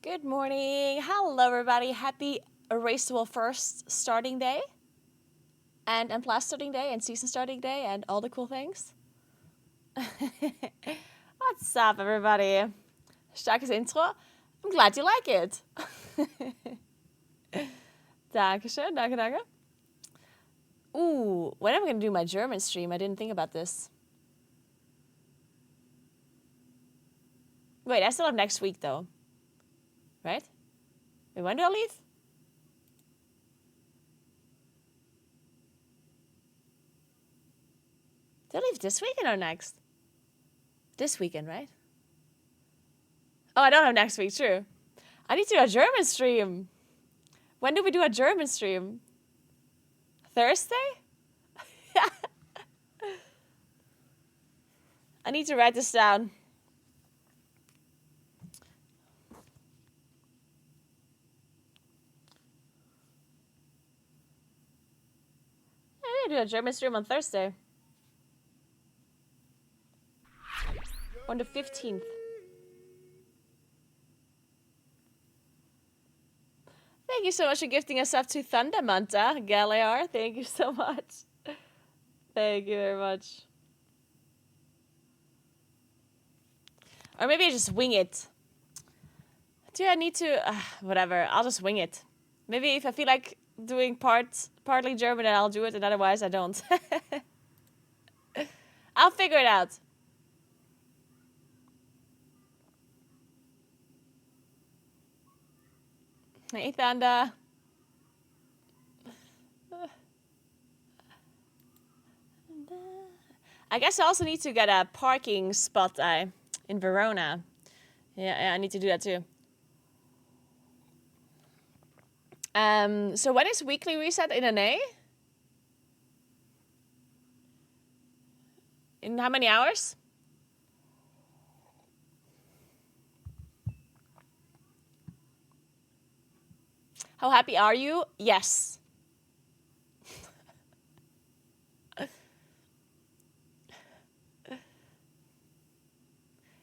Good morning. Hello, everybody. Happy Erasable First starting day. And Plus starting day and season starting day and all the cool things. What's up, everybody? Starkes intro. I'm glad you like it. Dankeschön, danke, danke. Ooh, when am I going to do my German stream? I didn't think about this. Wait, I still have next week, though. Right? Wait, when do I leave? Do I leave this weekend or next? This weekend, right? Oh, I don't have next week, true. I need to do a German stream. When do we do a German stream? Thursday? I need to write this down. I need to do a German stream on Thursday. On the 15th. Thank you so much for gifting us up to Thundermanta, Galear. Thank you so much. Thank you very much. Or maybe I just wing it. Do I need to... whatever, I'll just wing it. Maybe if I feel like doing partly German, then I'll do it, and otherwise I don't. I'll figure it out. Hey, Thunder. I guess I also need to get a parking spot in Verona. Yeah, I need to do that too. So when is weekly reset in NA? In how many hours? How happy are you? Yes.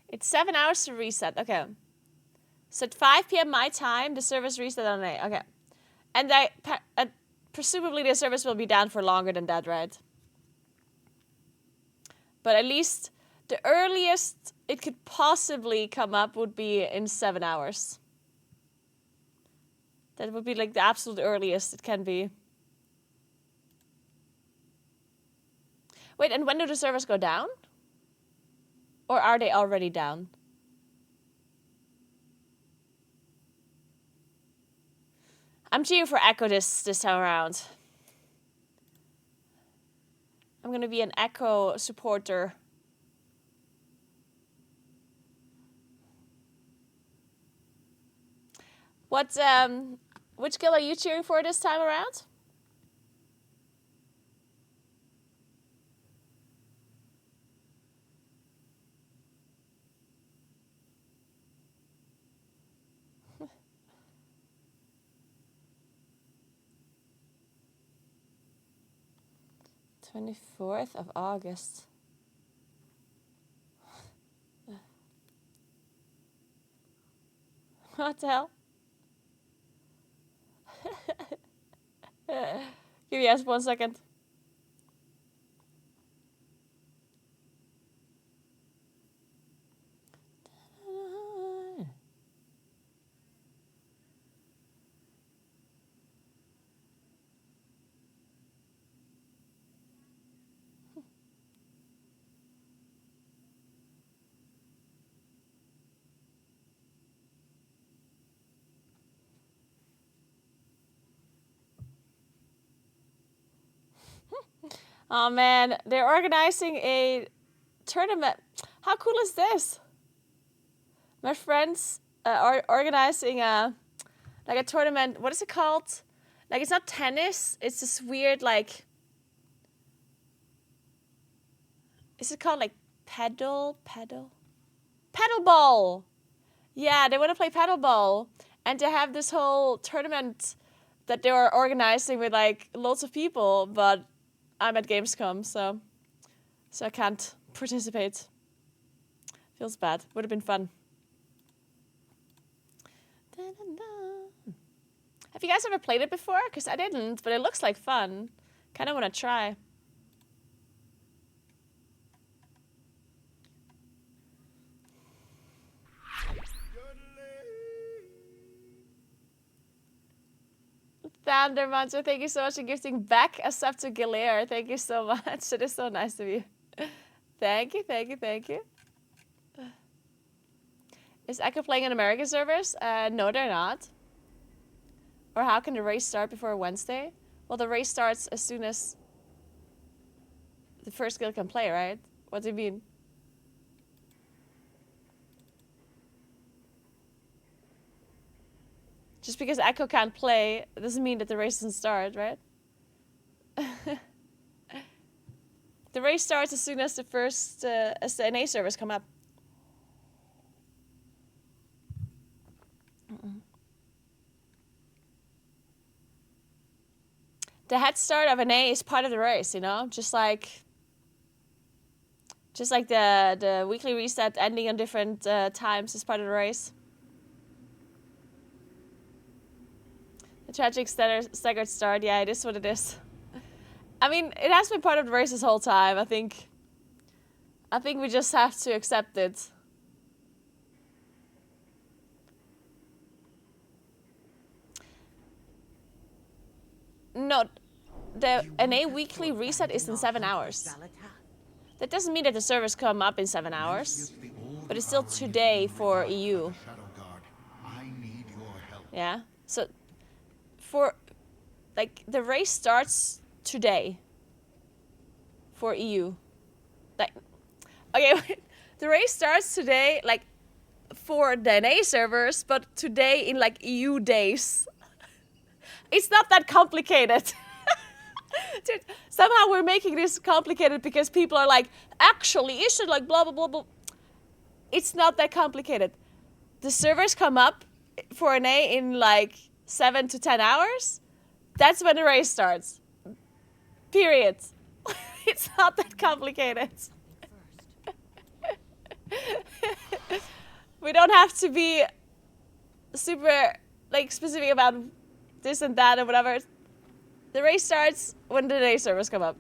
It's 7 hours to reset. Okay. So at 5 p.m. my time, the service reset on NA. Okay. And presumably the service will be down for longer than that, right? But at least the earliest it could possibly come up would be in 7 hours. That would be like the absolute earliest it can be. Wait, and when do the servers go down? Or are they already down? I'm cheering for Echo this time around. I'm gonna be an Echo supporter. Which guild are you cheering for this time around? '24th of August. What the hell? Give me just 1 second. Oh man, they're organizing a tournament. How cool is this? My friends are organizing a tournament. What is it called? Like, it's not tennis. It's this weird, like... Is it called, like, paddle ball! Yeah, they want to play paddle ball. And they have this whole tournament that they were organizing with, like, lots of people. But I'm at Gamescom, so I can't participate. Feels bad. Would have been fun. Have you guys ever played it before? Because I didn't, but it looks like fun. Kind of want to try. Thunder Monster, thank you so much for gifting back a sub to Gilear. Thank you so much. It is so nice of you. Thank you, thank you, thank you. Is Echo playing on American servers? No, they're not. Or how can the race start before Wednesday? Well, the race starts as soon as the first guild can play, right? What do you mean? Just because Echo can't play doesn't mean that the race doesn't start, right? The race starts as soon as the first as the NA servers come up. The head start of NA is part of the race, you know, just like the weekly reset ending on different times is part of the race. The tragic staggered start, yeah, it is what it is. I mean, it has been part of the race this whole time. I think we just have to accept it. No, the NA weekly reset is in 7 hours. That doesn't mean that the servers come up in 7 hours, but it's still today for EU. Yeah, so for, like, the race starts today for EU. Like, okay, the race starts today, like, for the NA servers, but today in, like, EU days. It's not that complicated. Dude, somehow we're making this complicated because people are like, actually, it should, like, blah, blah, blah, blah. It's not that complicated. The servers come up for NA in, like, 7 to 10 hours. That's when the race starts. Period. It's not that complicated. We don't have to be super, like, specific about this and that or whatever. The race starts when the NA servers come up.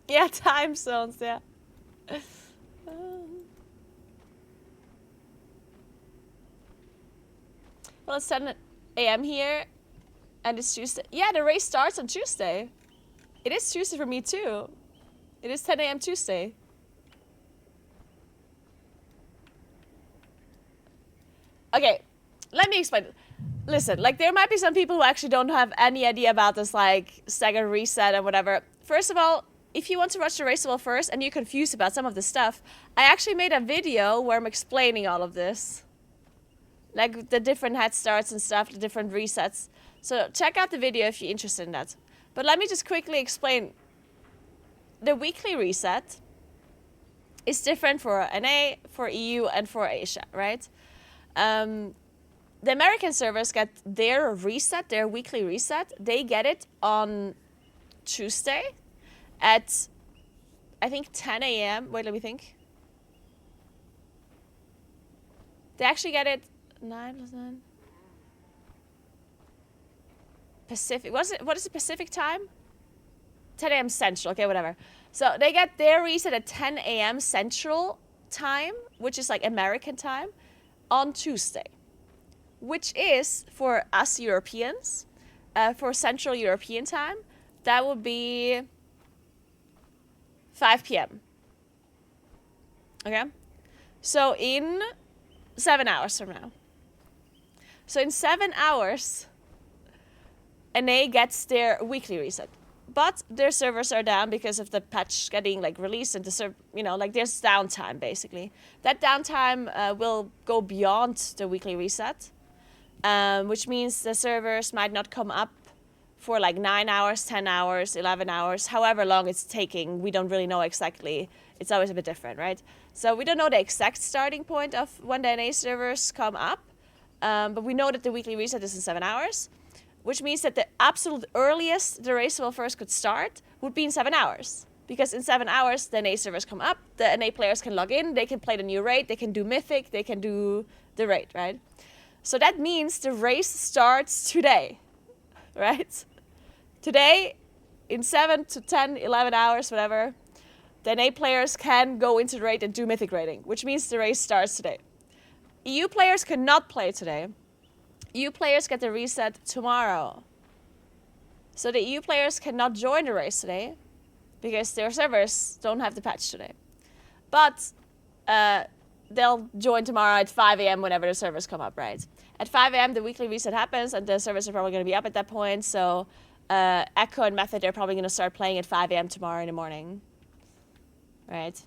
Yeah, time zones, yeah. Well, it's 10 a.m. here, and it's Tuesday. Yeah, the race starts on Tuesday. It is Tuesday for me, too. It is 10 a.m. Tuesday. Okay, let me explain. Listen, like, there might be some people who actually don't have any idea about this, like, staggered reset and whatever. First of all, if you want to watch the race first and you're confused about some of the stuff, I actually made a video where I'm explaining all of this. Like, the different head starts and stuff, the different resets. So check out the video if you're interested in that. But let me just quickly explain. The weekly reset is different for NA, for EU, and for Asia, right? The American servers get their reset, their weekly reset. They get it on Tuesday at, I think, 10 a.m. Wait, let me think. They actually get it 9 plus 9. Pacific. What is the Pacific time? 10 a.m. Central. Okay, whatever. So they get their reset at 10 a.m. Central time, which is like American time, on Tuesday, which is for us Europeans, for Central European time, that would be 5 p.m. Okay? So in 7 hours from now. So in 7 hours, NA gets their weekly reset. But their servers are down because of the patch getting, like, released and like, there's downtime, basically. That downtime will go beyond the weekly reset, which means the servers might not come up for, like, 9 hours, 10 hours, 11 hours, however long it's taking. We don't really know exactly. It's always a bit different, right? So we don't know the exact starting point of when the NA servers come up, but we know that the weekly reset is in 7 hours. Which means that the absolute earliest the race first could start would be in 7 hours. because in 7 hours, the NA servers come up, the NA players can log in, they can play the new raid, they can do Mythic, they can do the raid, right? So that means the race starts today, right? Today, in 7 to 10, 11 hours, whatever, the NA players can go into the raid and do Mythic raiding, which means the race starts today. EU players cannot play today. EU players get the reset tomorrow. So the EU players cannot join the race today because their servers don't have the patch today. But they'll join tomorrow at 5 a.m. whenever the servers come up, right? At 5 a.m. the weekly reset happens and the servers are probably going to be up at that point. So Echo and Method are probably going to start playing at 5 a.m. tomorrow in the morning, right?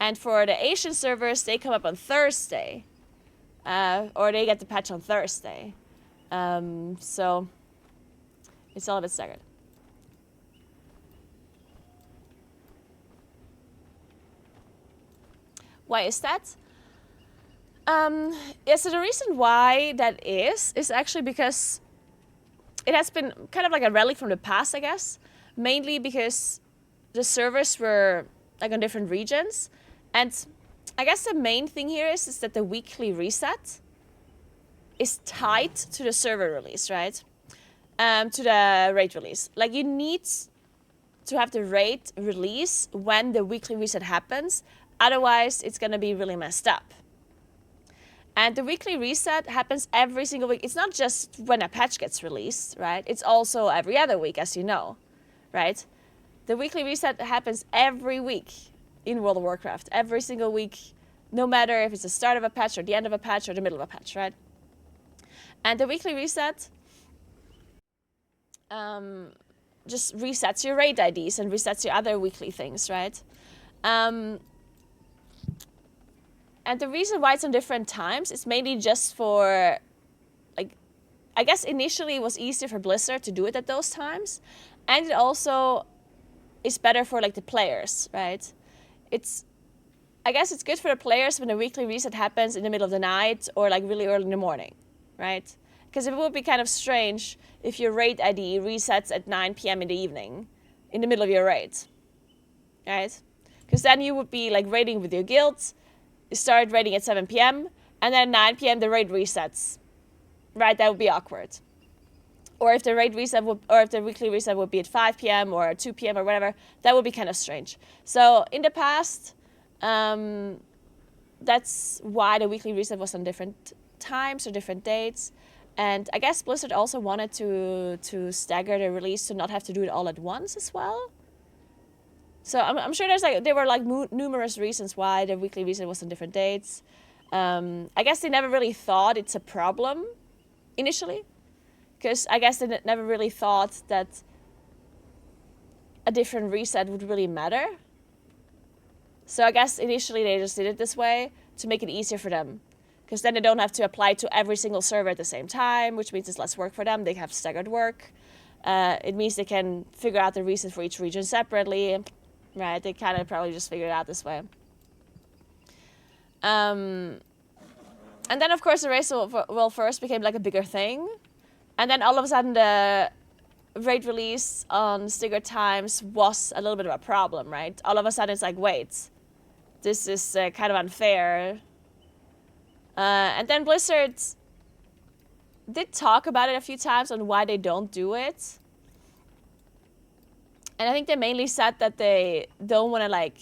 And for the Asian servers, they come up on Thursday. Or they get the patch on Thursday. So it's all a bit staggered. Why is that? Yeah, so the reason why that is actually because it has been kind of like a relic from the past, I guess. Mainly because the servers were like on different regions. And I guess the main thing here is that the weekly reset is tied to the server release, right? To the raid release. Like you need to have the raid release when the weekly reset happens. Otherwise, it's going to be really messed up. And the weekly reset happens every single week. It's not just when a patch gets released, right? It's also every other week, as you know, right? The weekly reset happens every week in World of Warcraft. Every single week, no matter if it's the start of a patch or the end of a patch or the middle of a patch, right? And the weekly reset just resets your raid IDs and resets your other weekly things, right? And the reason why it's on different times is mainly just for, like, I guess initially it was easier for Blizzard to do it at those times. And it also is better for, like, the players, right? I guess it's good for the players when the weekly reset happens in the middle of the night or, like, really early in the morning, right? Because it would be kind of strange if your raid ID resets at 9 p.m. in the evening, in the middle of your raid, right? Because then you would be, like, raiding with your guild, you start raiding at 7 p.m., and then at 9 p.m. the raid resets, right? That would be awkward. Or if the raid reset or if the weekly reset would be at 5 p.m. or 2 p.m. or whatever, that would be kind of strange. So in the past, that's why the weekly reset was on different times or different dates. And I guess Blizzard also wanted to stagger the release to not have to do it all at once as well. So I'm sure there were numerous reasons why the weekly reset was on different dates. I guess they never really thought it's a problem initially. Because I guess they never really thought that a different reset would really matter. So I guess initially they just did it this way to make it easier for them. Because then they don't have to apply to every single server at the same time, which means it's less work for them. They have staggered work. It means they can figure out the reset for each region separately. Right, they kind of probably just figured it out this way. And then, of course, the race will first became like a bigger thing. And then all of a sudden the raid release on staggered times was a little bit of a problem, right? All of a sudden it's like, wait, this is kind of unfair. And then Blizzard did talk about it a few times on why they don't do it. And I think they mainly said that they don't want to, like,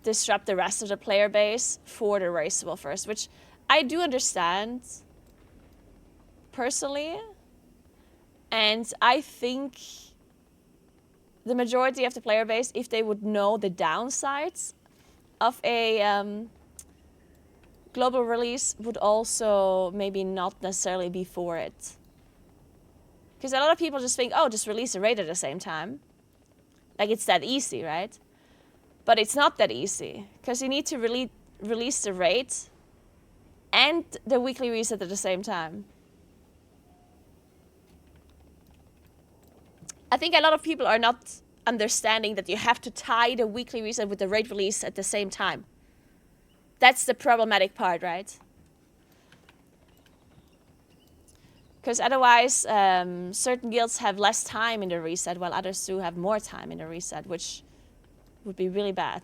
disrupt the rest of the player base for the race will first, which I do understand personally. And I think the majority of the player base, if they would know the downsides of a global release, would also maybe not necessarily be for it. Because a lot of people just think, oh, just release a raid at the same time. Like, it's that easy, right? But it's not that easy. Because you need to release the raid and the weekly reset at the same time. I think a lot of people are not understanding that you have to tie the weekly reset with the raid release at the same time. That's the problematic part, right? Because otherwise, certain guilds have less time in the reset, while others do have more time in the reset, which would be really bad.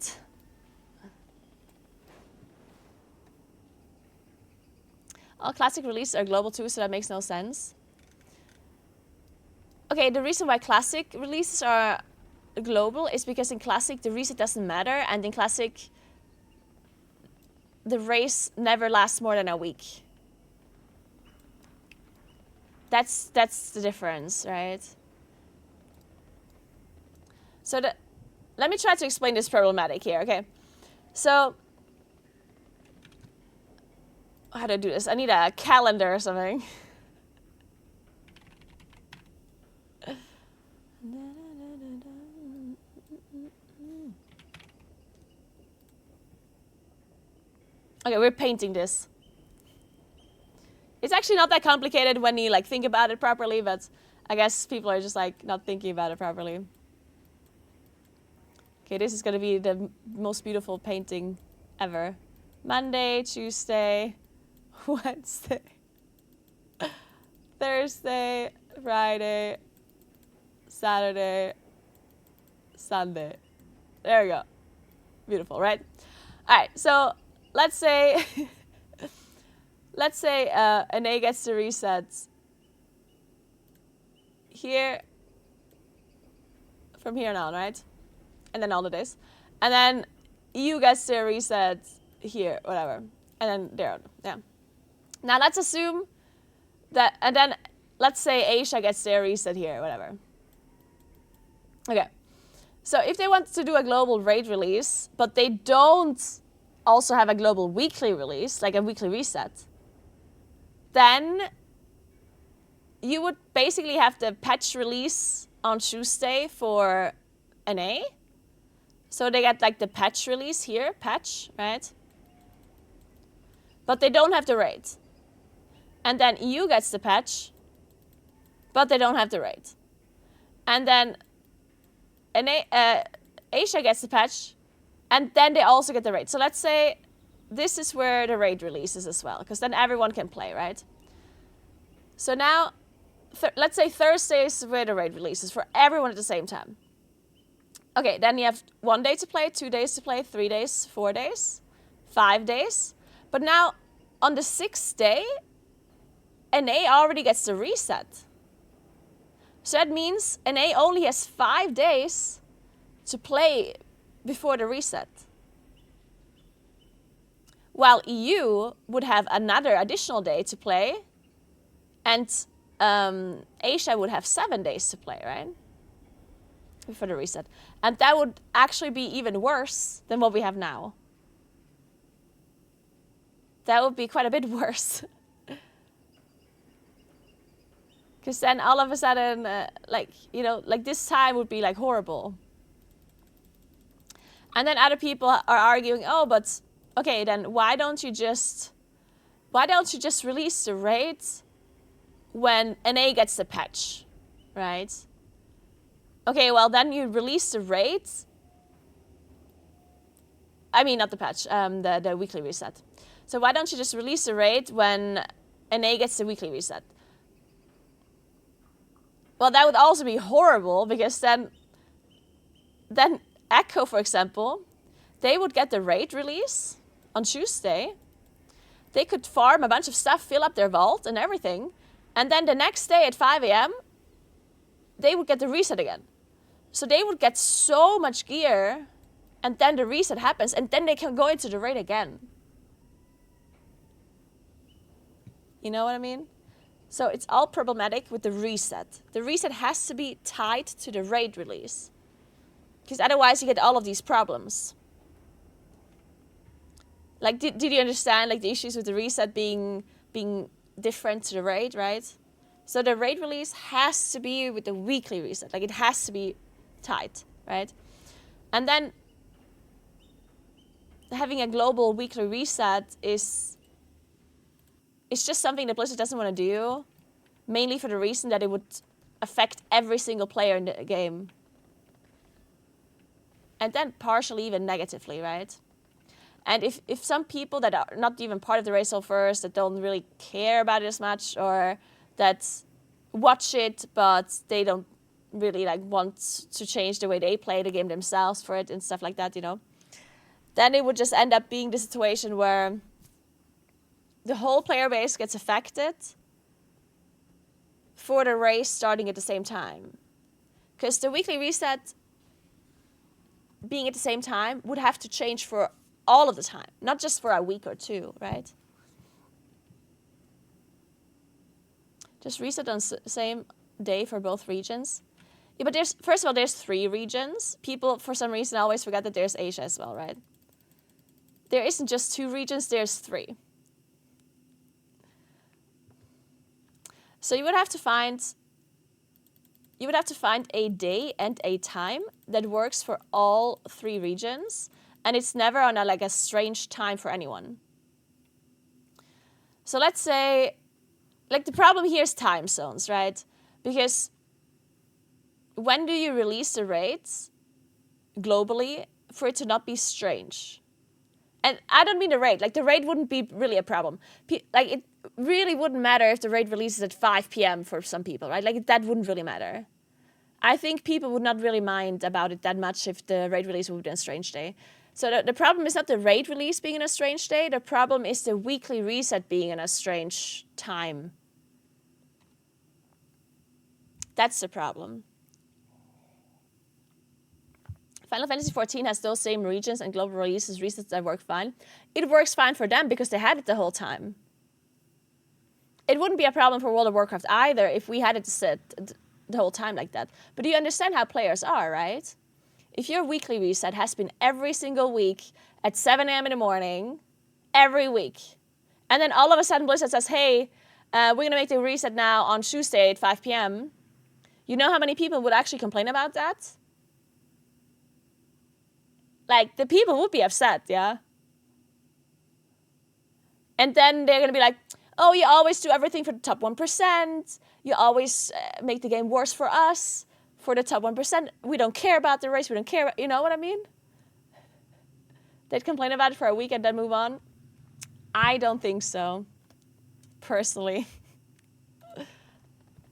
All classic releases are global too, so that makes no sense. Okay, the reason why classic releases are global is because in classic the reset doesn't matter, and in classic the race never lasts more than a week. That's the difference, right? So let me try to explain this problematic here, okay? So how do I do this? I need a calendar or something. Okay, we're painting this. It's actually not that complicated when you like think about it properly, but I guess people are just like not thinking about it properly. Okay, this is gonna be the most beautiful painting ever. Monday, Tuesday, Wednesday, Thursday, Friday, Saturday, Sunday. There we go. Beautiful, right? All right, so let's say an A gets the reset here from here on, right? And then all the days. And then U gets the reset here, whatever. And then there, yeah. Now let's assume that, and then let's say Asia gets their reset here, whatever. Okay. So if they want to do a global raid release, but they don't also have a global weekly release, like a weekly reset, then you would basically have the patch release on Tuesday for NA. So they get like the patch release here, patch, right? But they don't have the raid. And then EU gets the patch, but they don't have the raid. And then Asia gets the patch, and then they also get the raid. So let's say this is where the raid releases as well, because then everyone can play, right? So now, let's say Thursday is where the raid releases for everyone at the same time. Okay, then you have 1 day to play, 2 days to play, 3 days, 4 days, 5 days. But now, on the 6th day, NA already gets the reset. So that means NA only has 5 days to play before the reset. While EU would have another additional day to play, and Asia would have 7 days to play, right? Before the reset. And that would actually be even worse than what we have now. That would be quite a bit worse. Because then all of a sudden, like this time would be like horrible. And then other people are arguing, oh, but okay, then why don't you just release the raids when NA gets the patch, right? Okay, well then you release the raids. I mean, not the patch, the weekly reset. So why don't you just release the raid when NA gets the weekly reset? Well, that would also be horrible, because then Echo, for example, they would get the raid release on Tuesday. They could farm a bunch of stuff, fill up their vault and everything. And then the next day at 5 a.m., they would get the reset again. So they would get so much gear, and then the reset happens, and then they can go into the raid again. You know what I mean? So it's all problematic with the reset. The reset has to be tied to the raid release, because otherwise you get all of these problems. Like, did you understand like the issues with the reset being different to the raid, right? So the raid release has to be with the weekly reset. Like, it has to be tight, right? And then having a global weekly reset is just something that Blizzard doesn't want to do, mainly for the reason that it would affect every single player in the game. And then partially even negatively, right? And if some people that are not even part of the race first, that don't really care about it as much, or that watch it but they don't really like want to change the way they play the game themselves for it and stuff like that, you know, then it would just end up being the situation where the whole player base gets affected for the race starting at the same time. Because the weekly reset being at the same time would have to change for all of the time, not just for a week or two, right? Just reset on the same day for both regions. Yeah, but first of all, there's 3 regions. People, for some reason, always forget that there's Asia as well, right? There isn't just 2 regions, there's 3. So you would have to find a day and a time that works for all 3 regions, and it's never on a strange time for anyone. So let's say, like, the problem here is time zones, right? Because when do you release the raids globally for it to not be strange? And I don't mean the raid. Like, the raid wouldn't be really a problem. Like, it really wouldn't matter if the raid releases at 5 p.m. for some people, right? Like, that wouldn't really matter. I think people would not really mind about it that much if the raid release would be on a strange day. So the problem is not the raid release being on a strange day. The problem is the weekly reset being on a strange time. That's the problem. Final Fantasy XIV has those same regions and global releases resets that work fine. It works fine for them because they had it the whole time. It wouldn't be a problem for World of Warcraft either if we had it set the whole time like that. But do you understand how players are, right? If your weekly reset has been every single week at 7 a.m. in the morning, every week, and then all of a sudden Blizzard says, hey, we're going to make the reset now on Tuesday at 5 p.m., you know how many people would actually complain about that? Like, the people would be upset, yeah? And then they're going to be like, oh, you always do everything for the top 1%. You always make the game worse for us, for the top 1%. We don't care about the race. We don't care. You know what I mean? They'd complain about it for a week and then move on. I don't think so, personally.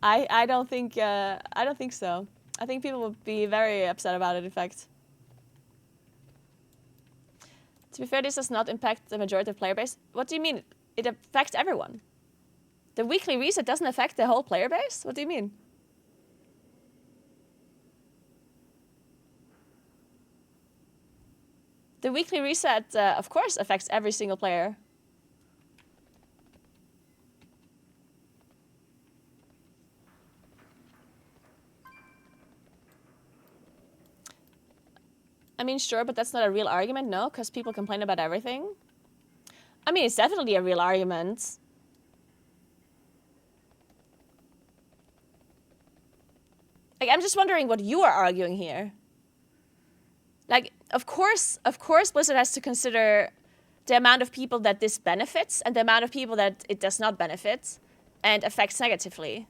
I don't think so. I think people would be very upset about it, in fact. To be fair, this does not impact the majority of player base. What do you mean? It affects everyone. The weekly reset doesn't affect the whole player base? What do you mean? The weekly reset, of course, affects every single player. I mean, sure, but that's not a real argument, no? Because people complain about everything. I mean, it's definitely a real argument. Like, I'm just wondering what you are arguing here. Like, of course, Blizzard has to consider the amount of people that this benefits and the amount of people that it does not benefit and affects negatively.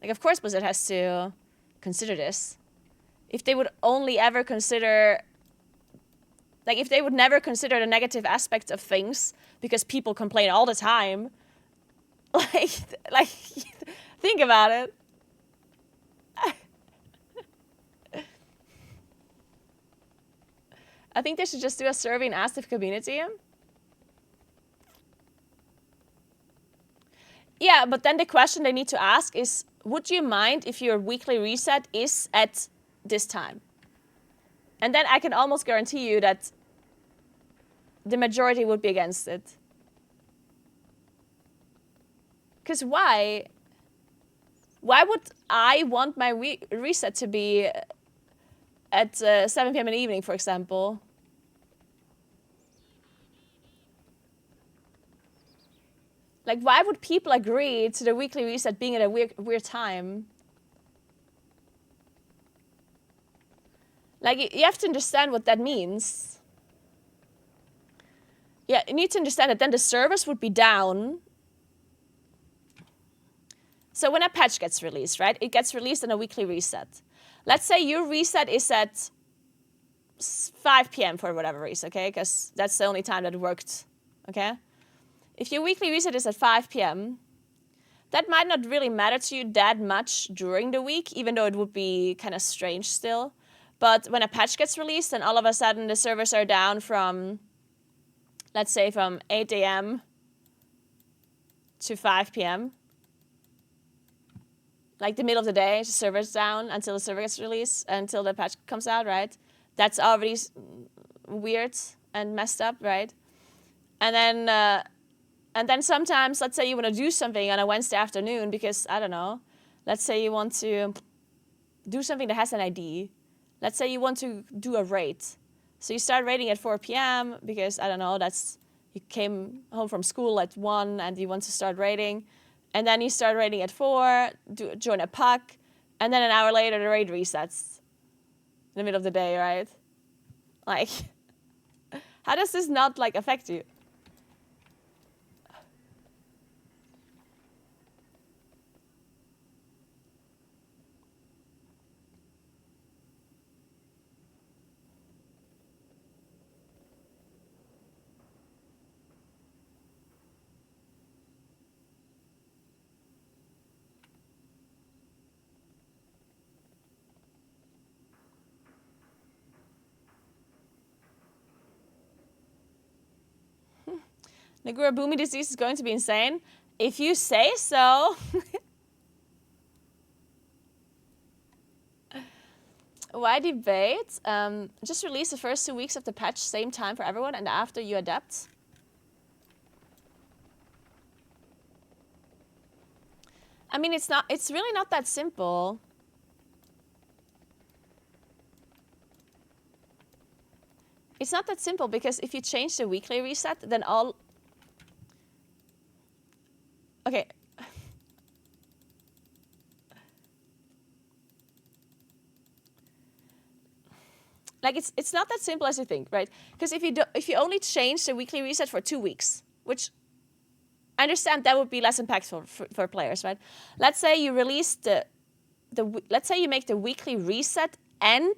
Like, of course, Blizzard has to consider this. If they would only ever consider, like, if they would never consider the negative aspects of things because people complain all the time, like think about it. I think they should just do a survey and ask the community. Yeah, but then the question they need to ask is, would you mind if your weekly reset is at this time? And then I can almost guarantee you that the majority would be against it. Because why? Why would I want my reset to be at 7 p.m. in the evening, for example? Like, why would people agree to the weekly reset being at a weird time? Like, you have to understand what that means. Yeah, you need to understand that then the servers would be down. So when a patch gets released, right, it gets released on a weekly reset. Let's say your reset is at 5 p.m. for whatever reason, okay? Because that's the only time that it worked, okay? If your weekly reset is at 5 p.m., that might not really matter to you that much during the week, even though it would be kind of strange still. But when a patch gets released, then all of a sudden the servers are down from, let's say, from 8 a.m. to 5 p.m. Like the middle of the day, the server's down until the server gets released, until the patch comes out, right? That's already weird and messed up, right? And then sometimes, let's say you want to do something on a Wednesday afternoon because, I don't know, let's say you want to do something that has an ID. Let's say you want to do a raid. So you start raiding at 4 p.m. because, I don't know, you came home from school at 1 and you want to start raiding. And then you start raiding at 4, join a puck, and then an hour later the raid resets in the middle of the day, right? Like, how does this not, like, affect you? Naguura Boomy disease is going to be insane. If you say so. Why debate? Just release the first 2 weeks of the patch same time for everyone and after you adapt. I mean, it's really not that simple. It's not that simple because if you change the weekly reset, then all... Okay. Like it's not that simple as you think, right? Because if you only change the weekly reset for 2 weeks, which I understand that would be less impactful for players, right? Let's say you release let's say you make the weekly reset and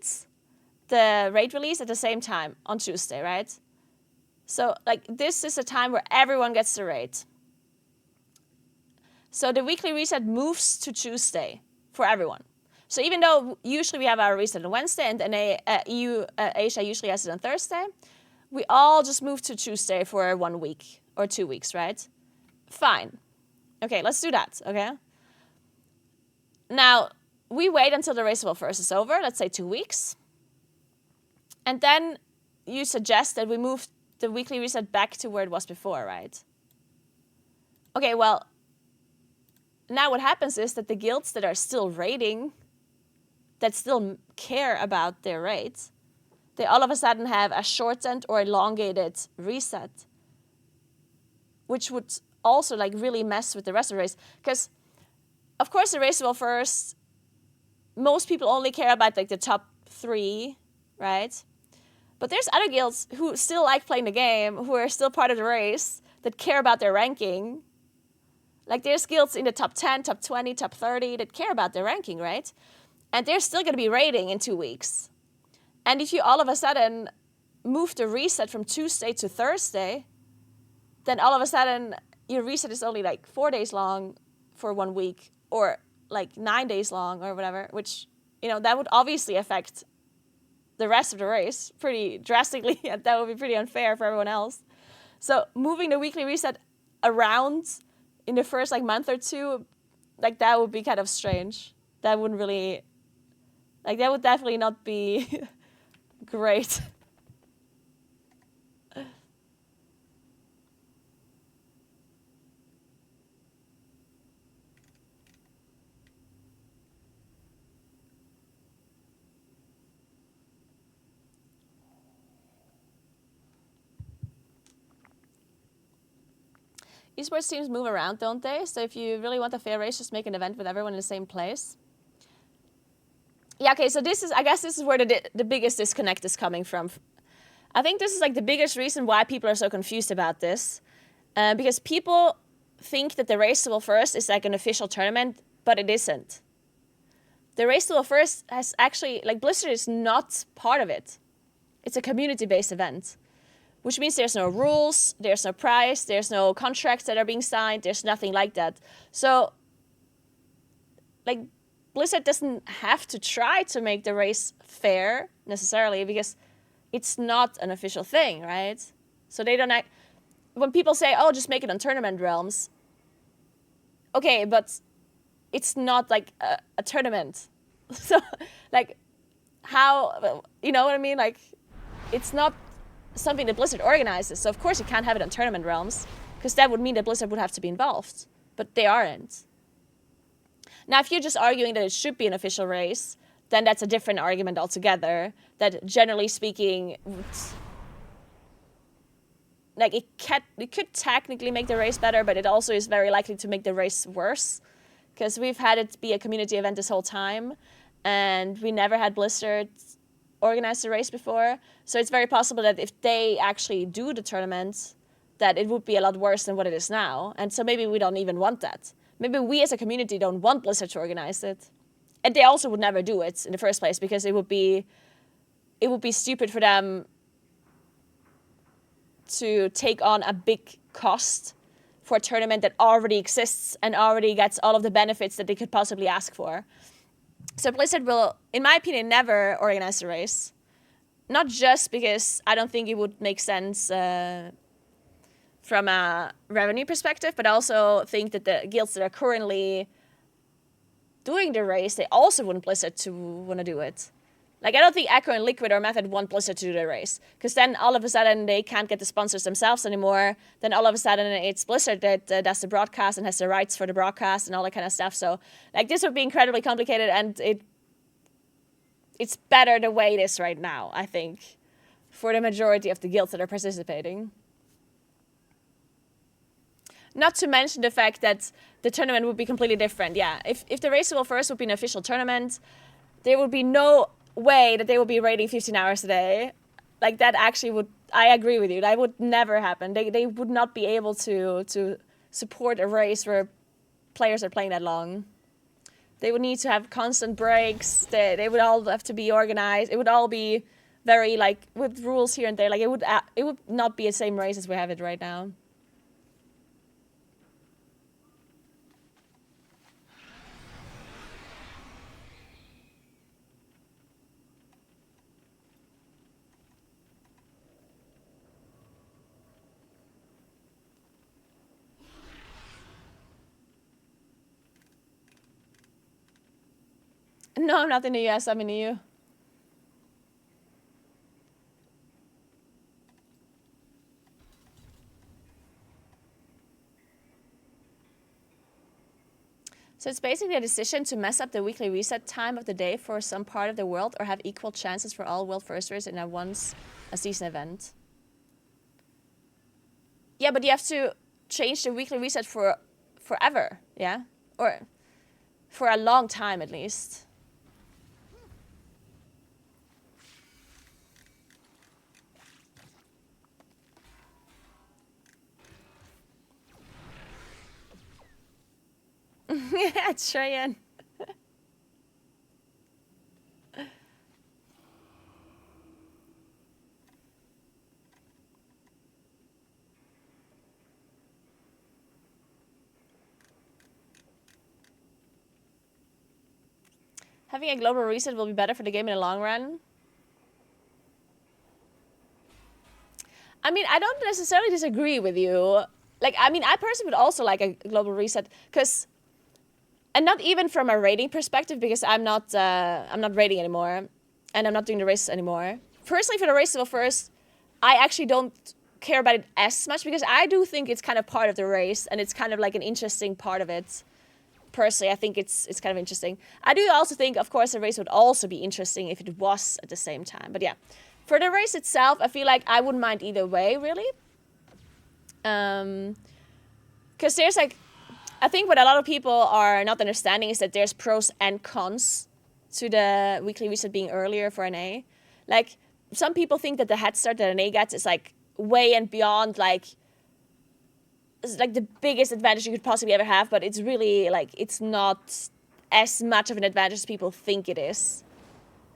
the raid release at the same time on Tuesday, right? So like this is a time where everyone gets the raid. So the weekly reset moves to Tuesday for everyone. So even though usually we have our reset on Wednesday and then Asia usually has it on Thursday, we all just move to Tuesday for 1 week or 2 weeks, right? Fine. Okay, let's do that, okay? Now, we wait until the raceable first is over, let's say 2 weeks. And then you suggest that we move the weekly reset back to where it was before, right? Okay, well, now what happens is that the guilds that are still raiding, that still care about their raids, they all of a sudden have a shortened or elongated reset, which would also like really mess with the rest of the race. Because, of course, the raceable first, most people only care about like the top 3, right? But there's other guilds who still like playing the game, who are still part of the race, that care about their ranking. Like there's guilds in the top 10, top 20, top 30 that care about their ranking, right? And they're still going to be raiding in 2 weeks. And if you all of a sudden move the reset from Tuesday to Thursday, then all of a sudden your reset is only like 4 days long for 1 week, or like 9 days long or whatever, which, you know, that would obviously affect the rest of the race pretty drastically, and that would be pretty unfair for everyone else. So moving the weekly reset around in the first like month or 2, like that would be kind of strange. That wouldn't really, like that would definitely not be great. Esports teams move around, don't they? So if you really want a fair race, just make an event with everyone in the same place. Yeah, okay, so I guess this is where the biggest disconnect is coming from. I think this is like the biggest reason why people are so confused about this. Because people think that the Race to Will First is like an official tournament, but it isn't. The Race to Will First has actually, like Blizzard is not part of it. It's a community-based event. Which means there's no rules, there's no prize, there's no contracts that are being signed, there's nothing like that. So like Blizzard doesn't have to try to make the race fair necessarily, because it's not an official thing, right? So they don't act, when people say, oh, just make it on tournament realms, okay, but it's not like a tournament. So like, how, you know what I mean? Like, it's not something that Blizzard organizes, so of course you can't have it on tournament realms, because that would mean that Blizzard would have to be involved, but they aren't. Now, if you're just arguing that it should be an official race, then that's a different argument altogether, that generally speaking, like it could technically make the race better, but it also is very likely to make the race worse, because we've had it be a community event this whole time, and we never had Blizzard organize the race before, so it's very possible that if they actually do the tournament, that it would be a lot worse than what it is now, and so maybe we don't even want that. Maybe we as a community don't want Blizzard to organize it. And they also would never do it in the first place, because it would be stupid for them to take on a big cost for a tournament that already exists and already gets all of the benefits that they could possibly ask for. So Blizzard will, in my opinion, never organize the race. Not just because I don't think it would make sense from a revenue perspective, but I also think that the guilds that are currently doing the race, they also want Blizzard to want to do it. Like, I don't think Echo and Liquid or Method want Blizzard to do the race, because then all of a sudden they can't get the sponsors themselves anymore. Then all of a sudden it's Blizzard that does the broadcast and has the rights for the broadcast and all that kind of stuff. So, like, this would be incredibly complicated, and it's better the way it is right now, I think, for the majority of the guilds that are participating. Not to mention the fact that the tournament would be completely different. Yeah, if the Raceable First would be an official tournament, there would be no way that they would be raiding 15 hours a day. Like, that actually would, I agree with you, that would never happen. They would not be able to support a race where players are playing that long. They would need to have constant breaks. They would all have to be organized. It would all be very, like, with rules here and there. Like, it would not be the same race as we have it right now. No, I'm not in the US, I'm in the EU. So it's basically a decision to mess up the weekly reset time of the day for some part of the world, or have equal chances for all world first race in a season event. Yeah, but you have to change the weekly reset for forever, yeah? Or for a long time at least. Yeah, Cheyenne. Having a global reset will be better for the game in the long run. I mean, I don't necessarily disagree with you. Like, I mean, I personally would also like a global reset, because, and not even from a rating perspective, because I'm not rating anymore, and I'm not doing the races anymore. Personally, for the Raceable First, I actually don't care about it as much, because I do think it's kind of part of the race, and it's kind of like an interesting part of it. Personally, I think it's kind of interesting. I do also think, of course, the race would also be interesting if it was at the same time. But yeah, for the race itself, I feel like I wouldn't mind either way, really. Because there's like, I think what a lot of people are not understanding is that there's pros and cons to the weekly reset being earlier for NA. Like, some people think that the head start that NA gets is like way and beyond, like, it's like the biggest advantage you could possibly ever have, but it's really like, it's not as much of an advantage as people think it is.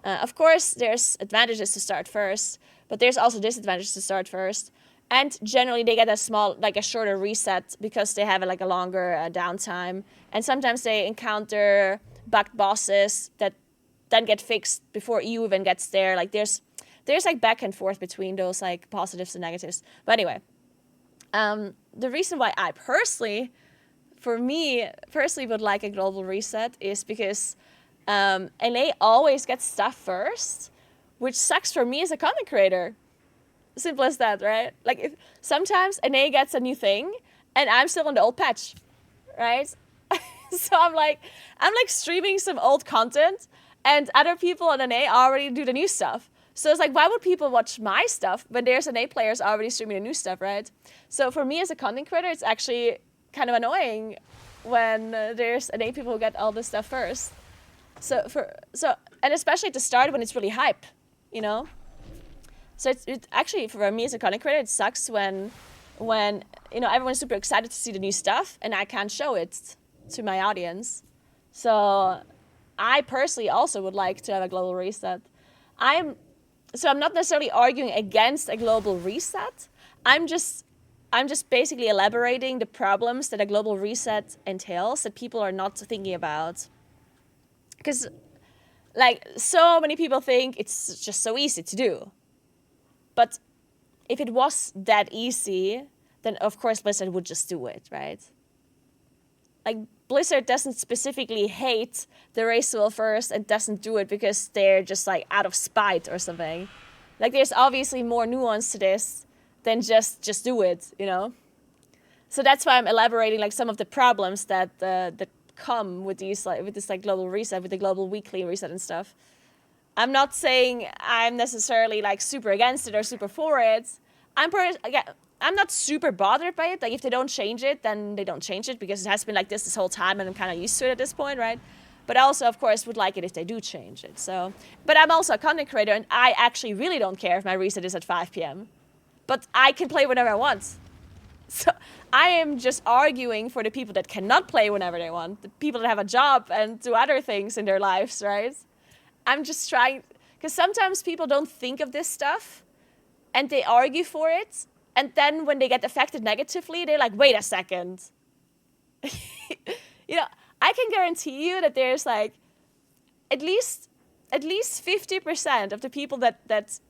Of course, there's advantages to start first, but there's also disadvantages to start first. And generally they get a shorter reset because they have like a longer downtime. And sometimes they encounter bugged bosses that then get fixed before EU even gets there. Like there's like back and forth between those like positives and negatives. But anyway, the reason why I personally would like a global reset is because LA always gets stuff first, which sucks for me as a content creator. Simple as that, right? Like if sometimes NA gets a new thing and I'm still on the old patch, right? So I'm like streaming some old content and other people on NA already do the new stuff. So it's like, why would people watch my stuff when there's NA players already streaming the new stuff, right? So for me as a content creator, it's actually kind of annoying when there's NA people who get all this stuff first. So and especially at the start when it's really hype, you know? So it actually, for me as a content creator, it sucks when everyone's super excited to see the new stuff and I can't show it to my audience. So I personally also would like to have a global reset. I'm not necessarily arguing against a global reset. I'm just basically elaborating the problems that a global reset entails that people are not thinking about. Because like so many people think it's just so easy to do. But if it was that easy, then of course Blizzard would just do it, right? Like Blizzard doesn't specifically hate the race to first and doesn't do it because they're just like out of spite or something. Like there's obviously more nuance to this than just do it, you know? So that's why I'm elaborating like some of the problems that come with this global reset, with the global weekly reset and stuff. I'm not saying I'm necessarily like super against it or super for it. I'm not super bothered by it. Like if they don't change it, then they don't change it because it has been like this whole time and I'm kind of used to it at this point, right? But I also, of course, would like it if they do change it. So, but I'm also a content creator and I actually really don't care if my reset is at 5 p.m. But I can play whenever I want. So I am just arguing for the people that cannot play whenever they want, the people that have a job and do other things in their lives, right? I'm just trying, because sometimes people don't think of this stuff and they argue for it. And then when they get affected negatively, they're like, wait a second. You know, I can guarantee you that there's like at least 50% of the people that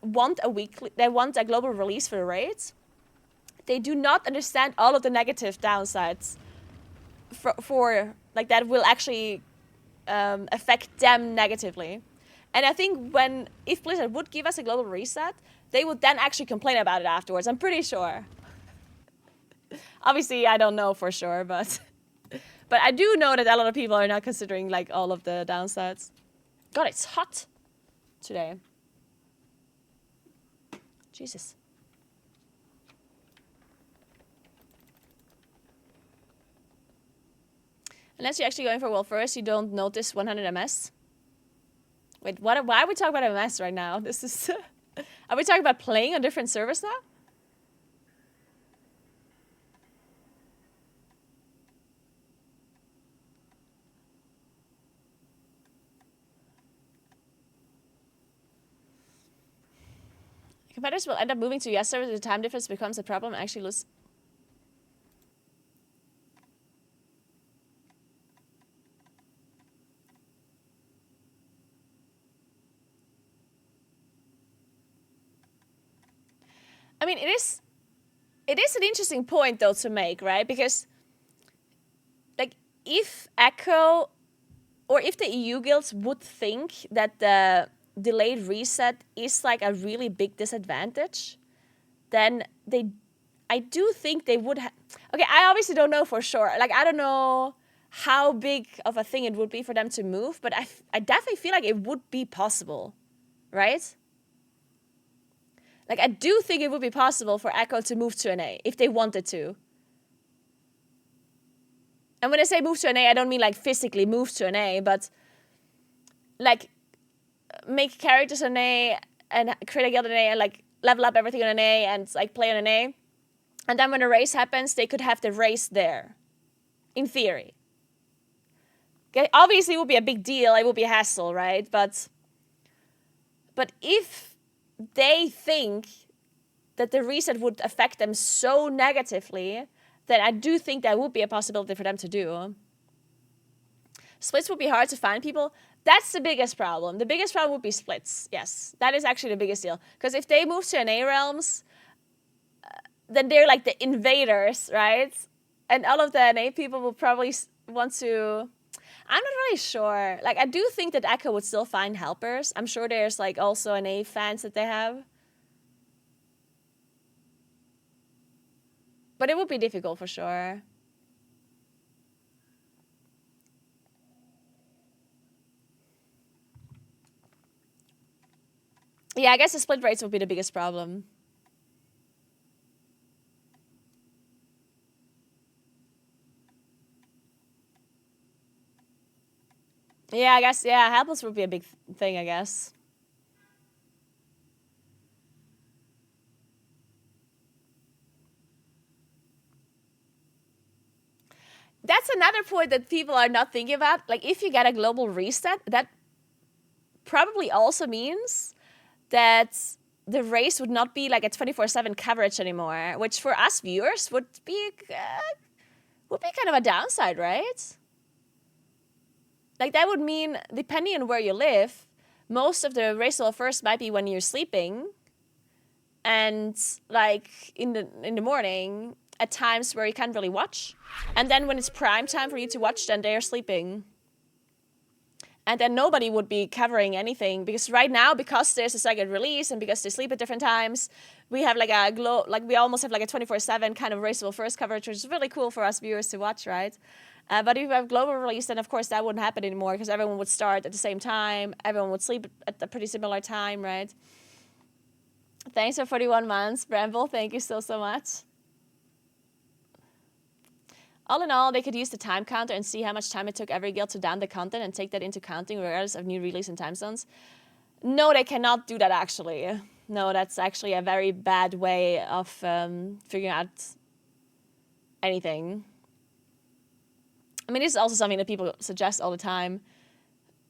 want a global release for the raids, they do not understand all of the negative downsides for like that will actually affect them negatively. And I think if Blizzard would give us a global reset, they would then actually complain about it afterwards. I'm pretty sure. Obviously, I don't know for sure, but I do know that a lot of people are not considering like all of the downsides. God, it's hot today. Jesus. Unless you're actually going for world first, you don't notice 100 MS. Wait, why are we talking about MS right now? This is... Are we talking about playing on different servers now? Competitors will end up moving to US servers. The time difference becomes a problem. Actually, lose. I mean, it is an interesting point though to make, right? Because like if Echo or if the EU guilds would think that the delayed reset is like a really big disadvantage, then I do think they would have. Okay, I obviously don't know for sure. Like I don't know how big of a thing it would be for them to move, but I definitely feel like it would be possible, right? Like, I do think it would be possible for Echo to move to NA if they wanted to. And when I say move to NA, I don't mean like physically move to NA, but like make characters on NA and create a guild on NA and like level up everything on NA and like play on NA. And then when a race happens, they could have the race there. In theory. Okay, obviously it would be a big deal, it would be a hassle, right? But if they think that the reset would affect them so negatively, then I do think that would be a possibility for them to do. Splits would be hard to find people. That's the biggest problem. The biggest problem would be splits. Yes, that is actually the biggest deal. Because if they move to NA realms, then they're like the invaders, right? And all of the NA people will probably want to... I'm not really sure. Like, I do think that Echo would still find helpers. I'm sure there's like also NA fans that they have. But it would be difficult for sure. Yeah, I guess the split rates would be the biggest problem. Yeah, I guess, yeah, helpless would be a big thing, I guess. That's another point that people are not thinking about. Like, if you get a global reset, that probably also means that the race would not be like a 24/7 coverage anymore, which for us viewers would be kind of a downside, right? Like, that would mean, depending on where you live, most of the race will first might be when you're sleeping, and like in the morning at times where you can't really watch, and then when it's prime time for you to watch, then they're sleeping. And then nobody would be covering anything, because right now, because there's a second release and because they sleep at different times, we have like we almost have like a 24/7 kind of raceable first coverage, which is really cool for us viewers to watch, right? But if we have global release, then of course that wouldn't happen anymore, because everyone would start at the same time, everyone would sleep at a pretty similar time, right? Thanks for 41 months, Bramble. Thank you so much. All in all, they could use the time counter and see how much time it took every guild to down the content and take that into counting regardless of new release and time zones. No, they cannot do that, actually. No, that's actually a very bad way of figuring out anything. I mean, this is also something that people suggest all the time.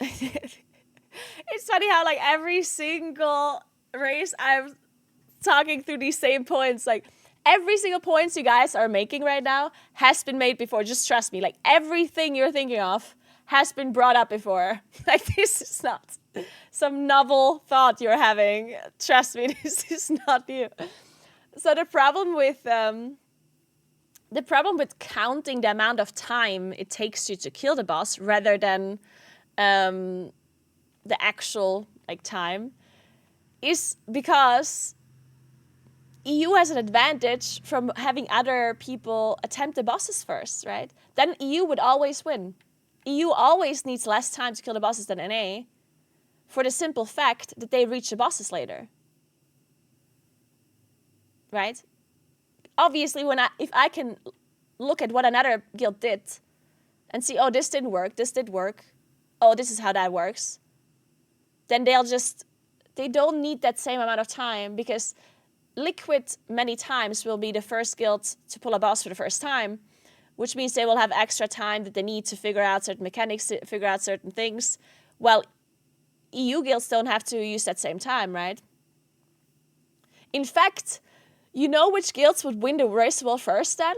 It's funny how, like, every single race I'm talking through these same points, like, every single points you guys are making right now has been made before. Just trust me. Like, everything you're thinking of has been brought up before. Like, this is not some novel thought you're having. Trust me, this is not new. So the problem with counting the amount of time it takes you to kill the boss rather than the actual like time is because EU has an advantage from having other people attempt the bosses first, right? Then EU would always win. EU always needs less time to kill the bosses than NA for the simple fact that they reach the bosses later. Right? Obviously, if I can look at what another guild did and see, oh, this didn't work, this did work, oh, this is how that works, then they don't need that same amount of time, because Liquid many times will be the first guild to pull a boss for the first time, which means they will have extra time that they need to figure out certain mechanics, to figure out certain things. Well, EU guilds don't have to use that same time, right? In fact, you know which guilds would win the race well first then?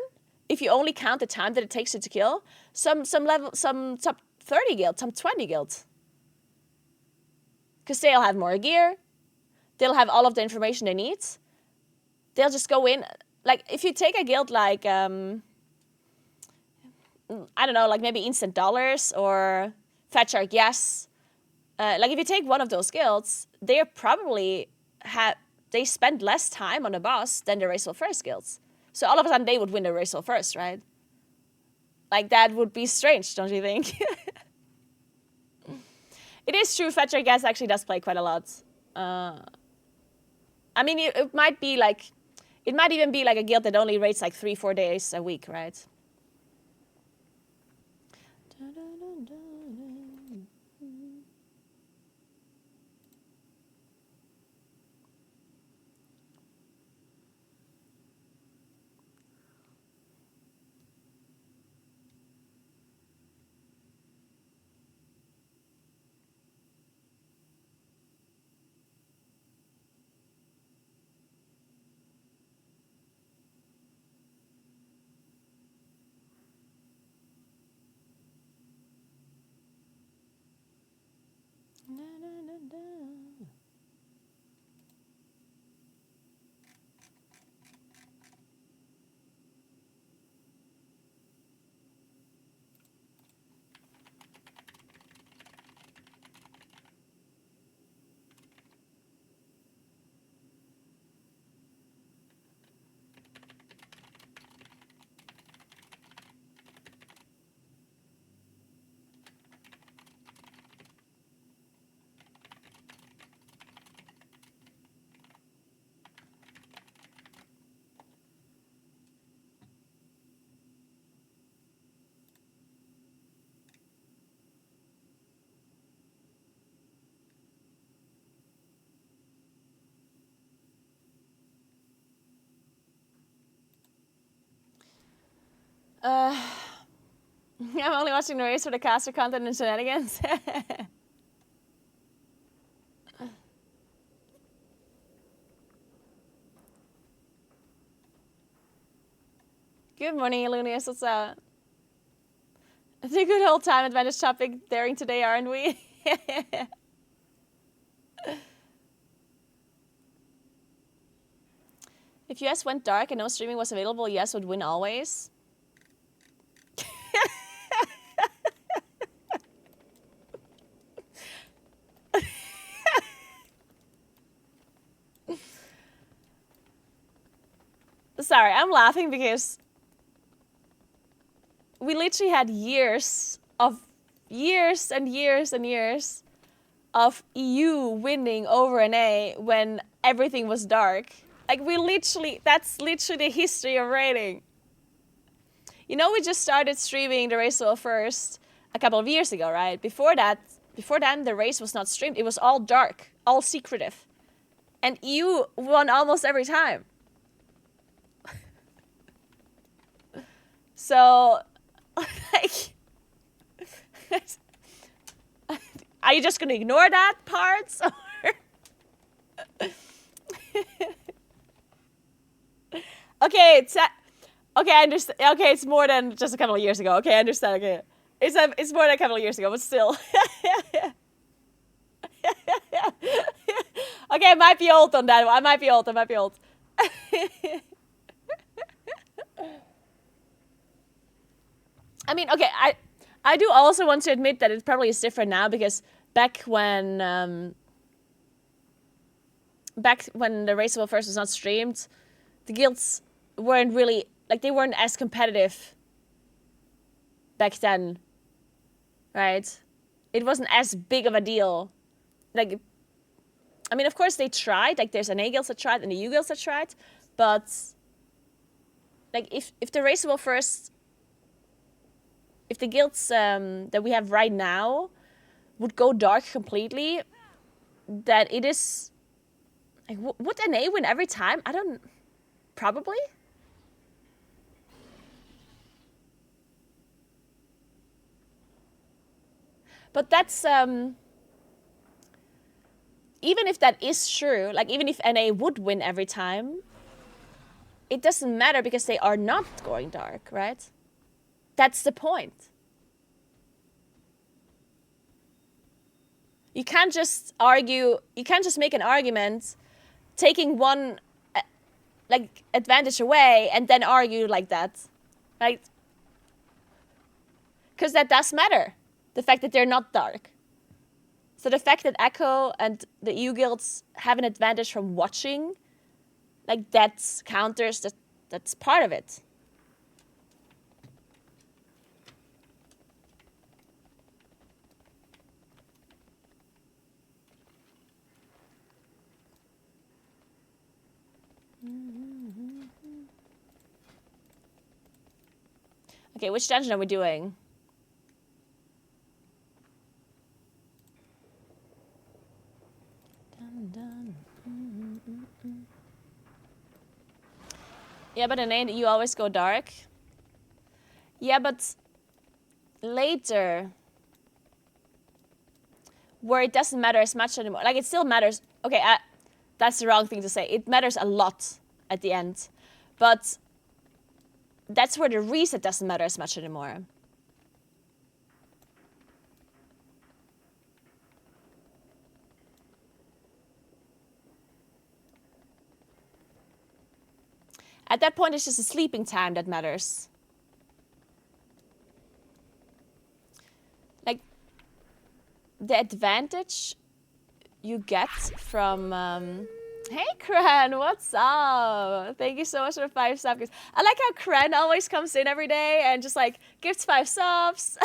If you only count the time that it takes you to kill? Some top 30 guilds, some 20 guilds. Because they'll have more gear, they'll have all of the information they need. They'll just go in, like, if you take a guild like, I don't know, like maybe Instant Dollars or Fat Shark Yes. Like, if you take one of those guilds, they probably they spend less time on the boss than the Racewell First guilds. So all of a sudden they would win the Racewell First, right? Like, that would be strange, don't you think? It is true, Fat Shark Yes actually does play quite a lot. I mean, it might be like, it might even be like a guild that only rates like 3-4 days a week, right? I'm only watching the race for the caster content and shenanigans. Good morning, Ilunius. What's up? It's a good old time advantage topic daring today, aren't we? If US went dark and no streaming was available, US would win always. Sorry, I'm laughing because we literally had years and years of EU winning over NA when everything was dark. Like that's literally the history of raiding. You know, we just started streaming the race well first a couple of years ago, right? Before then, the race was not streamed. It was all dark, all secretive. And EU won almost every time. So, like, are you just gonna ignore that part? Okay, okay, I understand. Okay, it's more than just a couple of years ago. Okay, I understand. Okay, it's more than a couple of years ago, but still. Okay, I might be old on that one. I might be old. I mean, okay, I do also want to admit that it probably is different now because back when the Raceable First was not streamed, the guilds weren't really, like, they weren't as competitive back then, right? It wasn't as big of a deal. Like, I mean, of course they tried, like there's NA guilds that tried and the U guilds that tried, but like if the Raceable First, if the guilds that we have right now would go dark completely, that it is, like, would NA win every time? I don't, probably? But that's, even if that is true, like even if NA would win every time, it doesn't matter because they are not going dark, right? That's the point. You can't just argue, you can't just make an argument taking one like advantage away and then argue like that, right? Because that does matter, the fact that they're not dark. So the fact that Echo and the EU guilds have an advantage from watching, like that counters, that's part of it. Okay, which dungeon are we doing? Yeah, but in AIM, you always go dark. Yeah, but later, where it doesn't matter as much anymore. Like, it still matters. Okay, that's the wrong thing to say. It matters a lot at the end. But that's where the reset doesn't matter as much anymore. At that point, it's just the sleeping time that matters. Like, the advantage you get from... Hey, Kren, what's up? Thank you so much for 5 subs. I like how Kren always comes in every day and just, like, gives 5 subs.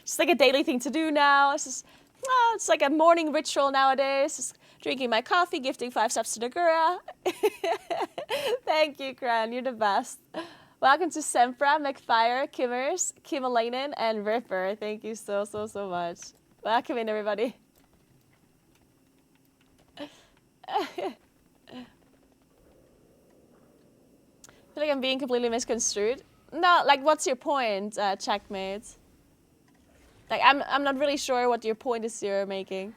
Just, like, a daily thing to do now. It's just... Oh, it's like a morning ritual nowadays. Just drinking my coffee, gifting 5 subs to Naguura. Thank you, Kran. You're the best. Welcome to Sempra, McFire, Kimmers, Kimmelainen, and Ripper. Thank you so much. Welcome in, everybody. I feel like I'm being completely misconstrued. No, like, what's your point, checkmate? Like, I'm not really sure what your point is you're making.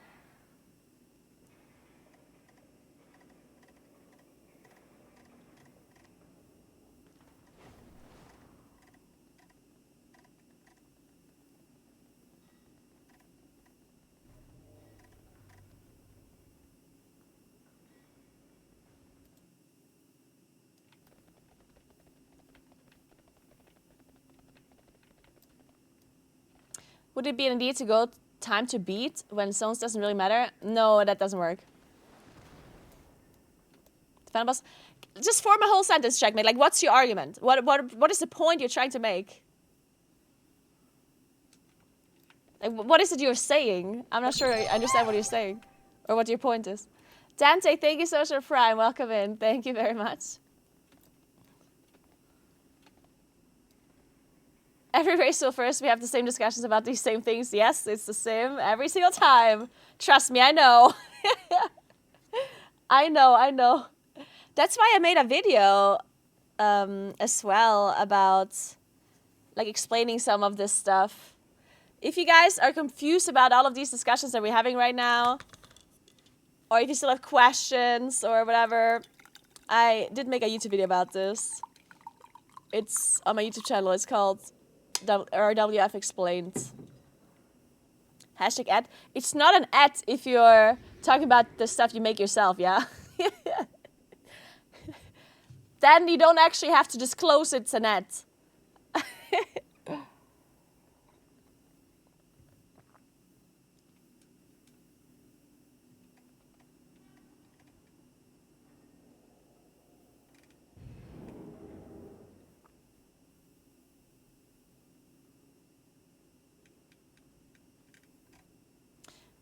Would it be an idea to go time to beat when zones doesn't really matter? No, that doesn't work. Final boss. Just form a whole sentence, checkmate. Like, what's your argument? What is the point you're trying to make? Like, what is it you're saying? I'm not sure I understand what you're saying, or what your point is. Dante, thank you so much for Prime. Welcome in. Thank you very much. Every race till first, we have the same discussions about these same things. Yes, it's the same every single time. Trust me, I know. I know. That's why I made a video as well about like explaining some of this stuff. If you guys are confused about all of these discussions that we're having right now, or if you still have questions or whatever, I did make a YouTube video about this. It's on my YouTube channel. It's called RWF Explained. Hashtag ad. It's not an ad if you're talking about the stuff you make yourself, yeah? Then you don't actually have to disclose it's an ad.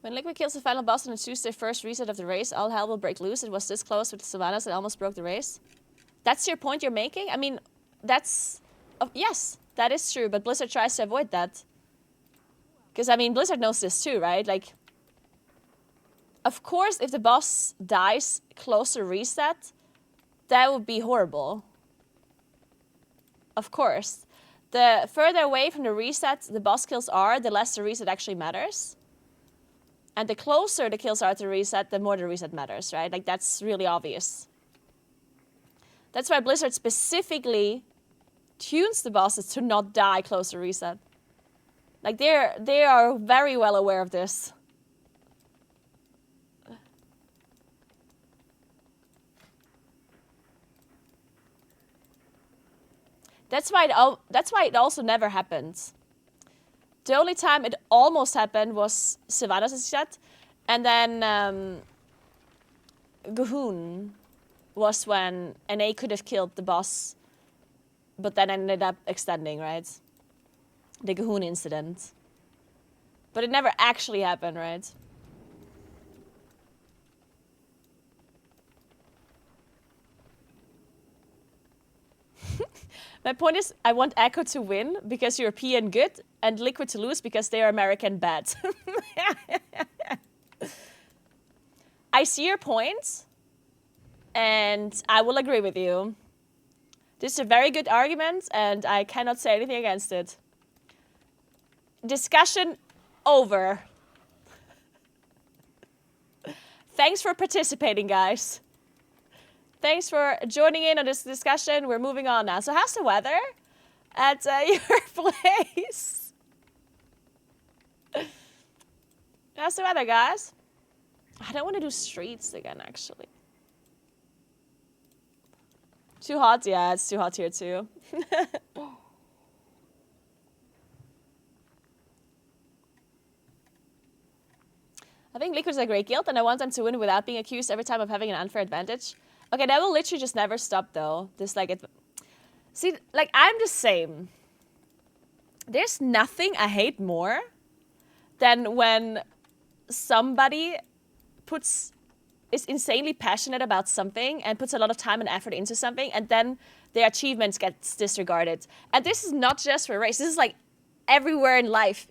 When Liquid kills the final boss on the Tuesday first reset of the race, all hell will break loose. It was this close with the Sylvanas and almost broke the race. That's your point you're making? I mean, that's... yes, that is true, but Blizzard tries to avoid that. Because, I mean, Blizzard knows this too, right? Like, of course, if the boss dies close to reset, that would be horrible. Of course. The further away from the reset the boss kills are, the less the reset actually matters. And the closer the kills are to reset, the more the reset matters, right? Like, that's really obvious. That's why Blizzard specifically tunes the bosses to not die close to reset. Like, they are very well aware of this. That's why it also never happened. The only time it almost happened was Sylvanas, as you said. And then Gahun was when NA could have killed the boss, but then ended up extending, right? The Gahun incident. But it never actually happened, right? My point is, I want Echo to win because European good, and Liquid to lose because they are American bad. I see your point, and I will agree with you. This is a very good argument, and I cannot say anything against it. Discussion over. Thanks for participating, guys. Thanks for joining in on this discussion. We're moving on now. So how's the weather at your place? How's the weather, guys? I don't want to do streets again, actually. Too hot? Yeah, it's too hot here, too. I think Liquid's a great guild, and I want them to win without being accused every time of having an unfair advantage. Okay, that will literally just never stop, though. This, like, see, like, I'm the same. There's nothing I hate more than when somebody is insanely passionate about something and puts a lot of time and effort into something, and then their achievements gets disregarded. And this is not just for race. This is, like, everywhere in life.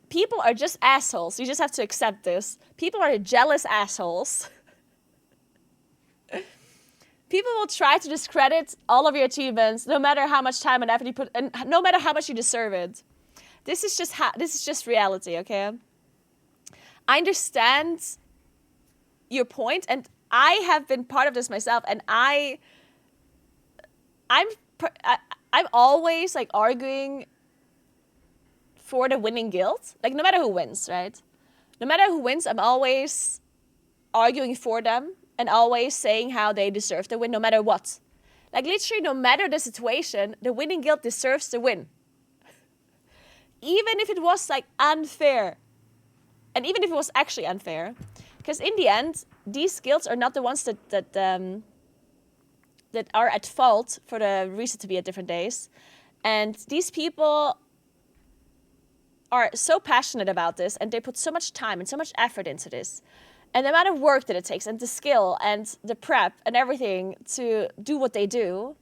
People are just assholes. You just have to accept this. People are jealous assholes. People will try to discredit all of your achievements, no matter how much time and effort you put, and no matter how much you deserve it. This is just reality, okay? I understand your point, and I have been part of this myself, and I'm always like arguing for the winning guild. Like, no matter who wins, right? No matter who wins, I'm always arguing for them and always saying how they deserve to win, no matter what. Like, literally, no matter the situation, the winning guild deserves to win. Even if it was, like, unfair. And even if it was actually unfair. Because in the end, these guilds are not the ones that are at fault for the reason to be at different days. And these people are so passionate about this, and they put so much time and so much effort into this. And the amount of work that it takes, and the skill, and the prep, and everything to do what they do.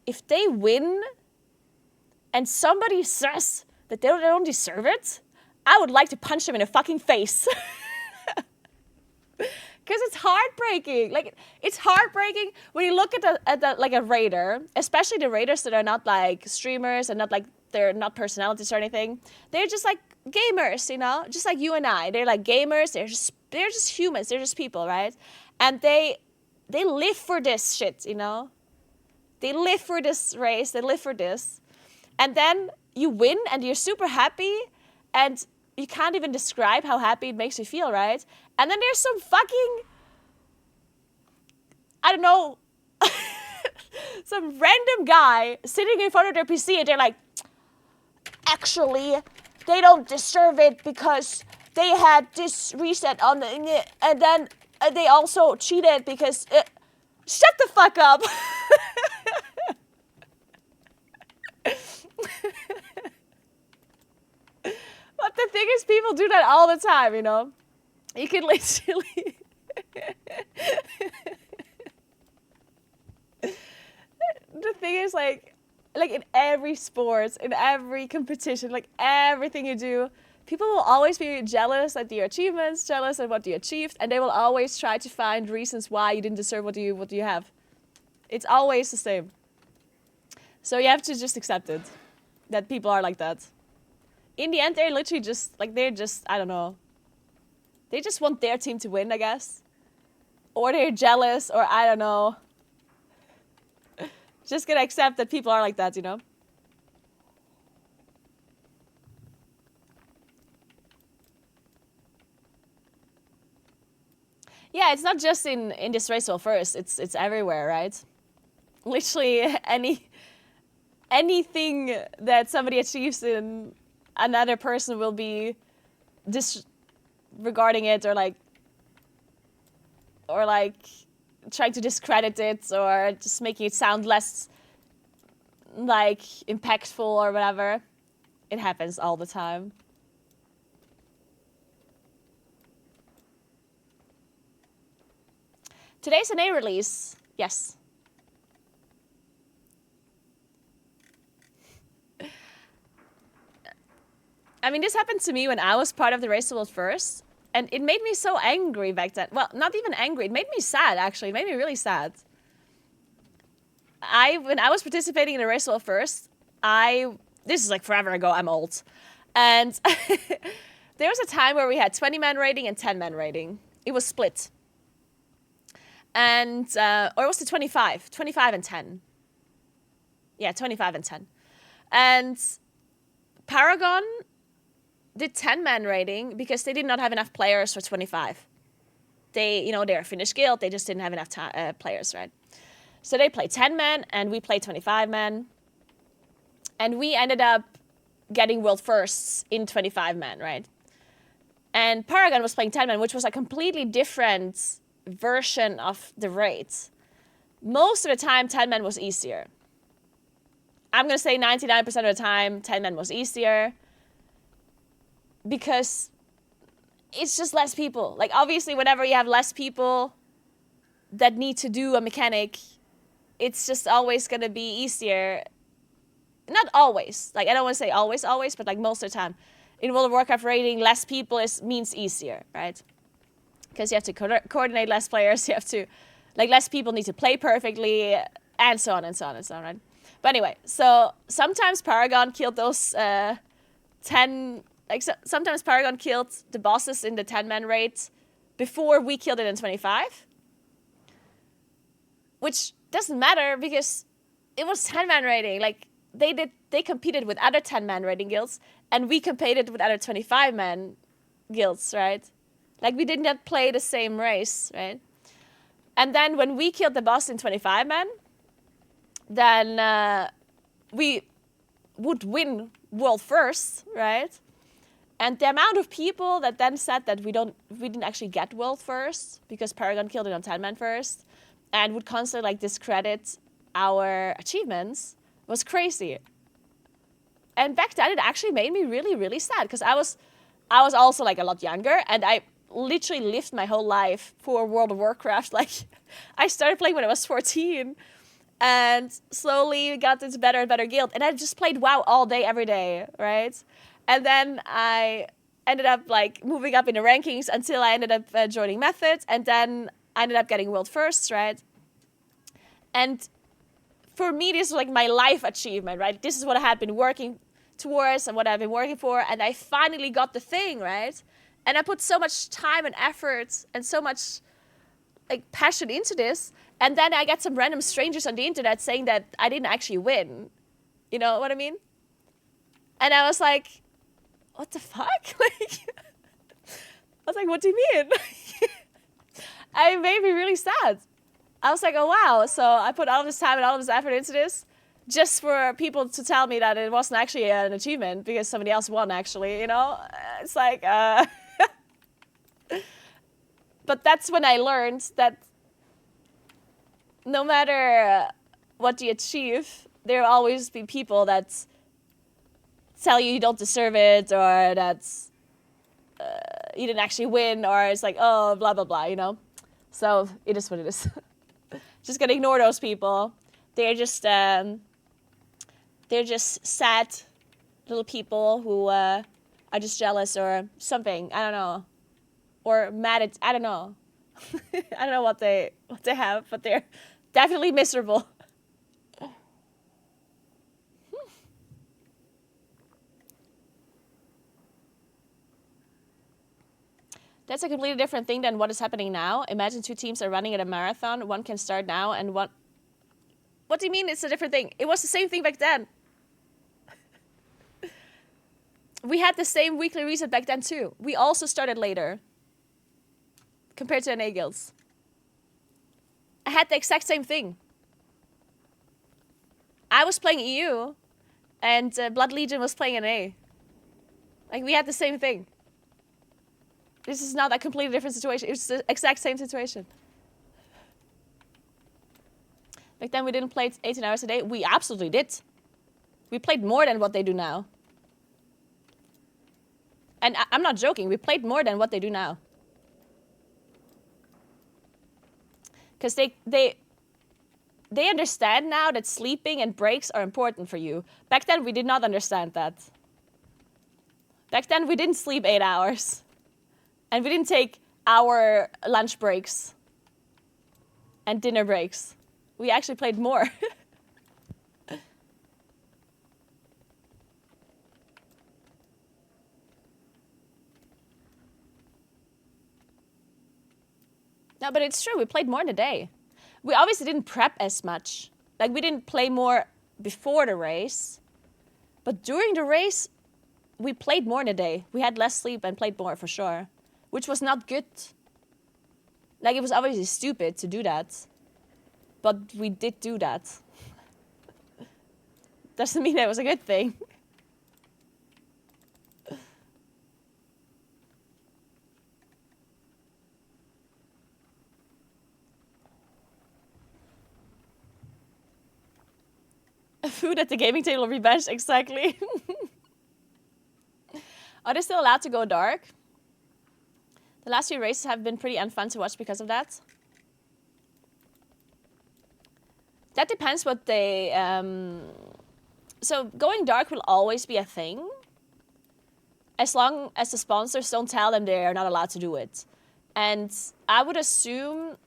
If they win, and somebody says that they don't deserve it, I would like to punch them in the fucking face. Because it's heartbreaking. Like, it's heartbreaking when you look at the like a raider, especially the raiders that are not like streamers and not like, they're not personalities or anything. They're just like gamers, you know, just like you and I. They're like gamers. They're just humans. They're just people, right? And they live for this shit, you know. They live for this race. They live for this. And then you win and you're super happy, and you can't even describe how happy it makes you feel, right? And then there's some fucking, I don't know, some random guy sitting in front of their PC, and they're like, actually, they don't deserve it because they had this reset on the, and then they also cheated because, shut the fuck up. But the thing is, people do that all the time, you know? You can literally... The thing is, like in every sport, in every competition, like everything you do, people will always be jealous at your achievements, jealous at what you achieved, and they will always try to find reasons why you didn't deserve what you have. It's always the same. So you have to just accept it, that people are like that. In the end, they're literally just, like, I don't know. They just want their team to win, I guess. Or they're jealous, or I don't know. Just gonna accept that people are like that, you know? Yeah, it's not just in this race well first. It's everywhere, right? Literally anything that somebody achieves in another person will be disregarding it, or like trying to discredit it, or just making it sound less like impactful or whatever. It happens all the time. Today's an A release. Yes. I mean, this happened to me when I was part of the Race to World first, and it made me so angry back then. Well, not even angry. It made me sad, actually. It made me really sad. When I was participating in the Race to World first, this is like forever ago. I'm old. And there was a time where we had 20-man rating and 10-man rating. It was split. And, or was it 25 and 10? Yeah, 25 and 10. And Paragon did 10-man rating because they did not have enough players for 25. They're a Finnish guild. They just didn't have enough players, right? So they played 10-man, and we played 25-man. And we ended up getting world firsts in 25-man, right? And Paragon was playing 10-man, which was a completely different version of the rate. Most of the time, 10-man was easier. I'm going to say 99% of the time, 10-man was easier. Because it's just less people. Like, obviously, whenever you have less people that need to do a mechanic, it's just always going to be easier. Not always. Like, I don't want to say always, but like most of the time. In World of Warcraft rating, less people means easier, right? Because you have to coordinate less players. You have to Like less people need to play perfectly, and so on and so on and so on, right? But anyway, so sometimes Paragon killed those 10, like sometimes Paragon killed the bosses in the 10-man raid before we killed it in 25. Which doesn't matter because it was 10-man raiding. Like they competed with other 10-man raiding guilds, and we competed with other 25-man guilds, right? Like we did not play the same race, right? And then when we killed the boss in 25-man, then we would win world first, right? And the amount of people that then said that we didn't actually get world first because Paragon killed it on 10-man first, and would constantly like discredit our achievements was crazy. And back then it actually made me really, really sad because I was also like a lot younger, and I literally lived my whole life for World of Warcraft. Like I started playing when I was 14 and slowly got into better and better guild. And I just played WoW all day, every day, right? And then I ended up like moving up in the rankings until I ended up joining Methods, and then I ended up getting world first, right? And for me, this was like my life achievement, right? This is what I had been working towards and what I've been working for, and I finally got the thing, right? And I put so much time and effort and so much like passion into this, and then I get some random strangers on the internet saying that I didn't actually win. You know what I mean? And I was like, what the fuck? Like, I was like, what do you mean? It made me really sad. I was like, oh wow, so I put all of this time and all of this effort into this just for people to tell me that it wasn't actually an achievement because somebody else won, actually, you know? It's like, But that's when I learned that no matter what you achieve, there will always be people that tell you don't deserve it, or that you didn't actually win, or it's like, oh, blah, blah, blah, you know? So it is what it is. Just gonna ignore those people. They're just sad little people who are just jealous or something. I don't know, or mad at. I don't know. I don't know what they have, but they're definitely miserable. That's a completely different thing than what is happening now. Imagine two teams are running at a marathon. One can start now and one... What do you mean it's a different thing? It was the same thing back then. We had the same weekly reset back then too. We also started later compared to NA guilds. I had the exact same thing. I was playing EU and Blood Legion was playing NA. Like, we had the same thing. This is not a completely different situation. It's the exact same situation. Back then we didn't play 18 hours a day. We absolutely did. We played more than what they do now. And I'm not joking. We played more than what they do now. Because they understand now that sleeping and breaks are important for you. Back then we did not understand that. Back then we didn't sleep 8 hours. And we didn't take our lunch breaks and dinner breaks. We actually played more. No, but it's true. We played more in a day. We obviously didn't prep as much. Like, we didn't play more before the race. But during the race, we played more in a day. We had less sleep and played more for sure. Which was not good. Like, it was obviously stupid to do that. But we did do that. Doesn't mean it was a good thing. Food at the gaming table revenge, exactly. Are they still allowed to go dark? The last few races have been pretty unfun to watch because of that. That depends what they... So going dark will always be a thing. As long as the sponsors don't tell them they're not allowed to do it. And I would assume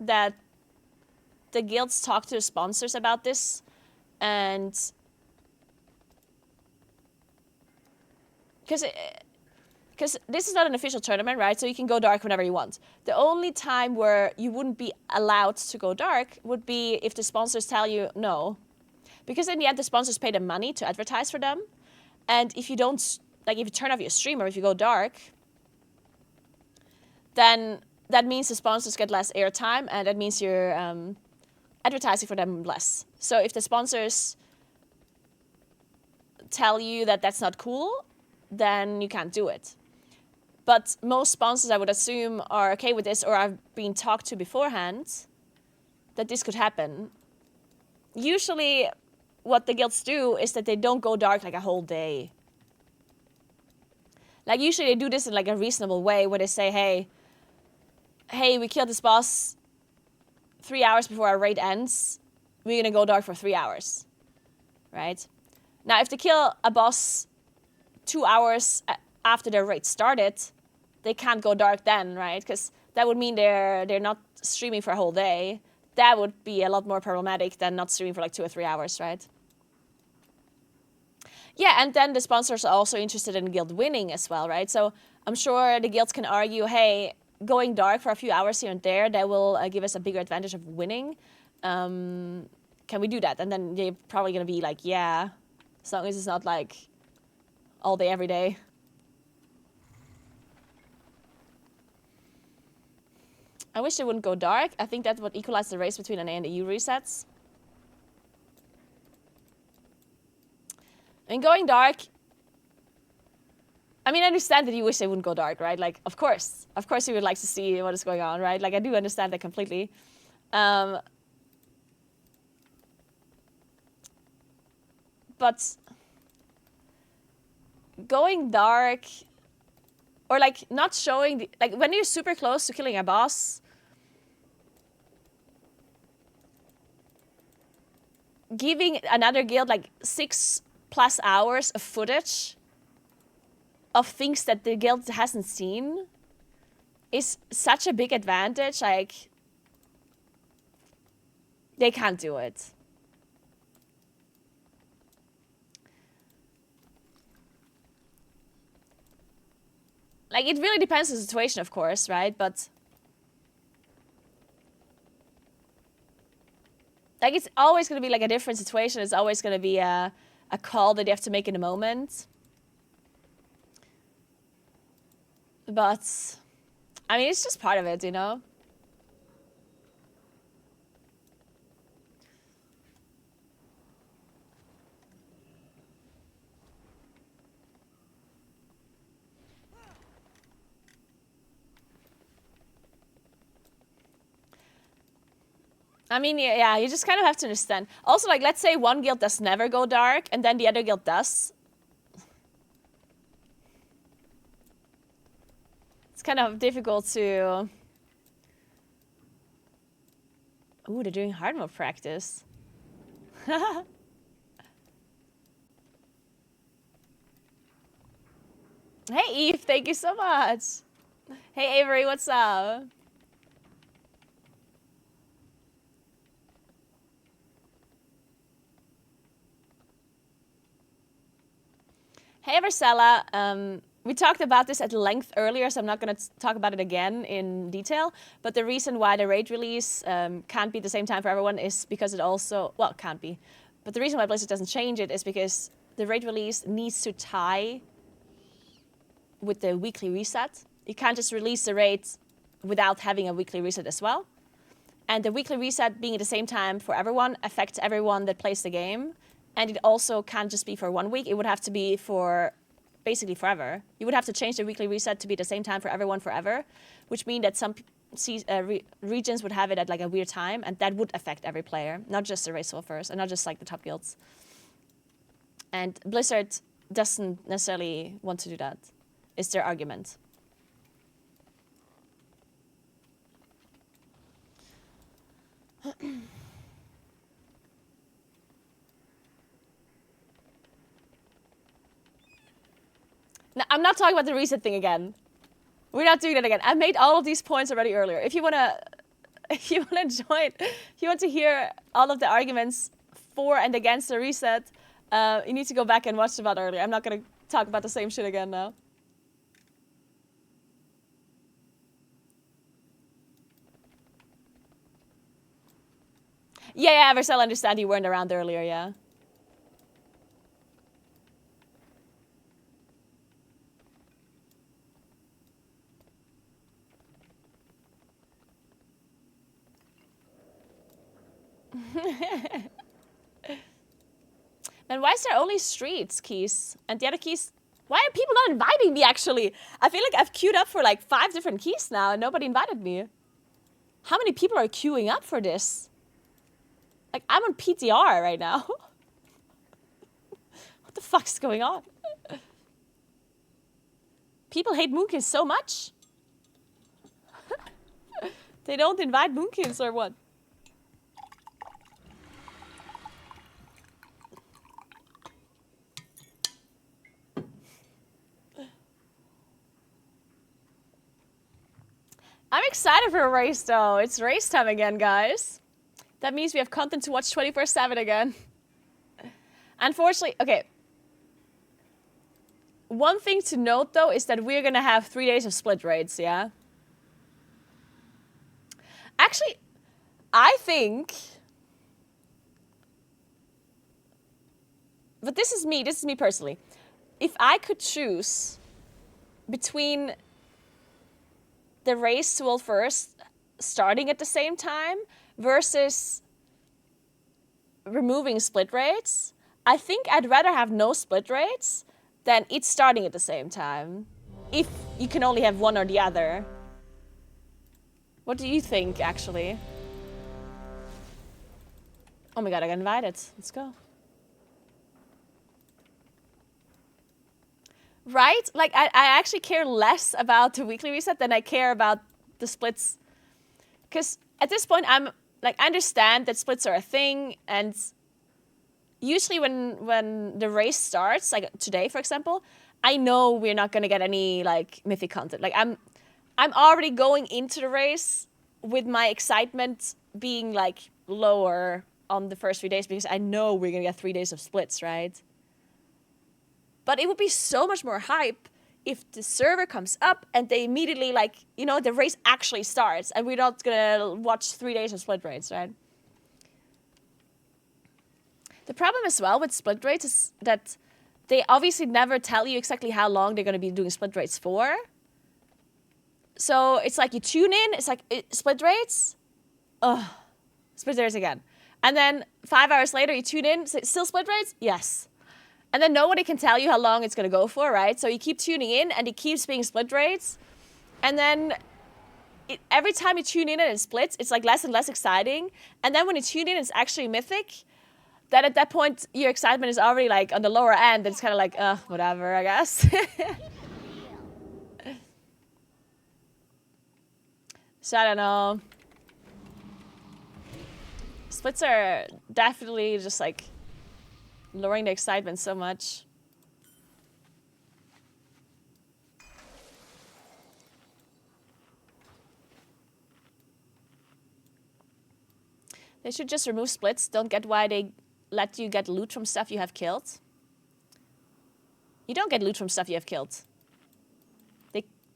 that the guilds talk to the sponsors about this, and because this is not an official tournament, right? So you can go dark whenever you want. The only time where you wouldn't be allowed to go dark would be if the sponsors tell you no. Because in the end, the sponsors pay them money to advertise for them. And if you don't, like if you turn off your stream or if you go dark, then that means the sponsors get less airtime, and that means you're advertising for them less. So if the sponsors tell you that that's not cool, then you can't do it. But most sponsors, I would assume, are okay with this or have been talked to beforehand that this could happen. Usually what the guilds do is that they don't go dark like a whole day. Like usually they do this in like a reasonable way where they say, hey, we killed this boss 3 hours before our raid ends. We're gonna go dark for 3 hours, right? Now, if they kill a boss 2 hours after their raid started, they can't go dark then, right? Because that would mean they're not streaming for a whole day. That would be a lot more problematic than not streaming for like 2 or 3 hours, right? Yeah, and then the sponsors are also interested in guild winning as well, right? So I'm sure the guilds can argue, hey, going dark for a few hours here and there, that will give us a bigger advantage of winning. Can we do that? And then they're probably going to be like, yeah, as long as it's not like all day, every day. I wish they wouldn't go dark. I think that would equalize the race between an A and EU resets. I mean, going dark, I mean, I understand that you wish they wouldn't go dark, right? Like, of course you would like to see what is going on, right? Like, I do understand that completely. But going dark, or like not showing, like when you're super close to killing a boss, giving another guild like 6+ hours of footage of things that the guild hasn't seen is such a big advantage. Like, they can't do it. Like, it really depends on the situation, of course, right? But like, it's always going to be like a different situation. It's always going to be a call that you have to make in the moment. But I mean, it's just part of it, you know? I mean, yeah, you just kind of have to understand. Also, like, let's say one guild does never go dark, and then the other guild does. It's kind of difficult to... Ooh, they're doing hard mode practice. Hey, Eve, thank you so much. Hey, Avery, what's up? Hey, Marcella. We talked about this at length earlier, so I'm not going to talk about it again in detail. But the reason why the raid release can't be the same time for everyone is because it also... Well, can't be. But the reason why Blizzard doesn't change it is because the raid release needs to tie with the weekly reset. You can't just release the raid without having a weekly reset as well. And the weekly reset being at the same time for everyone affects everyone that plays the game. And it also can't just be for 1 week. It would have to be for basically forever. You would have to change the weekly reset to be the same time for everyone forever, which means that some regions would have it at like a weird time, and that would affect every player, not just the race wolfers, and not just like the top guilds. And Blizzard doesn't necessarily want to do that, is their argument. Now, I'm not talking about the reset thing again. We're not doing that again. I made all of these points already earlier. If you want to if you want to join, if you want to hear all of the arguments for and against the reset, you need to go back and watch the VOD earlier. I'm not going to talk about the same shit again now. Yeah, Vercel, I understand you weren't around earlier, yeah. And why is there only streets keys? And the other keys... Why are people not inviting me, actually? I feel like I've queued up for like 5 different keys now and nobody invited me. How many people are queuing up for this? Like, I'm on PTR right now. What the fuck's going on? People hate Moonkins so much. They don't invite Moonkins or what? I'm excited for a race though. It's race time again, guys. That means we have content to watch 24/7 again. Unfortunately, okay. One thing to note though is that we're gonna have 3 days of split raids, yeah? Actually, I think... But this is me personally. If I could choose between the race to World First starting at the same time versus removing split raids, I think I'd rather have no split raids than it starting at the same time. If you can only have one or the other. What do you think, actually? Oh my god, I got invited. Let's go. Right? Like, I actually care less about the weekly reset than I care about the splits. Because at this point, I understand that splits are a thing, and usually when the race starts, like today, for example, I know we're not gonna get any, like, mythic content. Like, I'm already going into the race with my excitement being, like, lower on the first 3 days because I know we're gonna get 3 days of splits, right? But it would be so much more hype if the server comes up and they immediately, like, you know, the race actually starts and we're not gonna watch 3 days of split raids, right? The problem as well with split raids is that they obviously never tell you exactly how long they're gonna be doing split raids for. So it's like you tune in, it's like, split raids? Ugh, split raids again. And then 5 hours later you tune in, still split raids? Yes. And then nobody can tell you how long it's going to go for, right? So you keep tuning in and it keeps being split raids. And then every time you tune in and it splits, it's like less and less exciting. And then when you tune in, it's actually mythic. Then at that point, your excitement is already like on the lower end. It's kind of like, whatever, I guess. So I don't know. Splits are definitely just like lowering the excitement so much. They should just remove splits. Don't get why they let you get loot from stuff you have killed. You don't get loot from stuff you have killed.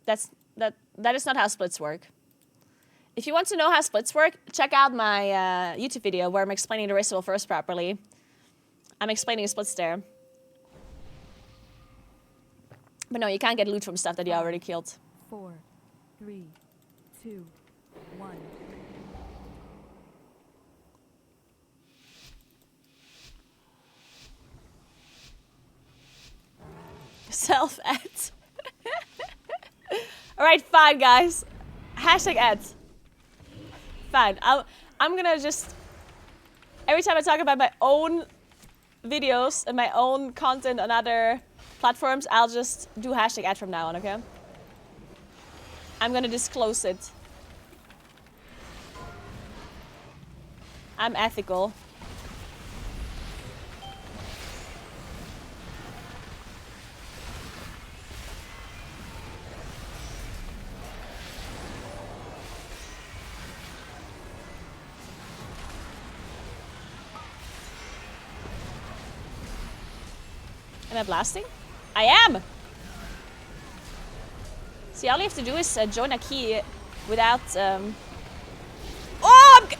That is not how splits work. If you want to know how splits work, check out my YouTube video where I'm explaining the race to World First properly. I'm explaining splits there. But no, you can't get loot from stuff that you already killed. 4, 3, 2, 1. Self-ed. Alright, fine, guys. Hashtag ads. Fine. I'm gonna just... Every time I talk about my own videos and my own content on other platforms, I'll just do hashtag ad from now on, okay? I'm gonna disclose it. I'm ethical. Am I blasting? I am! See, all you have to do is join a key without... Oh!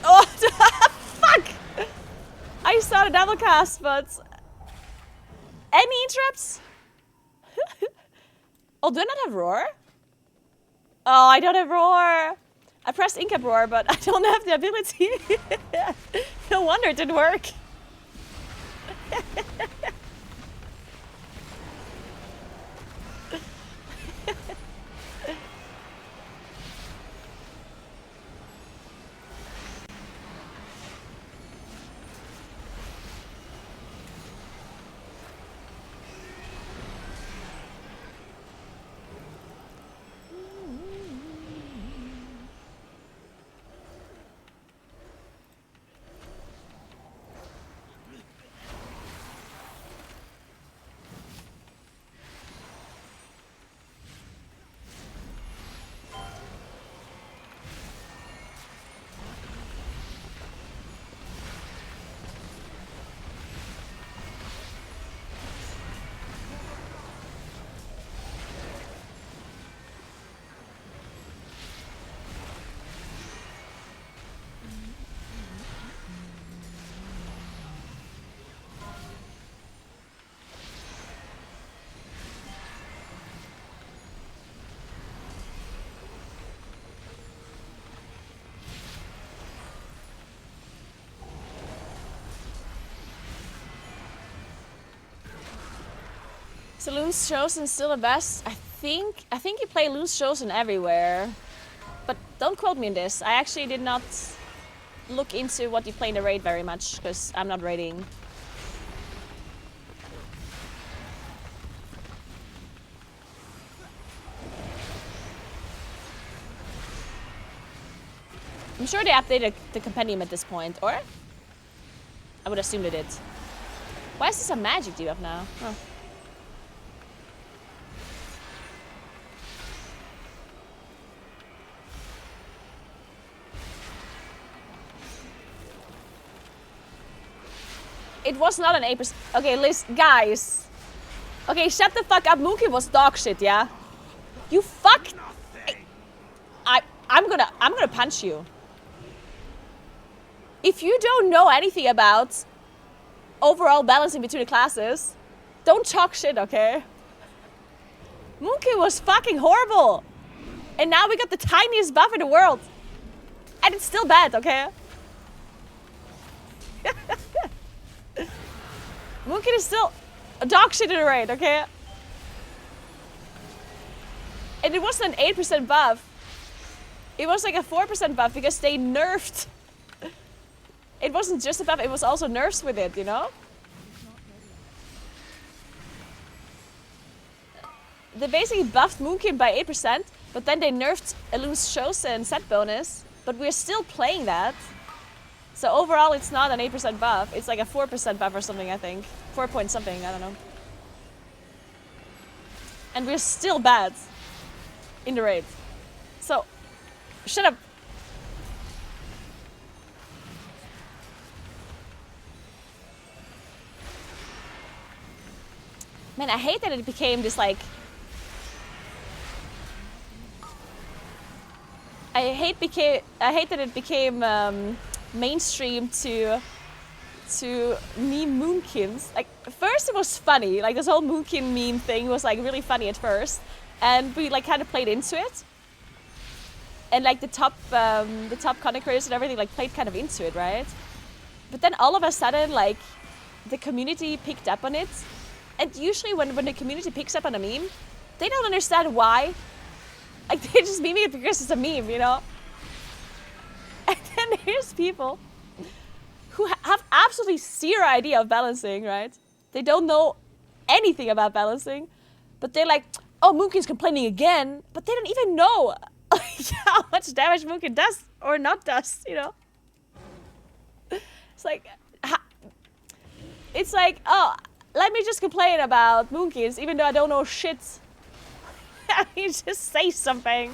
Oh! Fuck! I saw the double cast, but... Any interrupts? Oh, do I not have roar? Oh, I don't have roar. I pressed Incap roar, but I don't have the ability. No wonder it didn't work. So Loon's Chosen still the best? I think you play Loon's Chosen everywhere. But don't quote me on this. I actually did not look into what you play in the raid very much, because I'm not raiding. I'm sure they updated the compendium at this point, or? I would assume they did. Why is this a magic debuff now? Huh. It was not an 8%. Okay, listen, guys. Okay, shut the fuck up. Mookie was dog shit, yeah? You fuck. I'm gonna punch you. If you don't know anything about overall balancing between the classes, don't talk shit, okay? Mookie was fucking horrible. And now we got the tiniest buff in the world. And it's still bad, okay? Mookie is still a dog shit in the raid, okay? And it wasn't an 8% buff. It was like a 4% buff because they nerfed. It wasn't just a buff, it was also nerfs with it, you know? They basically buffed Moonkin by 8%, but then they nerfed Elu's Chosen set bonus, but we're still playing that. So overall, it's not an 8% buff. It's like a 4% buff or something, I think. 4 point something, I don't know. And we're still bad in the raid. So, shut up. Man, I hate that it became this like... I hate that it became mainstream to meme Moonkins. Like, first it was funny, like this whole Moonkin meme thing was like really funny at first, and we like kind of played into it, and like the top content creators and everything like played kind of into it, right? But then all of a sudden, like, the community picked up on it, and usually when the community picks up on a meme, they don't understand why. Like, they just meme it because it's a meme, you know? And then there's people who have absolutely zero idea of balancing, right? They don't know anything about balancing, but they're like, oh, Moonkin's complaining again, but they don't even know how much damage Moonkin does or not does, you know? It's like, oh, let me just complain about Moonkins, even though I don't know shit. I mean, just say something.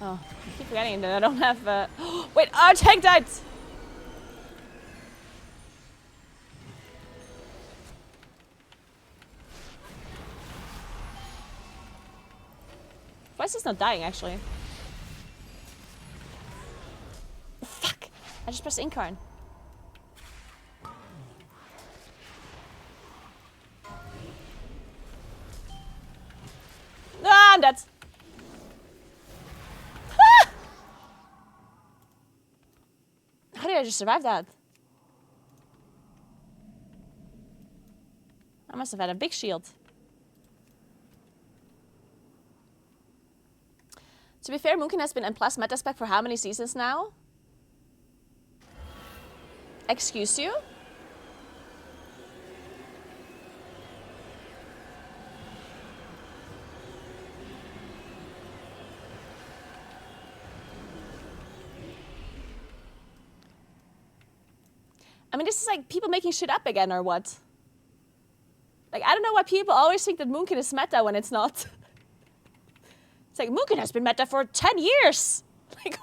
Oh, I keep forgetting that I don't have... Wait, our tank died! Why is this not dying, actually? Fuck! I just pressed Incarn. Ah, I'm dead. Ah! How did I just survive that? I must have had a big shield. To be fair, Moonkin has been in plus meta spec for how many seasons now? Excuse you? I mean, this is like people making shit up again or what? Like, I don't know why people always think that Moonkin is meta when it's not. It's like, Moonkin has been meta for 10 years! Like,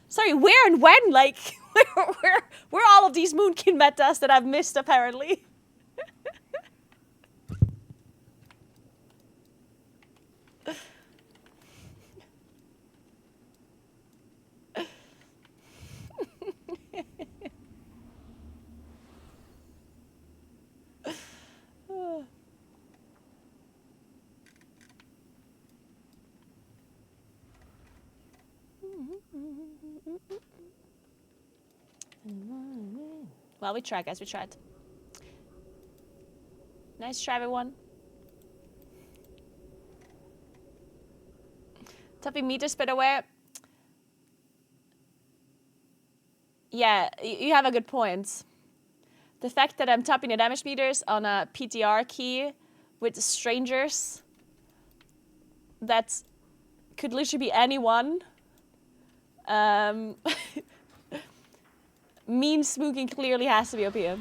sorry, where and when? Like, where are all of these Moonkin metas that I've missed, apparently? Well, we tried, guys. We tried. Nice try, everyone. Topping meters, by the way. Yeah, you have a good point. The fact that I'm topping the damage meters on a PTR key with strangers that could literally be anyone means Mookin clearly has to be OP.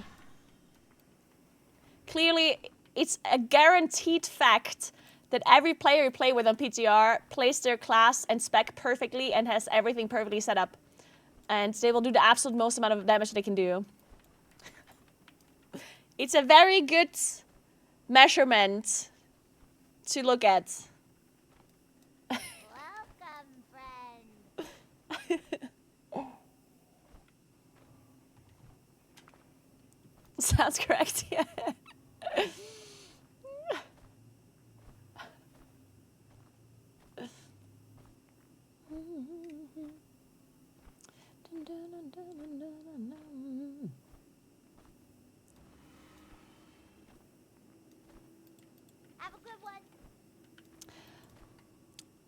Clearly, it's a guaranteed fact that every player you play with on PTR plays their class and spec perfectly and has everything perfectly set up. And they will do the absolute most amount of damage they can do. It's a very good measurement to look at. Welcome, friend. Sounds correct, yeah. Have a good one.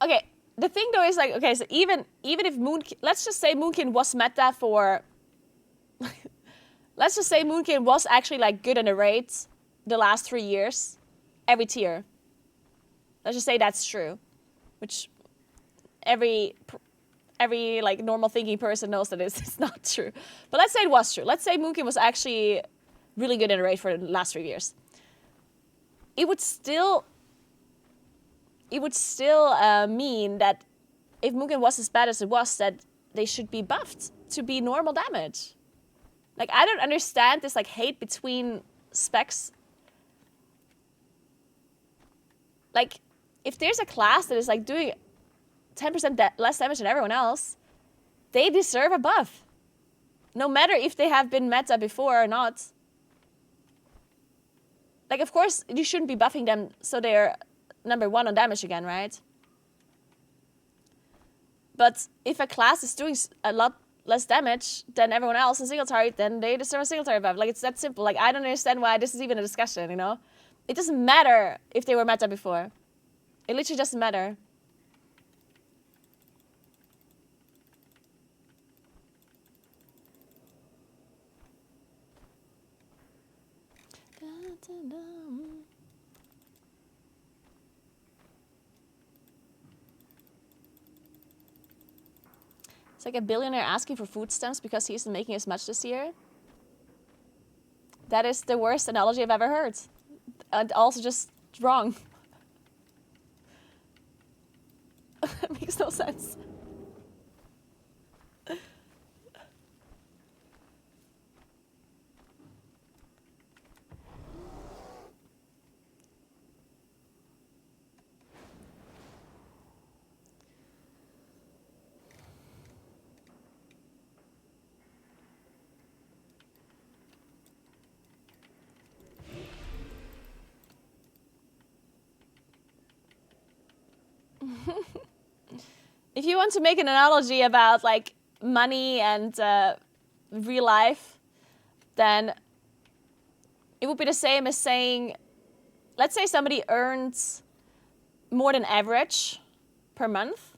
Okay, the thing though is like, okay, so even if let's just say Moonkin was meta for, let's just say Moonkin was actually like good in the raid the last 3 years, every tier. Let's just say that's true, which every like normal thinking person knows that it's not true. But let's say it was true. Let's say Moonkin was actually really good in the raid for the last 3 years. It would still mean that if Mugen was as bad as it was, that they should be buffed to be normal damage. Like, I don't understand this like hate between specs. Like, if there's a class that is like doing 10% less damage than everyone else, they deserve a buff. No matter if they have been meta before or not. Like, of course, you shouldn't be buffing them so they're #1 on damage again, right? But if a class is doing a lot less damage than everyone else in single target, then they deserve a single target buff. Like, it's that simple. Like, I don't understand why this is even a discussion, you know? It doesn't matter if they were meta before. It literally doesn't matter. It's like a billionaire asking for food stamps because he isn't making as much this year. That is the worst analogy I've ever heard. And also just wrong. makes no sense. If you want to make an analogy about like money and real life, then it would be the same as saying, let's say somebody earns more than average per month,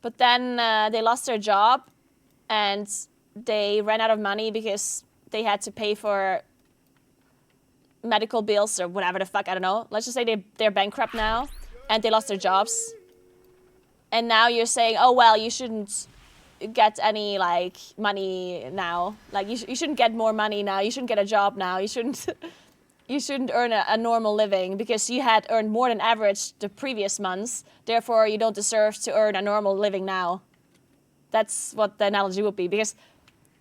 but then they lost their job and they ran out of money because they had to pay for medical bills or whatever the fuck, I don't know. Let's just say they're bankrupt now and they lost their jobs. And now you're saying, oh, well, you shouldn't get any, like, money now. Like, you shouldn't get more money now. You shouldn't get a job now. You shouldn't earn a normal living because you had earned more than average the previous months. Therefore, you don't deserve to earn a normal living now. That's what the analogy would be. Because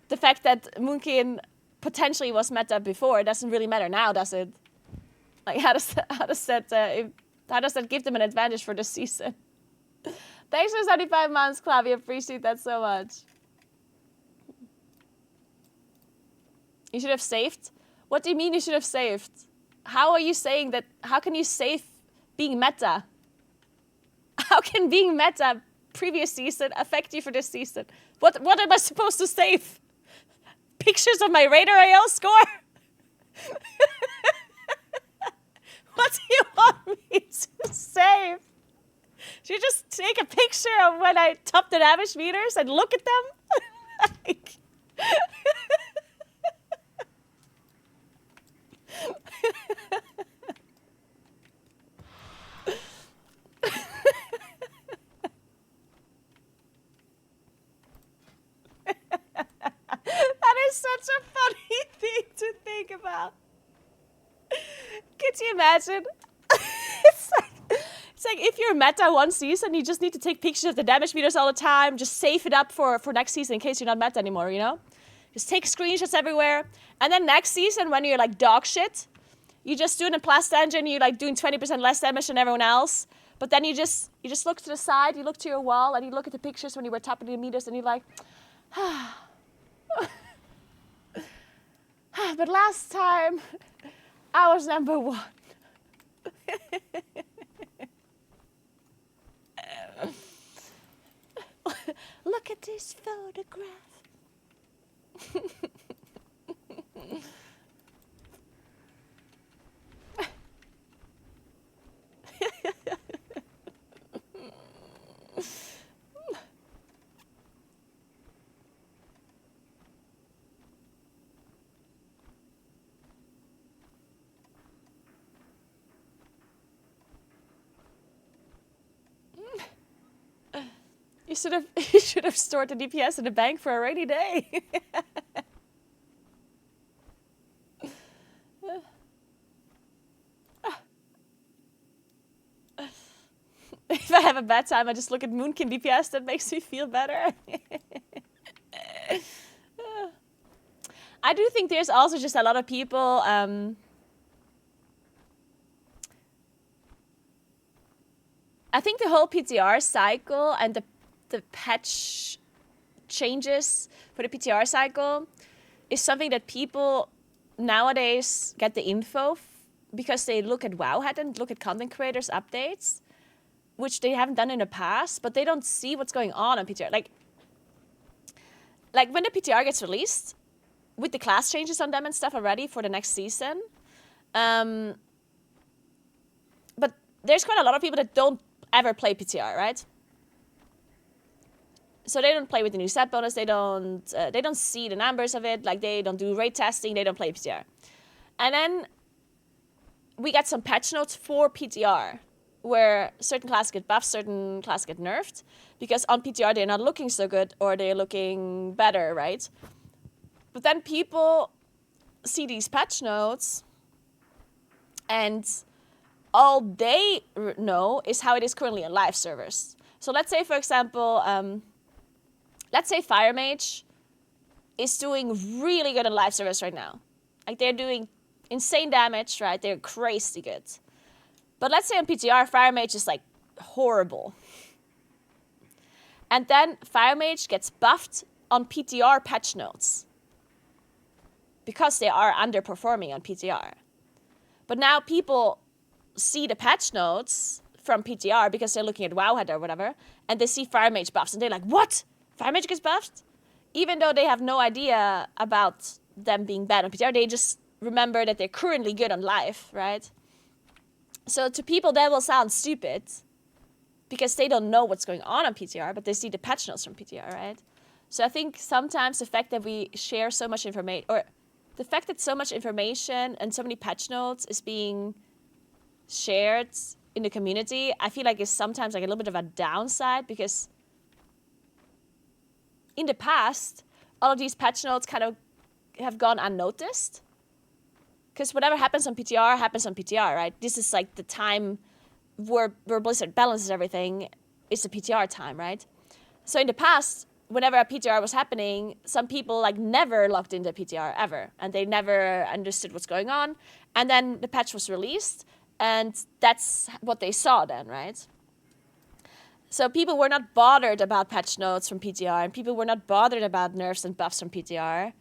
the fact that Moonkin potentially was meta before doesn't really matter now, does it? Like, how does that give them an advantage for this season? Thanks for 75 months, Clav. We appreciate that so much. You should have saved? What do you mean you should have saved? How are you saying that? How can you save being meta? How can being meta previous season affect you for this season? What am I supposed to save? Pictures of my Radar AO score? What do you want me to save? Should you just take a picture of when I top the damage meters and look at them? Like... That is such a funny thing to think about. Could you imagine? It's like if you're meta one season, you just need to take pictures of the damage meters all the time. Just save it up for next season in case you're not meta anymore, you know? Just take screenshots everywhere. And then next season, when you're like dog shit, you just do it in Blast Engine, you're like doing 20% less damage than everyone else. But then you just look to the side, you look to your wall, and you look at the pictures when you were topping the meters, and you're like, but last time, I was number one. Look at this photograph. You should have stored the DPS in the bank for a rainy day. If I have a bad time, I just look at Moonkin DPS. That makes me feel better. I do think there's also just a lot of people. I think the whole PTR cycle and the patch changes for the PTR cycle is something that people nowadays get the info because they look at WoW and look at content creators' updates, which they haven't done in the past, but they don't see what's going on PTR. Like when the PTR gets released, with the class changes on them and stuff already for the next season, but there's quite a lot of people that don't ever play PTR, right? So they don't play with the new set bonus. They don't see the numbers of it. Like they don't do raid testing. They don't play PTR. And then we get some patch notes for PTR, where certain classes get buffed, certain classes get nerfed, because on PTR they're not looking so good or they're looking better, right? But then people see these patch notes, and all they know is how it is currently on live servers. So let's say, for example, let's say Fire Mage is doing really good on live service right now. Like they're doing insane damage, right? They're crazy good. But let's say on PTR, Fire Mage is like horrible. And then Fire Mage gets buffed on PTR patch notes because they are underperforming on PTR. But now people see the patch notes from PTR because they're looking at Wowhead or whatever, and they see Fire Mage buffs, and they're like, what? Fire Mage gets buffed? Even though they have no idea about them being bad on PTR, they just remember that they're currently good on live, right? So to people, that will sound stupid because they don't know what's going on PTR, but they see the patch notes from PTR, right? So I think sometimes the fact that we share so much information, or the fact that so much information and so many patch notes is being shared in the community, I feel like is sometimes like a little bit of a downside, because in the past, all of these patch notes kind of have gone unnoticed. Because whatever happens on PTR, right? This is like the time where Blizzard balances everything. It's the PTR time, right? So in the past, whenever a PTR was happening, some people like never logged into PTR ever, and they never understood what's going on. And then the patch was released, and that's what they saw then, right? So people were not bothered about patch notes from PTR, and people were not bothered about nerfs and buffs from PTR.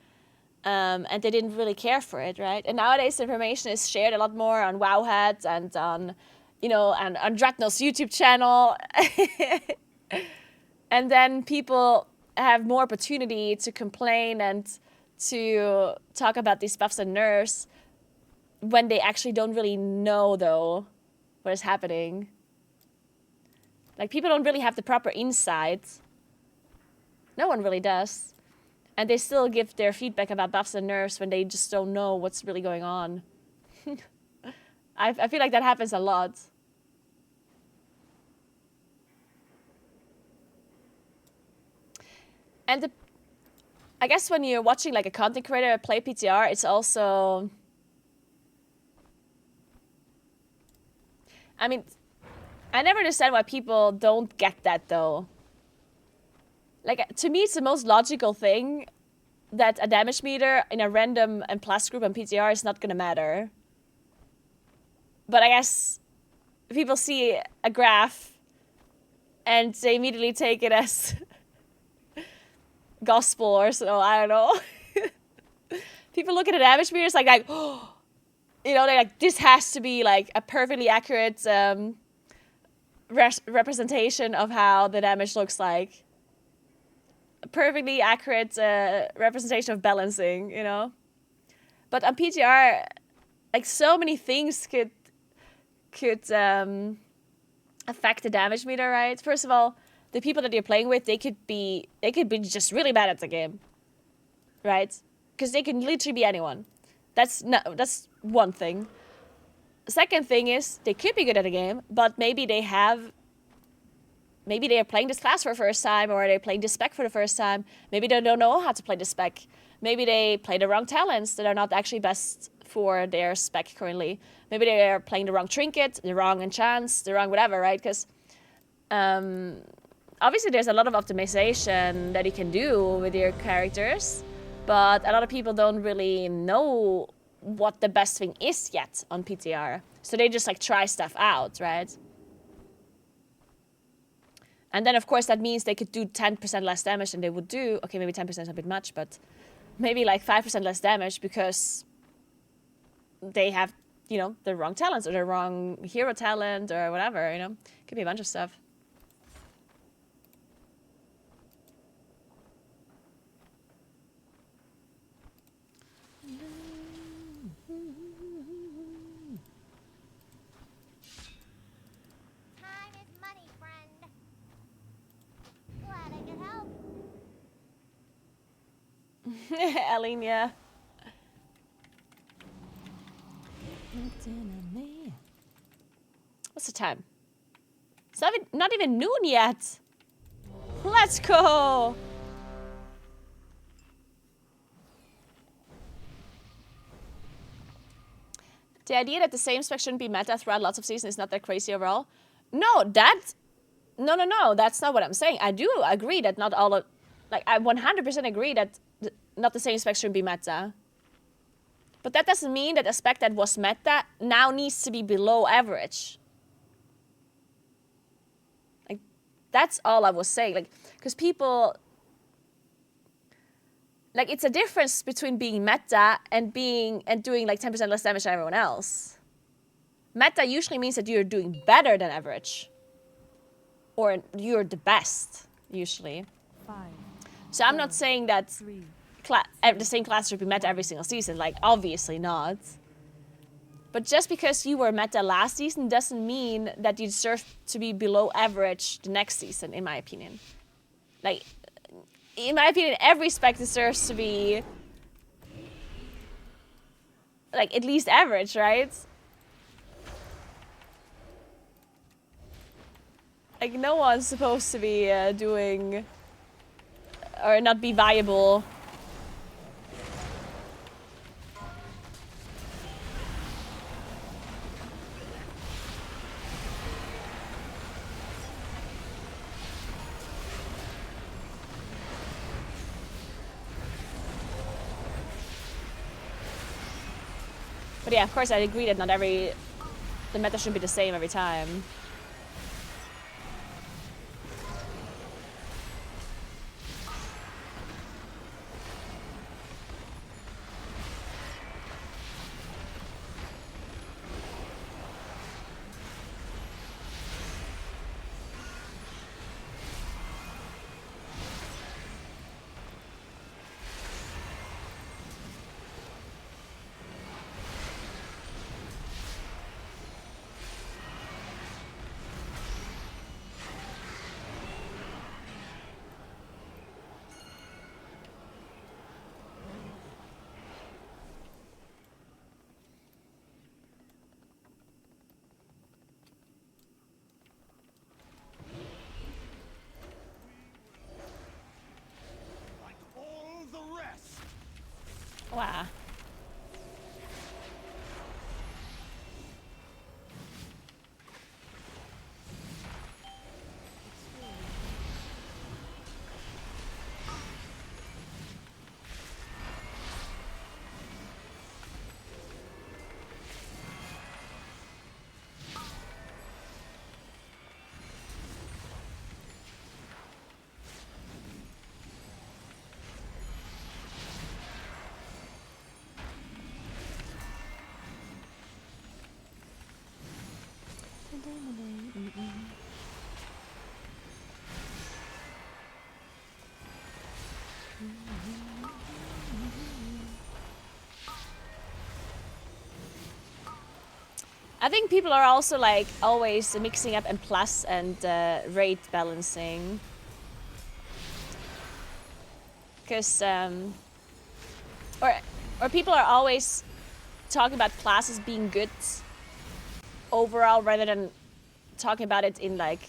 And they didn't really care for it, right? And nowadays, information is shared a lot more on Wowhead and on, and on Dratno's YouTube channel. And then people have more opportunity to complain and to talk about these buffs and nerfs when they actually don't really know, though, what is happening. Like, people don't really have the proper insight. No one really does. And they still give their feedback about buffs and nerfs when they just don't know what's really going on. I feel like that happens a lot. And I guess when you're watching like a content creator play PTR, it's also... I mean, I never understand why people don't get that, though. Like, to me, it's the most logical thing that a damage meter in a random and plus group on PTR is not going to matter. But I guess people see a graph and they immediately take it as gospel or so, I don't know. People look at a damage meter, it's like, oh, they're like, this has to be like a perfectly accurate representation of how the damage looks like. A perfectly accurate representation of balancing, But on PTR, like, so many things could affect the damage meter, right? First of all, the people that you're playing with, they could be just really bad at the game, right? Because they can literally be anyone. That's one thing. Second thing is they could be good at the game, but maybe they are playing this class for the first time, or they're playing this spec for the first time. Maybe they don't know how to play this spec. Maybe they play the wrong talents that are not actually best for their spec currently. Maybe they are playing the wrong trinket, the wrong enchants, the wrong whatever, right? Because obviously there's a lot of optimization that you can do with your characters, but a lot of people don't really know what the best thing is yet on PTR. So they just like try stuff out, right? And then, of course, that means they could do 10% less damage than they would do. Okay, maybe 10% is a bit much, but maybe like 5% less damage because they have, the wrong talents or the wrong hero talent or whatever, Could be a bunch of stuff. Time is money, friend. Glad I could help. Alenia. What's the time? It's not even noon yet. Let's go. The idea that the same spec shouldn't be meta throughout lots of seasons is not that crazy overall. No, that No, that's not what I'm saying. I do agree that not all of, like, I 100% agree that not the same spec should be meta. But that doesn't mean that a spec that was meta now needs to be below average. Like, that's all I was saying. Like, because people, like, it's a difference between being meta and doing like 10% less damage than everyone else. Meta usually means that you're doing better than average. Or you're the best, usually. 5, So I'm not saying that 3, the same class should be meta every single season. Like, obviously not. But just because you were meta last season doesn't mean that you deserve to be below average the next season, in my opinion. Like, in my opinion, every spec deserves to be, like, at least average, right? Like, no one's supposed to be doing, or not be viable. But yeah, of course, I agree that not the meta shouldn't be the same every time. Like all the rest. Wow. I think people are also like always mixing up M plus and rate balancing. Because, or people are always talking about classes being good overall rather than talking about it in like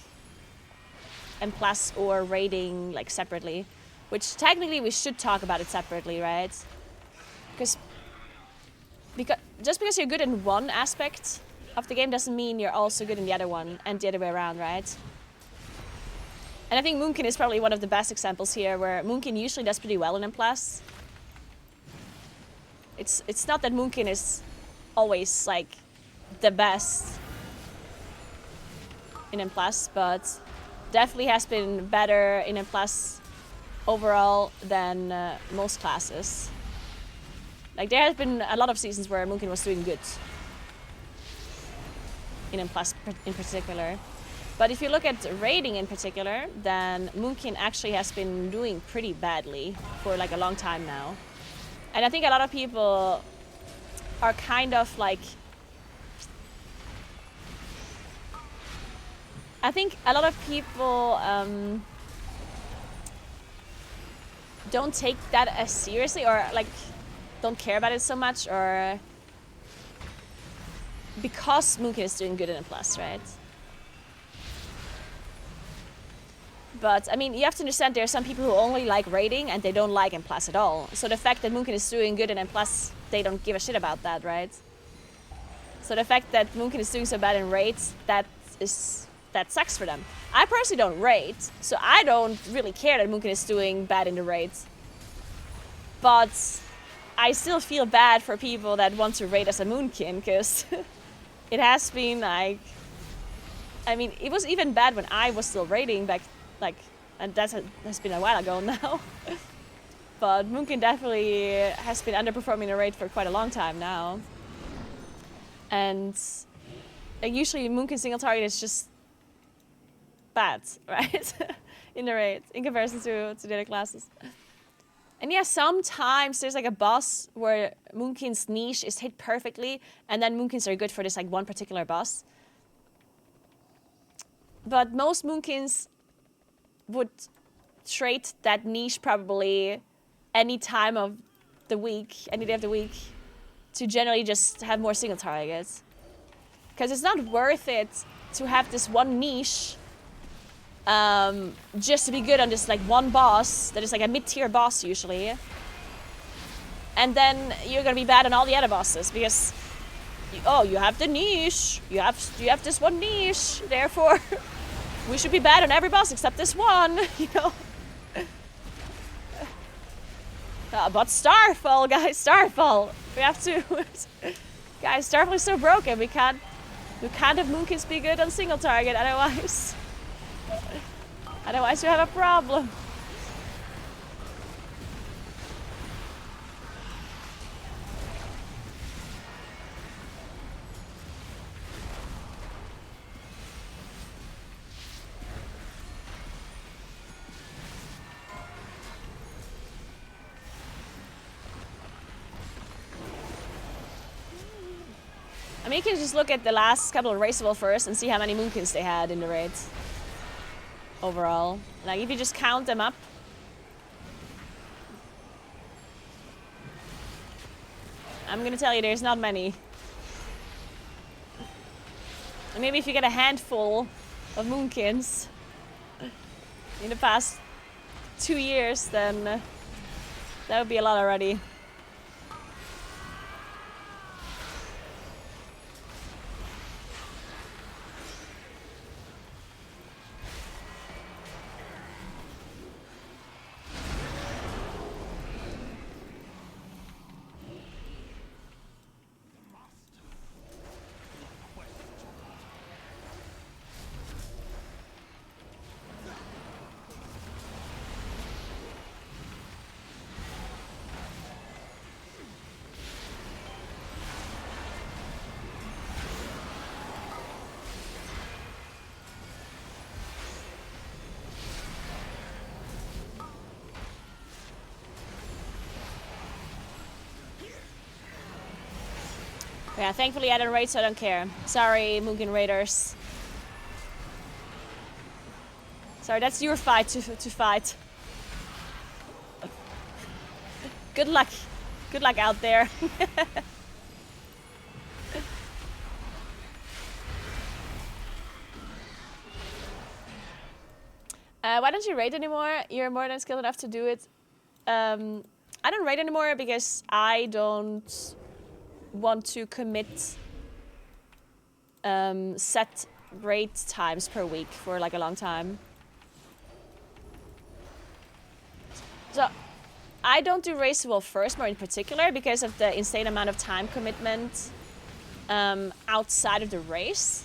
M plus or rating like separately. Which technically we should talk about it separately, right? Because just because you're good in one aspect of the game doesn't mean you're also good in the other one, and the other way around, right? And I think Moonkin is probably one of the best examples here, where Moonkin usually does pretty well in M+. It's not that Moonkin is always like the best in M+, but definitely has been better in M+ overall than most classes. Like, there has been a lot of seasons where Moonkin was doing good in M+ in particular. But if you look at rating in particular, then Moonkin actually has been doing pretty badly for like a long time now. And I think a lot of people are kind of like... I think a lot of people don't take that as seriously, or like don't care about it so much, or because Moonkin is doing good in M+, right? But I mean, you have to understand there are some people who only like rating and they don't like M+ at all. So the fact that Moonkin is doing good in M+, they don't give a shit about that, right? So the fact that Moonkin is doing so bad in rates, that is that sucks for them. I personally don't raid, so I don't really care that Moonkin is doing bad in the raids. But I still feel bad for people that want to raid as a Moonkin, because it has been like... I mean, it was even bad when I was still raiding back, like, and that's been a while ago now. But Moonkin definitely has been underperforming the raid for quite a long time now. And usually Moonkin single target is just bad, right? In the raid, in comparison to the other classes. And yeah, sometimes there's like a boss where Moonkin's niche is hit perfectly, and then Moonkins are good for this like one particular boss. But most Moonkins would trade that niche probably any time of the week, any day of the week, to generally just have more single targets. Because it's not worth it to have this one niche just to be good on this like one boss that is like a mid-tier boss usually. And then you're gonna be bad on all the other bosses because you have the niche, you have this one niche, therefore we should be bad on every boss except this one, you know. But Starfall, guys, Starfall. We have to... Guys, Starfall is so broken. We can't have Moonkins be good on single target, otherwise... Otherwise we have a problem. I mean, you can just look at the last couple of raceable first and see how many Moonkins they had in the raids. Overall. Like, if you just count them up. I'm gonna tell you, there's not many. And maybe if you get a handful of Moonkins in the past 2 years, then that would be a lot already. Yeah, thankfully I don't raid, so I don't care. Sorry, Moonkin Raiders. Sorry, that's your fight to fight. Good luck. Good luck out there. Why don't you raid anymore? You're more than skilled enough to do it. I don't raid anymore because I don't want to commit set raid times per week for like a long time. So I don't do raceable first more in particular because of the insane amount of time commitment outside of the race.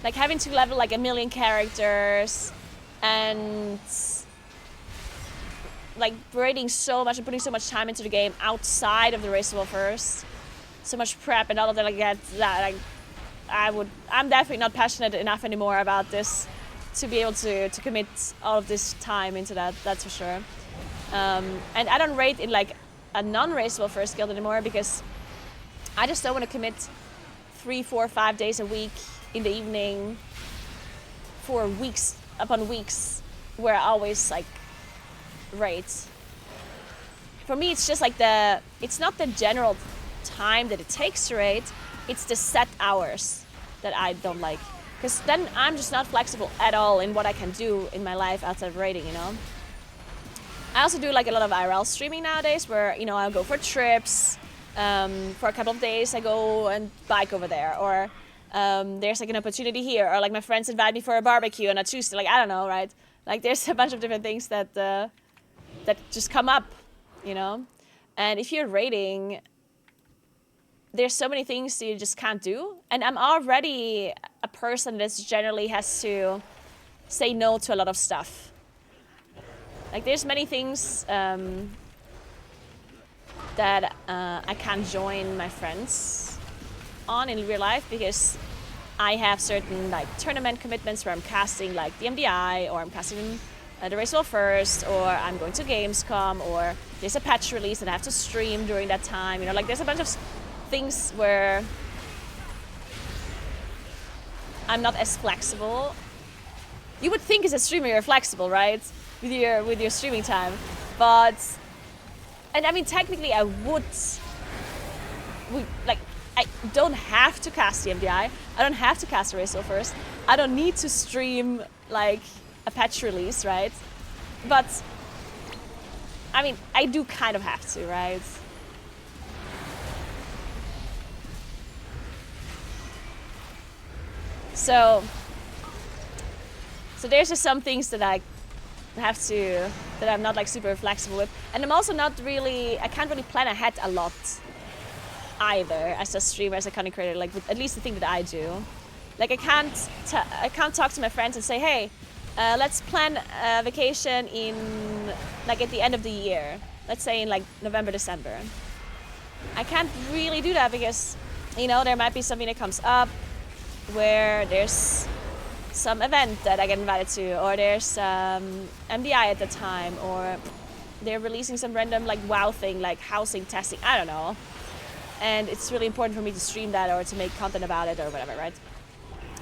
Like having to level like 1,000,000 characters and like raiding so much and putting so much time into the game outside of the raceable first. So much prep and all of that, like that I'm definitely not passionate enough anymore about this to be able to commit all of this time into that, that's for sure. And I don't raid in like a non-raceable first guild anymore because I just don't want to commit 3, 4, 5 days a week in the evening for weeks upon weeks where I always like raid. For me, it's just like it's not the general time that it takes to raid, it's the set hours that I don't like. Because then I'm just not flexible at all in what I can do in my life outside of raiding, you know? I also do like a lot of IRL streaming nowadays where, you know, I'll go for trips. For a couple of days I go and bike over there. Or there's like an opportunity here, or like my friends invite me for a barbecue on a Tuesday. Like, I don't know, right? Like there's a bunch of different things that that just come up, you know? And if you're raiding, there's so many things you just can't do. And I'm already a person that generally has to say no to a lot of stuff. Like there's many things that I can't join my friends on in real life because I have certain like tournament commitments where I'm casting like the MDI, or I'm casting the Race War first, or I'm going to Gamescom, or there's a patch release and I have to stream during that time. You know, like there's a bunch of things where I'm not as flexible. You would think as a streamer you're flexible, right? With your streaming time, but and I mean technically I would like I don't have to cast the MDI. I don't have to cast the Race War first. I don't need to stream like a patch release, right? But I mean I do kind of have to, right? So there's just some things that I have to, that I'm not like super flexible with. And I'm also not really, I can't really plan ahead a lot either as a streamer, as a content creator, like with at least the thing that I do. Like I can't talk to my friends and say, hey, let's plan a vacation in, like at the end of the year. Let's say in like November, December. I can't really do that because, you know, there might be something that comes up where there's some event that I get invited to, or there's MDI at the time, or they're releasing some random like WoW thing, like housing testing, I don't know. And it's really important for me to stream that or to make content about it or whatever, right?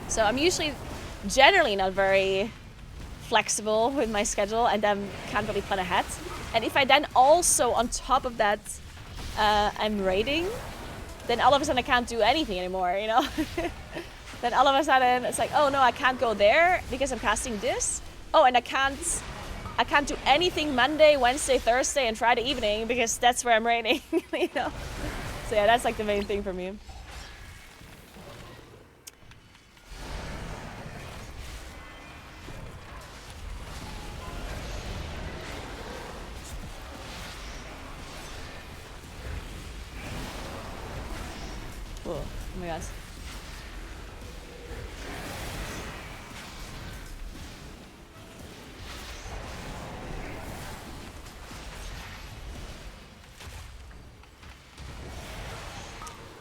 So I'm usually generally not very flexible with my schedule and then can't really plan ahead. And if I then also on top of that I'm raiding, then all of a sudden I can't do anything anymore, you know? Then all of a sudden it's like, oh no, I can't go there because I'm casting this. Oh, and I can't do anything Monday, Wednesday, Thursday, and Friday evening because that's where I'm raiding, you know? So yeah, that's like the main thing for me. Whoa, oh my gosh.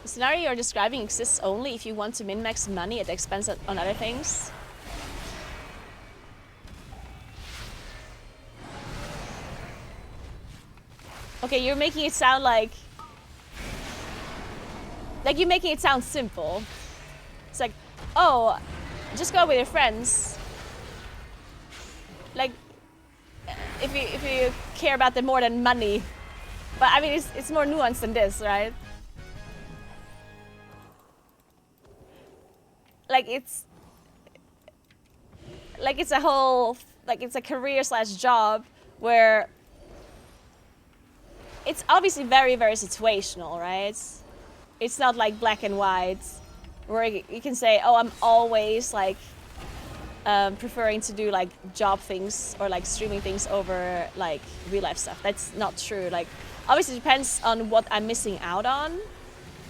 The scenario you're describing exists only if you want to min-max money at the expense on other things. Okay, you're making it sound like you're making it sound simple. It's like, oh, just go with your friends. Like, if you care about them more than money. But I mean, it's more nuanced than this, right? Like it's a whole, like it's a career / job where it's obviously very, very situational, right? It's not like black and white where you can say, oh, I'm always like preferring to do like job things or like streaming things over like real life stuff. That's not true. Like obviously it depends on what I'm missing out on,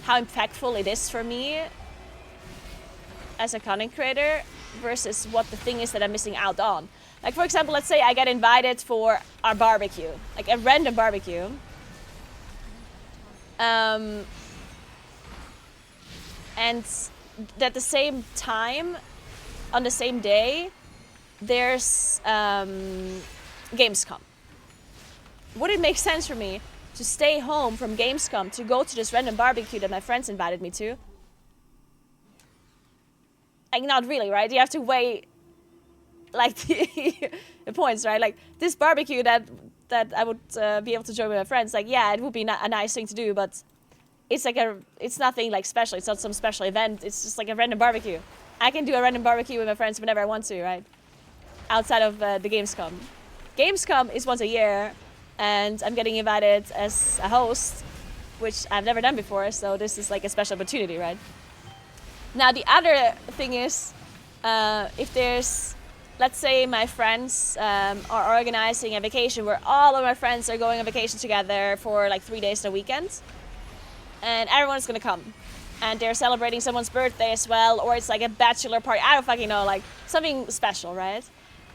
how impactful it is for me as a content creator versus what the thing is that I'm missing out on. Like for example, let's say I get invited for our barbecue, like a random barbecue. And at the same time, on the same day, there's Gamescom. Would it make sense for me to stay home from Gamescom to go to this random barbecue that my friends invited me to? Like, not really, right? You have to weigh, like, the points, right? Like, this barbecue that I would be able to join with my friends, like, yeah, it would be a nice thing to do, but it's like it's nothing, like, special. It's not some special event. It's just, like, a random barbecue. I can do a random barbecue with my friends whenever I want to, right? Outside of the Gamescom. Gamescom is once a year, and I'm getting invited as a host, which I've never done before, so this is, like, a special opportunity, right? Now the other thing is, if there's, let's say my friends are organizing a vacation where all of my friends are going on vacation together for like 3 days and a weekend, and everyone's gonna come, and they're celebrating someone's birthday as well, or it's like a bachelor party, I don't fucking know, like something special, right?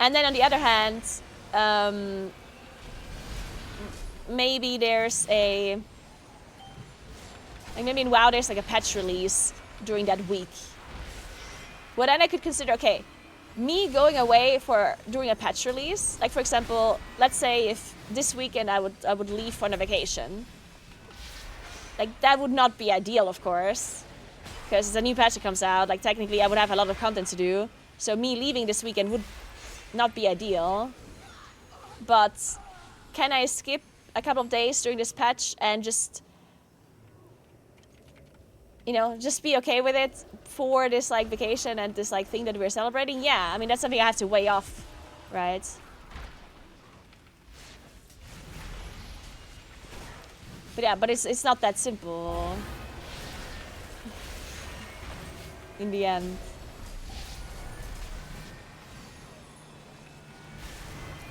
And then on the other hand, maybe there's a, like maybe in WoW there's like a patch release during that week. Well, then I could consider, okay, me going away for during a patch release, like for example, let's say if this weekend I would leave on a vacation. Like that would not be ideal, of course, because it's a new patch that comes out. Like technically I would have a lot of content to do, so me leaving this weekend would not be ideal. But can I skip a couple of days during this patch and just, you know, just be okay with it for this like vacation and this like thing that we're celebrating? Yeah, I mean that's something I have to weigh off, right? But yeah, but it's not that simple in the end.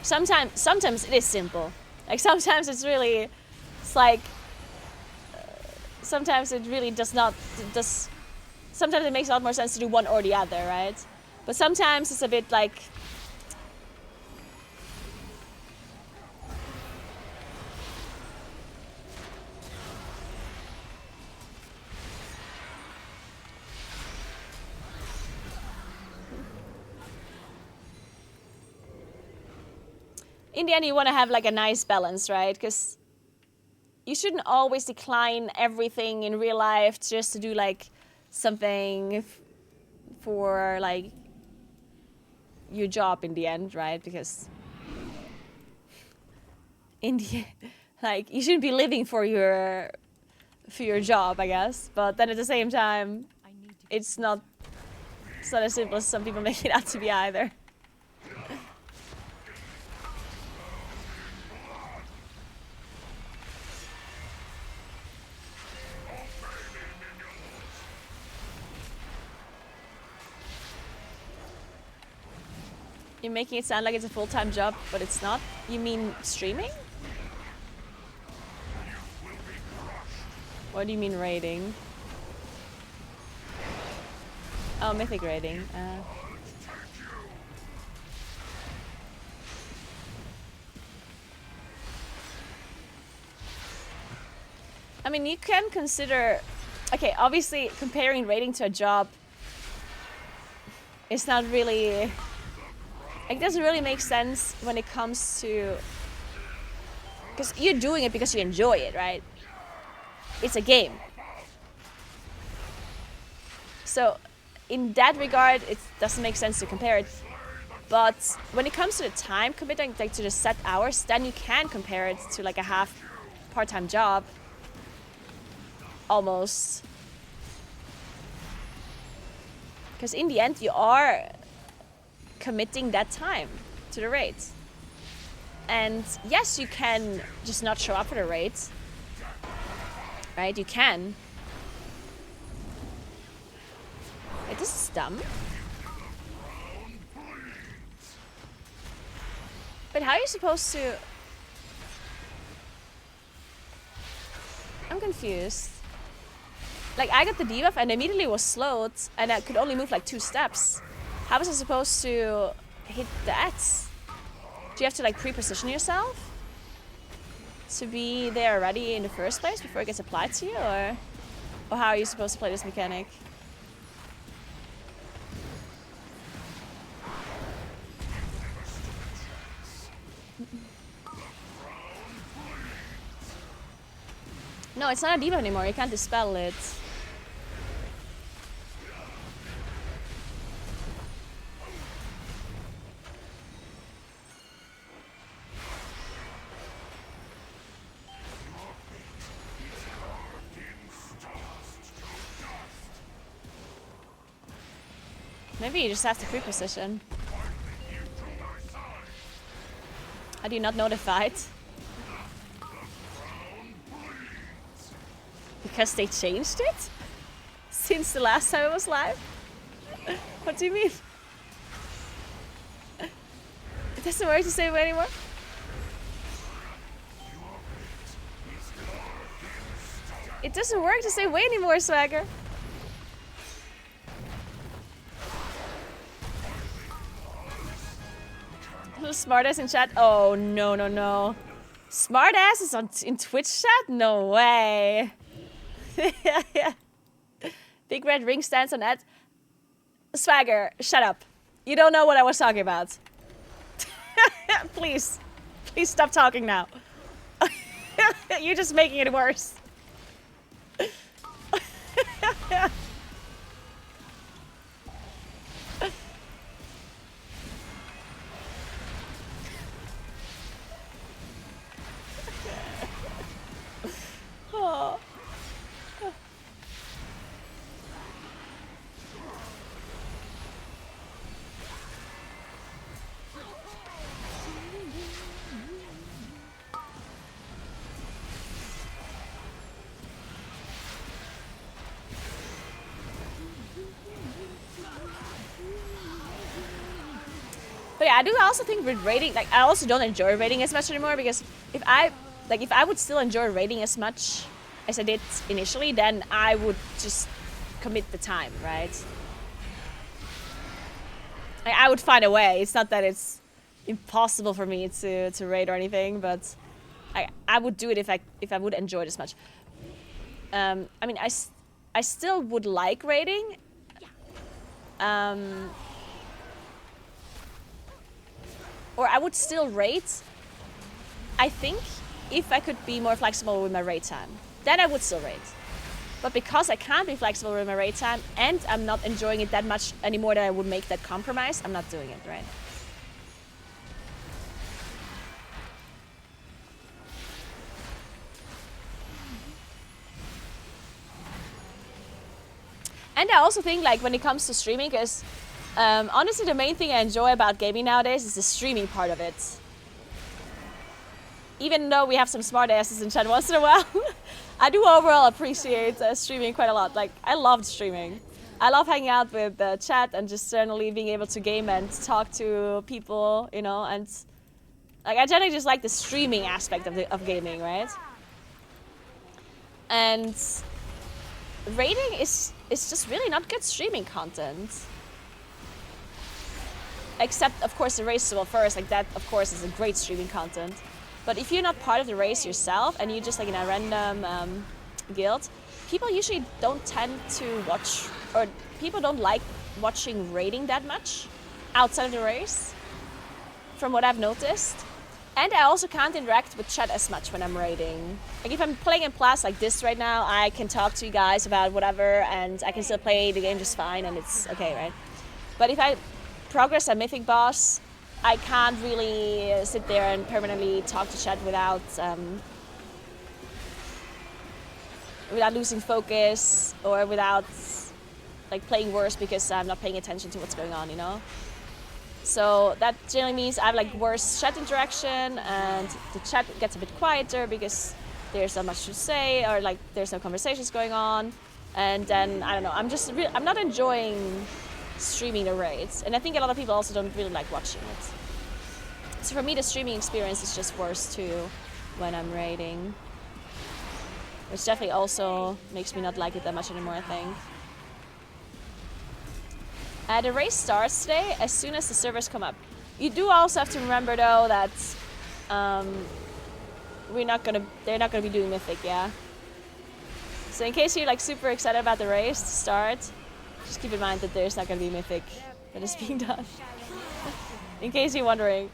Sometimes it is simple. Like sometimes it's really, it's like, sometimes it really does not, sometimes it makes a lot more sense to do one or the other, right? But sometimes it's a bit like, in the end you want to have like a nice balance, right? Because you shouldn't always decline everything in real life just to do like something for like your job in the end, right? Because in the like you shouldn't be living for your job, I guess. But then at the same time, it's not as simple as some people make it out to be either. You're making it sound like it's a full-time job, but it's not? You mean streaming? What do you mean raiding? Oh, mythic raiding. I mean, you can consider... Okay, obviously comparing raiding to a job is not really... It doesn't really make sense when it comes to... Because you're doing it because you enjoy it, right? It's a game. So, in that regard, it doesn't make sense to compare it. But when it comes to the time commitment, like to the set hours, then you can compare it to like a half part-time job. Almost. Because in the end, you are committing that time to the raid. And yes, you can just not show up for the raid. Right? You can. Wait, this is dumb. But how are you supposed to... I'm confused. Like, I got the debuff and immediately was slowed, and I could only move like 2 steps. How was I supposed to hit that? Do you have to like pre-position yourself to be there already in the first place before it gets applied to you, or how are you supposed to play this mechanic? No, it's not a debuff anymore. You can't dispel it. Maybe you just have to pre-position. How do you not notify it? Because they changed it? Since the last time it was live? What do you mean? It doesn't work to save away anymore? It doesn't work to save away anymore, Swagger. Little smartass in chat. Oh, no, no, no. Smartass is in Twitch chat? No way. Big red ring stands on that. Swagger, shut up. You don't know what I was talking about. Please. Please stop talking now. You're just making it worse. Oh. But yeah, I do also think with raiding, like I also don't enjoy raiding as much anymore, because if I would still enjoy raiding as much as I did initially, then I would just commit the time, right? Like, I would find a way. It's not that it's impossible for me to raid or anything, but I would do it if I would enjoy it as much. I mean, I still would like raiding. Or I would still raid, I think, if I could be more flexible with my raid time. Then I would still raid. But because I can't be flexible with my raid time, and I'm not enjoying it that much anymore that I would make that compromise, I'm not doing it, right? And I also think, like, when it comes to streaming, because honestly, the main thing I enjoy about gaming nowadays is the streaming part of it. Even though we have some smart asses in chat once in a while, I do overall appreciate streaming quite a lot. Like, I loved streaming. I love hanging out with the chat and just generally being able to game and talk to people, you know, and like I generally just like the streaming aspect of gaming, right? And raiding is just really not good streaming content. Except, of course, the race to first, like that, of course, is a great streaming content. But if you're not part of the race yourself and you're just like in a random guild, people usually don't tend to watch, or people don't like watching raiding that much outside of the race, from what I've noticed. And I also can't interact with chat as much when I'm raiding. Like if I'm playing in Plus like this right now, I can talk to you guys about whatever and I can still play the game just fine and it's okay, right? But if I progress a mythic boss, I can't really sit there and permanently talk to chat without losing focus or without like playing worse because I'm not paying attention to what's going on, you know? So that generally means I have like worse chat interaction and the chat gets a bit quieter because there's not much to say or like there's no conversations going on. And then, I don't know, I'm not enjoying streaming the raids, and I think a lot of people also don't really like watching it. So for me, the streaming experience is just worse too when I'm raiding, which definitely also makes me not like it that much anymore, I think. The race starts today as soon as the servers come up. You do also have to remember though that they're not gonna be doing Mythic, yeah. So in case you're like super excited about the race to start, just keep in mind that there's not going to be Mythic that is being done. In case you're wondering,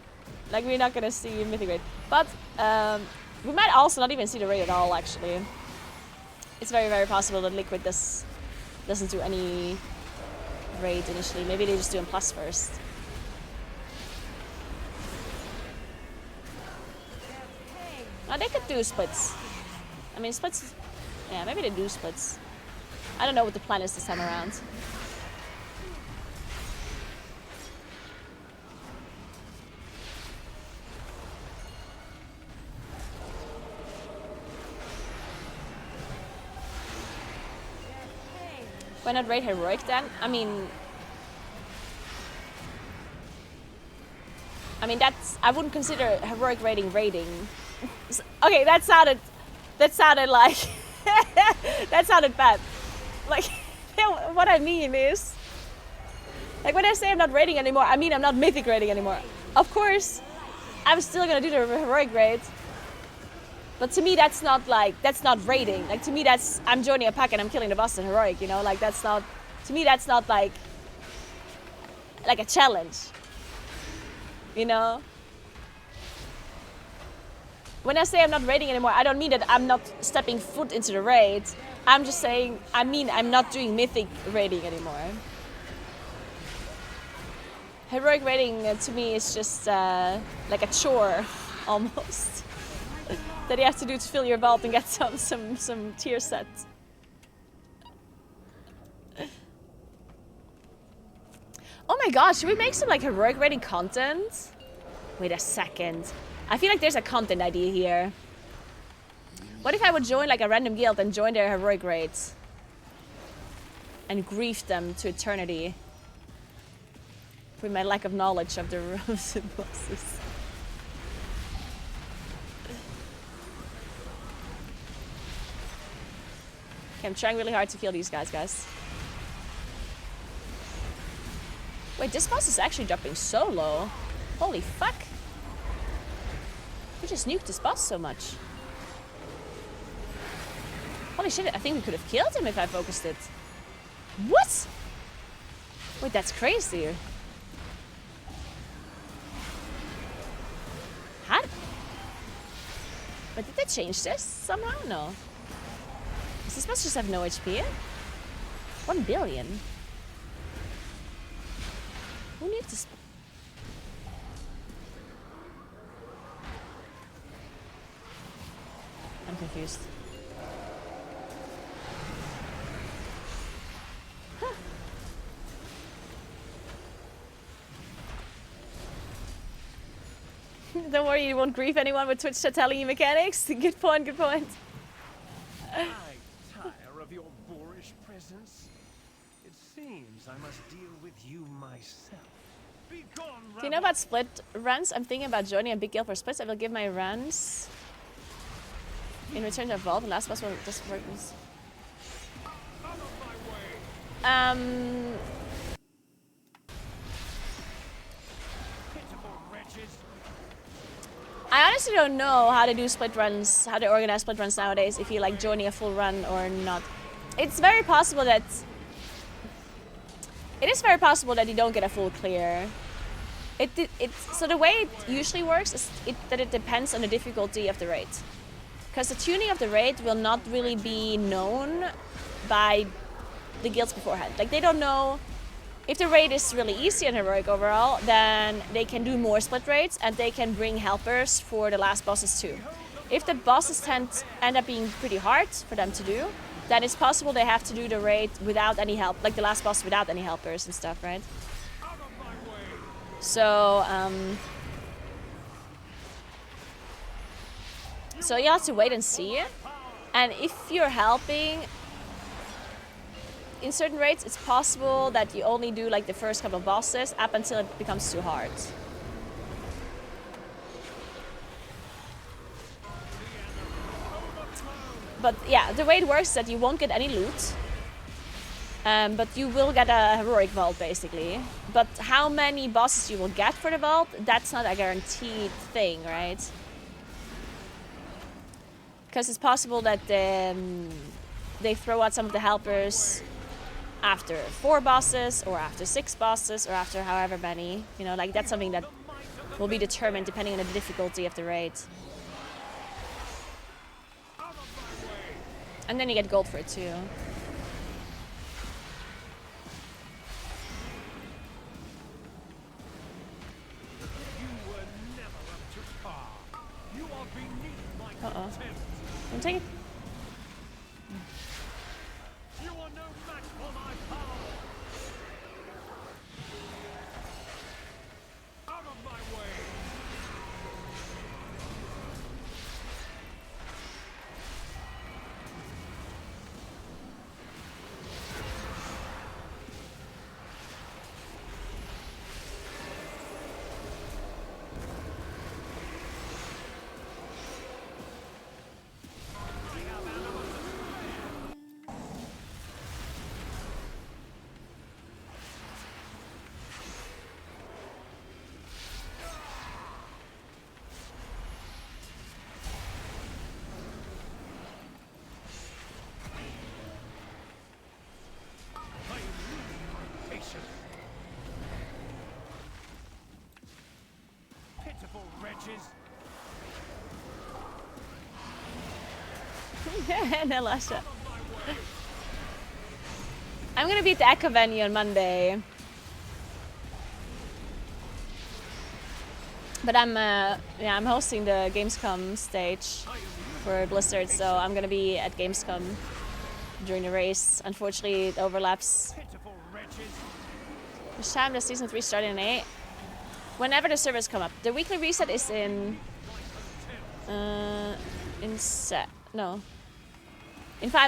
like we're not going to see Mythic raid. But we might also not even see the raid at all, actually. It's very, very possible that Liquid doesn't do any raid initially. Maybe they just do in Plus first. Oh, they could do splits. I mean, splits... Yeah, maybe they do splits. I don't know what the plan is this time around. Why not raid heroic then? I mean, that's, I wouldn't consider heroic raiding. Okay, that sounded like, that sounded bad. Like, what I mean is, like when I say I'm not raiding anymore, I mean I'm not mythic raiding anymore. Of course, I'm still gonna do the heroic raid. But to me, that's not raiding. Like to me, that's, I'm joining a pack and I'm killing the boss in heroic, you know? Like that's not, to me, that's not like a challenge, you know? When I say I'm not raiding anymore, I don't mean that I'm not stepping foot into the raid. I'm just saying, I mean I'm not doing mythic raiding anymore. Heroic raiding to me is just like a chore, almost. That you have to do to fill your vault and get some tier set. Oh my gosh, should we make some like heroic raiding content? Wait a second. I feel like there's a content idea here. What if I would join like a random guild and join their heroic raids? And grief them to eternity. With my lack of knowledge of the bosses. Okay, I'm trying really hard to kill these guys. Wait, this boss is actually dropping so low. Holy fuck. We just nuked this boss so much. Holy shit, I think we could have killed him if I focused it. What? Wait, that's crazy. How? But did they change this somehow? No. Does this boss just have no HP? 1 billion. Who needs this? I'm confused. Huh. Don't worry, you won't grieve anyone with Twitch chat telling you mechanics. Good point, good point. I tire of your boorish presence. It seems I must deal with you myself. Be gone, Do you know about split runs? I'm thinking about joining a big guild for splits. I will give my runs in return to a vault. The last boss will just work this. I honestly don't know how to do split runs, how to organize split runs nowadays, if you like joining a full run or not. It's very possible that... It is very possible that you don't get a full clear. So the way it usually works is that it depends on the difficulty of the raid. Because the tuning of the raid will not really be known by the guilds beforehand. Like they don't know... If the raid is really easy and heroic overall, then they can do more split raids and they can bring helpers for the last bosses too. If the bosses end up being pretty hard for them to do, then it's possible they have to do the raid without any help, like the last boss without any helpers and stuff, right? So, so you have to wait and see. And if you're helping in certain raids, it's possible that you only do like the first couple of bosses up until it becomes too hard. But yeah, the way it works is that you won't get any loot. But you will get a heroic vault basically. But how many bosses you will get for the vault, that's not a guaranteed thing, right? Because it's possible that they throw out some of the helpers after 4 bosses, or after 6 bosses, or after however many. You know, like that's something that will be determined depending on the difficulty of the raid. And then you get gold for it too. Uh-oh. I'm taking... You are no match for my power. Out of my way. wretches. Nalasha. I'm gonna be at the Echo venue on Monday. But I'm hosting the Gamescom stage for Blizzard, so I'm gonna be at Gamescom during the race. Unfortunately, it overlaps. Pitiful wretches. Which time does season 3 start in 8? Whenever the servers come up. The weekly reset is in 5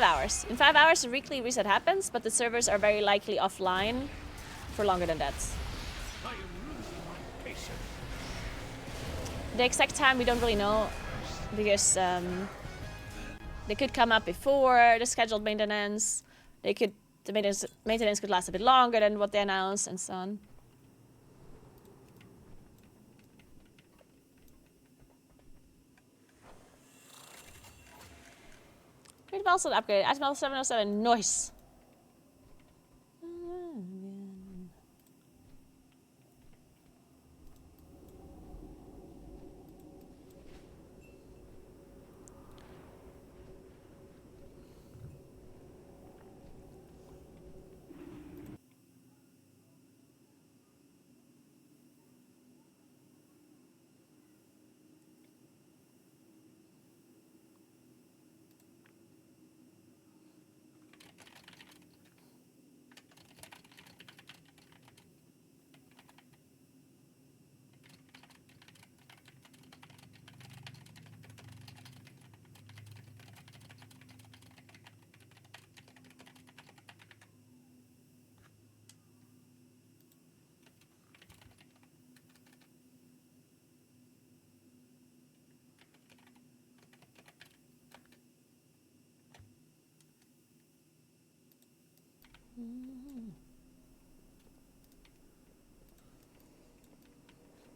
hours. In 5 hours, the weekly reset happens, but the servers are very likely offline for longer than that. I am losing my patience. The exact time we don't really know, because they could come up before the scheduled maintenance. The maintenance could last a bit longer than what they announced, and so on. Great Bellsod upgrade. Atmel 707. Nice.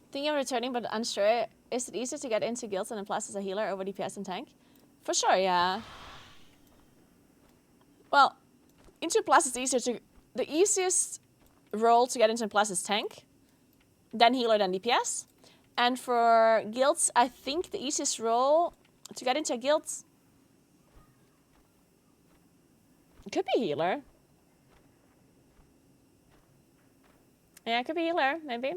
Thinking of returning, but unsure. Is it easier to get into guilds and plus as a healer over DPS and tank? For sure, yeah. Well, into plus is easier to... The easiest role to get into plus is tank, then healer, then DPS. And for guilds, I think the easiest role to get into a guild could be healer. Yeah, it could be healer, maybe.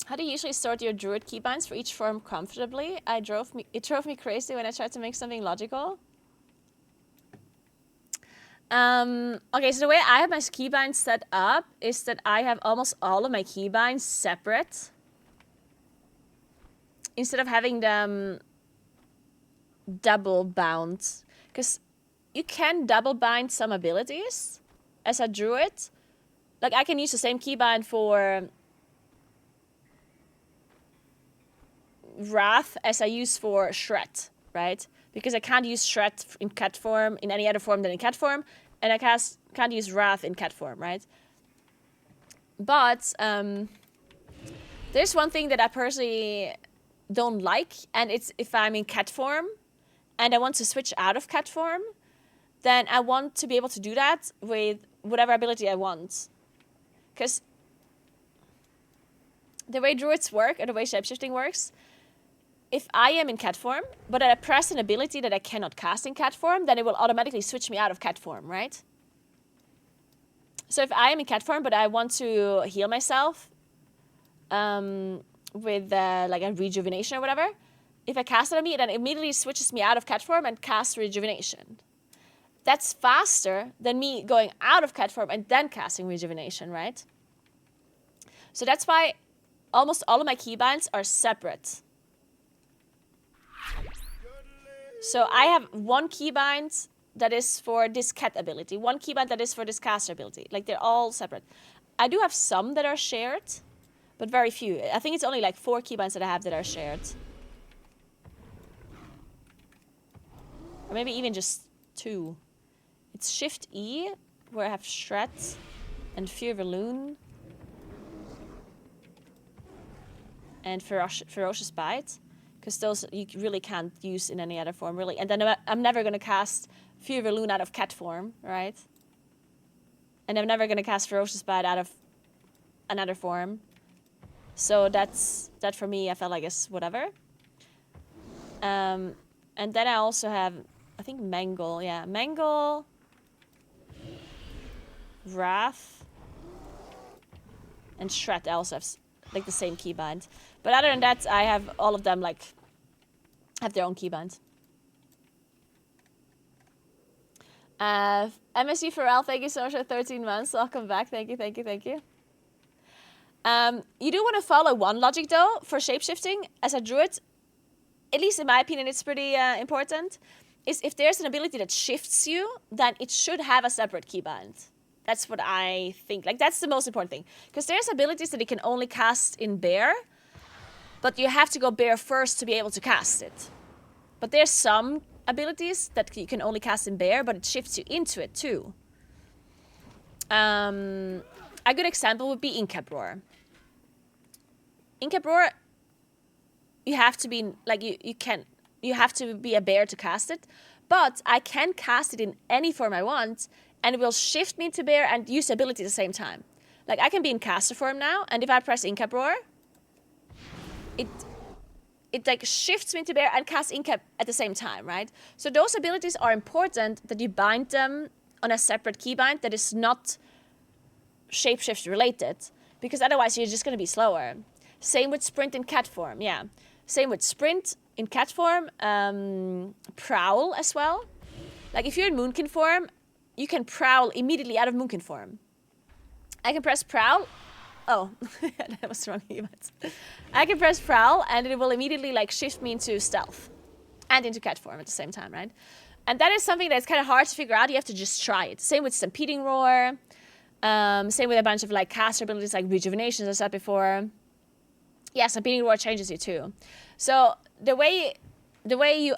How do you usually sort your druid keybinds for each form comfortably? It drove me crazy when I tried to make something logical. Okay, so the way I have my keybinds set up is that I have almost all of my keybinds separate. Instead of having them double bound. Because you can double bind some abilities as a druid. Like I can use the same keybind for Wrath as I use for Shred, right? Because I can't use Shred in cat form in any other form than in cat form, and I can't use Wrath in cat form, right? But there's one thing that I personally don't like, and it's if I'm in cat form and I want to switch out of cat form, then I want to be able to do that with whatever ability I want. Because the way druids work, or the way shapeshifting works, if I am in cat form, but I press an ability that I cannot cast in cat form, then it will automatically switch me out of cat form, right? So if I am in cat form, but I want to heal myself with like a rejuvenation or whatever, if I cast it on me, then it immediately switches me out of cat form and casts rejuvenation. That's faster than me going out of cat form and then casting rejuvenation, right? So that's why almost all of my keybinds are separate. So I have one keybind that is for this cat ability, one keybind that is for this caster ability. Like they're all separate. I do have some that are shared, but very few. I think it's only like 4 keybinds that I have that are shared. Or maybe even just 2. It's Shift E, where I have Shred and Fear Loon and Ferocious Bite. Because those you really can't use in any other form, really. And then I'm never going to cast Fear Loon out of cat form, right? And I'm never gonna cast Ferocious Bite out of another form. So that for me, I felt like it's whatever. And then I also have, I think Mangle, yeah. Mangle, Wrath, and Shred. I also have like the same keybind. But other than that, I have all of them like have their own keybind. MSG Pharrell, thank you so much for 13 months. Welcome back. Thank you, thank you, thank you. You do want to follow one logic though for shapeshifting as a druid. At least in my opinion, it's pretty important. Is if there's an ability that shifts you, then it should have a separate keybind. That's what I think. Like, that's the most important thing. Because there's abilities that you can only cast in bear, but you have to go bear first to be able to cast it. But there's some abilities that you can only cast in bear, but it shifts you into it too. A good example would be Incap Roar. Incap Roar, you have to be like you have to be a bear to cast it, but I can cast it in any form I want, and it will shift me to bear and use the ability at the same time. Like, I can be in caster form now, and if I press Incap Roar, it like shifts me to bear and casts Incap at the same time, right? So those abilities are important that you bind them on a separate keybind that is not shapeshift related, because otherwise you're just going to be slower. Same with sprint in cat form, yeah. Same with sprint in cat form, prowl as well. Like, if you're in Moonkin form, you can prowl immediately out of Moonkin form. I can press prowl. Oh, that was the wrong event. I can press prowl and it will immediately like shift me into stealth and into cat form at the same time, right? And that is something that's kind of hard to figure out. You have to just try it. Same with Stampeding Roar. Same with a bunch of like caster abilities like Rejuvenation, as I said before. Yeah, Stampeding Roar changes you too. So the way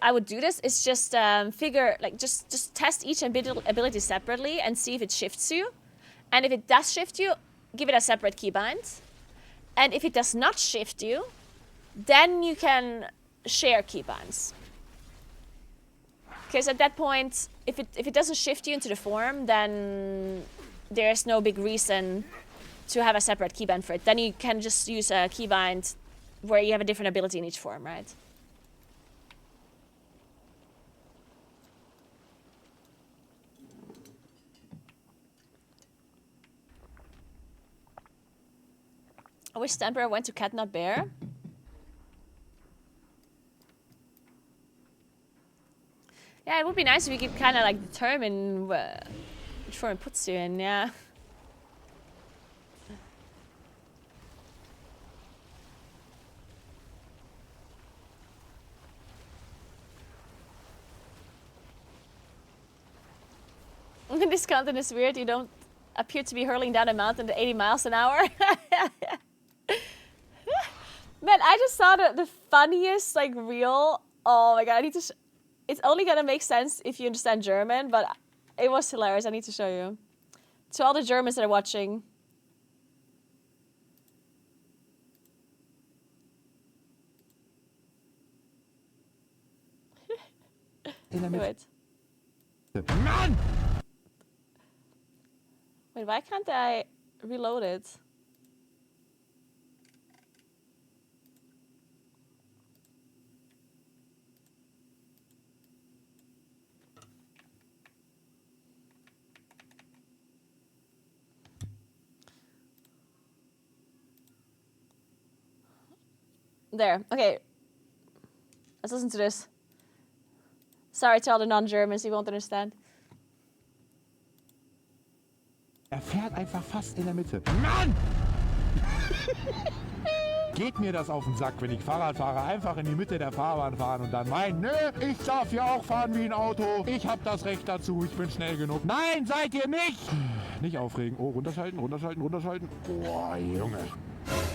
I would do this is just just test each ability separately and see if it shifts you. And if it does shift you, give it a separate keybind. And if it does not shift you, then you can share keybinds. Because at that point, if it doesn't shift you into the form, then there's no big reason to have a separate keybind for it. Then you can just use a keybind where you have a different ability in each form, right? I wish Stamper went to cat, not bear. Yeah, it would be nice if you could kind of like determine which form it puts you in, yeah. This content is weird. You don't appear to be hurling down a mountain at 80 miles an hour. Man, I just saw the funniest like reel. Oh my god, I need to. It's only gonna make sense if you understand German, but it was hilarious. I need to show you. To all the Germans that are watching. Wait. Man! Wait, why can't I reload it? There, okay. Let's listen to this. Sorry to all the non-Germans, you won't understand. Fährt einfach fast in der Mitte. Mann! Geht mir das auf den Sack, wenn ich Fahrrad fahre, einfach in die Mitte der Fahrbahn fahren und dann meinen, nö, ich darf ja auch fahren wie ein Auto. Ich hab das Recht dazu, ich bin schnell genug. Nein, seid ihr nicht! Nicht aufregen. Oh, runterschalten, runterschalten, runterschalten. Boah, Junge.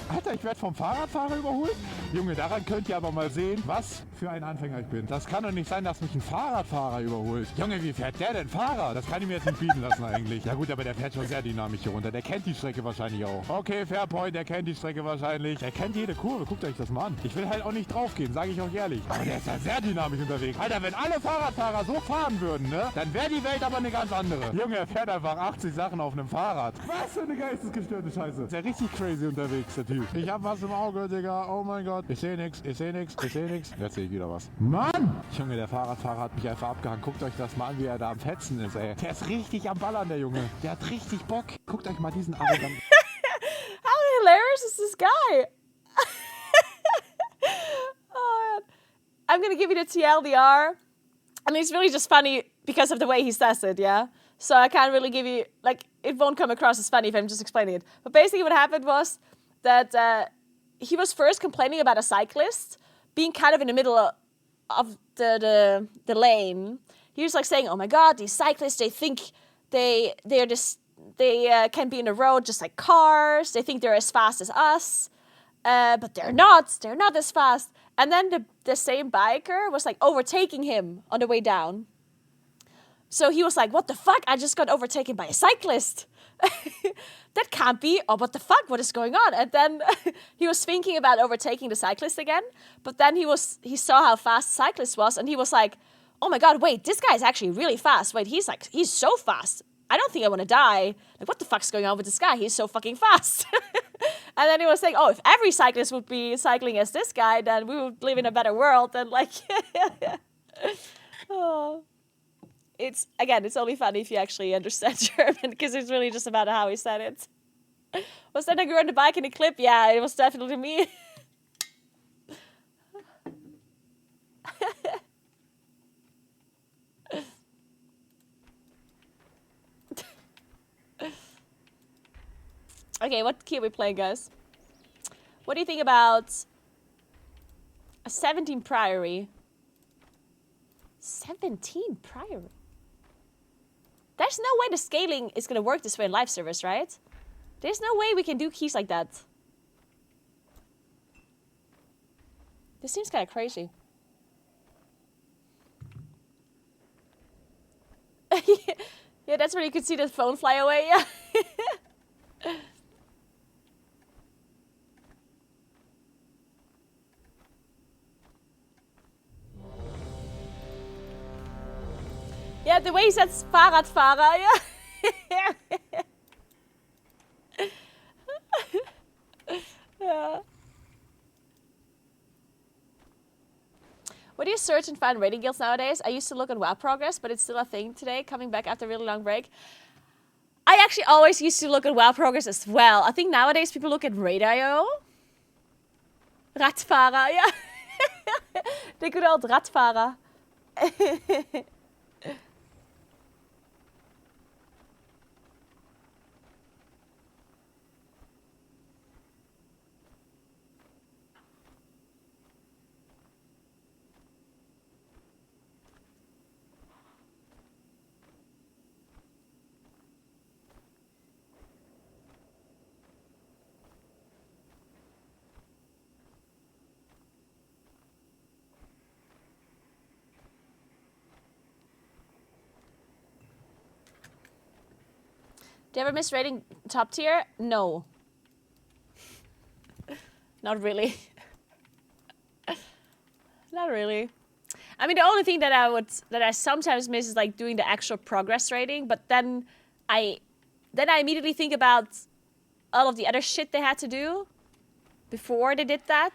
Alter, ich werde vom Fahrradfahrer überholt? Junge, daran könnt ihr aber mal sehen, was für ein Anfänger ich bin. Das kann doch nicht sein, dass mich ein Fahrradfahrer überholt. Junge, wie fährt der denn Fahrrad? Das kann ich mir jetzt nicht bieten lassen eigentlich. Ja gut, aber der fährt schon sehr dynamisch hier runter. Der kennt die Strecke wahrscheinlich auch. Okay, Fairpoint, der kennt die Strecke wahrscheinlich. Der kennt jede Kurve. Guckt euch das mal an. Ich will halt auch nicht draufgehen, sage ich auch ehrlich. Aber der ist ja sehr dynamisch unterwegs. Alter, wenn alle Fahrradfahrer so fahren würden, ne? Dann wäre die Welt aber eine ganz andere. Junge, er fährt einfach 80 Sachen auf einem Fahrrad. Was für eine geistesgestörte Scheiße. Ist ja richtig crazy unterwegs, der Typ. Ich hab was im Auge, Digga. Oh mein Gott. Ich sehe nix, ich sehe nix, ich sehe nix. Jetzt sehe ich wieder was. Mann! Junge, der Fahrradfahrer hat mich einfach abgehangen. Guckt euch das mal an, wie er da am Fetzen ist, ey. Der ist richtig am Ballern, der Junge. Der hat richtig Bock. Guckt euch mal diesen arroganten... How hilarious is this guy? Oh, man. I'm gonna give you the TLDR. I mean, it's really just funny because of the way he says it, yeah? So I can't really give you, like, it won't come across as funny if I'm just explaining it. But basically what happened was that he was first complaining about a cyclist being kind of in the middle of the lane. He was like saying, oh my God, these cyclists, they think they can be in the road just like cars. They think they're as fast as us. But they're not as fast. And then the same biker was like overtaking him on the way down. So he was like, what the fuck? I just got overtaken by a cyclist. That can't be. Oh, what the fuck? What is going on? And then he was thinking about overtaking the cyclist again. But then he saw how fast the cyclist was. And he was like, oh my God, wait, this guy is actually really fast. Wait, he's so fast. I don't think I want to die. Like, what the fuck's going on with this guy? He's so fucking fast. And then he was saying, oh, if every cyclist would be cycling as this guy, then we would live in a better world. And like, oh. It's only funny if you actually understand German, because it's really just about how he said it. Was that Naguura on the bike in the clip? Yeah, it was definitely me. Okay, what key are we playing, guys? What do you think about a 17 Priory? 17 Priory? There's no way the scaling is going to work this way in live service, right? There's no way we can do keys like that. This seems kind of crazy. Yeah, that's where you could see the phone fly away. Yeah. Yeah, the way he says Fahrradfahrer, yeah. Yeah. What do you search and find rating guilds nowadays? I used to look at WoW progress, but it's still a thing today, coming back after a really long break. I actually always used to look at WoW progress as well. I think nowadays people look at Raid.io. Radfahrer, yeah. The good old Radfahrer. Do you ever miss rating top tier? No. Not really. Not really. I mean, the only thing that I sometimes miss is like doing the actual progress rating, but then I immediately think about all of the other shit they had to do before they did that.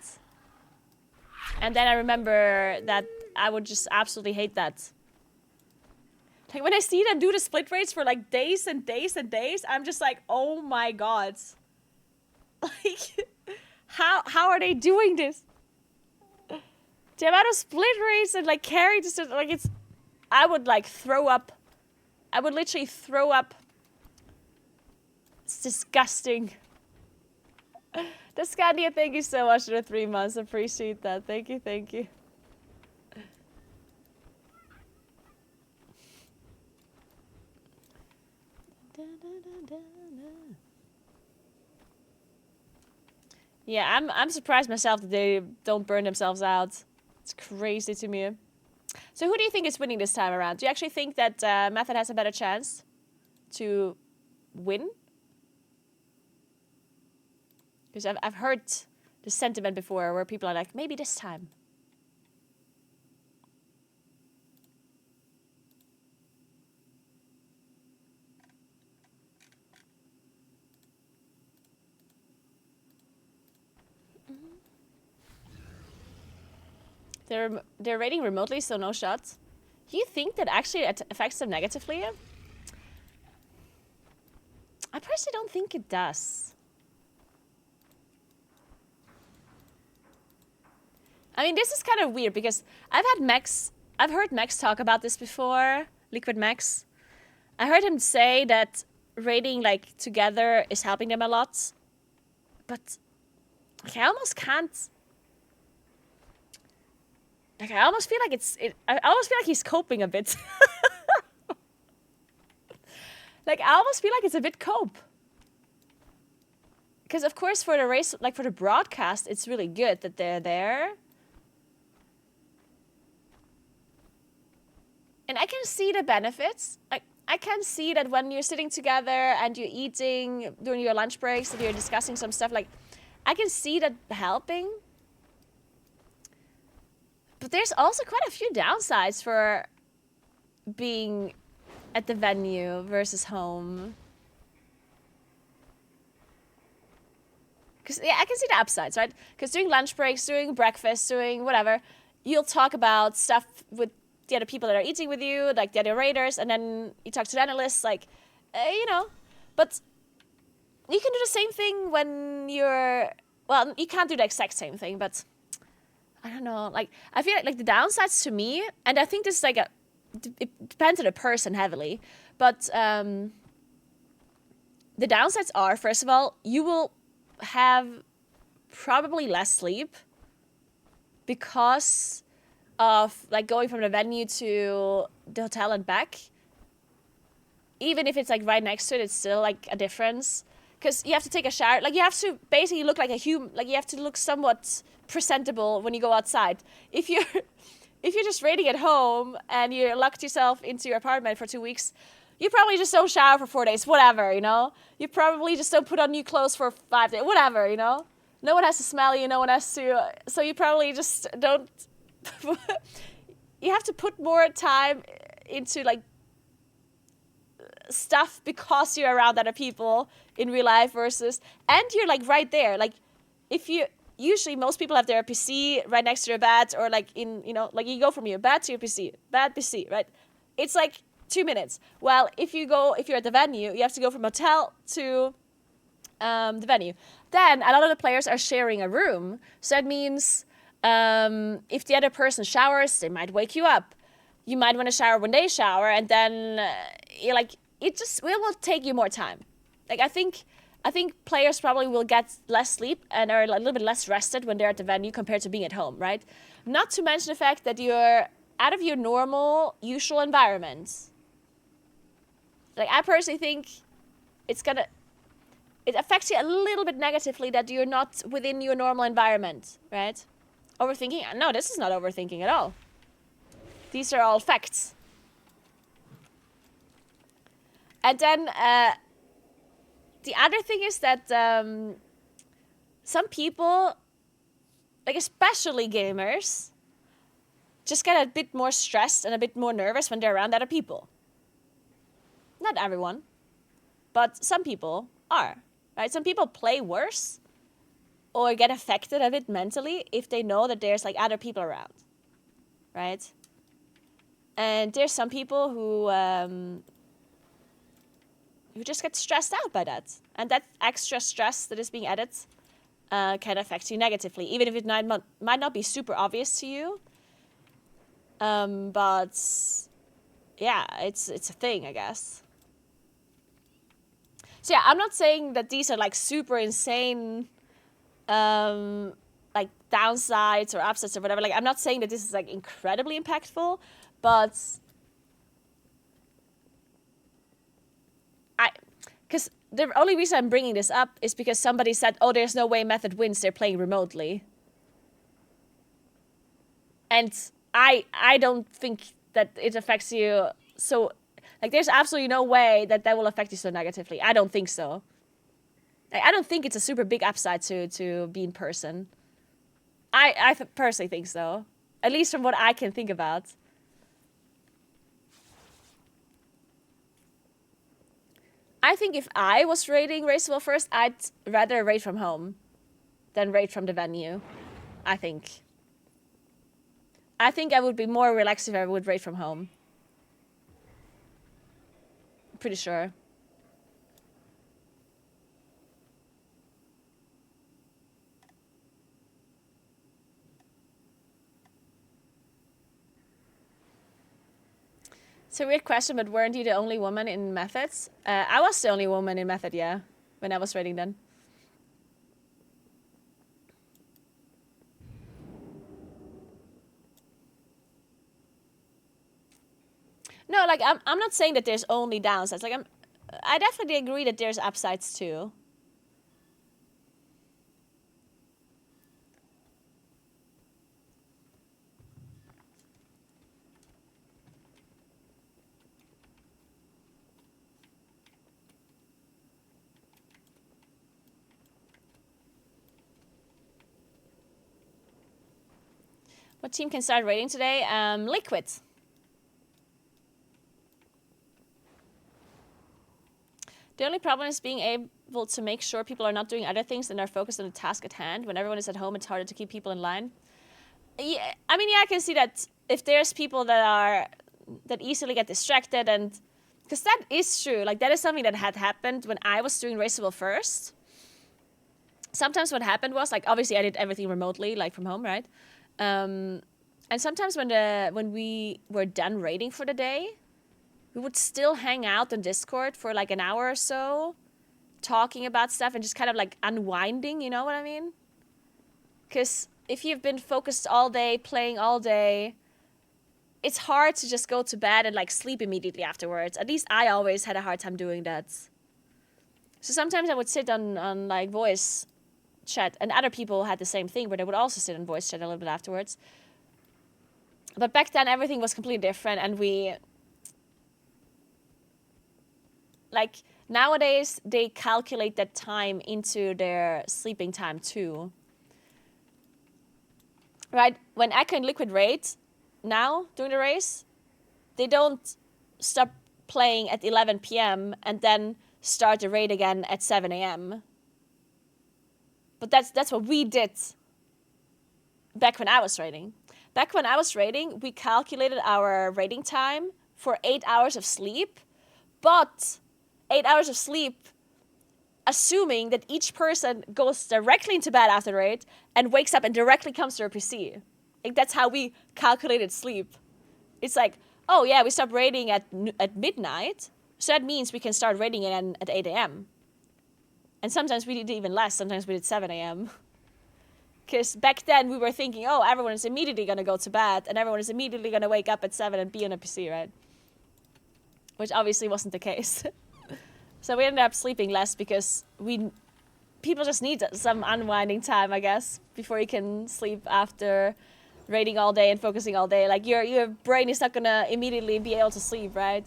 And then I remember that I would just absolutely hate that. Like, when I see them do the split rates for, like, days and days and days, I'm just like, oh my god. Like, how are they doing this? The amount of split rates and, like, carry just, like, it's... I would, like, throw up. I would literally throw up. It's disgusting. The Scandia, thank you so much for the 3 months. Appreciate that. Thank you, thank you. Yeah, I'm surprised myself that they don't burn themselves out. It's crazy to me. So who do you think is winning this time around? Do you actually think that Method has a better chance to win? Because I've heard the sentiment before where people are like, maybe this time. They're raiding remotely, so no shots. You think that actually it affects them negatively? I personally don't think it does. I mean, this is kind of weird because I've heard Max talk about this before, Liquid Max. I heard him say that raiding like together is helping them a lot. But like, I almost can't. Like, I almost feel like I almost feel like he's coping a bit. Like, I almost feel like it's a bit cope. Because, of course, for the race, like for the broadcast, it's really good that they're there. And I can see the benefits. Like, I can see that when you're sitting together and you're eating during your lunch breaks and you're discussing some stuff, like, I can see that helping. But there's also quite a few downsides for being at the venue versus home. Because, yeah, I can see the upsides, right? Because doing lunch breaks, doing breakfast, doing whatever, you'll talk about stuff with the other people that are eating with you, like the other raiders, and then you talk to the analysts, like, you know. But you can do the same thing when you're... Well, you can't do the exact same thing, but... I don't know, like, I feel like the downsides to me, and I think this is like it depends on the person heavily, but the downsides are, first of all, you will have probably less sleep because of, like, going from the venue to the hotel and back. Even if it's, like, right next to it, it's still, like, a difference. Because you have to take a shower. Like, you have to basically look like a human. Like, you have to look somewhat presentable when you go outside. If you're just raiding at home and you locked yourself into your apartment for 2 weeks, you probably just don't shower for 4 days. Whatever, you know? You probably just don't put on new clothes for 5 days. Whatever, you know? No one has to smell you. No one has to... So you probably just don't... You have to put more time into, like, stuff because you're around other people in real life versus... And you're, like, right there. Like, if you... Usually, most people have their PC right next to their bed, or like in, you know, like you go from your bed to your PC, bed, PC, right? It's like 2 minutes. Well, if you're at the venue, you have to go from hotel to the venue. Then a lot of the players are sharing a room, so that means if the other person showers, they might wake you up. You might want to shower when they shower, and then you're like, it will take you more time. Like, I think players probably will get less sleep and are a little bit less rested when they're at the venue compared to being at home, right? Not to mention the fact that you're out of your normal, usual environment. Like, I personally think it affects you a little bit negatively that you're not within your normal environment, right? Overthinking? No, this is not overthinking at all. These are all facts. And then... the other thing is that some people, like especially gamers, just get a bit more stressed and a bit more nervous when they're around other people. Not everyone, but some people are, right? Some people play worse or get affected a bit mentally if they know that there's like other people around, right? And there's some people who just get stressed out by that. And that extra stress that is being added can affect you negatively, even if it might not be super obvious to you. But yeah, it's a thing, I guess. So yeah, I'm not saying that these are like super insane like downsides or upsides or whatever. Like, I'm not saying that this is like incredibly impactful, but because the only reason I'm bringing this up is because somebody said, oh, there's no way Method wins, they're playing remotely. And I don't think that it affects you so... Like, there's absolutely no way that will affect you so negatively. I don't think so. Like, I don't think it's a super big upside to be in person. I personally think so. At least from what I can think about. I think if I was raiding Raceable first, I'd rather raid from home than raid from the venue. I think I would be more relaxed if I would raid from home. Pretty sure. It's a weird question, but weren't you the only woman in Methods? I was the only woman in Method, yeah, when I was raiding then. No, like, I'm not saying that there's only downsides. Like, I definitely agree that there's upsides too. What team can start raiding today? Liquid. The only problem is being able to make sure people are not doing other things and are focused on the task at hand. When everyone is at home, it's harder to keep people in line. Yeah, I mean, yeah, I can see that if there's people that easily get distracted, and because that is true. Like, that is something that had happened when I was doing Raceable first. Sometimes what happened was, like, obviously I did everything remotely, like from home, right? And sometimes when we were done raiding for the day, we would still hang out on Discord for like an hour or so, talking about stuff and just kind of like unwinding, you know what I mean? Because if you've been focused all day, playing all day, it's hard to just go to bed and like sleep immediately afterwards. At least I always had a hard time doing that. So sometimes I would sit on like voice chat, and other people had the same thing where they would also sit on voice chat a little bit afterwards. But back then everything was completely different, and we... Like, nowadays, they calculate that time into their sleeping time, too. Right? When Echo and Liquid raid, now, during the race, they don't stop playing at 11 p.m. and then start the raid again at 7 a.m. But that's what we did back when I was raiding. Back when I was raiding, we calculated our raiding time for 8 hours of sleep, but... 8 hours of sleep, assuming that each person goes directly into bed after the raid and wakes up and directly comes to their PC. Like, that's how we calculated sleep. It's like, oh yeah, we stopped raiding at midnight, so that means we can start raiding again at 8 a.m. And sometimes we did even less, sometimes we did 7 a.m. Because back then we were thinking, oh, everyone is immediately going to go to bed, and everyone is immediately going to wake up at 7 and be on a PC, right? Which obviously wasn't the case. So we ended up sleeping less because people just need some unwinding time, I guess, before you can sleep after raiding all day and focusing all day. Like, your brain is not gonna immediately be able to sleep, right?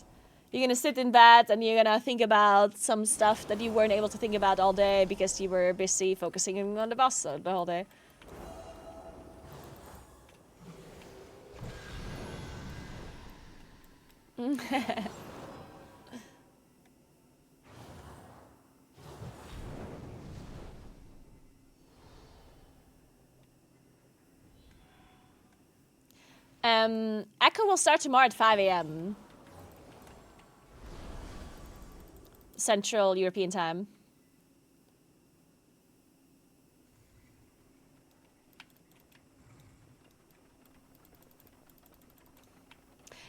You're gonna sit in bed and you're gonna think about some stuff that you weren't able to think about all day because you were busy focusing on the boss the whole day. Echo will start tomorrow at 5 a.m. Central European time.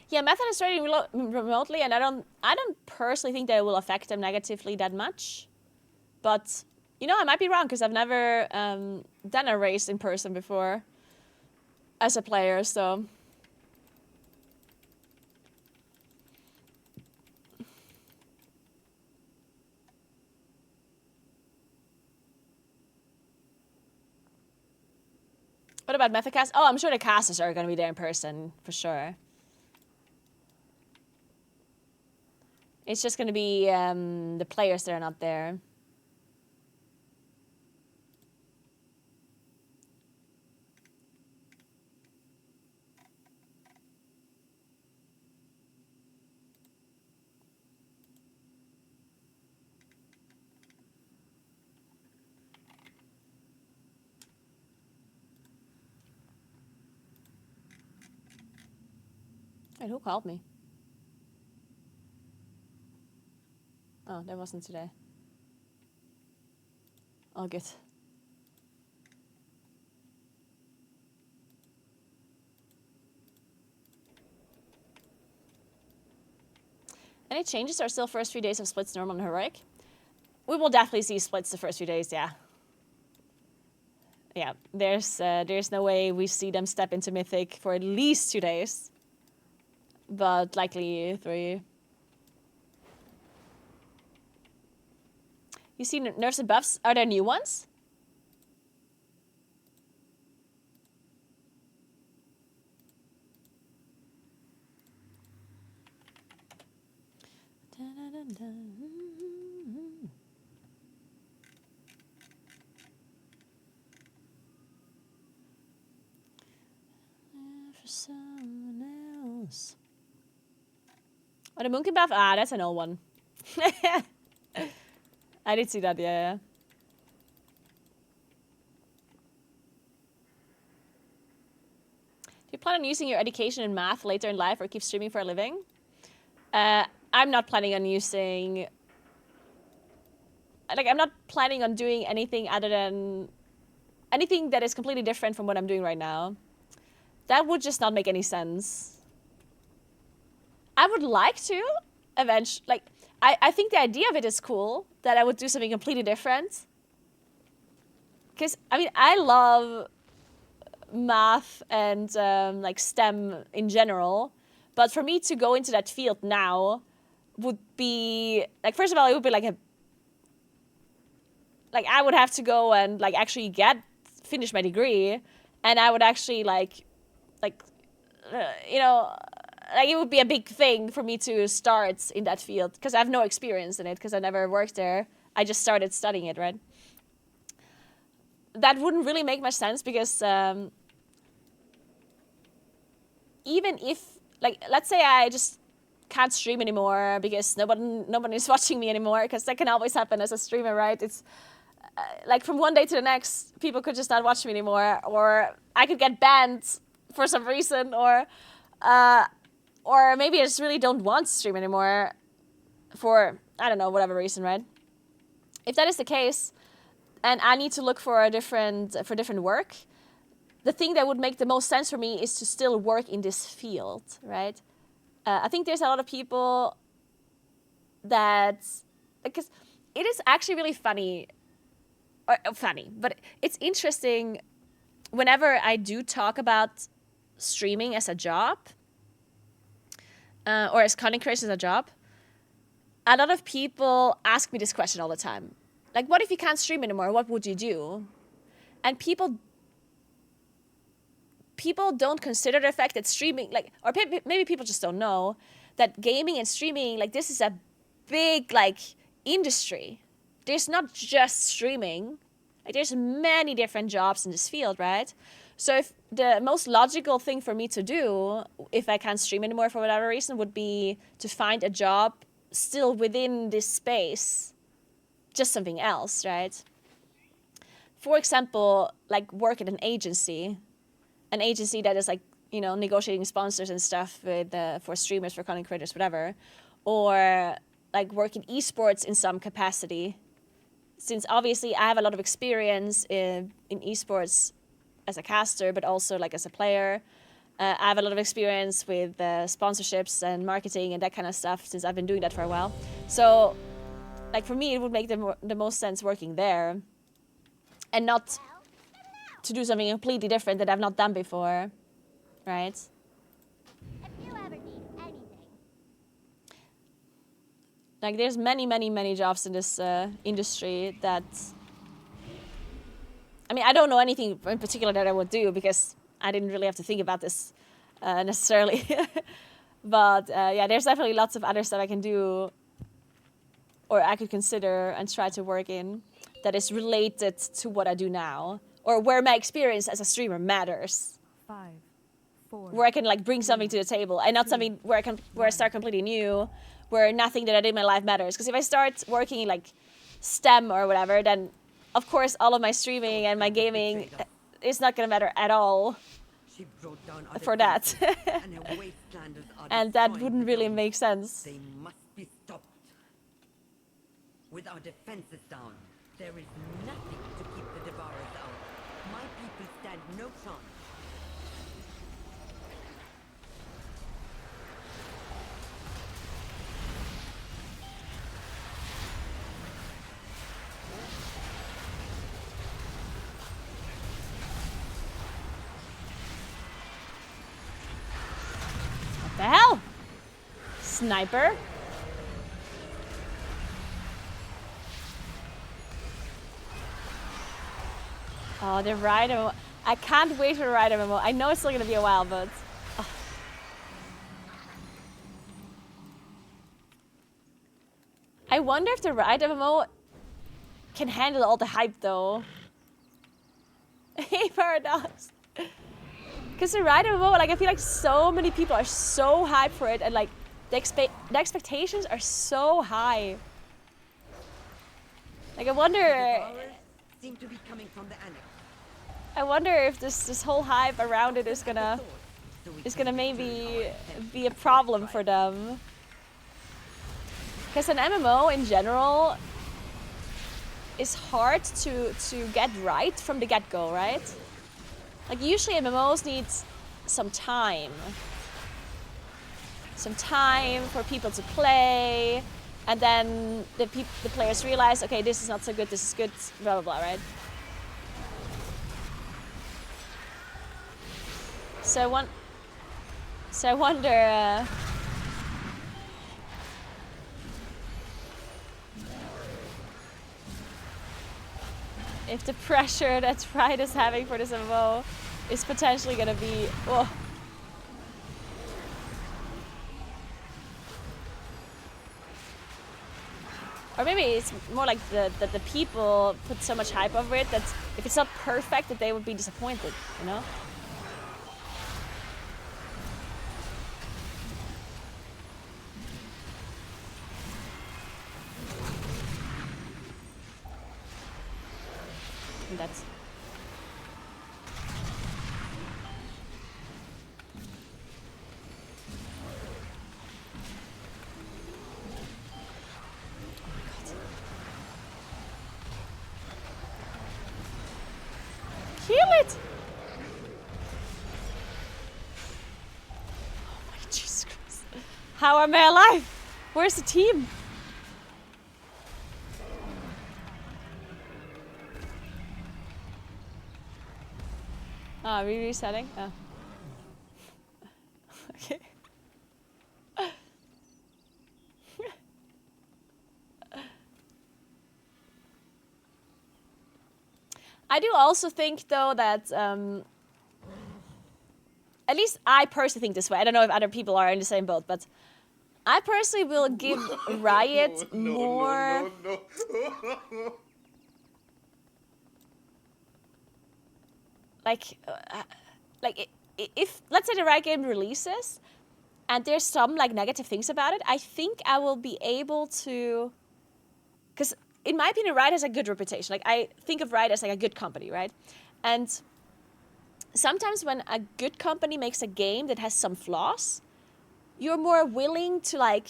Yeah, Method is trading remotely, and I don't personally think that it will affect them negatively that much. But, you know, I might be wrong, because I've never done a race in person before as a player, so... What about Methacast? Oh, I'm sure the casters are going to be there in person, for sure. It's just going to be the players that are not there. Wait, who called me? Oh, that wasn't today. Oh, good. Any changes are still first few days of splits normal and heroic? We will definitely see splits the first few days, yeah. Yeah, there's no way we see them step into Mythic for at least 2 days. But likely 3. You see nerfs and buffs? Are there new ones? For someone else. Oh, the monkey buff? Ah, that's an old one. I did see that, yeah. Do you plan on using your education in math later in life or keep streaming for a living? I'm not planning on using... Like, I'm not planning on doing anything other than... Anything that is completely different from what I'm doing right now. That would just not make any sense. I would like to, eventually... Like, I think the idea of it is cool, that I would do something completely different. Because, I mean, I love math and, like, STEM in general. But for me to go into that field now would be... Like, first of all, it would be like a... Like, I would have to go and, like, actually finish my degree. And I would actually, you know... Like, it would be a big thing for me to start in that field. Because I have no experience in it, because I never worked there. I just started studying it, right? That wouldn't really make much sense, because... even if... Like, let's say I just can't stream anymore, because nobody's watching me anymore. Because that can always happen as a streamer, right? It's... like, from one day to the next, people could just not watch me anymore. Or I could get banned for some reason, or maybe I just really don't want to stream anymore for, I don't know, whatever reason, right? If that is the case, and I need to look for different work, the thing that would make the most sense for me is to still work in this field, right? I think there's a lot of people that, because it is actually really funny, but it's interesting whenever I do talk about streaming as a job, or as content creation as a job, a lot of people ask me this question all the time. Like, what if you can't stream anymore? What would you do? And people don't consider the fact that streaming, like, or maybe people just don't know that gaming and streaming, like, this is a big, like, industry. There's not just streaming. Like, there's many different jobs in this field, right? So if the most logical thing for me to do, if I can't stream anymore for whatever reason, would be to find a job still within this space, just something else, right? For example, like, work at an agency that is, like, you know, negotiating sponsors and stuff with for streamers, for content creators, whatever, or like work in esports in some capacity. Since obviously I have a lot of experience in esports as a caster, but also like as a player. I have a lot of experience with sponsorships and marketing and that kind of stuff, since I've been doing that for a while. So, like, for me, it would make the most sense working there, and not to do something completely different that I've not done before, right? If you ever need anything, Like, there's many, many, many jobs in this industry that I mean, I don't know anything in particular that I would do because I didn't really have to think about this necessarily. But yeah, there's definitely lots of other stuff I can do or I could consider and try to work in that is related to what I do now or where my experience as a streamer matters. 5, 4, Where I can like bring something to the table and not something where I start completely new, where nothing that I did in my life matters. Because if I start working in like STEM or whatever, then of course all of my streaming and my gaming is not gonna matter at all She brought down other for that. people, and her wastelanders are And that destroying wouldn't the really dome. make sense. They must be stopped. With our defenses down, there is nothing to keep the devourers out. My people stand no chance. What the hell? Sniper? Oh, the ride MMO. I can't wait for the ride MMO. I know it's still gonna be a while, but... oh. I wonder if the ride MMO can handle all the hype, though. Hey, Paradox. Because the ride MMO, like, I feel like so many people are so hyped for it, and like, the expectations are so high. Like, I wonder... Devourers seem to be coming from the annex. I wonder if this whole hype around it is gonna So we is can gonna return maybe our attention be a to the problem tribe. for them. Because an MMO in general is hard to get right from the get-go, right? Like usually MMOs need some time. Some time for people to play, and then the players realize, okay, this is not so good, this is good, blah blah blah, right? So I wonder. If the pressure that Pride is having for this MMO is potentially gonna be, oh. Or maybe it's more like that the people put so much hype over it that if it's not perfect, that they would be disappointed, you know? And that's... Kill it! Oh my Jesus Christ. How am I alive? Where's the team? Ah, are we resetting? Oh. Okay. I do also think, though, that at least I personally think this way. I don't know if other people are in the same boat, but I personally will give Riot more. Like if let's say the Riot game releases, and there's some like negative things about it, I think I will be able to, because in my opinion, Riot has a good reputation. Like I think of Riot as like a good company, right? And sometimes when a good company makes a game that has some flaws, you're more willing to like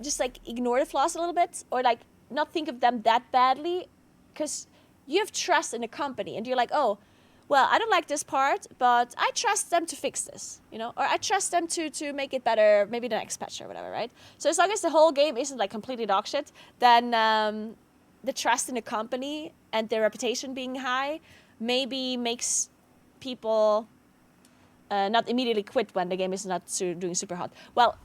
just like ignore the flaws a little bit, or like not think of them that badly, because you have trust in the company, and you're like, oh, well, I don't like this part, but I trust them to fix this, you know? Or I trust them to make it better, maybe the next patch or whatever, right? So as long as the whole game isn't like completely dog shit, then the trust in the company and their reputation being high maybe makes people not immediately quit when the game is not doing super hot. Well,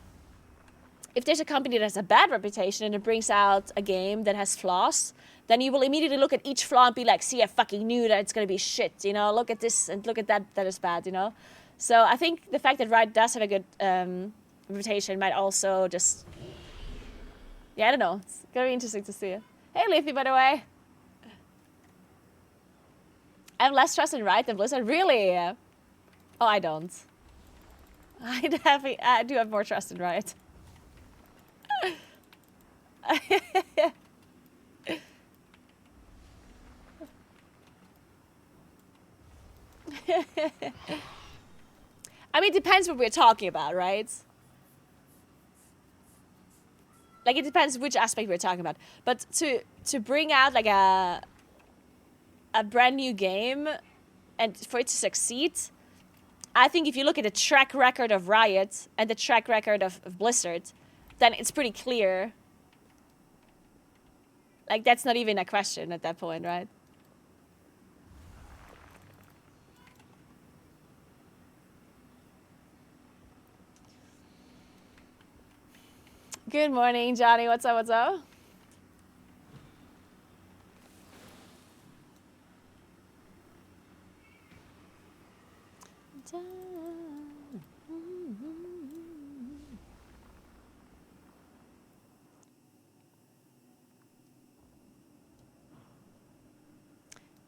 if there's a company that has a bad reputation and it brings out a game that has flaws, then you will immediately look at each flaw and be like, see, I fucking knew that it's going to be shit, you know, look at this and look at that, that is bad, you know. So I think the fact that Riot does have a good reputation might also just, yeah, I don't know. It's going to be interesting to see. Hey, Leafy, by the way. I have less trust in Riot than Blizzard. Really? Oh, I don't. I do have more trust in Riot. I mean, it depends what we're talking about, right? Like, it depends which aspect we're talking about. But to bring out, like, a brand new game and for it to succeed, I think if you look at the track record of Riot and the track record of Blizzard, then it's pretty clear. Like, that's not even a question at that point, right? Good morning, Johnny. What's up, what's up?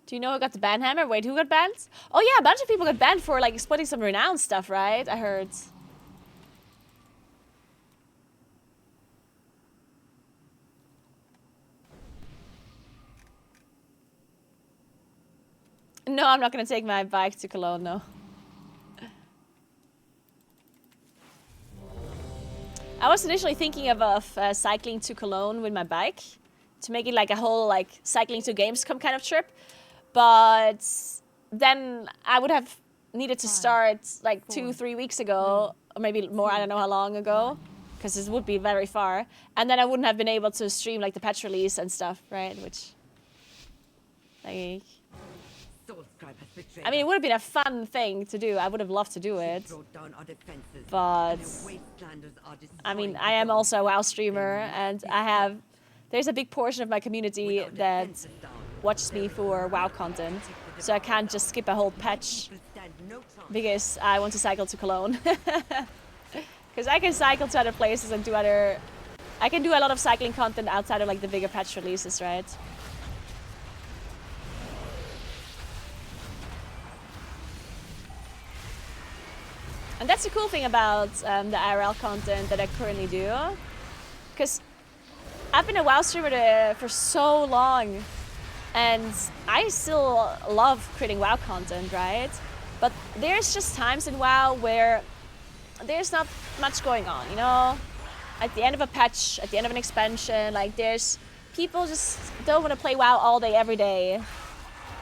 Do you know who got the ban hammer? Wait, who got banned? Oh yeah, a bunch of people got banned for like splitting some renowned stuff, right? I heard. No, I'm not gonna take my bike to Cologne, no. I was initially thinking of cycling to Cologne with my bike to make it like a whole like cycling to Gamescom kind of trip. But then I would have needed to start like 2-3 weeks ago, or maybe more, I don't know how long ago, because this would be very far. And then I wouldn't have been able to stream like the patch release and stuff, right? Which, like, I mean, it would have been a fun thing to do. I would have loved to do it. But, I mean, I am also a WoW streamer, and there's a big portion of my community that watches me for WoW content. So I can't just skip a whole patch because I want to cycle to Cologne. Because I can cycle to other places and I can do a lot of cycling content outside of like the bigger patch releases, right? And that's the cool thing about the IRL content that I currently do. Because I've been a WoW streamer for so long. And I still love creating WoW content, right? But there's just times in WoW where there's not much going on, you know? At the end of a patch, at the end of an expansion, like people just don't want to play WoW all day, every day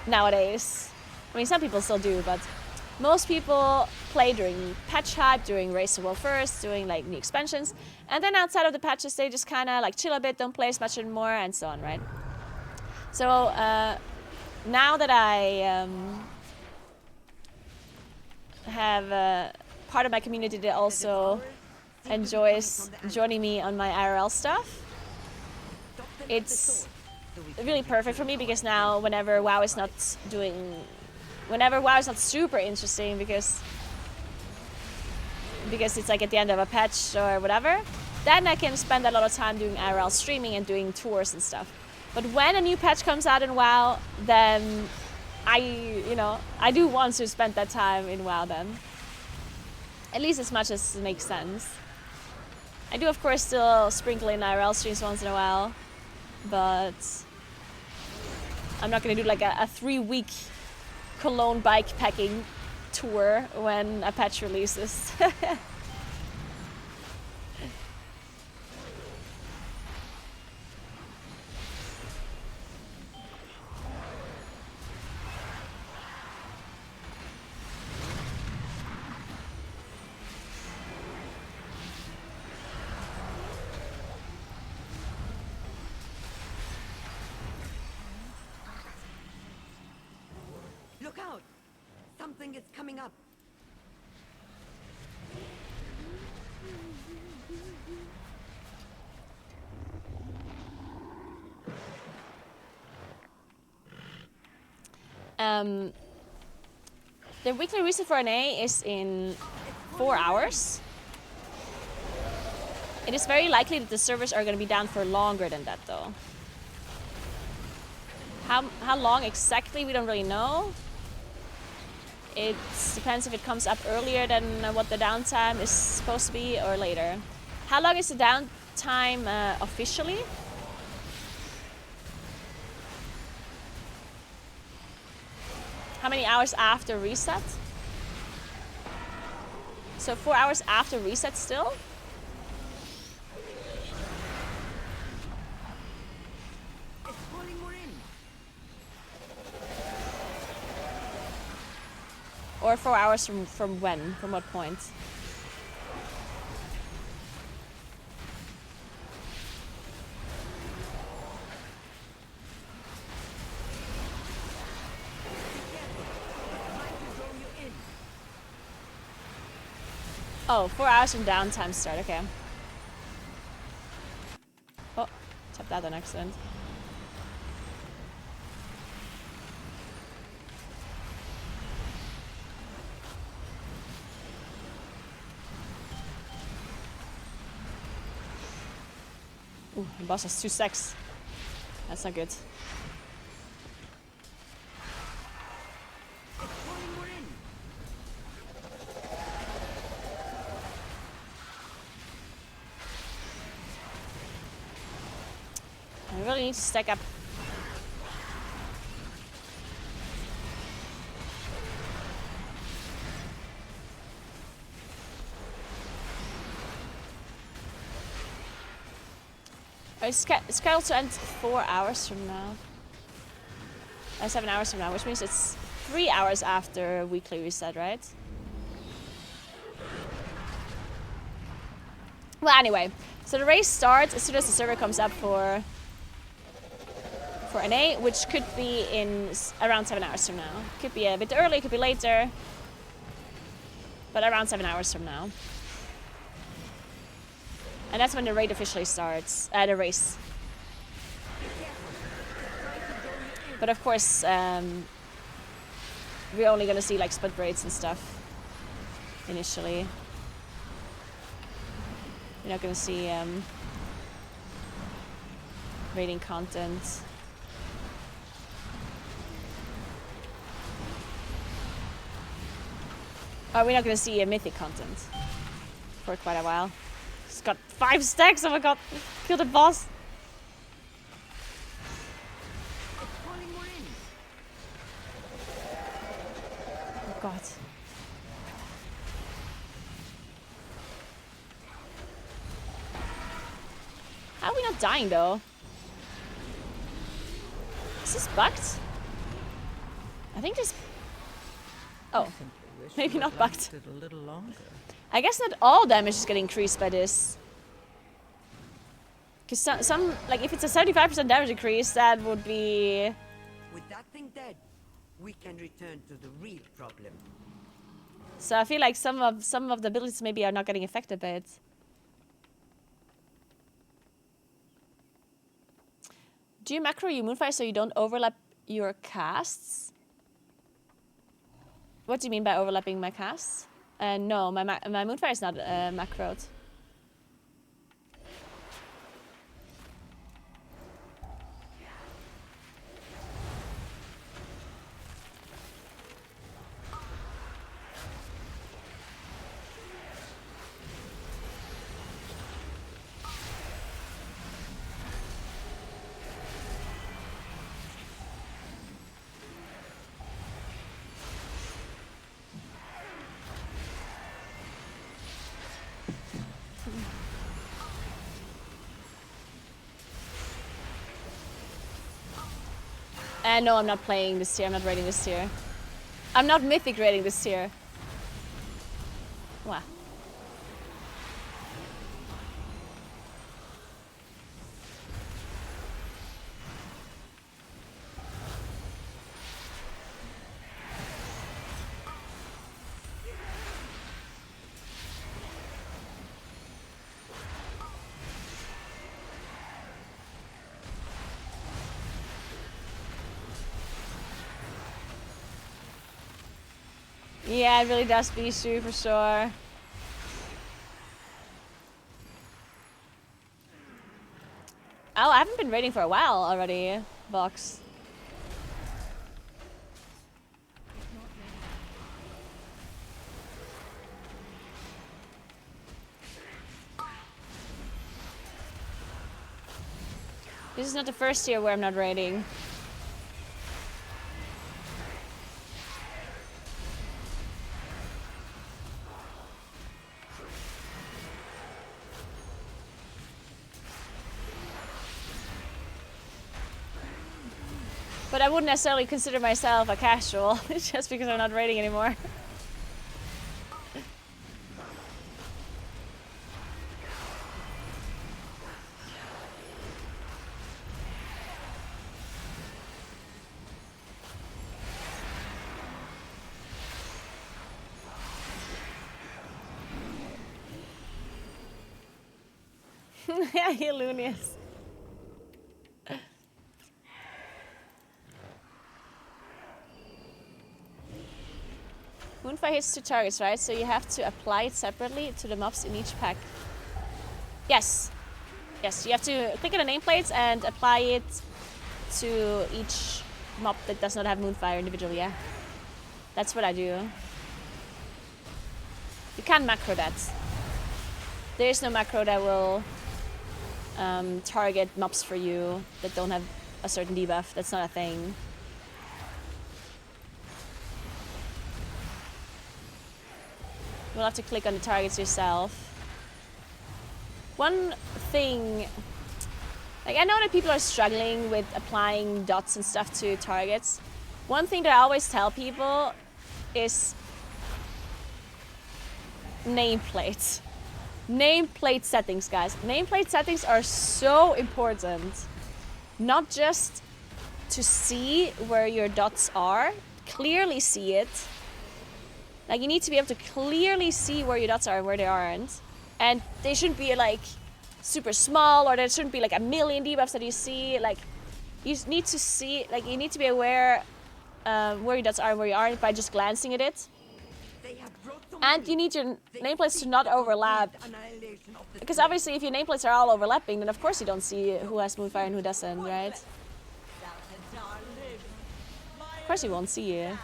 nowadays. I mean, some people still do, but most people play during patch hype, during Race the World First, doing like new expansions. And then outside of the patches, they just kind of like chill a bit, don't play as much anymore, and so on, right? So now that I have part of my community that also enjoys joining me on my IRL stuff, it's really perfect for me because now whenever WoW is not super interesting because it's like at the end of a patch or whatever, then I can spend a lot of time doing IRL streaming and doing tours and stuff. But when a new patch comes out in WoW, then I do want to spend that time in WoW then. At least as much as it makes sense. I do of course still sprinkle in IRL streams once in a while, but I'm not gonna do like a 3-week Cologne bike packing tour when a patch releases. Look out! Something is coming up. The weekly reset for NA is in 4 hours. It is very likely that the servers are going to be down for longer than that, though. How long exactly, we don't really know. It depends if it comes up earlier than what the downtime is supposed to be or later. How long is the downtime officially? How many hours after reset? So 4 hours after reset still? Or 4 hours from when? From what point? Oh, 4 hours from downtime start, okay. Oh, tapped out on accident. Ooh, the boss has 2 stacks. That's not good. I really need to stack up. It's scheduled to end 4 hours from now. 7 hours from now, which means it's 3 hours after weekly reset, right? Well, anyway, so the race starts as soon as the server comes up for NA, which could be in around 7 hours from now. Could be a bit early, could be later, but around 7 hours from now. And that's when the raid officially starts, the race. But of course, we're only gonna see like split raids and stuff initially. We're not gonna see raiding content. Oh, we're not gonna see mythic content for quite a while. It's got 5 stacks. Oh my god, killed a boss. Oh god. How are we not dying though? Is this bugged? I think this. Oh, maybe not bugged. A little longer. I guess not all damage is getting increased by this. Because some, like if it's a 75% damage increase, that would be... With that thing dead, we can return to the real problem. So I feel like some of the abilities maybe are not getting affected by it. Do you macro your Moonfire so you don't overlap your casts? What do you mean by overlapping my casts? No, my Moonfire is not macroed. No, I'm not playing this tier. I'm not raiding this tier. I'm not mythic raiding this tier. Wow. Yeah, it really does Bishu for sure. Oh, I haven't been raiding for a while already, Box. This is not the first year where I'm not raiding. But I wouldn't necessarily consider myself a casual, just because I'm not raiding anymore. Yeah, Hilunius. Moonfire hits 2 targets, right? So you have to apply it separately to the mobs in each pack. Yes. Yes, you have to click on the nameplates and apply it to each mob that does not have Moonfire individually, yeah. That's what I do. You can't macro that. There is no macro that will target mobs for you that don't have a certain debuff. That's not a thing. You'll have to click on the targets yourself. One thing, like I know that people are struggling with applying dots and stuff to targets. One thing that I always tell people is nameplates. Nameplate settings, guys. Nameplate settings are so important. Not just to see where your dots are, clearly see it. Like you need to be able to clearly see where your dots are and where they aren't. And they shouldn't be like super small, or there shouldn't be like a million debuffs that you see. Like you need to see, like you need to be aware where your dots are and where you aren't by just glancing at it. And you need your nameplates to not overlap. Because obviously if your nameplates are all overlapping, then of course you don't see who has Moonfire and who doesn't, right? Of course you won't see it.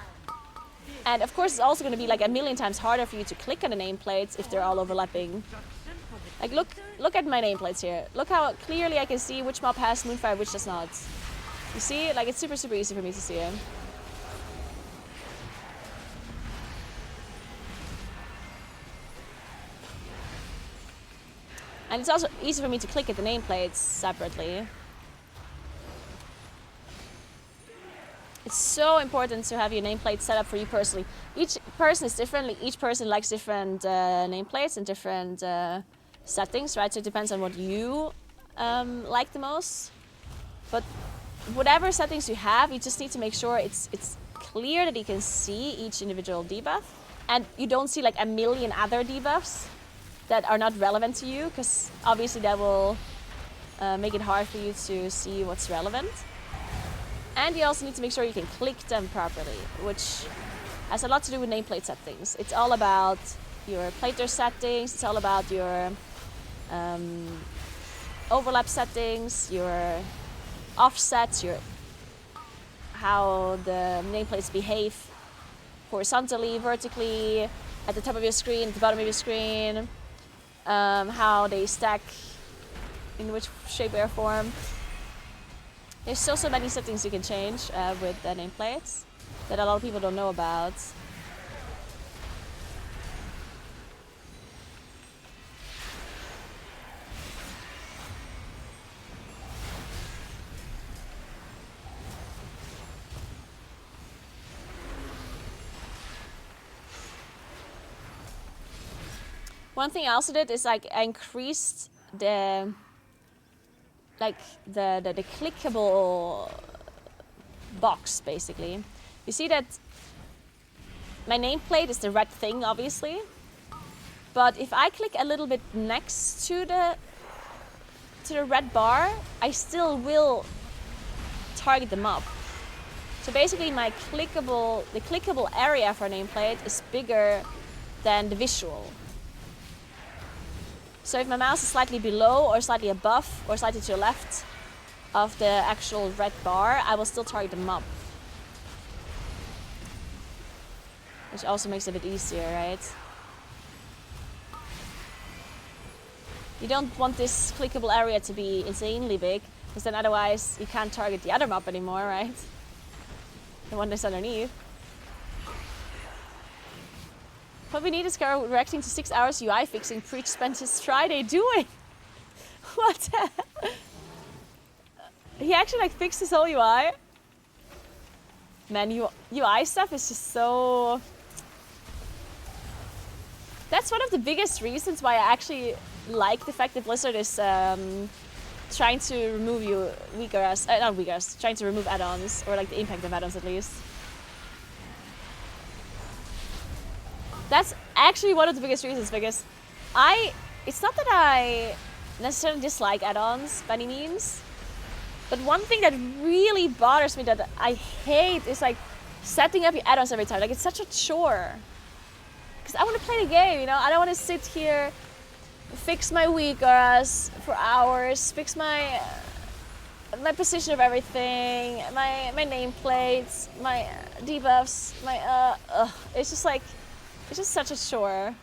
And of course it's also going to be like a million times harder for you to click on the nameplates if they're all overlapping. Like look at my nameplates here. Look how clearly I can see which mob has Moonfire, which does not. You see? Like it's super easy for me to see it. And it's also easy for me to click at the nameplates separately. It's so important to have your nameplate set up for you personally. Each person is different. Each person likes different nameplates and different settings, right? So it depends on what you like the most. But whatever settings you have, you just need to make sure it's clear that you can see each individual debuff. And you don't see like a million other debuffs that are not relevant to you, because obviously that will make it hard for you to see what's relevant. And you also need to make sure you can click them properly, which has a lot to do with nameplate settings. It's all about your plater settings, it's all about your overlap settings, your offsets, your how the nameplates behave horizontally, vertically, at the top of your screen, at the bottom of your screen, how they stack, in which shape or form. There's still so many settings you can change with the nameplates that a lot of people don't know about. One thing I also did is like I increased the clickable box, basically. You see that my nameplate is the red thing, obviously. But if I click a little bit next to the red bar, I still will target them up. So basically the clickable area for nameplate is bigger than the visual. So if my mouse is slightly below or slightly above or slightly to the left of the actual red bar, I will still target the mob. Which also makes it a bit easier, right? You don't want this clickable area to be insanely big, because then otherwise you can't target the other mob anymore, right? The one that's underneath. What we need is Carol reacting to 6 hours UI fixing Preach spent his Friday doing. What the hell? He actually like fixed his whole UI. Man, UI stuff is just so... That's one of the biggest reasons why I actually like the fact that Blizzard is trying to remove trying to remove add-ons, or like the impact of add-ons at least. That's actually one of the biggest reasons, because it's not that I necessarily dislike add-ons by any means, but one thing that really bothers me that I hate is like setting up your add-ons every time. Like, it's such a chore. Because I want to play the game, you know? I don't want to sit here, fix my weakers for hours, fix my position of everything, my nameplates, my debuffs, it's just like, it's just such a chore.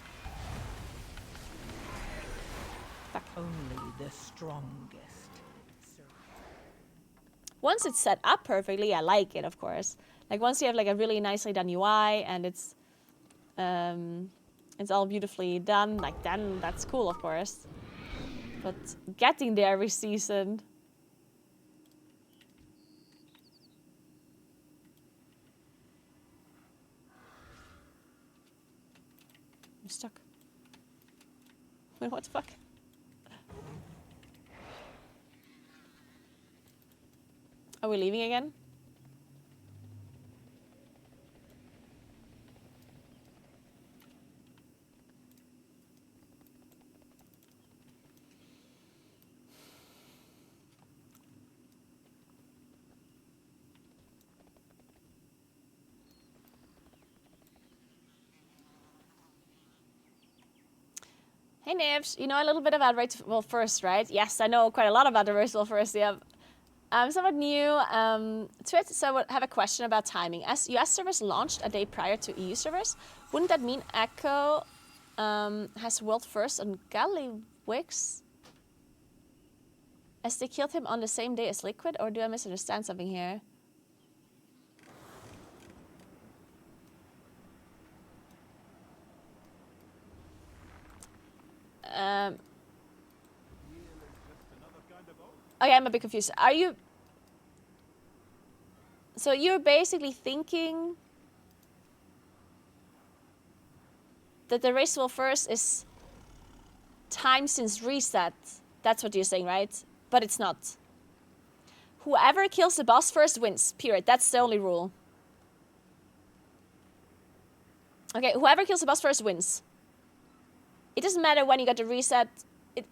Only the strongest. Once it's set up perfectly, I like it, of course. Like, once you have like a really nicely done UI and it's all beautifully done, like, then that's cool, of course. But getting there every season... I'm stuck. Wait, what the fuck? Are we leaving again? Hey Nibs, you know a little bit about Rateable First, right? Yes, I know quite a lot about the Rateable First, yeah. I'm somewhat new to it, so I would have a question about timing. As US servers launched a day prior to EU servers, wouldn't that mean Echo has world first on Gallywix? As they killed him on the same day as Liquid, or do I misunderstand something here? Okay, I'm a bit confused. Are you... So you're basically thinking that the Raceable First is time since reset. That's what you're saying, right? But it's not. Whoever kills the boss first wins, period. That's the only rule. Okay, whoever kills the boss first wins. It doesn't matter when you got the reset.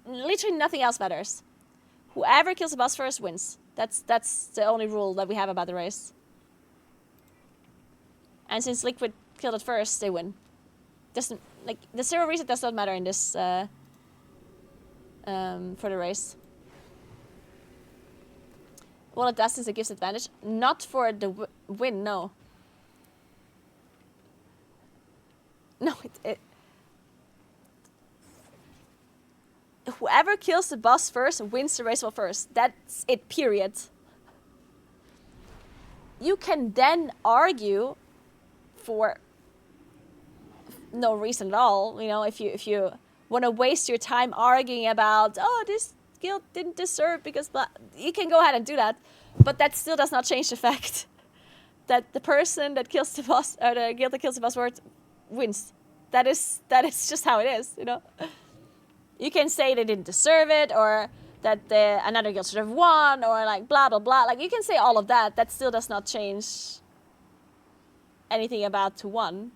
Literally nothing else matters. Whoever kills the boss first wins. That's the only rule that we have about the race. And since Liquid killed it first, they win. Doesn't, like, the zero reset does not matter in this for the race. Well, it does since it gives advantage. Not for the win, no. No, whoever kills the boss first wins the race first. That's it, period. You can then argue for no reason at all, you know, if you want to waste your time arguing about, oh, this guild didn't deserve because blah, you can go ahead and do that, but that still does not change the fact that the person that kills the boss, or the guild that kills the boss first, wins. That is just how it is, you know. You can say they didn't deserve it, or that another guild should have won, or like blah blah blah. Like, you can say all of that. That still does not change anything about who won.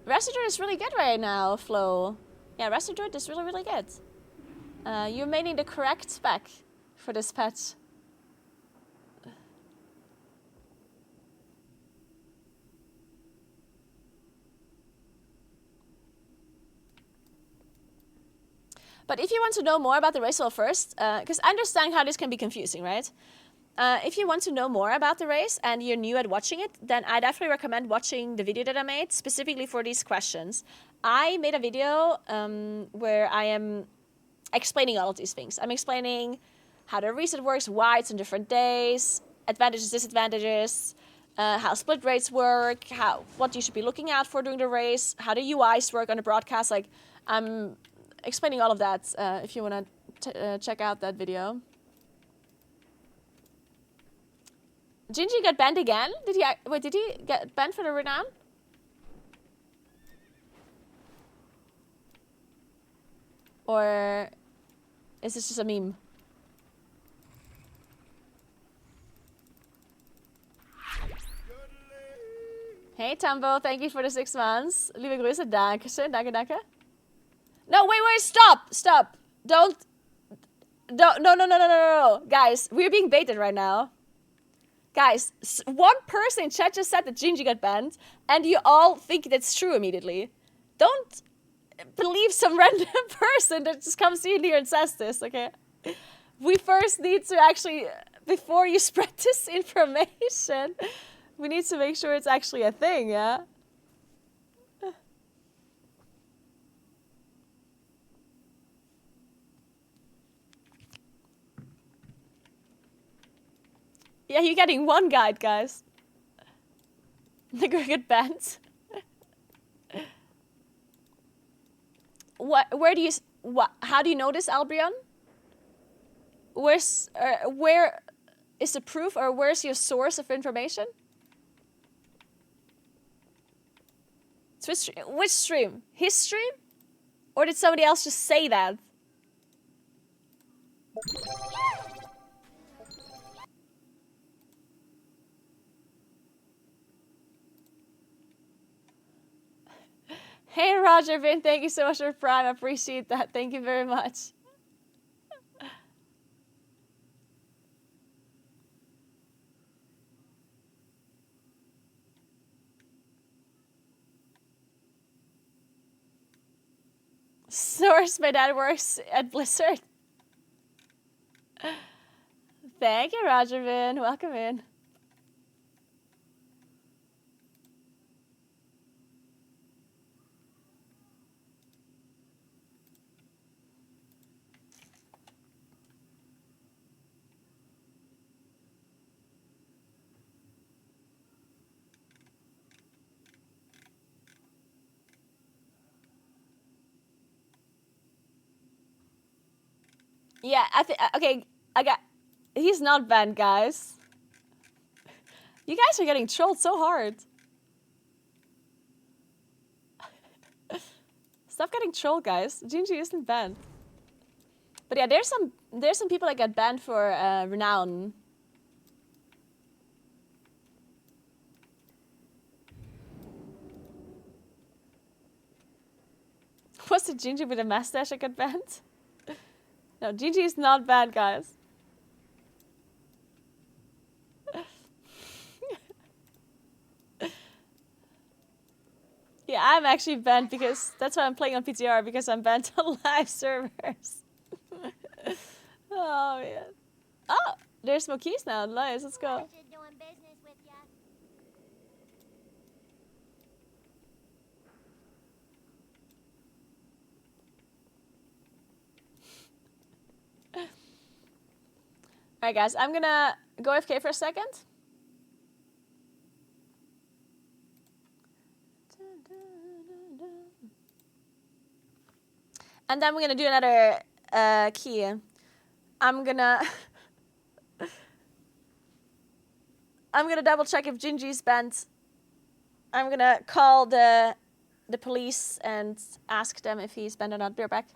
Residue is really good right now, Flo. Yeah, Residue is really, really good. You're making the correct spec for this patch. But if you want to know more about the race, well, first, because I understand how this can be confusing, right? If you want to know more about the race and you're new at watching it, then I definitely recommend watching the video that I made specifically for these questions. I made a video where I am explaining all of these things. I'm explaining how the reset works, why it's on different days, advantages, disadvantages, how split rates work, what you should be looking out for during the race, how the UIs work on the broadcast. Like, I'm explaining all of that if you want to check out that video. Gingy got banned again? Did he get banned for the renown? Or is this just a meme? Hey Tambo, thank you for the 6 months. Liebe Grüße, dankeschön, danke. No, wait, stop. No. Guys, we're being baited right now. Guys, one person in chat just said that Gingy got banned, and you all think that's true immediately. Don't believe some random person that just comes in here and says this, okay? We first need to actually, before you spread this information, we need to make sure it's actually a thing, yeah? Yeah, you're getting one guide, guys. Naguura get banned. How do you know this, Albion? Where is the proof, or where's your source of information? Which stream? His stream? Or did somebody else just say that? Hey Roger Vin, thank you so much for Prime. I appreciate that. Thank you very much. Source, my dad works at Blizzard. Thank you, Roger Vin. Welcome in. Yeah, okay, he's not banned, guys. You guys are getting trolled so hard. Stop getting trolled, guys. Gingy isn't banned. But yeah, there's some people that got banned for renown. Was it Gingy with a mustache that got banned? No, Gingy is not banned, guys. Yeah, I'm actually banned because that's why I'm playing on PTR, because I'm banned on live servers. Oh man. Oh, there's more keys now. Nice, let's go. Pleasure doing business with ya. Alright guys, I'm gonna go AFK for a second. And then we're gonna do another key. I'm gonna double check if Gingy's banned. I'm gonna call the police and ask them if he's banned or not. Be right back.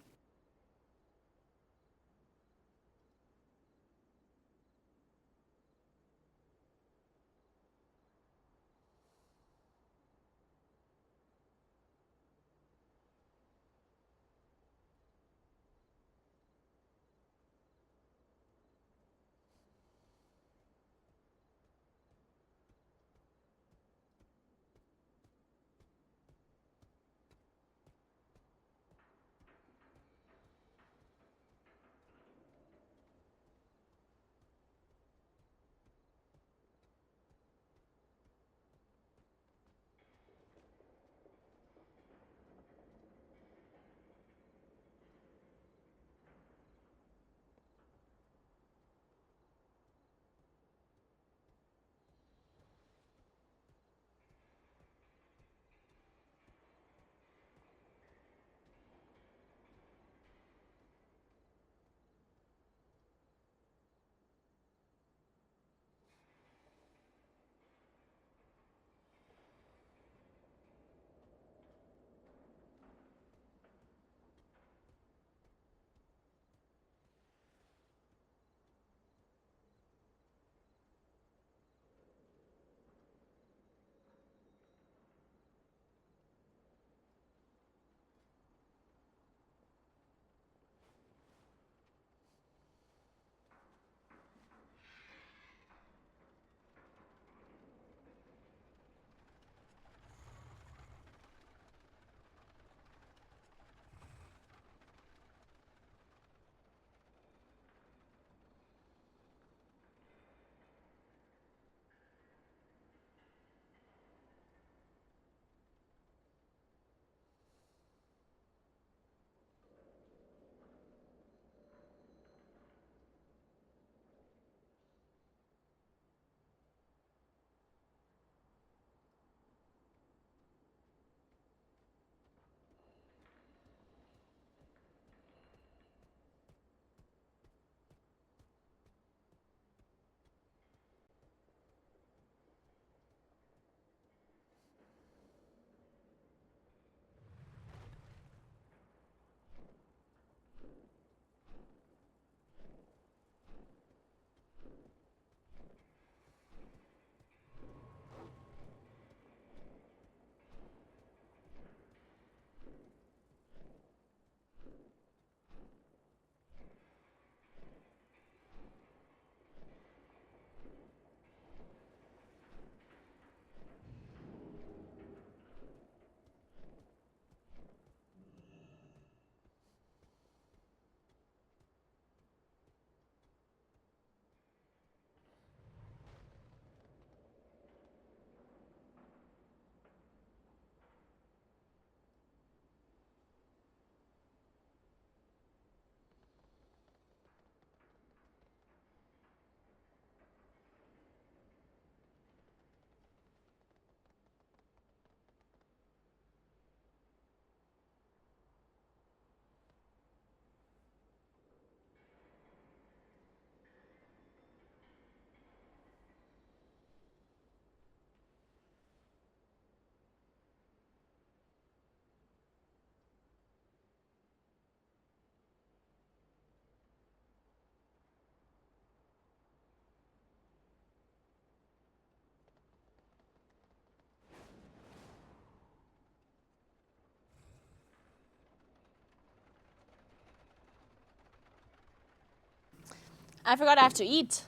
I forgot I have to eat.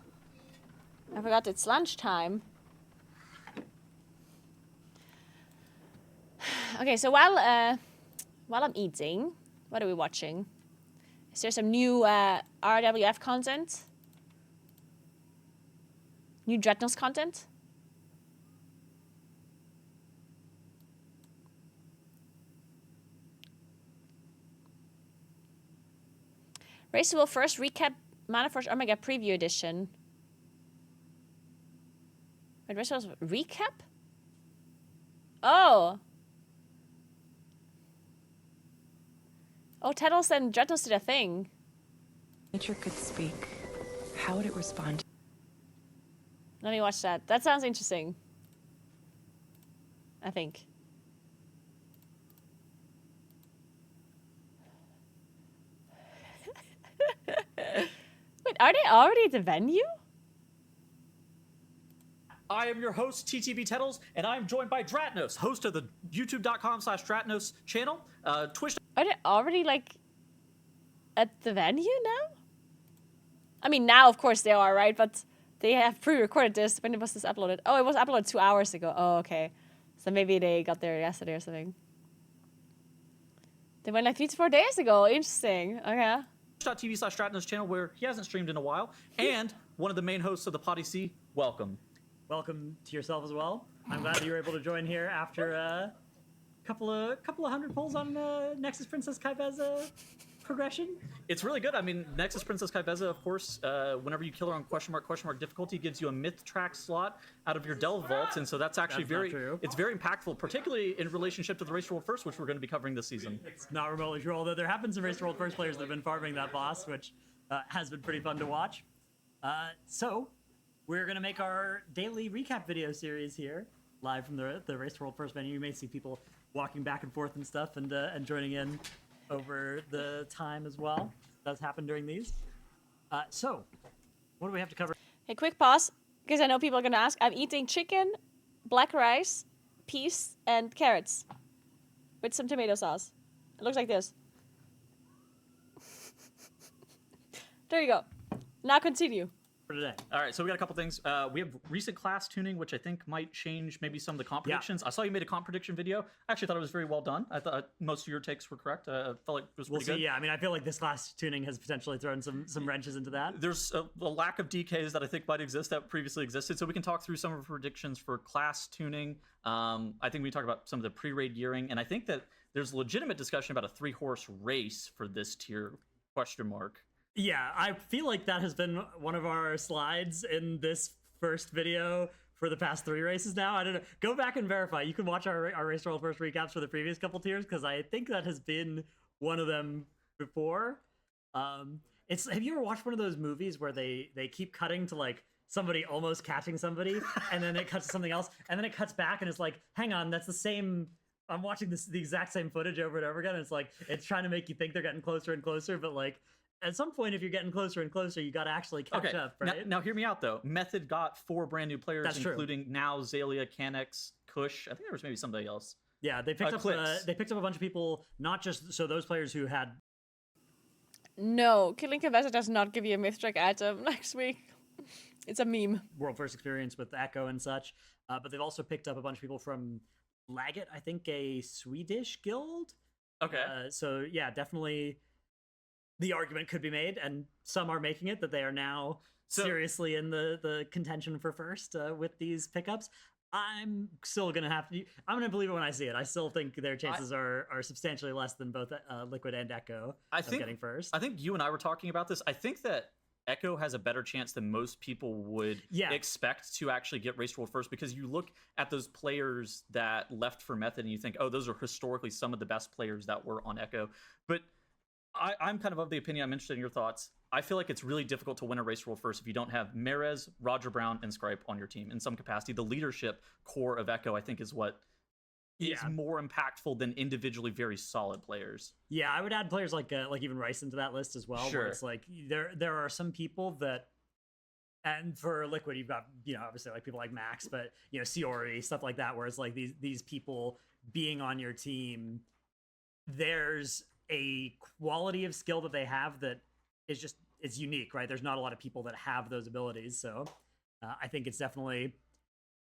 I forgot it's lunchtime. Okay, so while I'm eating, what are we watching? Is there some new RWF content? New Dreadnoughts content? Race to Will first recap Mana Forge Omega Preview Edition. Wait, Race to Will recap? Oh. Oh, Tettles and Dreadnoughts did a thing. Nature could speak. How would it respond? Let me watch that. That sounds interesting. I think. Wait, are they already at the venue? I am your host, TTB Tettles, and I am joined by Dratnos, host of the youtube.com/Dratnos channel, Twitch. Are they already, like, at the venue now? I mean, now, of course, they are, right? But they have pre-recorded this. When was this uploaded? Oh, it was uploaded 2 hours ago. Oh, okay. So maybe they got there yesterday or something. They went, like, 3 to 4 days ago. Interesting. Okay. Twitch.tv/Dratnos channel, where he hasn't streamed in a while, and one of the main hosts of the Potty C. Welcome. Welcome to yourself as well. I'm glad that you were able to join here after a couple of hundred pulls on Nexus Princess Kaibeza progression. It's really good. I mean, Nexus Princess Kaibeza, of course, whenever you kill her on question mark difficulty, gives you a myth track slot out of your Delve vaults, and so that's actually it's very impactful, particularly in relationship to the Race to World First, which we're going to be covering this season. It's not remotely true, although there have been some Race to World First players that have been farming that boss, which has been pretty fun to watch. So we're going to make our daily recap video series here, live from the Race to World First venue. You may see people walking back and forth and stuff, and joining in over the time as well. Does happen during these. So, what do we have to cover? Hey, quick pause, because I know people are going to ask. I'm eating chicken, black rice, peas, and carrots with some tomato sauce. It looks like this. There you go. Now continue. For today. All right, so we got a couple things. We have recent class tuning, which I think might change maybe some of the comp predictions. I saw you made a comp prediction video. I actually thought it was very well done. I thought most of your takes were correct. I felt like it was pretty good. Yeah, I mean, I feel like this class tuning has potentially thrown some wrenches into that. There's a lack of DKs that I think might exist that previously existed, so we can talk through some of our predictions for class tuning. I think we talk about some of the pre-raid gearing, and I think that there's legitimate discussion about a 3-horse race for this tier, question mark. Yeah, I feel like that has been one of our slides in this first video for the past 3 races now. I don't know. Go back and verify. You can watch our Race to World First recaps for the previous couple tiers, because I think that has been one of them before. Have you ever watched one of those movies where they keep cutting to, like, somebody almost catching somebody, and then it cuts to something else, and then it cuts back, and it's like, hang on, that's the same... I'm watching the exact same footage over and over again, and it's like, it's trying to make you think they're getting closer and closer, but, like, at some point, if you're getting closer and closer, you got to actually catch up, right? Now, hear me out, though. Method got 4 brand new players, That's including now Zalia, Canex, Kush. I think there was maybe somebody else. Yeah, they picked up a bunch of people, not just so those players who had. No, killing Kavessa does not give you a myth track item next week. It's a meme. World First experience with Echo and such, but they've also picked up a bunch of people from Laggett, I think a Swedish guild. Okay. So yeah, definitely. The argument could be made, and some are making it, that they are now seriously in the contention for first with these pickups. I'm still going to I'm going to believe it when I see it. I still think their chances are substantially less than both Liquid and Echo of getting first. I think you and I were talking about this. I think that Echo has a better chance than most people would expect to actually get Race to World First, because you look at those players that left for Method and you think, oh, those are historically some of the best players that were on Echo. But I'm kind of the opinion, I'm interested in your thoughts. I feel like it's really difficult to win a Race to World First if you don't have Merez, Roger Brown, and Scripe on your team in some capacity. The leadership core of Echo, I think, is what is more impactful than individually very solid players. Yeah, I would add players like even Rice into that list as well. Sure. Where it's like there are some people that, and for Liquid, you've got, obviously like people like Max, but Siori, stuff like that, where it's like these people being on your team, there's a quality of skill that they have that is just it's unique, right? There's not a lot of people that have those abilities, so I think it's definitely.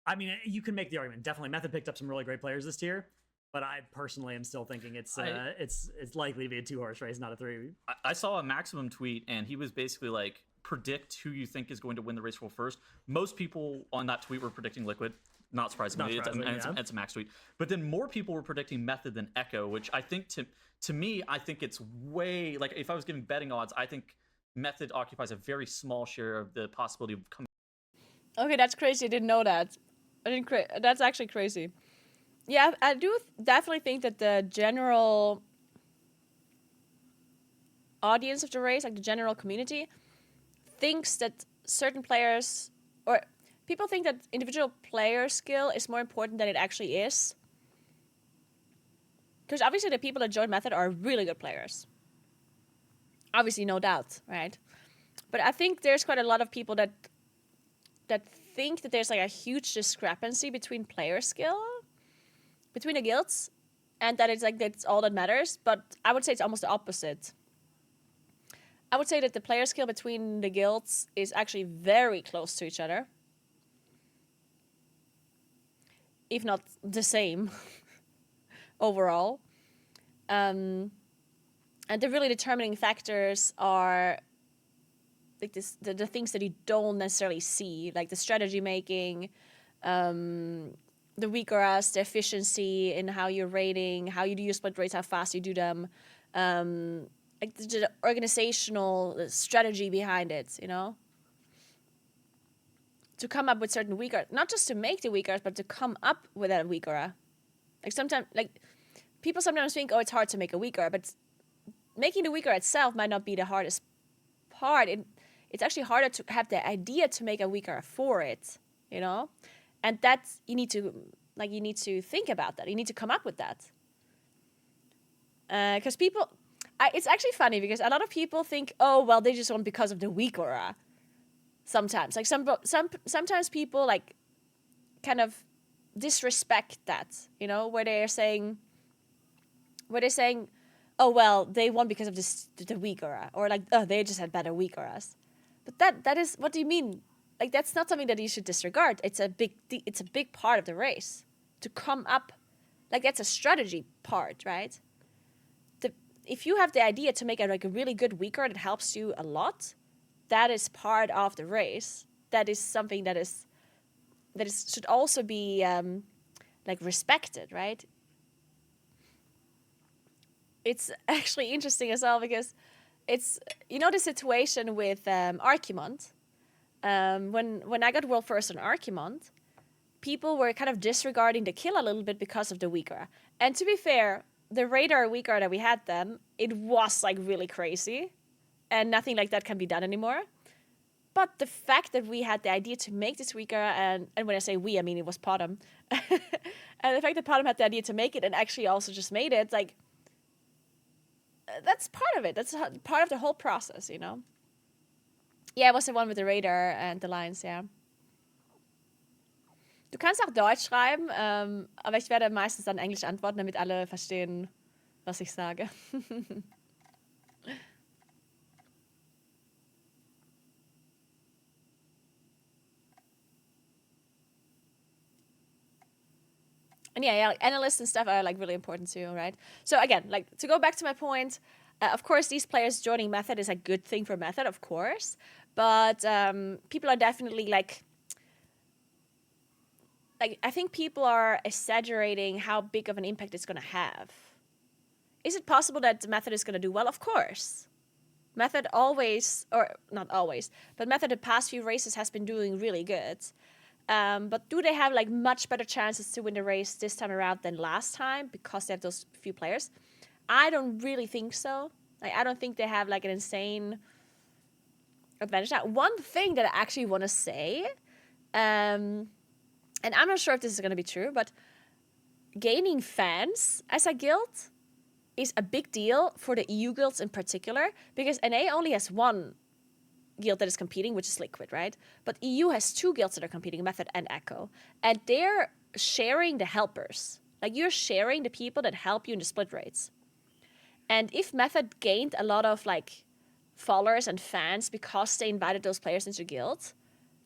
I mean, you can make the argument. Definitely, Method picked up some really great players this tier, but I personally am still thinking it's likely to be a 2-horse race, not a 3. I saw a Maximum tweet, and he was basically like, predict who you think is going to win the race world first. Most people on that tweet were predicting Liquid. Not surprisingly, it's a Max tweet. But then more people were predicting Method than Echo, which I think to me, I think it's way, like, if I was giving betting odds, I think Method occupies a very small share of the possibility of coming. Okay, that's crazy. I didn't know that. That's actually crazy. Yeah, I do definitely think that the general audience of the race, like the general community, thinks that certain players, or people think that individual player skill is more important than it actually is. Because obviously the people that join Method are really good players. Obviously, no doubt, right? But I think there's quite a lot of people that think that there's like a huge discrepancy between player skill between the guilds, and that it's like that's all that matters. But I would say it's almost the opposite. I would say that the player skill between the guilds is actually very close to each other, if not the same overall. And the really determining factors are like the things that you don't necessarily see, like the strategy making, the weak auras, the efficiency in how you're raiding, how you do your split raids, how fast you do them, like the organizational strategy behind it, you know? To come up with certain weak auras, not just to make the weak auras, but to come up with a weak aura. Like sometimes, like people sometimes think, oh, it's hard to make a weak aura, but making the weak aura itself might not be the hardest part. It's actually harder to have the idea to make a weak aura for it, you know? And that's, you need to think about that. You need to come up with that. Because it's actually funny because a lot of people think, oh, well, they just won because of the weak aura. Sometimes, like sometimes people like kind of disrespect that, you know, where they're saying, oh, well, they won because of the weak aura, or like, oh, they just had better weak auras. But that is, what do you mean? Like, that's not something that you should disregard. It's a big part of the race to come up. Like, that's a strategy part, right? If you have the idea to make a really good weak aura that helps you a lot, that is part of the race. That is something that should also be like respected, right? It's actually interesting as well because it's, you know, the situation with Archimond. When I got world first on Archimond, people were kind of disregarding the kill a little bit because of the weak aura. And to be fair, the radar weak aura that we had then, it was like really crazy, and nothing like that can be done anymore. But the fact that we had the idea to make this weak aura, and when I say we, I mean it was Potom, and the fact that Potom had the idea to make it and actually also just made it, like, that's part of it. That's part of the whole process, you know? Yeah, it was the one with the radar and the lines, yeah. Du kannst auch Deutsch schreiben, aber ich werde meistens dann Englisch antworten, damit alle verstehen, was ich sage. And yeah, like analysts and stuff are like really important too, right? So again, like to go back to my point, of course, these players joining Method is a good thing for Method, of course, but people are definitely like I think people are exaggerating how big of an impact it's going to have. Is it possible that Method is going to do well? Of course. Method always, or not always, but Method the past few races has been doing really good. But do they have like much better chances to win the race this time around than last time because they have those few players? I don't really think so. Like, I don't think they have like an insane advantage. Now, one thing that I actually want to say, and I'm not sure if this is going to be true, but gaining fans as a guild is a big deal for the EU guilds in particular, because NA only has one guild that is competing, which is Liquid, right? But EU has two guilds that are competing, Method and Echo, and they're sharing the helpers. Like, you're sharing the people that help you in the split raids. And if Method gained a lot of like followers and fans because they invited those players into guild,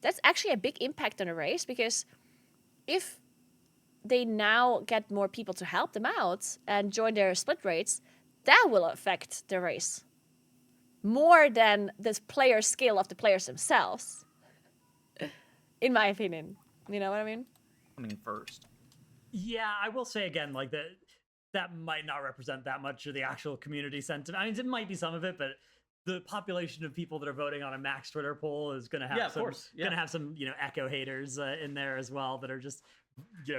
that's actually a big impact on a race, because if they now get more people to help them out and join their split raids, that will affect the race more than the player skill of the players themselves, in my opinion. You know what I mean? Coming first. Yeah, I will say again, like that might not represent that much of the actual community sentiment. I mean, it might be some of it, but the population of people that are voting on a max Twitter poll is going to have gonna have some Echo haters in there as well that are just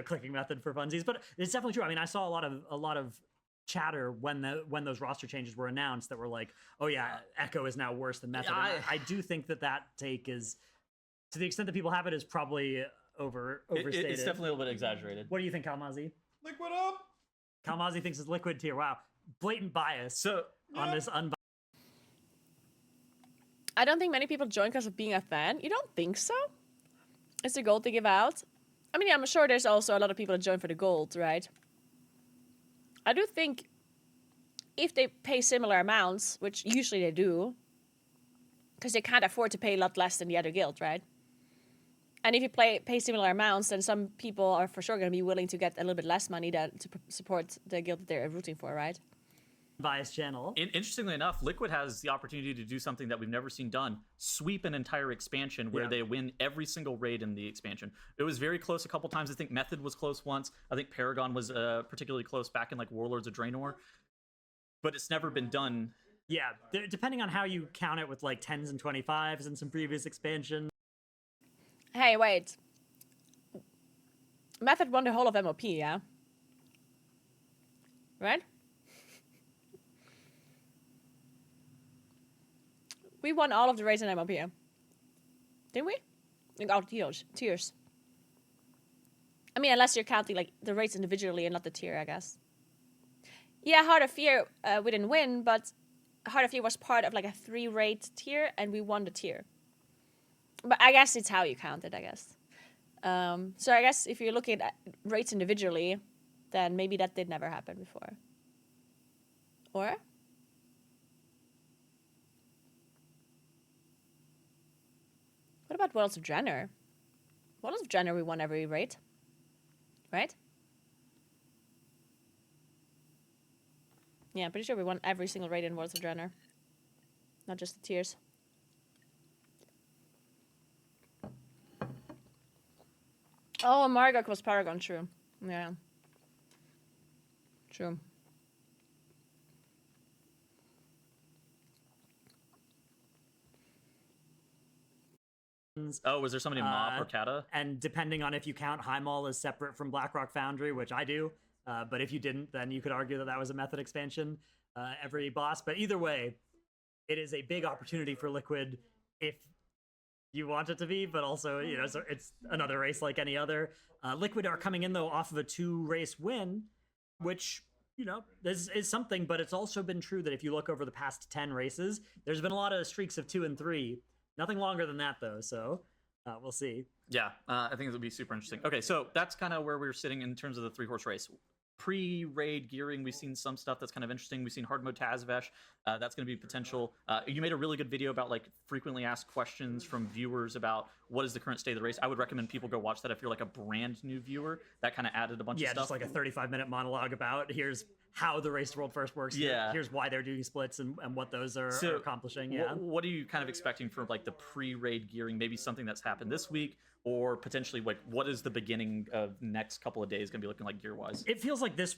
clicking method for funsies. But it's definitely true. I mean, I saw a lot of chatter when those roster changes were announced that were like, oh yeah, Echo is now worse than method. Yeah, I do think that take is, to the extent that people have it, is probably overstated. It's definitely a little bit exaggerated. What do you think, Kalmazi? Liquid up! Kalmazi thinks it's liquid tier. Wow. Blatant bias on this unbiased. I don't think many people join because of being a fan. You don't think so? It's the gold to give out? I mean, I'm sure there's also a lot of people that join for the gold, right? I do think if they pay similar amounts, which usually they do, because they can't afford to pay a lot less than the other guild, right? And if you pay similar amounts, then some people are for sure going to be willing to get a little bit less money to support the guild that they're rooting for, right? Biased channel. Interestingly enough, Liquid has the opportunity to do something that we've never seen done: sweep an entire expansion where they win every single raid in the expansion. It was very close a couple times. I think Method was close once. I think Paragon was particularly close back in like Warlords of Draenor. But it's never been done. Yeah, depending on how you count it, with like 10s and 25s in some previous expansions. Hey, wait. Method won the whole of MOP, yeah? Right? We won all of the raids in MOP, yeah? Didn't we? Like all the tiers. I mean, unless you're counting like the raids individually and not the tier, I guess. Yeah, Heart of Fear, we didn't win, but Heart of Fear was part of like a 3-raid tier, and we won the tier. But I guess it's how you count it, I guess. So I guess if you're looking at rates individually, then maybe that did never happen before. Or? What about Worlds of Draenor? Worlds of Draenor, we won every raid. Right? Yeah, I'm pretty sure we won every single raid in Worlds of Draenor. Not just the tiers. Oh, Margok was Paragon, true. Yeah. True. Oh, was there somebody Mop or Kata? And depending on if you count Highmall as separate from Blackrock Foundry, which I do, but if you didn't, then you could argue that that was a method expansion every boss. But either way, it is a big opportunity for Liquid if you want it to be, but also, so it's another race like any other. Liquid are coming in, though, off of a 2-race win, which, is something, but it's also been true that if you look over the past 10 races, there's been a lot of streaks of 2 and 3. Nothing longer than that, though, so we'll see. Yeah, I think it'll be super interesting. Okay, so that's kind of where we're sitting in terms of the 3-horse race. Pre-raid gearing, we've seen some stuff that's kind of interesting. We've seen hard mode Tazvesh. That's going to be potential. You made a really good video about like frequently asked questions from viewers about what is the current state of the race. I would recommend people go watch that if you're like a brand new viewer. That kind of added a bunch of stuff. Yeah, just like a 35-minute monologue about here's how the Race to World First works. Yeah. Here's why they're doing splits and what those are accomplishing. Yeah. What are you kind of expecting from like the pre-raid gearing? Maybe something that's happened this week, or potentially like what is the beginning of next couple of days going to be looking like gear-wise? It feels like this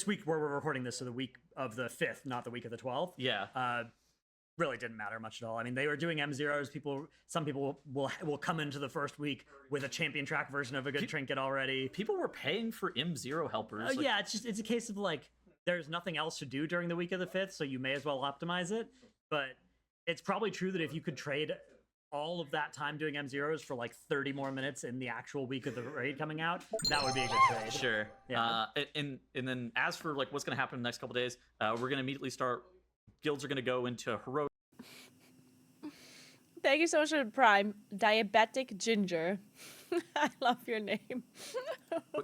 week where we're recording this, so the week of the 5th, not the week of the 12th. Yeah. Really didn't matter much at all. I mean, they were doing M0s. Some people will come into the first week with a champion track version of a good trinket already. People were paying for M0 helpers. Yeah, it's a case of like there's nothing else to do during the week of the 5th, so you may as well optimize it. But it's probably true that if you could trade all of that time doing M0s for like 30 more minutes in the actual week of the raid coming out, that would be a good trade. Sure. Yeah. And then as for like what's going to happen in the next couple of days, we're going to immediately start. Guilds are going to go into heroic. Thank you so much for the Prime. Diabetic Ginger. I love your name.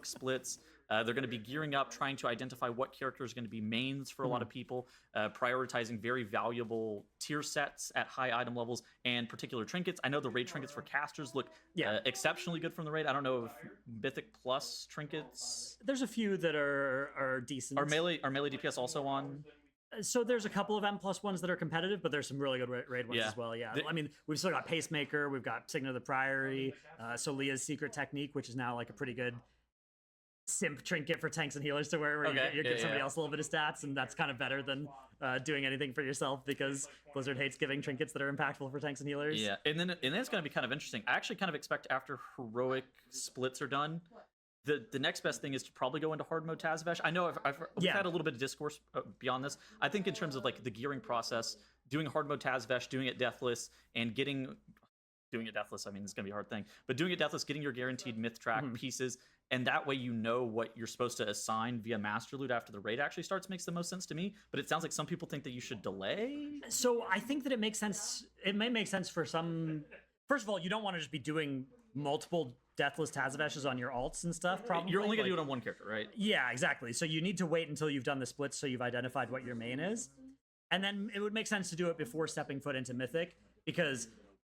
Splits. They're going to be gearing up, trying to identify what character is going to be mains for a lot of people, prioritizing very valuable tier sets at high item levels and particular trinkets. I know the raid trinkets for casters look exceptionally good from the raid. I don't know if Mythic Plus trinkets. There's a few that are decent. Are melee DPS also on? So there's a couple of M+ ones that are competitive, but there's some really good raid ones as well. Yeah, I mean, we've still got Pacemaker, we've got Signet of the Priory, Solia's Secret Technique, which is now like a pretty good simp trinket for tanks and healers to wear, where you give somebody else a little bit of stats, and that's kind of better than doing anything for yourself, because Blizzard hates giving trinkets that are impactful for tanks and healers. Yeah, and then it's going to be kind of interesting. I actually kind of expect after heroic splits are done, the next best thing is to probably go into hard mode Tazavesh. I know we've had a little bit of discourse beyond this. I think in terms of like the gearing process, doing hard mode Tazavesh, doing it deathless, and doing it deathless, I mean, it's going to be a hard thing, but doing it deathless, getting your guaranteed myth track pieces, and that way you know what you're supposed to assign via master loot after the raid actually starts, makes the most sense to me. But it sounds like some people think that you should delay. So I think that it makes sense. It may make sense for some. First of all, you don't want to just be doing multiple deathless Tazaveshes on your alts and stuff, probably. You're only going to do it on one character, right? Yeah, exactly. So you need to wait until you've done the splits, so you've identified what your main is. And then it would make sense to do it before stepping foot into Mythic, because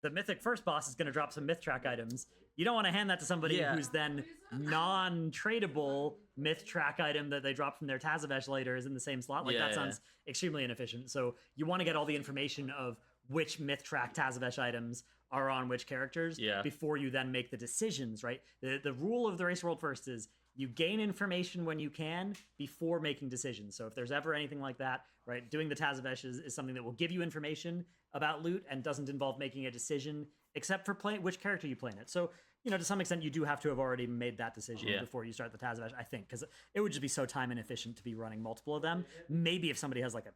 the Mythic first boss is going to drop some myth track items. You don't want to hand that to somebody who's then non-tradable myth track item that they drop from their Tazavesh later is in the same slot. Like that sounds extremely inefficient. So you want to get all the information of which myth track Tazavesh items are on which characters before you then make the decisions, right? The rule of the Race World First is you gain information when you can before making decisions. So if there's ever anything like that, right, doing the Tazavesh is something that will give you information about loot and doesn't involve making a decision, except for which character you play in it. So, you know, to some extent, you do have to have already made that decision before you start the Tazavesh, I think, because it would just be so time inefficient to be running multiple of them. Maybe if somebody has like a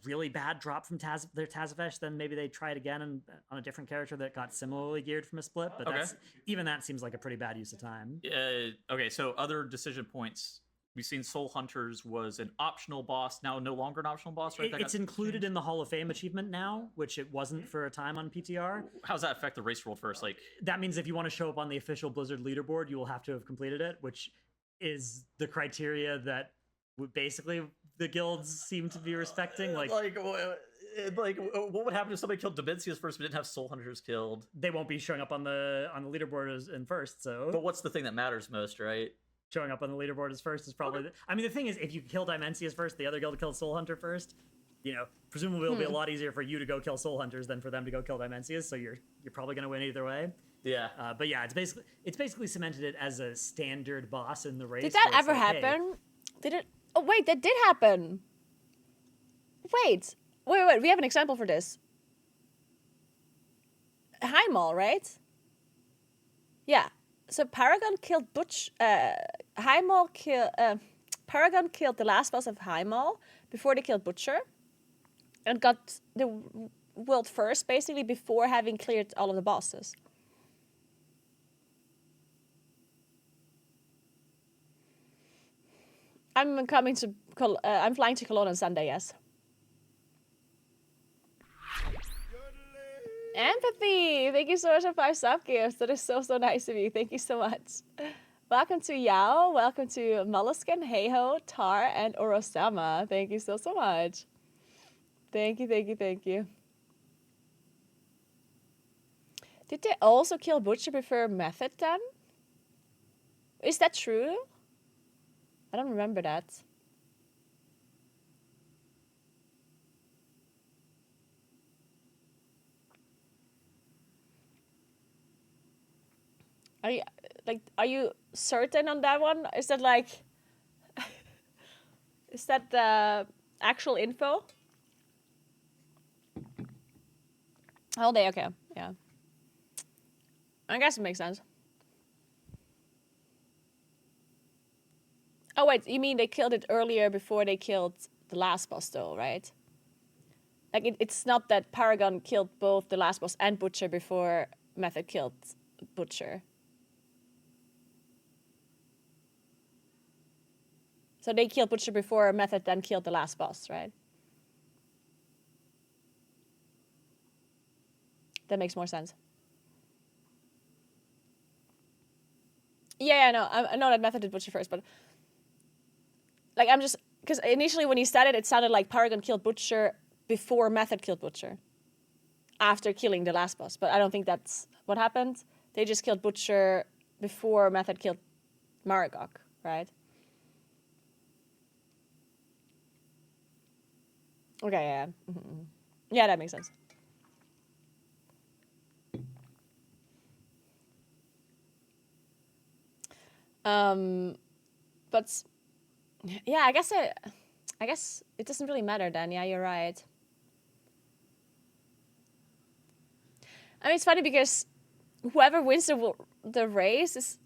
really bad drop from their Tazavesh, then maybe they try it again on a different character that got similarly geared from a split. But even that seems like a pretty bad use of time. Okay, so other decision points. We've seen Soul Hunters was an optional boss, now no longer an optional boss, right? It's included in the Hall of Fame achievement now, which it wasn't for a time on PTR. How does that affect the Race World First? Like, that means if you want to show up on the official Blizzard leaderboard, you will have to have completed it, which is the criteria that basically the guilds seem to be respecting. Like what would happen if somebody killed Demencius first but didn't have Soul Hunters killed? They won't be showing up on the leaderboard as in first. So, but what's the thing that matters most, right? Showing up on the leaderboard as first is probably. I mean, the thing is, if you kill Dimensius first, the other guild killed Soul Hunter first. You know, presumably it'll be a lot easier for you to go kill Soul Hunters than for them to go kill Dimensius. So you're probably going to win either way. Yeah. But yeah, it's basically cemented it as a standard boss in the race. Did that ever happen? Did it? Oh wait, that did happen. Wait. We have an example for this. Heimall, right? Yeah. So Paragon killed Heimall killed Paragon killed the last boss of Heimall before they killed Butcher, and got the world first basically before having cleared all of the bosses. I'm flying to Cologne on Sunday. Yes. Empathy! Thank you so much for 5 sub gifts. That is so nice of you. Thank you so much. Welcome to Yao. Welcome to Molluscan, Heiho, Tar, and Orosama. Thank you so much. Thank you. Did they also kill Butcher before Method then? Is that true? I don't remember that. Are you certain on that one? Is that like is that the actual info? All day, okay. Yeah. I guess it makes sense. Oh wait, you mean they killed it earlier before they killed the last boss though, right? Like it's not that Paragon killed both the last boss and Butcher before Method killed Butcher. So they killed Butcher before Method then killed the last boss, right? That makes more sense. Yeah, no, I know that Method did Butcher first, but like I'm just because initially when he started, it sounded like Paragon killed Butcher before Method killed Butcher, after killing the last boss. But I don't think that's what happened. They just killed Butcher before Method killed Maragok, right? Okay, yeah, mm-hmm. Yeah, that makes sense. But yeah, I guess it doesn't really matter then. Yeah, you're right. I mean, it's funny because whoever wins the race is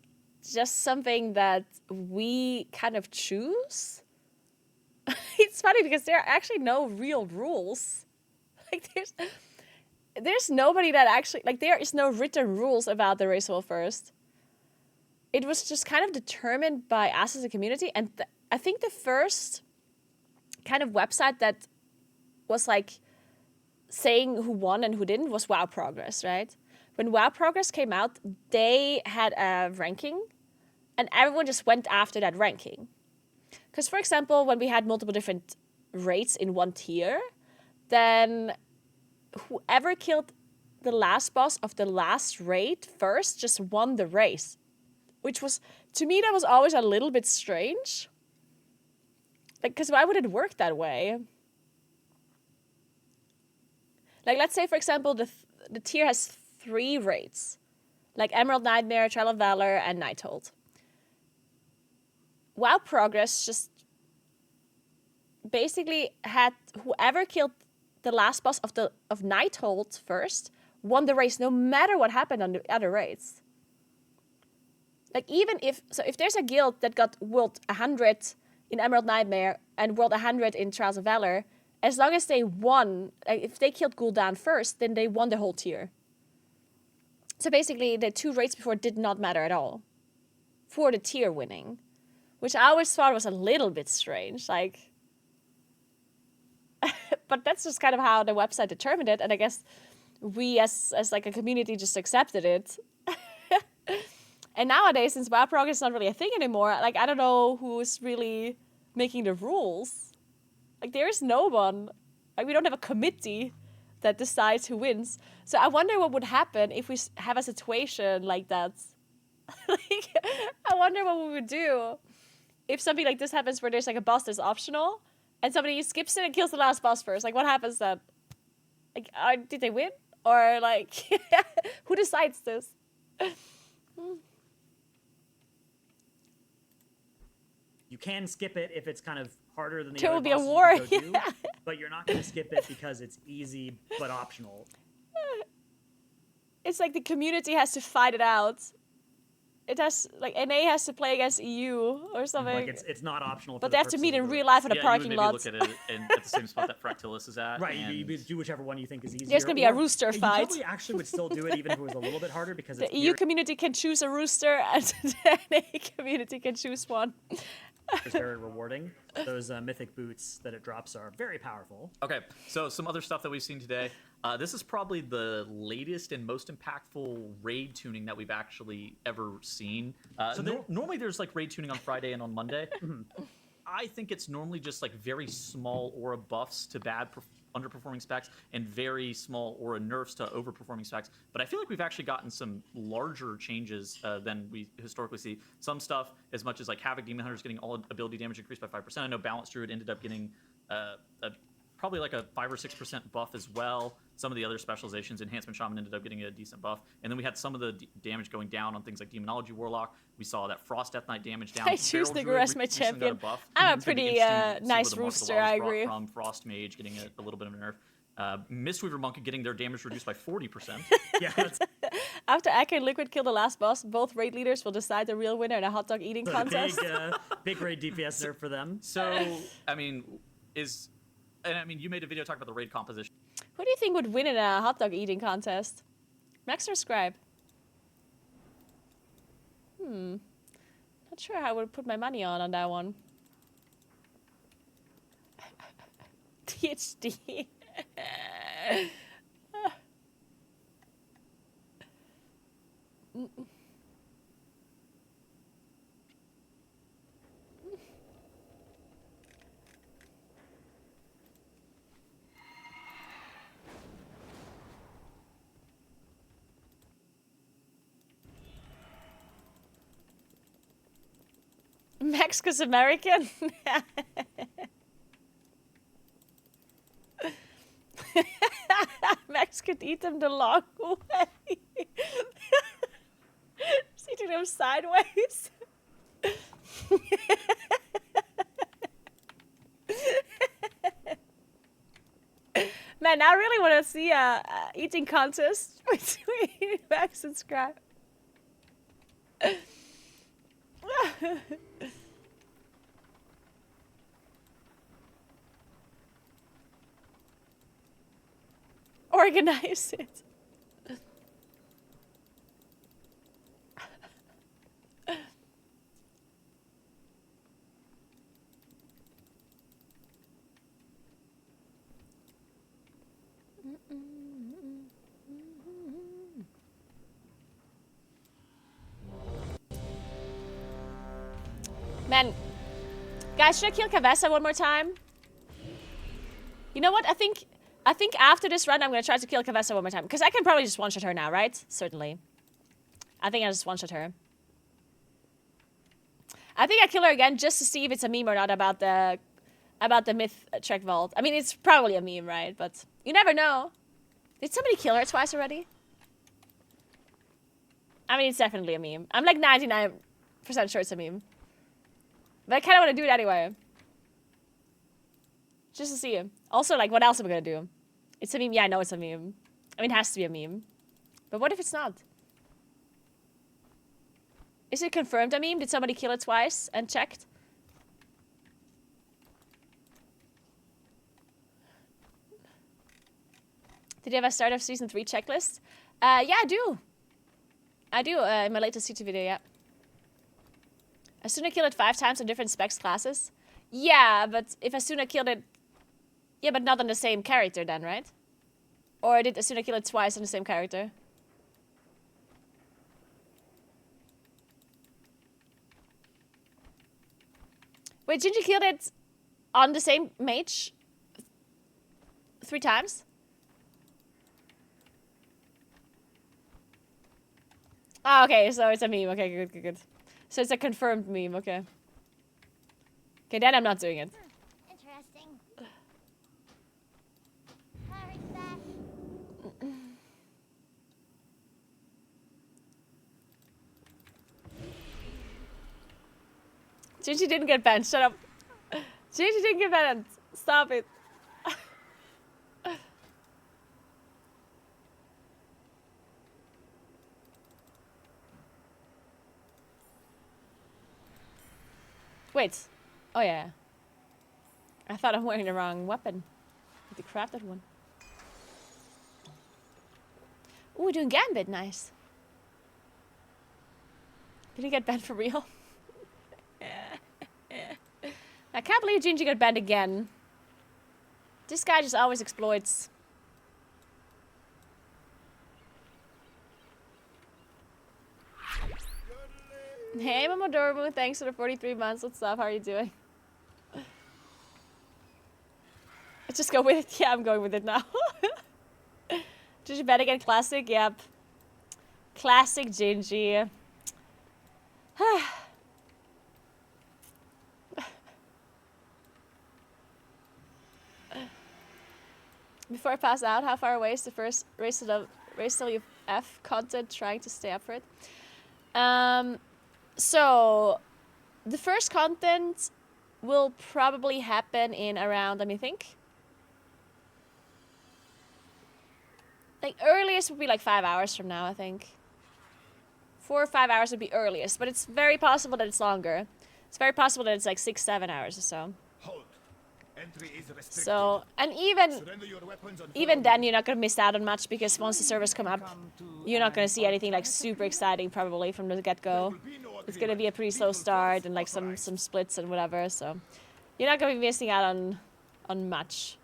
just something that we kind of choose. It's funny because there are actually no real rules. Like there's nobody that actually, like, there is no written rules about the race world first. It was just kind of determined by us as a community, and I think the first kind of website that was like saying who won and who didn't was WoW Progress, right? When WoW Progress came out, they had a ranking, and everyone just went after that ranking. Because, for example, when we had multiple different rates in one tier, then whoever killed the last boss of the last raid first just won the race. Which was, to me, that was always a little bit strange. Like, because why would it work that way? Like, let's say, for example, the tier has 3 raids. Like Emerald Nightmare, Trial of Valor, and Nighthold. WoW Progress just basically had whoever killed the last boss of Nighthold first won the race, no matter what happened on the other raids. Like, even if there's a guild that got world 100 in Emerald Nightmare and world 100 in Trials of Valor, as long as they won, like, if they killed Gul'dan first, then they won the whole tier. So basically, the 2 raids before did not matter at all for the tier winning, which I always thought was a little bit strange. Like, but that's just kind of how the website determined it, and I guess we as like a community just accepted it. And nowadays, since WoW Progress is not really a thing anymore, like, I don't know who's really making the rules. Like, there is no one. Like, we don't have a committee that decides who wins. So I wonder what would happen if we have a situation like that. Like, I wonder what we would do if something like this happens where there's like a boss that's optional and somebody skips it and kills the last boss first. Like, what happens then? Like, did they win? Or, like, who decides this? You can skip it if it's kind of harder than the There other will be a bosses war, you can go yeah. do, but you're not going to skip it because it's easy but optional. It's like the community has to fight it out. It has, like, NA has to play against EU or something. Like, it's not optional. But they have to meet in real life in a parking you would lot. maybe look at it at the same spot that Fractilis is at. Right, and... you do whichever one you think is easier. There's going to be a Or rooster you fight. probably actually would still do it even if it was a little bit harder because The it's EU community can choose a rooster and the NA community can choose one. It's very rewarding. Those mythic boots that it drops are very powerful. Okay, so some other stuff that we've seen today. This is probably the latest and most impactful raid tuning that we've actually ever seen. Normally there's like raid tuning on Friday and on Monday. I think it's normally just like very small aura buffs to bad underperforming specs and very small aura nerfs to overperforming specs. But I feel like we've actually gotten some larger changes than we historically see. Some stuff, as much as like Havoc Demon Hunters getting all ability damage increased by 5%. I know Balanced Druid ended up getting probably like a 5 or 6% buff as well. Some of the other specializations, Enhancement Shaman ended up getting a decent buff. And then we had some of the damage going down on things like Demonology Warlock. We saw that Frost Death Knight damage down. I choose Naguura as my champion. I'm a pretty nice rooster, I agree. From Frost Mage getting a little bit of a nerf. Mistweaver Monk getting their damage reduced by 40%. Yeah. After Aka and Liquid kill the last boss, both raid leaders will decide the real winner in a hot dog eating contest. Big raid DPS nerf for them. So, I mean, you made a video talking about the raid composition. Who do you think would win in a hot dog eating contest? Max or Scribe? Not sure how I would put my money on that one. THD. Max cause American. Max could eat them the long way. He's eating them sideways. Man, I really want to see a eating contest between Max and Scrap. Organize it. Man, guys, should I kill Kavessa one more time? You know what? I think after this run, I'm gonna try to kill Kavessa one more time because I can probably just one-shot her now, right? Certainly. I think I just one-shot her. I think I kill her again just to see if it's a meme or not about the myth Trek vault. I mean, it's probably a meme, right? But you never know. Did somebody kill her twice already? I mean, it's definitely a meme. I'm like 99% sure it's a meme. But I kind of want to do it anyway. Just to see him. Also, like, what else am I going to do? It's a meme. Yeah, I know it's a meme. I mean, it has to be a meme. But what if it's not? Is it confirmed a meme? Did somebody kill it twice and checked? Did you have a start of season 3 checklist? Yeah, I do. I do, in my latest YouTube video, yeah. Asuna killed it 5 times on different specs classes? Yeah, but if Asuna killed it... Yeah, but not on the same character then, right? Or did Asuna kill it twice on the same character? Wait, Gingy killed it on the same mage? 3 times? Oh, okay, so it's a meme. Okay, good. So it's a confirmed meme, okay. Okay, then I'm not doing it. Interesting. Hurry back. Gingy didn't get banned, shut up. Gingy didn't get banned. Stop it. Wait. Oh, yeah. I thought I'm wearing the wrong weapon. The crafted one. Ooh, we're doing Gambit. Nice. Did he get banned for real? I can't believe Gingy got banned again. This guy just always exploits. Hey, Momodormu, thanks for the 43 months. What's up? How are you doing? Let's just go with it. Yeah, I'm going with it now. Did you bet again? Classic? Yep. Classic Gingy. Before I pass out, how far away is the first race WF content? Trying to stay up for it. So, the first content will probably happen in around, let me think. Like, earliest would be like 5 hours from now, I think. 4 or 5 hours would be earliest, but it's very possible that it's longer. It's very possible that it's like 6-7 hours or so. So, and even then you're not going to miss out on much because once the servers come up, you're not going to see anything like super exciting probably from the get-go. It's going to be a pretty slow start and like some splits and whatever, so you're not going to be missing out on much.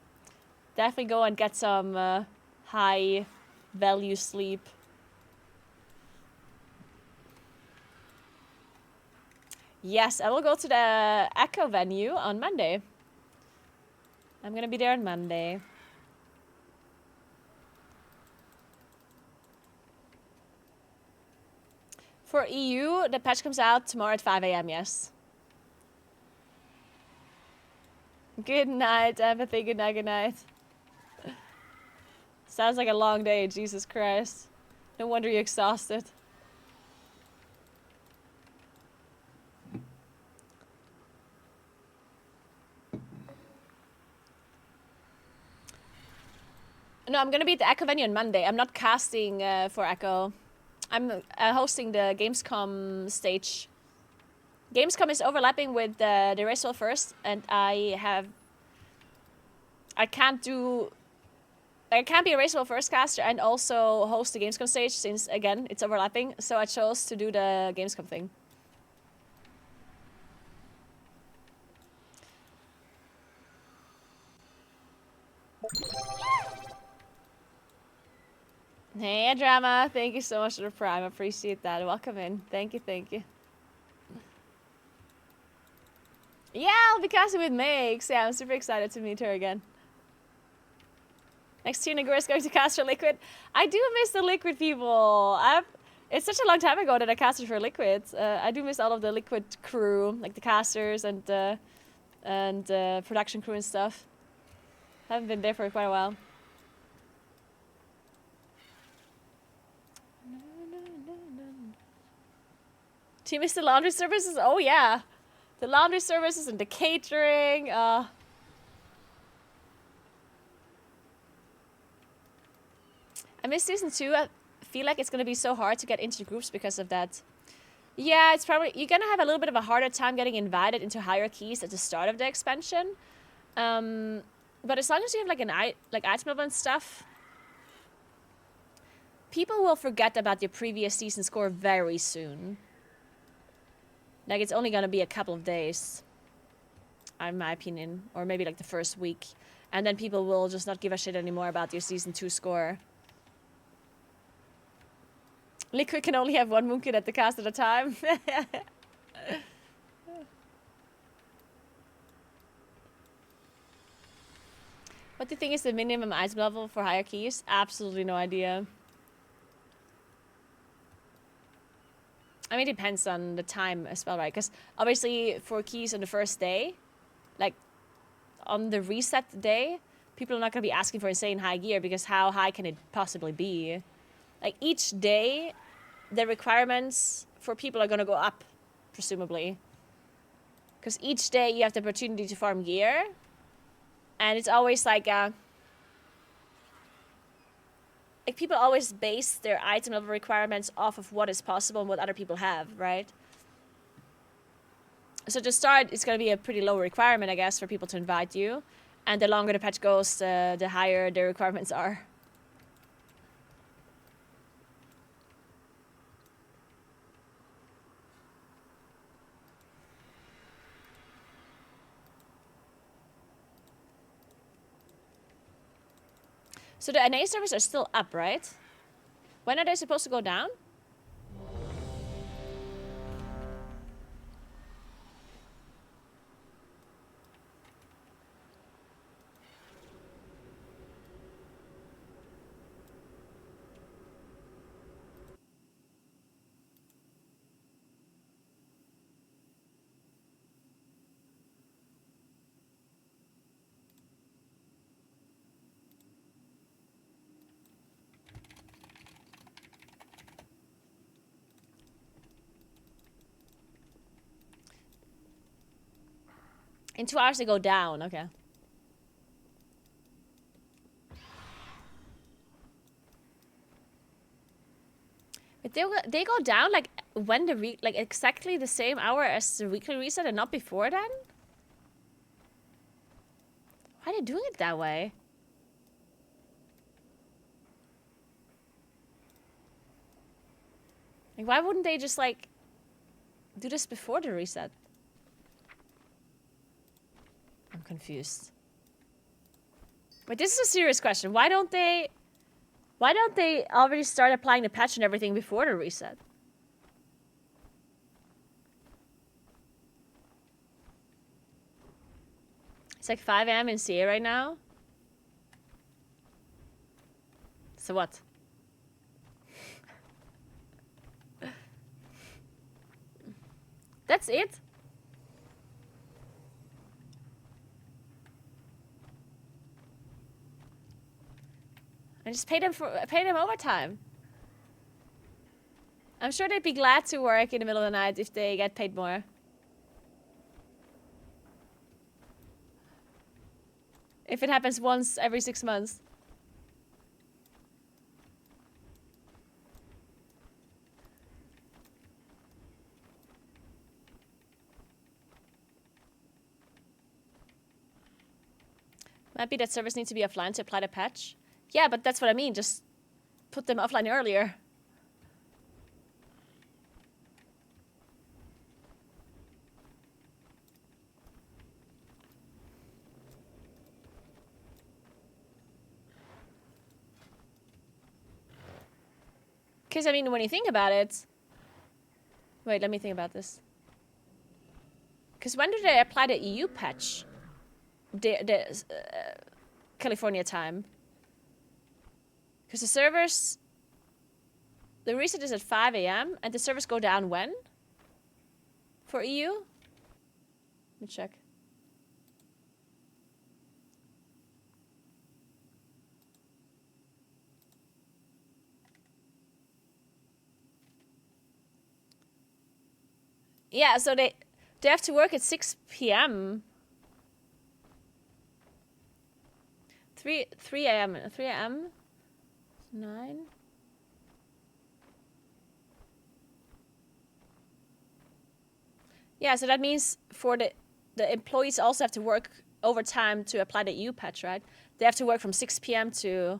Definitely go and get some high value sleep. Yes, I will go to the Echo venue on Monday. I'm gonna be there on Monday. For EU, the patch comes out tomorrow at 5 AM, yes. Good night, empathy. Good night, good night. Sounds like a long day, Jesus Christ. No wonder you're exhausted. No, I'm gonna be at the Echo venue on Monday. I'm not casting for Echo. I'm hosting the Gamescom stage. Gamescom is overlapping with the Racewell First, and I can't be a Racewell First caster and also host the Gamescom stage since, again, it's overlapping. So I chose to do the Gamescom thing. Hey, Drama. Thank you so much for the Prime. I appreciate that. Welcome in. Thank you, thank you. Yeah, I'll be casting with Megs. Yeah, I'm super excited to meet her again. Next year, Naguura is going to cast for Liquid. I do miss the Liquid people. It's such a long time ago that I casted for Liquid. I do miss all of the Liquid crew, like the casters and production crew and stuff. Haven't been there for quite a while. Do you miss the laundry services? Oh yeah, the laundry services and the catering. I miss season 2. I feel like it's gonna be so hard to get into groups because of that. Yeah, it's probably you're gonna have a little bit of a harder time getting invited into hierarchies at the start of the expansion. But as long as you have like item level and stuff, people will forget about your previous season score very soon. Like, it's only gonna be a couple of days, in my opinion, or maybe like the first week, and then people will just not give a shit anymore about your season 2 score. Liquid can only have one Moonkid at the cast at a time. What do you think is the minimum item level for hierarchies? Absolutely no idea. I mean, it depends on the time as well, right? Because obviously for keys on the first day, like on the reset day, people are not going to be asking for insane high gear because how high can it possibly be? Like each day, the requirements for people are going to go up, presumably. Because each day you have the opportunity to farm gear. And it's always like people always base their item level requirements off of what is possible and what other people have, right? So to start, it's going to be a pretty low requirement, I guess, for people to invite you. And the longer the patch goes, the higher the requirements are. So the NA servers are still up, right? When are they supposed to go down? In 2 hours they go down, okay. But they go down like when like exactly the same hour as the weekly reset and not before then? Why are they doing it that way? Like why wouldn't they just like do this before the reset? I'm confused. But this is a serious question. Why don't they already start applying the patch and everything before the reset? It's like 5 AM in CA right now. So what? That's it? And just pay them overtime. I'm sure they'd be glad to work in the middle of the night if they get paid more. If it happens once every 6 months. Might be that servers need to be offline to apply the patch. Yeah, but that's what I mean. Just put them offline earlier. Because, I mean, when you think about it... Wait, let me think about this. Because when do they apply the EU patch? California time. Because the servers... The reset is at 5 a.m. and the servers go down when? For EU? Let me check. Yeah, so they have to work at 6 p.m. 3 a.m. 3 a.m. 9. Yeah, so that means for the employees also have to work overtime to apply the EU patch, right? They have to work from 6 p.m. to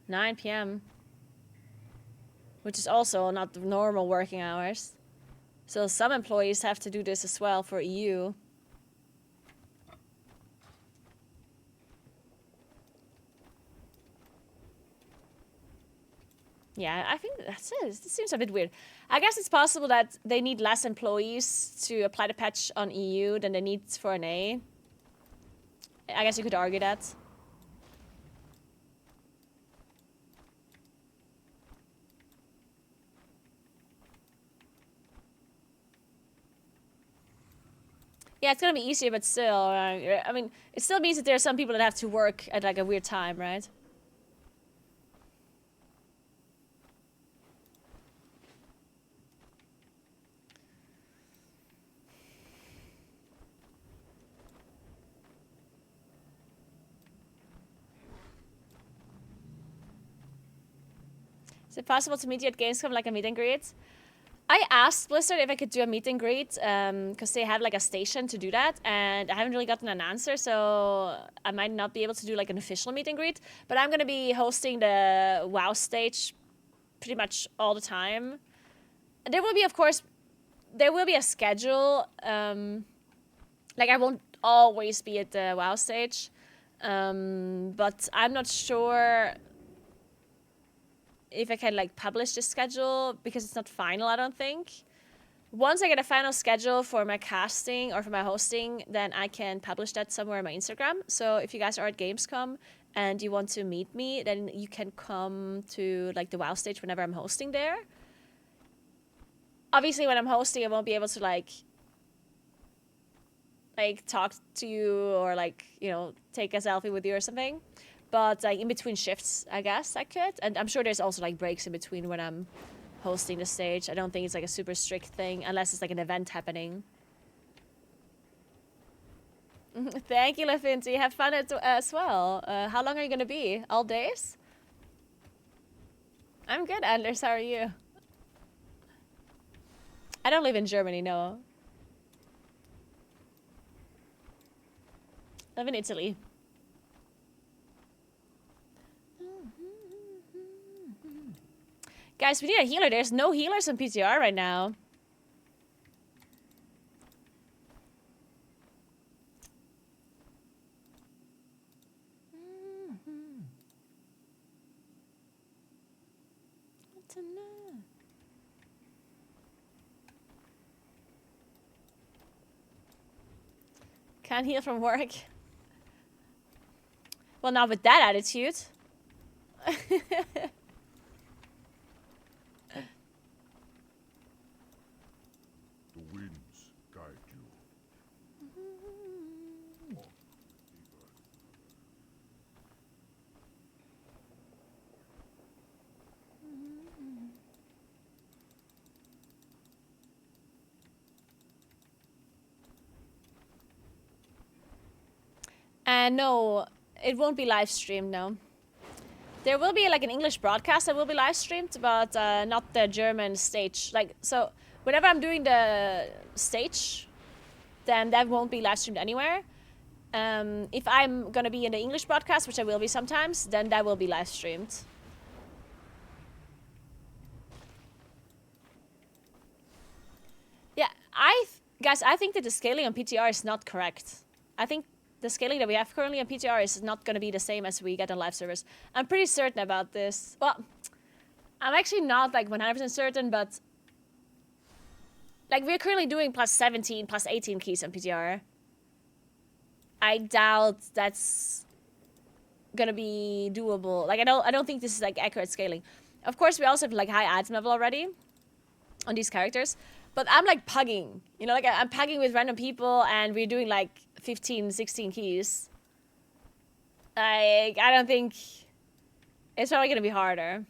9 p.m. Which is also not the normal working hours. So some employees have to do this as well for EU. Yeah, I think that's it. This seems a bit weird. I guess it's possible that they need less employees to apply the patch on EU than they need for an A. I guess you could argue that. Yeah, it's gonna be easier, but still, I mean, it still means that there are some people that have to work at like a weird time, right? Is it possible to meet you at Gamescom like a meet and greet? I asked Blizzard if I could do a meet and greet, because they have like a station to do that, and I haven't really gotten an answer, so I might not be able to do like an official meet and greet, but I'm gonna be hosting the WoW stage pretty much all the time. There will be, of course, there will be a schedule, like I won't always be at the WoW stage, but I'm not sure if I can like publish the schedule because it's not final, I don't think. Once I get a final schedule for my casting or for my hosting, then I can publish that somewhere on my Instagram. So if you guys are at Gamescom and you want to meet me, then you can come to like the WoW stage whenever I'm hosting there. Obviously, when I'm hosting, I won't be able to like talk to you or like, you know, take a selfie with you or something. But like in between shifts, I guess I could. And I'm sure there's also like breaks in between when I'm hosting the stage. I don't think it's like a super strict thing unless it's like an event happening. Thank you, Lafinty. Have fun as well. How long are you going to be? All days? I'm good, Anders. How are you? I don't live in Germany, no. I live in Italy. Guys, we need a healer. There's no healers on PTR right now. Can't heal from work. Well, not with that attitude. No, it won't be live streamed, no. There will be like an English broadcast that will be live streamed, but not the German stage. Like, so whenever I'm doing the stage, then that won't be live streamed anywhere. If I'm gonna be in the English broadcast, which I will be sometimes, then that will be live streamed. Yeah, guys, I think that the scaling on PTR is not correct. I think the scaling that we have currently on PTR is not going to be the same as we get on live servers. I'm pretty certain about this. Well, I'm actually not like 100% certain, but like we're currently doing plus 17, plus 18 keys on PTR. I doubt that's gonna be doable. Like I don't think this is like accurate scaling. Of course, we also have like high item level already on these characters. But I'm like pugging, you know, like I'm pugging with random people and we're doing like 15, 16 keys. Like, I don't think it's probably gonna be harder.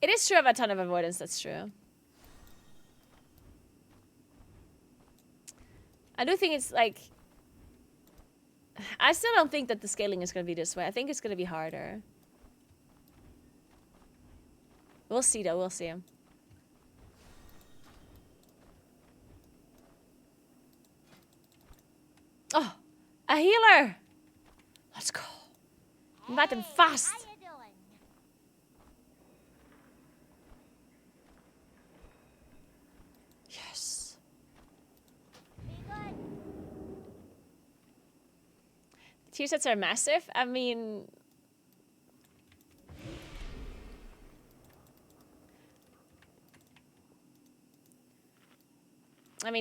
It is true I have a ton of avoidance, that's true. I do think it's like, I still don't think that the scaling is gonna be this way. I think it's gonna be harder. We'll see though, we'll see. Oh, a healer! Let's go. Let them fast. How you doing? Yes. Be good. Tier sets are massive. I mean,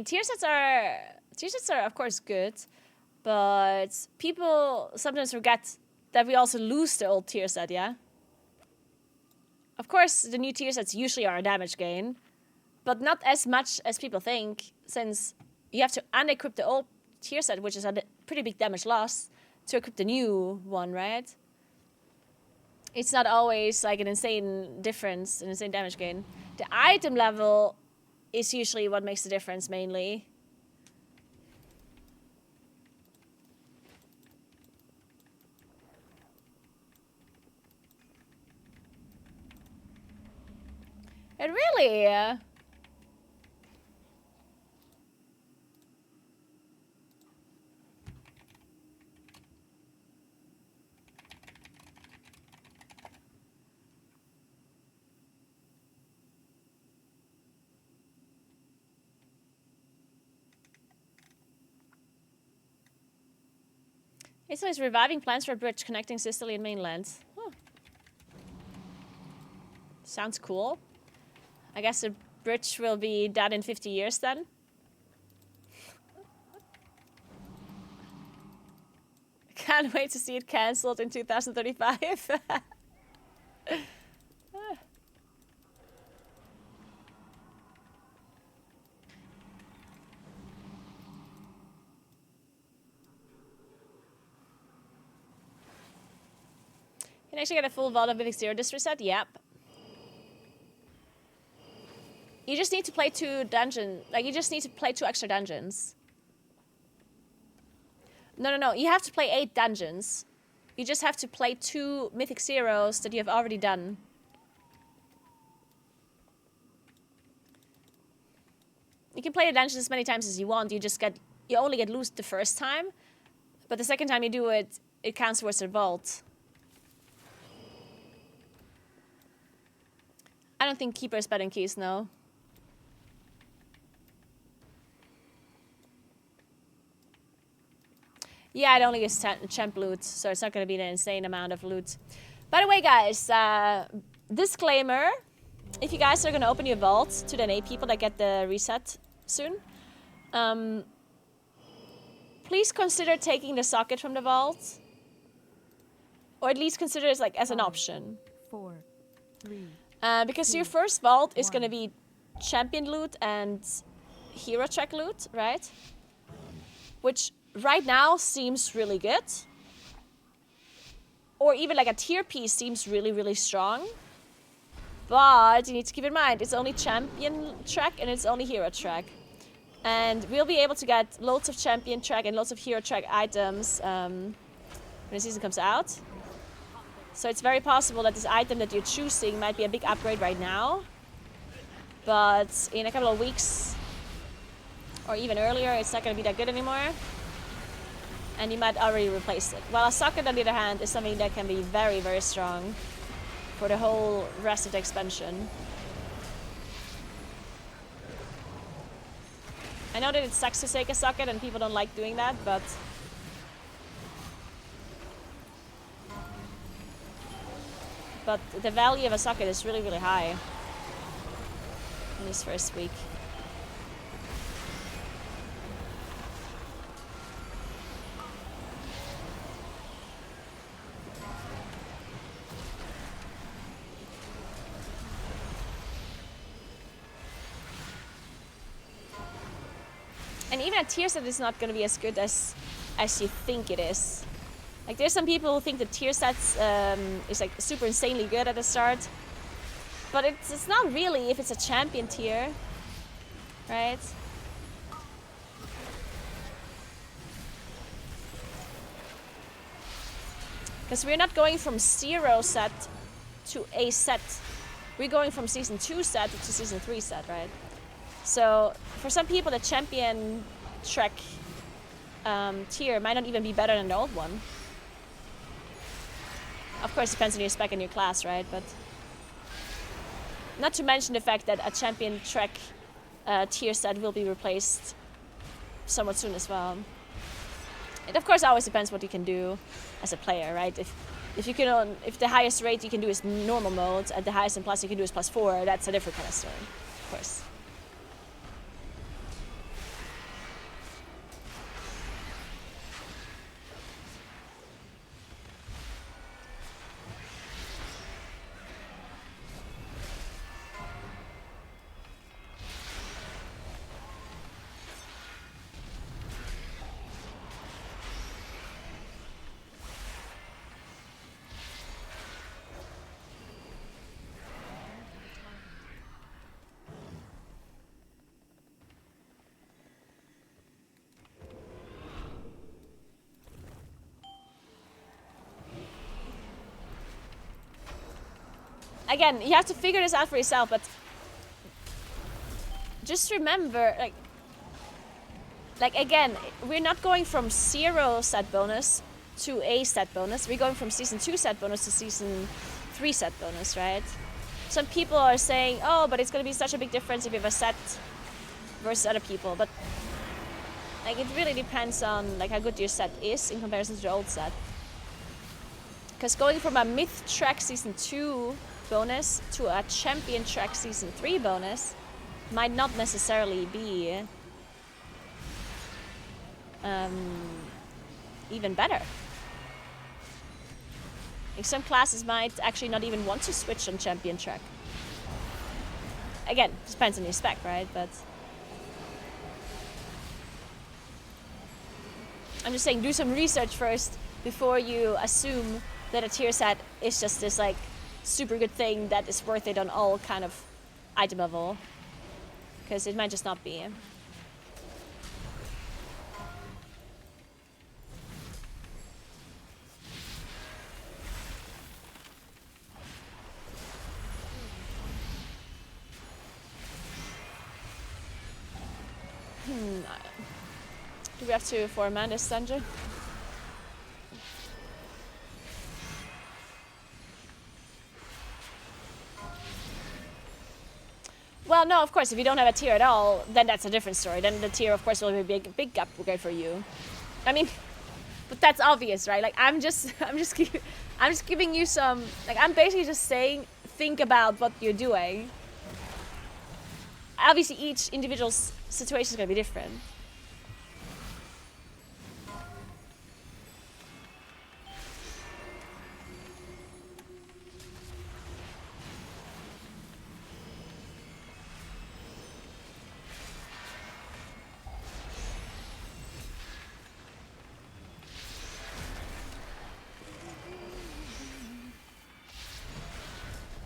tier sets are of course good, but people sometimes forget that we also lose the old tier set, yeah? Of course, the new tier sets usually are a damage gain, but not as much as people think, since you have to unequip the old tier set, which is a pretty big damage loss, to equip the new one, right? It's not always like an insane difference, an insane damage gain. The item level is usually what makes the difference mainly. It really... Italy is reviving plans for a bridge connecting Sicily and mainland. Huh. Sounds cool. I guess the bridge will be done in 50 years then. Can't wait to see it cancelled in 2035. You can actually get a full VOD of Mythic Zero this reset? Yep. You just need to play 2 dungeons. Like, you just need to play 2 extra dungeons. No. You have to play 8 dungeons. You just have to play 2 Mythic Zeros that you have already done. You can play the dungeons as many times as you want. You only get loot the first time. But the second time you do it, it counts towards the vault. I don't think Keeper is better than Keys, no. Yeah, it only gets champ loot, so it's not going to be an insane amount of loot. By the way, guys, disclaimer. If you guys are going to open your vault to the NA people that get the reset soon, please consider taking the socket from the vault. Or at least consider it like as an option. 4, 3... because your first vault is going to be champion loot and hero track loot, right? Which right now seems really good. Or even like a tier piece seems really, really strong. But you need to keep in mind, it's only champion track and it's only hero track. And we'll be able to get loads of champion track and lots of hero track items when the season comes out. So it's very possible that this item that you're choosing might be a big upgrade right now. But in a couple of weeks, or even earlier, it's not going to be that good anymore. And you might already replace it. While a socket, on the other hand, is something that can be very, very strong for the whole rest of the expansion. I know that it sucks to take a socket and people don't like doing that, but the value of a socket is really, really high in this first week. And even a tier set is not going to be as good as you think it is. Like, there's some people who think the tier sets is like super insanely good at the start, but it's not really if it's a champion tier, right? Because we're not going from 0 set to a set. We're going from season 2 set to season 3 set, right? So for some people, the champion trek tier might not even be better than the old one. Of course, it depends on your spec and your class, right? But not to mention the fact that a champion trek tier set will be replaced somewhat soon as well. It of course always depends what you can do as a player, right? If the highest rate you can do is normal mode and the highest in plus you can do is +4, that's a different kind of story, of course. Again, you have to figure this out for yourself, but just remember, like again, we're not going from 0 set bonus to a set bonus. We're going from season 2 set bonus to season 3 set bonus, right? Some people are saying, oh, but it's going to be such a big difference if you have a set versus other people, but like it really depends on like how good your set is in comparison to the old set. Because going from a myth track season 2 bonus to a champion track season 3 bonus might not necessarily be even better. Like some classes might actually not even want to switch on champion track. Again, depends on your spec, right? But I'm just saying, do some research first before you assume that a tier set is just this like super good thing that is worth it on all kind of item level, because it might just not be. Do we have to foreman this dungeon? Well, no, of course, if you don't have a tier at all, then that's a different story. Then the tier, of course, will be a big upgrade for you. I mean, but that's obvious, right? Like, I'm just giving you some, like, I'm basically just saying, think about what you're doing. Obviously, each individual situation is going to be different.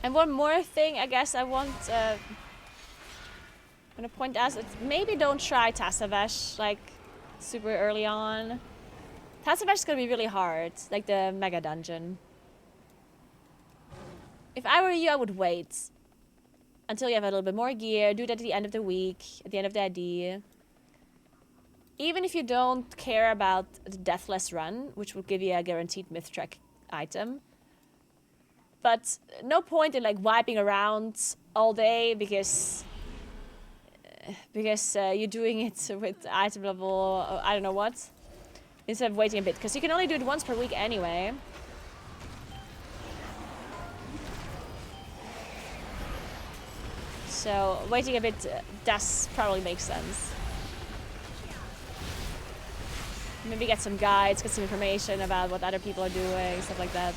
And one more thing, I guess I want I'm gonna point out, maybe don't try Tasavesh, like, super early on. Tasavesh is gonna be really hard, like the mega dungeon. If I were you, I would wait until you have a little bit more gear. Do that at the end of the week, at the end of the ID. Even if you don't care about the Deathless Run, which will give you a guaranteed myth track item. But no point in like wiping around all day because you're doing it with item level, I don't know what. Instead of waiting a bit, because you can only do it once per week anyway. So waiting a bit does probably make sense. Maybe get some guides, get some information about what other people are doing, stuff like that.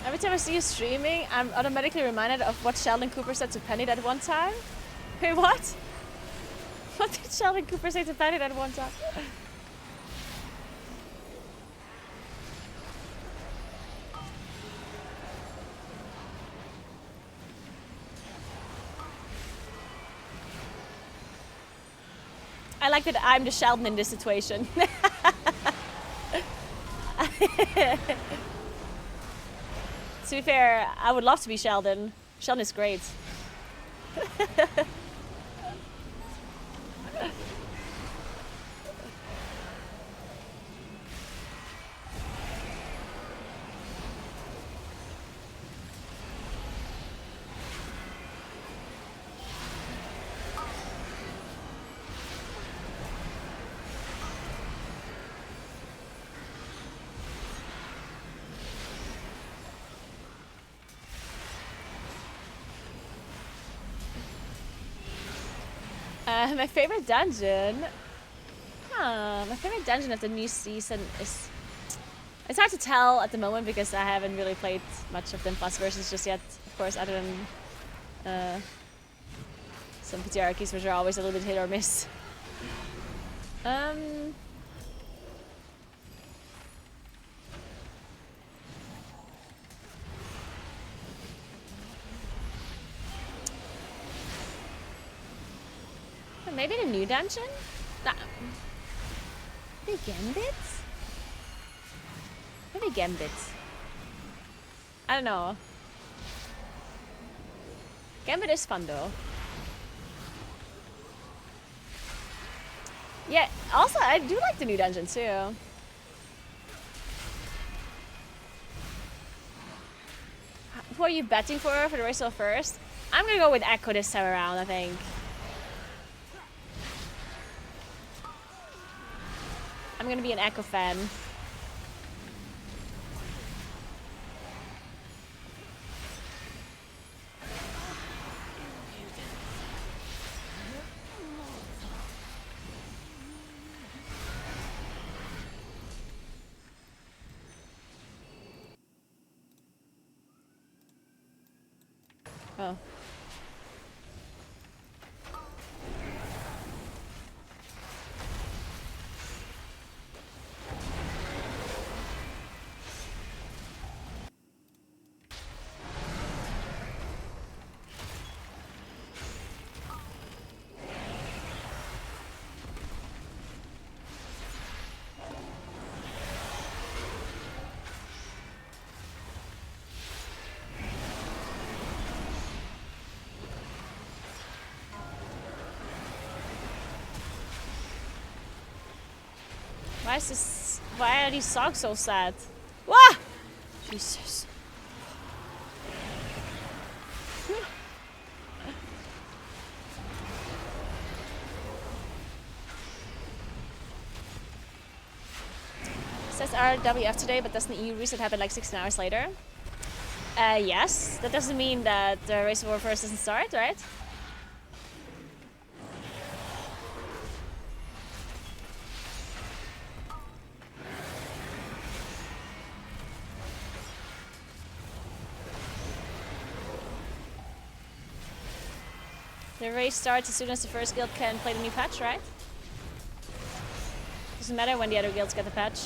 Every time I see you streaming, I'm automatically reminded of what Sheldon Cooper said to Penny that one time. Wait, what? What did Sheldon Cooper say to Penny that one time? I like that I'm the Sheldon in this situation. To be fair, I would love to be Sheldon. Sheldon is great. My favorite dungeon? My favorite dungeon of the new season is... It's hard to tell at the moment because I haven't really played much of the Plus versions just yet. Of course, other than some patriarchies, which are always a little bit hit or miss. Maybe the new dungeon? Maybe Gambit? Maybe Gambit. I don't know. Gambit is fun though. Yeah, also I do like the new dungeon too. Who are you betting for the race of first? I'm gonna go with Echo this time around, I think. I'm gonna be an Echo fan. Oh. Why is this? Why are these songs so sad? Wah! Jesus. Says RWF today, but doesn't the EU reset happen like 16 hours later? Yes. That doesn't mean that the Race of War first doesn't start, right? The race starts as soon as the first guild can play the new patch, right? Doesn't matter when the other guilds get the patch.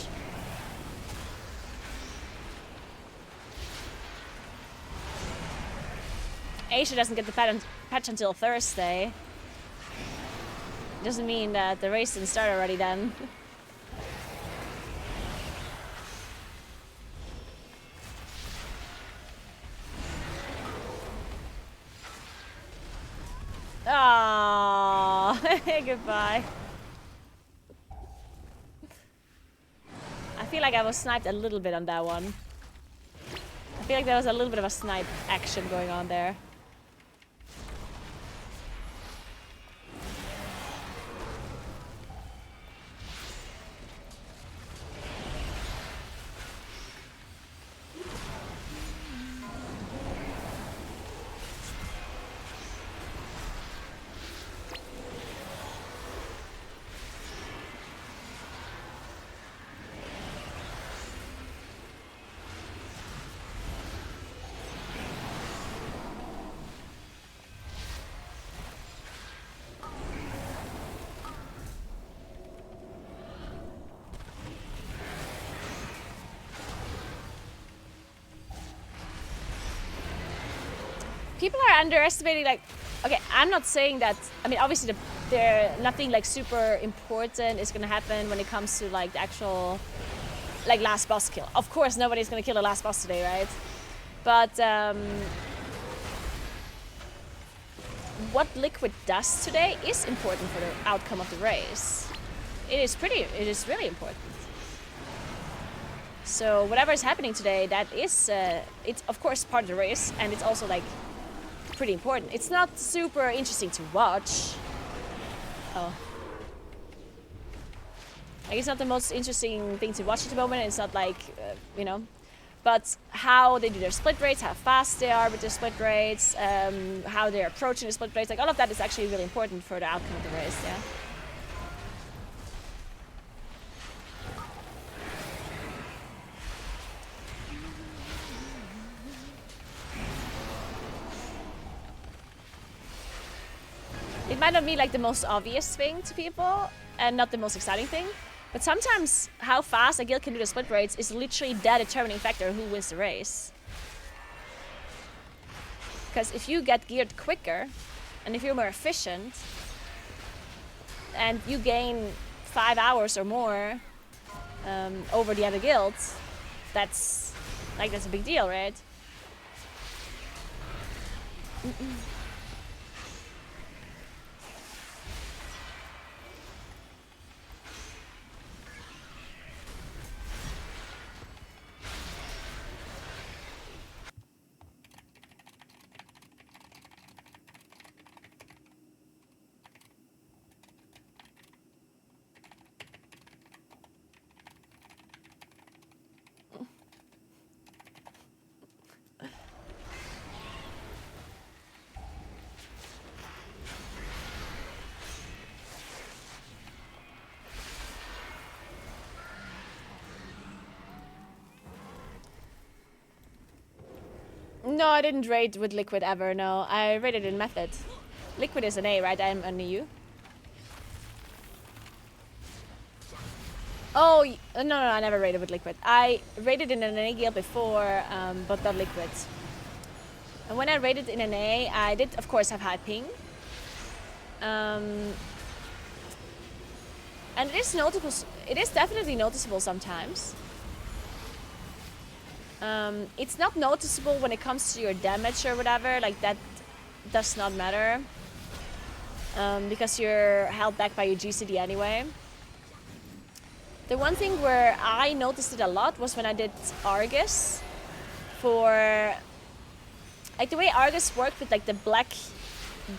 Asia doesn't get the patch until Thursday. Doesn't mean that the race didn't start already then. Ah, goodbye. I feel like I was sniped a little bit on that one. I feel like there was a little bit of a snipe action going on there. People are underestimating, like, okay, I'm not saying that, I mean, obviously there nothing like super important is gonna happen when it comes to like the actual, like, last boss kill. Of course, nobody's gonna kill the last boss today, right? But what Liquid does today is important for the outcome of the race. It is really important. So whatever is happening today, that is, it's of course part of the race, and it's also like pretty important. It's not super interesting to watch. Oh. Like, it's not the most interesting thing to watch at the moment. It's not like, you know, but how they do their split rates, how fast they are with their split rates, how they're approaching the split rates, like all of that is actually really important for the outcome of the race, yeah. It might not be like the most obvious thing to people and not the most exciting thing, but sometimes how fast a guild can do the split rates is literally the determining factor who wins the race. Because if you get geared quicker and if you're more efficient and you gain 5 hours or more over the other guilds, that's a big deal, right? No, I didn't raid with Liquid ever, no. I raided in Method. Liquid is an A, right? I'm an EU. Oh, no, I never raided with Liquid. I raided in an A guild before, but not Liquid. And when I raided in an A, I did, of course, have high ping. And it is notable, it is definitely noticeable sometimes. It's not noticeable when it comes to your damage or whatever, like that does not matter. Because you're held back by your GCD anyway. The one thing where I noticed it a lot was when I did Argus for, like the way Argus worked with like the black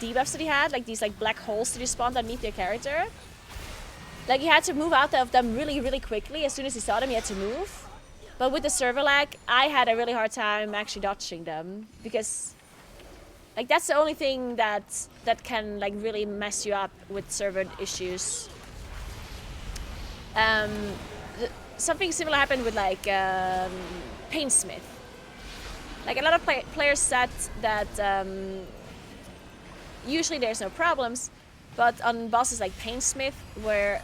debuffs that he had, like these like black holes that you spawned underneath your character. Like you had to move out of them really, really quickly. As soon as you saw them, you had to move. But with the server lag, I had a really hard time actually dodging them because like that's the only thing that can like really mess you up with server issues. Something similar happened with like Painsmith. Like a lot of players said that usually there's no problems, but on bosses like Painsmith, where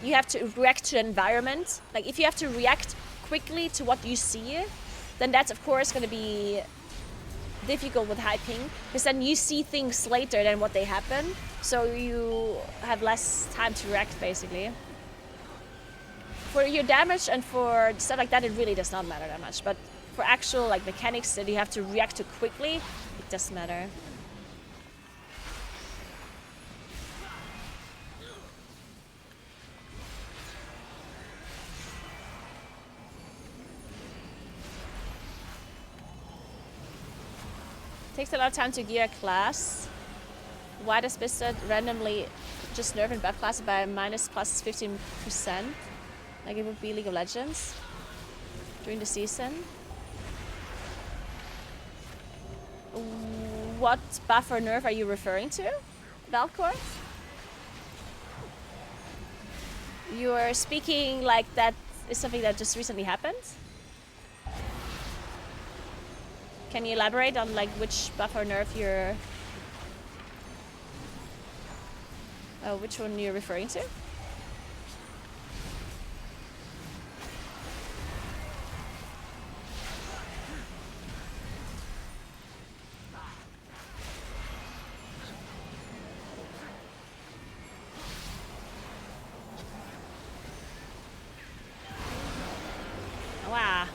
you have to react to the environment, like if you have to react quickly to what you see, then that's of course going to be difficult with high ping, because then you see things later than what they happen, so you have less time to react basically. For your damage and for stuff like that, it really does not matter that much, but for actual like mechanics that you have to react to quickly, it does matter. Takes a lot of time to gear a class. Why does Blizzard randomly just nerf and buff classes by -+15%? Like it would be League of Legends during the season. What buff or nerf are you referring to, Valcor? You are speaking like that is something that just recently happened? Can you elaborate on like which buff or nerf you're... which one you're referring to? Wow.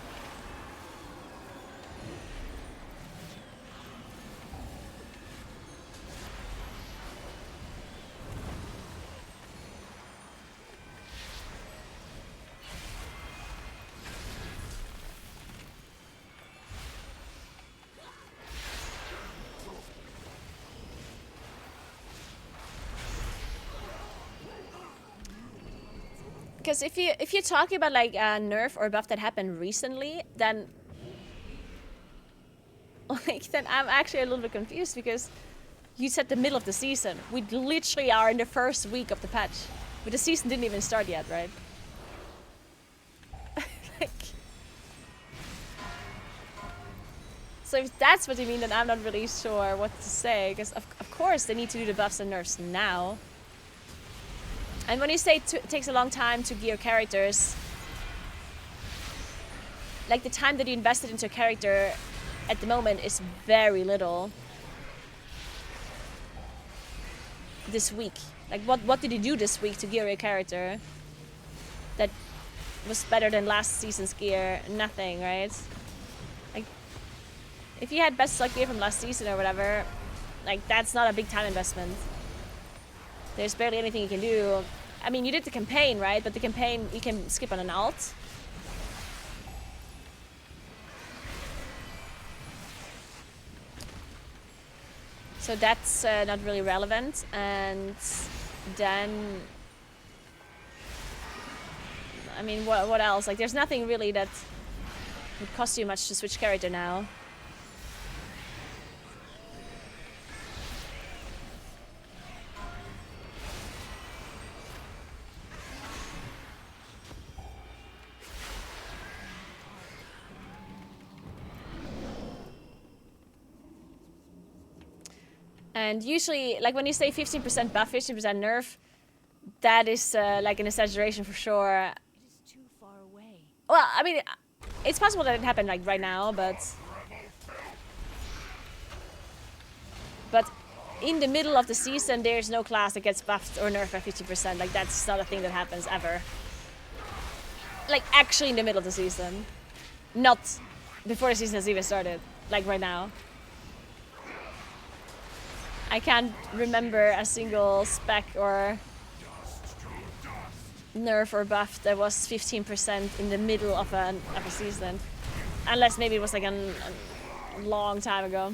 Because if you're talking about like a nerf or buff that happened recently, then then I'm actually a little bit confused, because you said the middle of the season. We literally are in the first week of the patch, but the season didn't even start yet, right? So if that's what you mean, then I'm not really sure what to say, because of course they need to do the buffs and nerfs now. And when you say it takes a long time to gear characters, like the time that you invested into a character at the moment is very little. This week, like what did you do this week to gear your character that was better than last season's gear? Nothing, right? Like if you had best luck gear from last season or whatever, like that's not a big time investment. There's barely anything you can do. I mean, you did the campaign, right? But the campaign, you can skip on an alt. So that's not really relevant. And then, I mean, what else? Like, there's nothing really that would cost you much to switch character now. And usually, like when you say 15% buff, 15% nerf, that is like an exaggeration for sure. It is too far away. Well, I mean, it's possible that it happened like right now, but in the middle of the season, there's no class that gets buffed or nerfed by 50%. Like that's not a thing that happens ever. Like actually in the middle of the season, not before the season has even started. Like right now. I can't remember a single spec or nerf or buff that was 15% in the middle of a season. Unless maybe it was like a long time ago.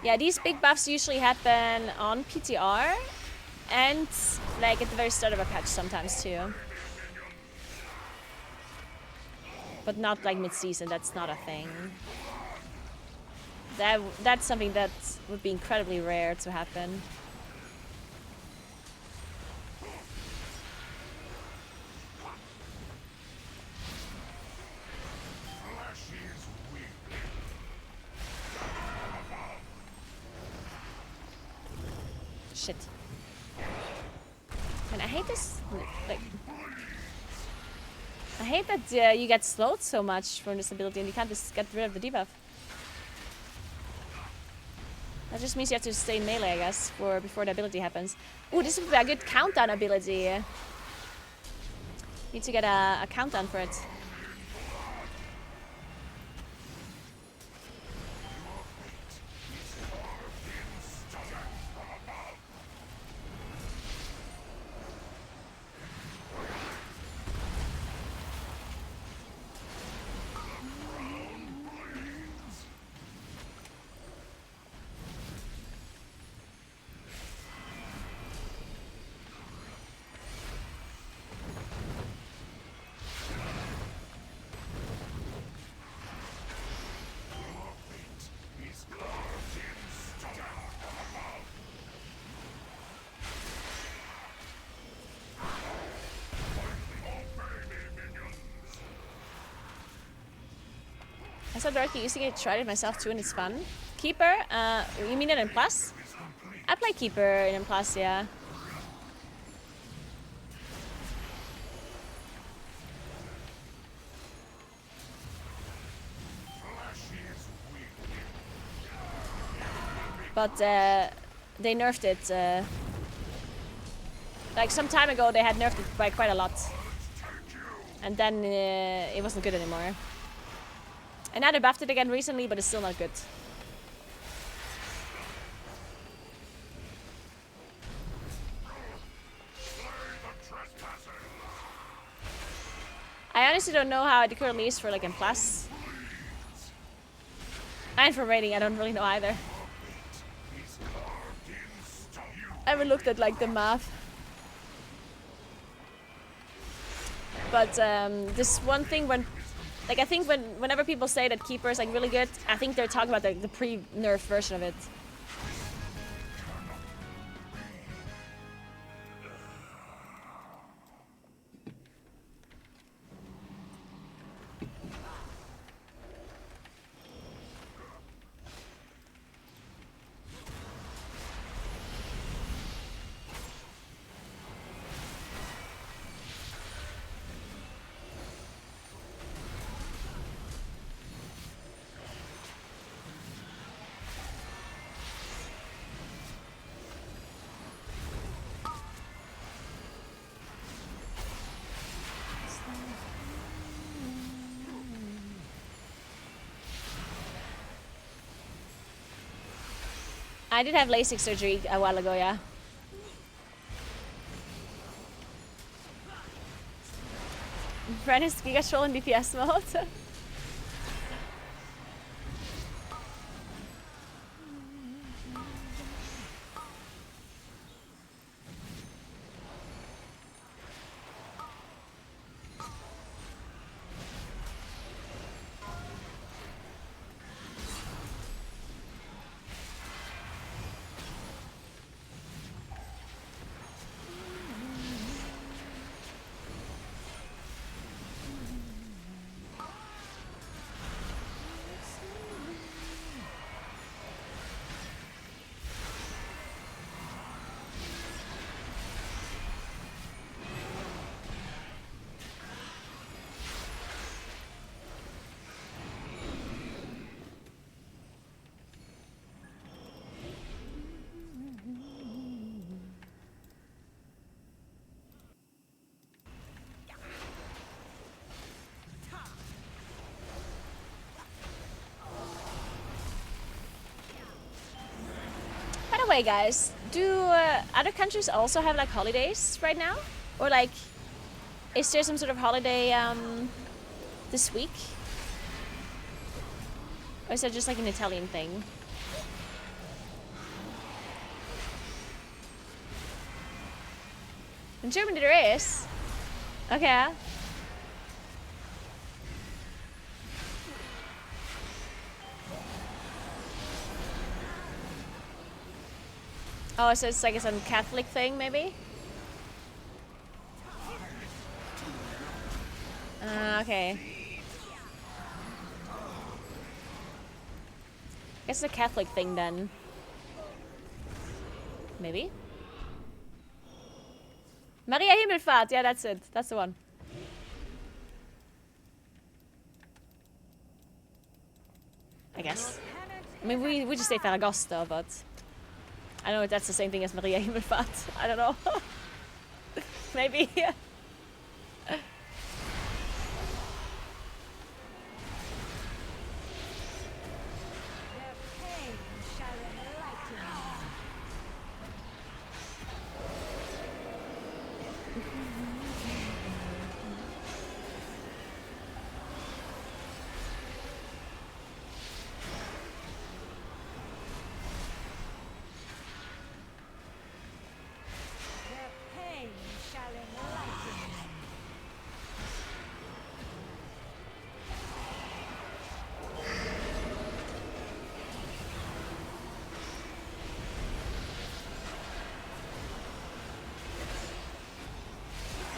Yeah, these big buffs usually happen on PTR and like at the very start of a patch sometimes too. But not like mid-season, that's not a thing. That's something that would be incredibly rare to happen. Shit. And I hate this, like... I hate that you get slowed so much from this ability and you can't just get rid of the debuff. That just means you have to stay in melee, I guess, before the ability happens. Ooh, this would be a good countdown ability. Need to get a countdown for it. I saw Darky using it, tried it myself too, and it's fun. Keeper, you mean it in Plus? I play Keeper in Plus, yeah. But they nerfed it. Like some time ago, they had nerfed it by quite a lot. And then it wasn't good anymore. And now they buffed it again recently, but it's still not good. I honestly don't know how it currently is for like in Plus. And for rating, I don't really know either. I haven't looked at like the math. But this one thing when... Like, I think whenever people say that Keeper is, like, really good, I think they're talking about the pre-nerf version of it. I did have LASIK surgery a while ago, yeah. Bren is Giga Troll in DPS mode. way, guys, do other countries also have like holidays right now? Or like, is there some sort of holiday this week? Or is that just like an Italian thing? In Germany there is. Okay. Oh, so it's like some Catholic thing, maybe? Okay. Guess it's a Catholic thing then. Maybe? Maria Himmelfahrt, yeah, that's it. That's the one. I guess. I mean, we just say Ferragosto, but I don't know if that's the same thing as Maria Himmelfahrt. I don't know. Maybe.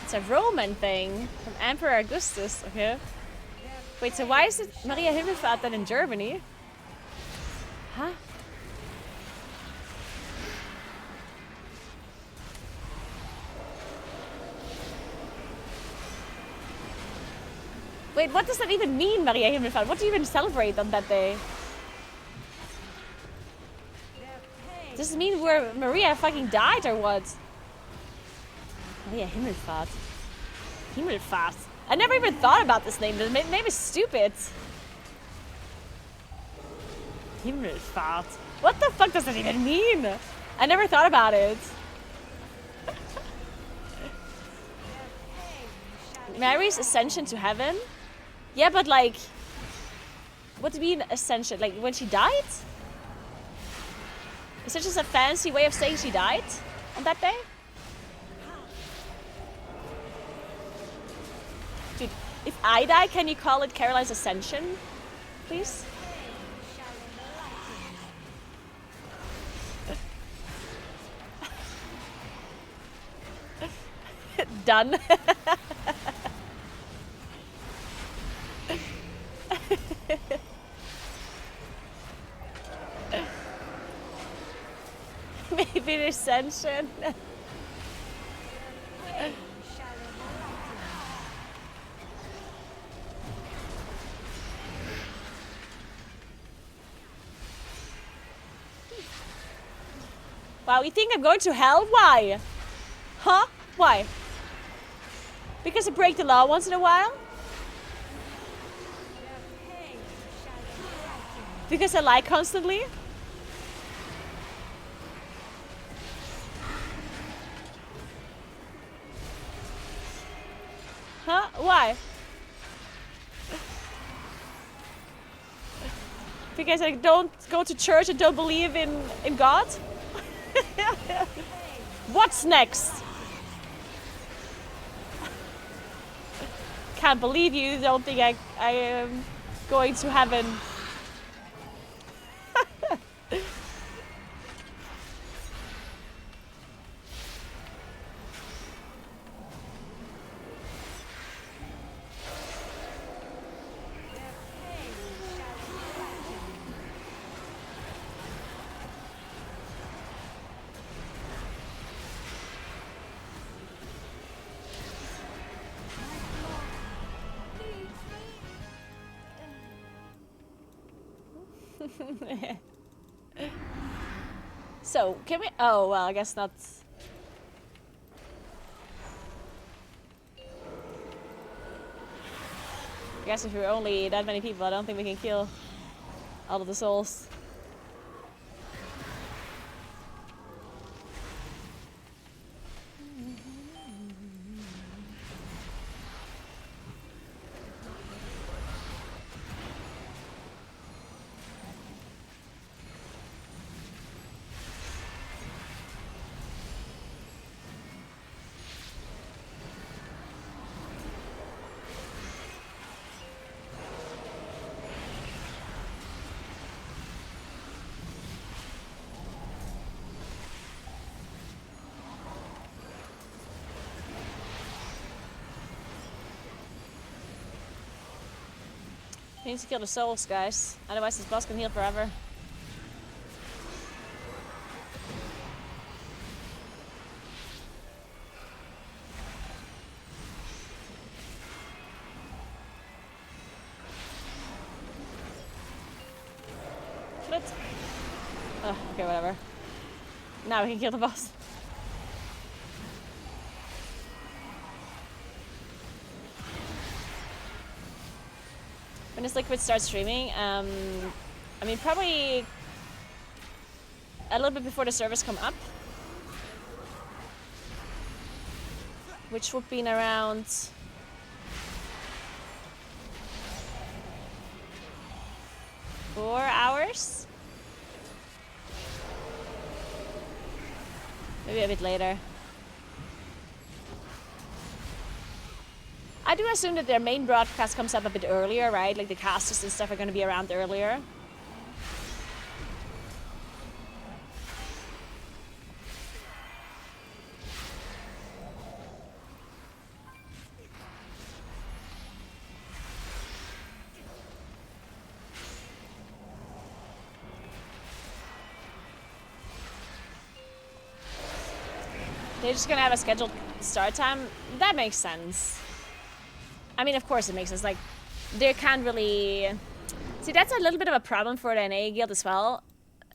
It's a Roman thing from Emperor Augustus, okay? Wait, so why is it Maria Himmelfahrt then in Germany? Huh? Wait, what does that even mean, Maria Himmelfahrt? What do you even celebrate on that day? Does it mean where Maria fucking died or what? Maria Himmelfahrt. Himmelfahrt. I never even thought about this name. The name is stupid. Himmelfahrt. What the fuck does that even mean? I never thought about it. Mary's ascension to heaven? Yeah, but like... What do you mean ascension? Like when she died? Is it just a fancy way of saying she died on that day? Dude, if I die, can you call it Caroline's Ascension, please? Done. Maybe the Ascension. Wow, you think I'm going to hell? Why? Huh? Why? Because I break the law once in a while? Because I lie constantly? Huh? Why? Because I don't go to church and don't believe in God? What's next? Can't believe you don't think I am going to heaven. So, can we... Oh, well, I guess not. I guess if we're only that many people, I don't think we can kill all of the souls. He needs to kill the souls, guys. Otherwise this boss can heal forever. Kill it. Oh, okay, whatever. Now we can kill the boss. When does Liquid start streaming? I mean, probably a little bit before the servers come up. Which would be in around... $4 hours? Maybe a bit later. I do assume that their main broadcast comes up a bit earlier, right? Like the casters and stuff are going to be around earlier. They're just going to have a scheduled start time. That makes sense. I mean, of course it makes sense. Like, they can't really... See, that's a little bit of a problem for the NA guild as well.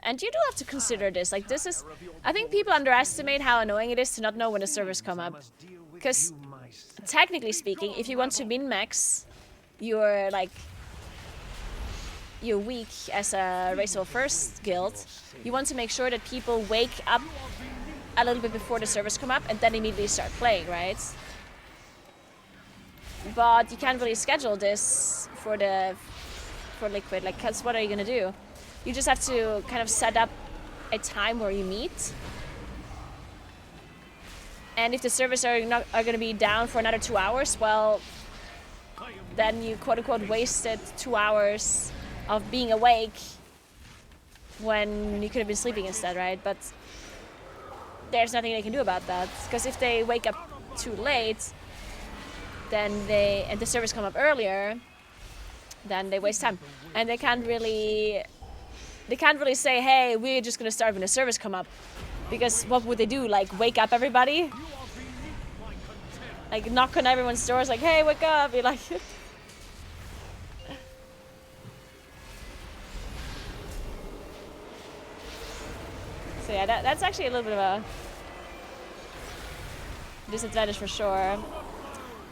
And you do have to consider this. Like, this is... I think people underestimate how annoying it is to not know when the servers come up. Because, technically speaking, if you want to min-max your, like... your week as a Race of First guild, you want to make sure that people wake up a little bit before the servers come up and then immediately start playing, right? But you can't really schedule this for Liquid, like, cause what are you gonna do? You just have to kind of set up a time where you meet. And if the servers are gonna be down for another 2 hours, well, then you quote unquote wasted 2 hours of being awake when you could have been sleeping instead, right? But there's nothing they can do about that, because if they wake up too late, then and the servers come up earlier, then they waste time, and they can't really say, hey, we're just gonna start when the servers come up, because what would they do? Like, wake up everybody? Like, knock on everyone's doors, like, hey, wake up! Be like. So yeah, that's actually a little bit of a disadvantage for sure.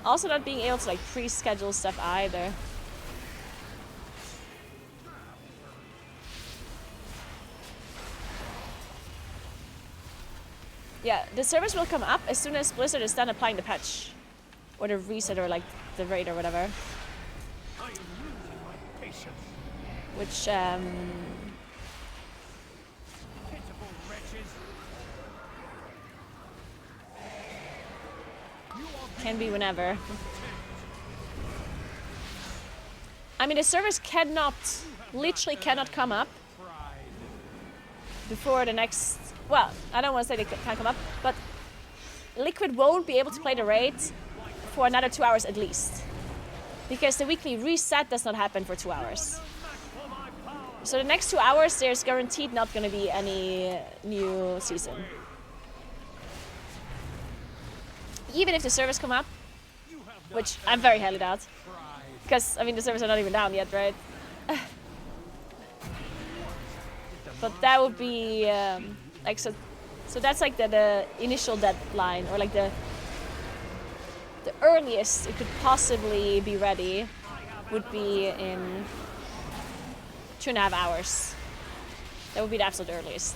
Also not being able to like pre-schedule stuff either. Yeah, the servers will come up as soon as Blizzard is done applying the patch. Or the reset, or like the raid or whatever. Which, can be whenever. I mean, the servers literally cannot come up before the next, well, I don't want to say they can't come up, but Liquid won't be able to play the raid for another 2 hours at least. Because the weekly reset does not happen for 2 hours. So the next 2 hours, there's guaranteed not going to be any new season. Even if the servers come up, which I'm very highly doubt. Because, I mean, the servers are not even down yet, right? But that would be, like, so that's like the initial deadline, or like the earliest it could possibly be ready would be in 2.5 hours. That would be the absolute earliest.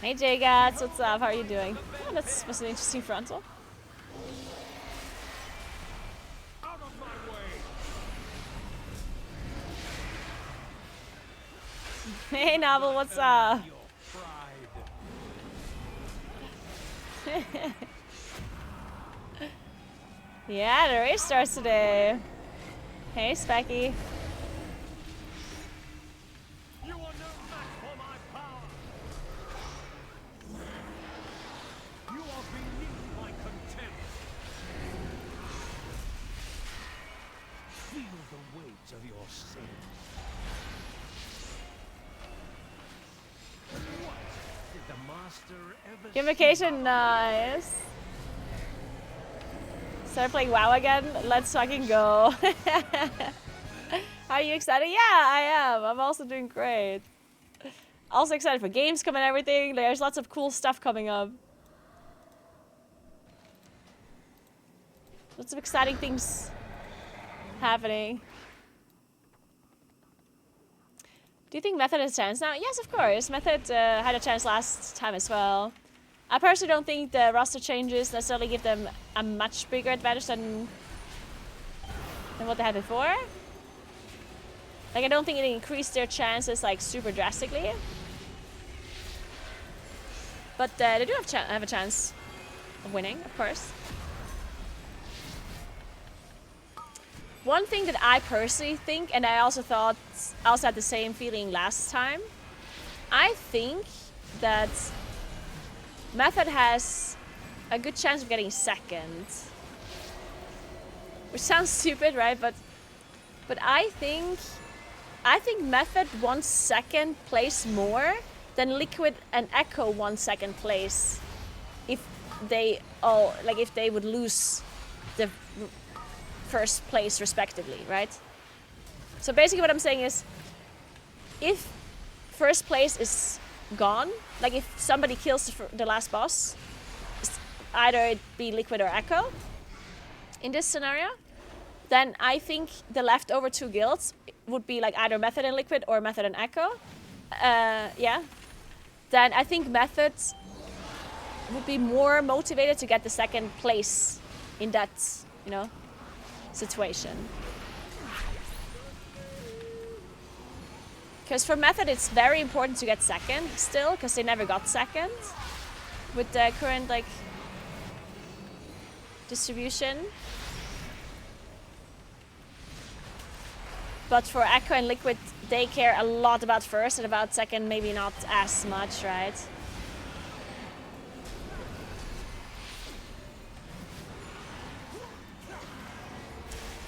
Hey J-Gats, what's up? How are you doing? Oh, that was an interesting frontal. Out of my way. Hey Novel, what's up? Yeah, the race starts today. Hey, Specky. You are no match for my power. You are beneath my contempt. Feel the weight of your sins. What did the master ever Gamification, nice. Start playing WoW again? Let's fucking go. Are you excited? Yeah, I am. I'm also doing great. Also excited for Gamescom and everything. There's lots of cool stuff coming up. Lots of exciting things happening. Do you think Method has a chance now? Yes, of course. Method had a chance last time as well. I personally don't think the roster changes necessarily give them a much bigger advantage than what they had before. Like, I don't think it increased their chances like super drastically. But they do have a chance of winning, of course. One thing that I personally think, and I also had the same feeling last time, I think that Method has a good chance of getting second. Which sounds stupid, right? But I think Method wants second place more than Liquid and Echo won second place. If they would lose the first place respectively, right? So basically what I'm saying is, if first place is gone, like if somebody kills the last boss, either it be Liquid or Echo in this scenario, then I think the leftover two guilds would be like either Method and Liquid or Method and Echo. Yeah. Then I think Method would be more motivated to get the second place in that, you know, situation. Because for Method it's very important to get second still, because they never got second with the current like distribution. But for Echo and Liquid, they care a lot about first, and about second maybe not as much, right?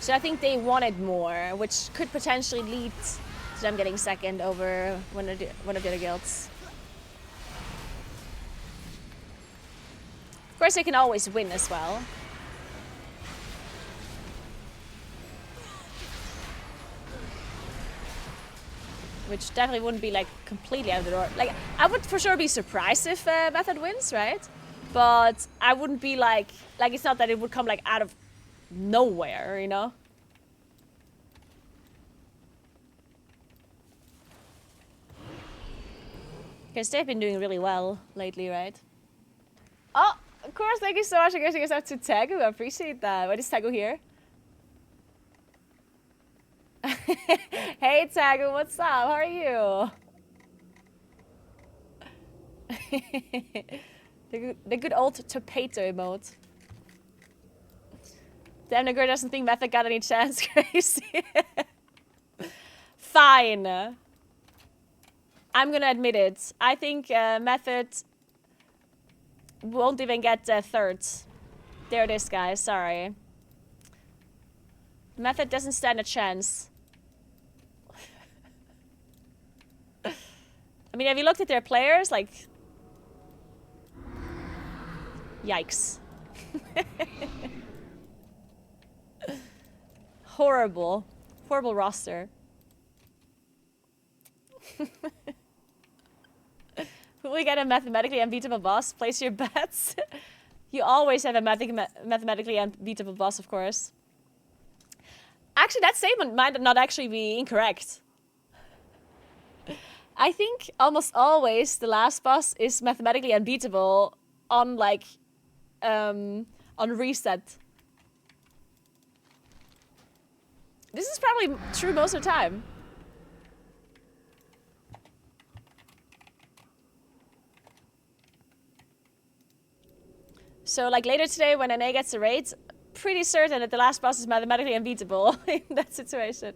So I think they wanted more, which could potentially lead to them getting second over one of the other guilds. Of course, they can always win as well. Which definitely wouldn't be like completely out of the door. Like, I would for sure be surprised if Method wins, right? But I wouldn't be like it's not that it would come like out of nowhere, you know? Because they've been doing really well lately, right? Oh, of course, thank you so much for getting us up to Tagu. I appreciate that. What is Tagu here? Hey Tagu, what's up? How are you? the good old Topato emote. Damn, Naguura doesn't think Method got any chance. Crazy. Fine. I'm gonna admit it. I think Method won't even get third. There it is, guys. Sorry. Method doesn't stand a chance. I mean, have you looked at their players? Like, yikes. Horrible. Horrible roster. Will we get a mathematically unbeatable boss? Place your bets. You always have a mathematically unbeatable boss, of course. Actually, that statement might not actually be incorrect. I think almost always the last boss is mathematically unbeatable on like on reset. This is probably true most of the time. So like later today when NA gets a raid, pretty certain that the last boss is mathematically unbeatable in that situation.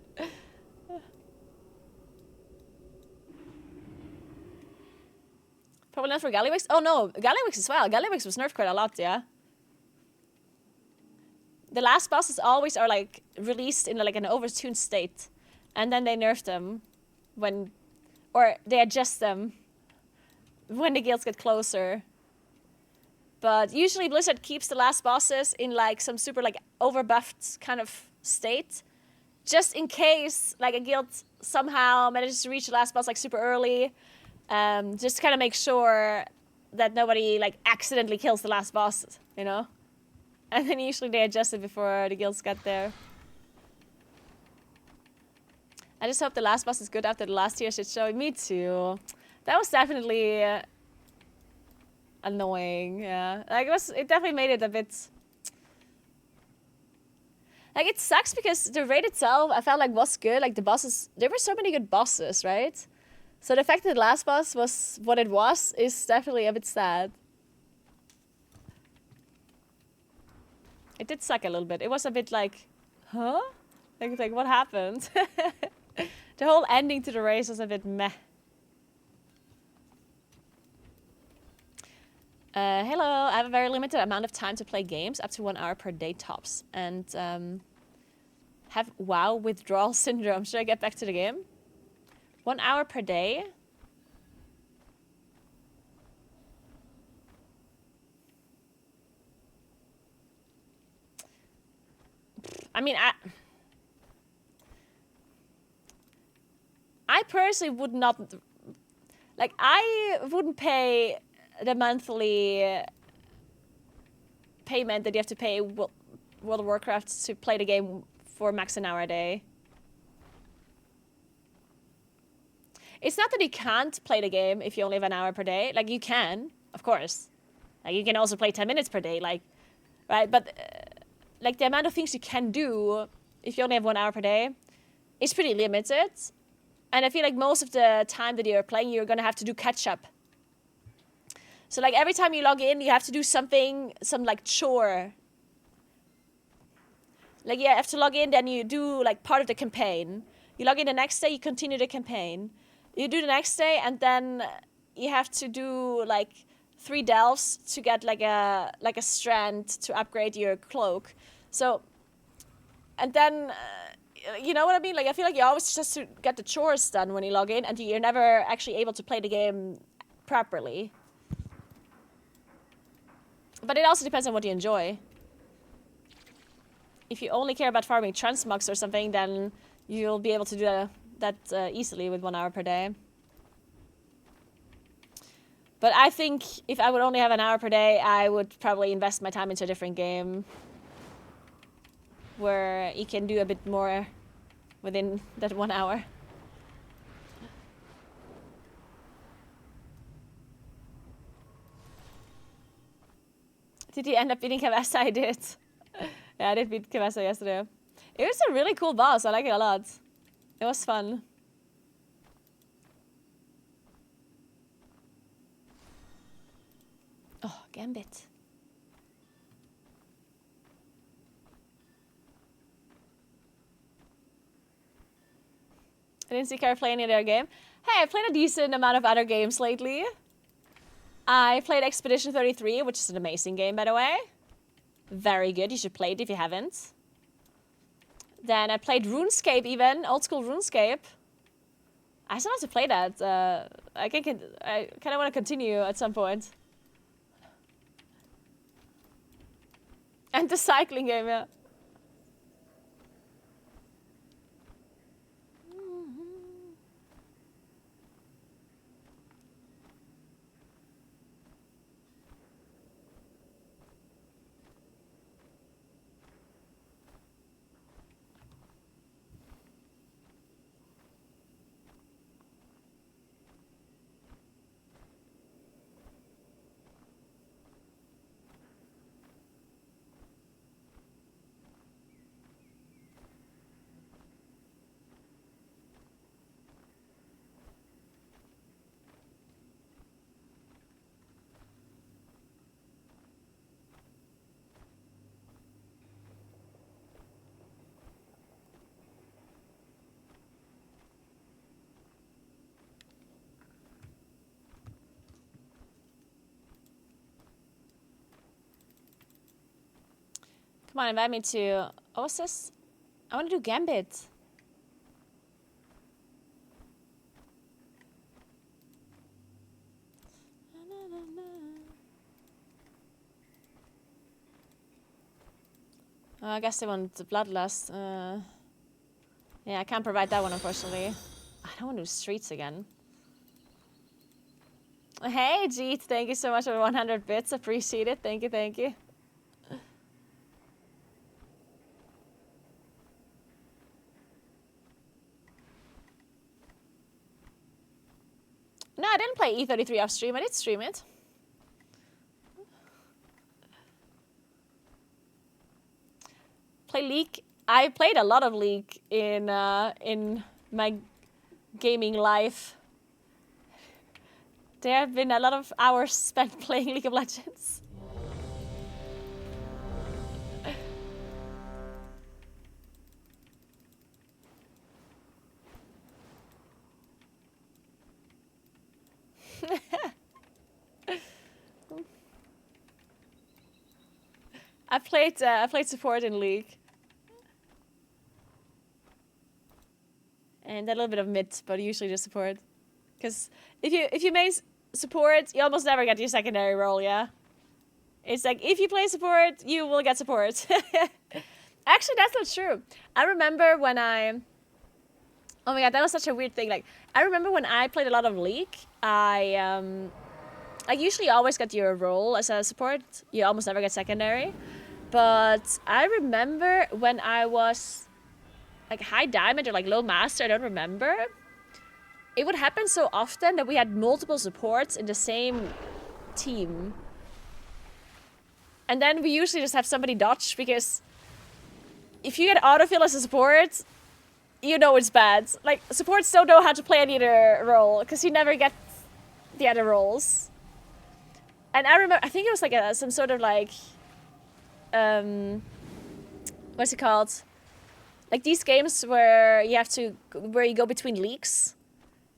Probably not for Gallywix. Oh no, Gallywix as well. Gallywix was nerfed quite a lot, yeah. The last bosses always are like released in like an overtuned state, and then they nerf them when, or they adjust them when the guilds get closer. But usually Blizzard keeps the last bosses in like some super like overbuffed kind of state, just in case like a guild somehow manages to reach the last boss like super early, just to kind of make sure that nobody like accidentally kills the last boss, you know? And then usually they adjust it before the guilds get there. I just hope the last boss is good after the last tier shit show. Me too. That was definitely annoying, yeah. Like it definitely made it a bit... Like it sucks because the raid itself I felt like was good. Like the bosses, there were so many good bosses, right? So the fact that the last boss was what it was is definitely a bit sad. It did suck a little bit. It was a bit like, huh? Like what happened? The whole ending to the race was a bit meh. Hello, I have a very limited amount of time to play games, up to 1 hour per day tops. And have WoW withdrawal syndrome. Should I get back to the game? 1 hour per day? I mean, I personally would not... Like, I wouldn't pay the monthly payment that you have to pay World of Warcraft to play the game for max an hour a day. It's not that you can't play the game if you only have an hour per day. Like, you can, of course. Like, you can also play 10 minutes per day, like, right? But, like, the amount of things you can do if you only have 1 hour per day is pretty limited. And I feel like most of the time that you're playing, you're gonna have to do catch-up. So, like, every time you log in, you have to do something, some, like, chore. Like, you have to log in, then you do, like, part of the campaign. You log in the next day, you continue the campaign. You do the next day, and then you have to do, like, 3 delves to get, like a strand to upgrade your cloak. So, and then, you know what I mean? Like, I feel like you always just to get the chores done when you log in, and you're never actually able to play the game properly. But it also depends on what you enjoy. If you only care about farming transmogs or something, then you'll be able to do that easily with 1 hour per day. But I think if I would only have an hour per day, I would probably invest my time into a different game where you can do a bit more within that 1 hour. Did you end up beating Kavasa? I did. Yeah, I did beat Kavasa yesterday. It was a really cool boss. I like it a lot. It was fun. Oh, Gambit. I didn't see Kara play any other game. Hey, I played a decent amount of other games lately. I played Expedition 33, which is an amazing game, by the way. Very good. You should play it if you haven't. Then I played RuneScape even, old school RuneScape. I still have to play that. I kind of want to continue at some point. And the cycling game, yeah. Come on, invite me to... Oh, what's this? I want to do Gambit. I guess they want the Bloodlust. Yeah, I can't provide that one, unfortunately. I don't want to do Streets again. Hey, Jeet, thank you so much for 100 bits. Appreciate it. Thank you, thank you. No, I didn't play E33 off stream. I did stream it. Play League. I played a lot of League in my gaming life. There have been a lot of hours spent playing League of Legends. I played support in League. And a little bit of mid, but usually just support. Because if you main support, you almost never get your secondary role, yeah? It's like, if you play support, you will get support. Actually, that's not true. I remember when I... Oh my god, that was such a weird thing. Like, I remember when I played a lot of League, I usually always got your role as a support. You almost never get secondary. But I remember when I was like high diamond or like low master, I don't remember. It would happen so often that we had multiple supports in the same team. And then we usually just have somebody dodge, because if you get autofill as a support, you know it's bad. Like, supports don't know how to play any other role, because you never get the other roles. And I remember, I think it was like some sort of like, what's it called? Like these games where you go between leagues.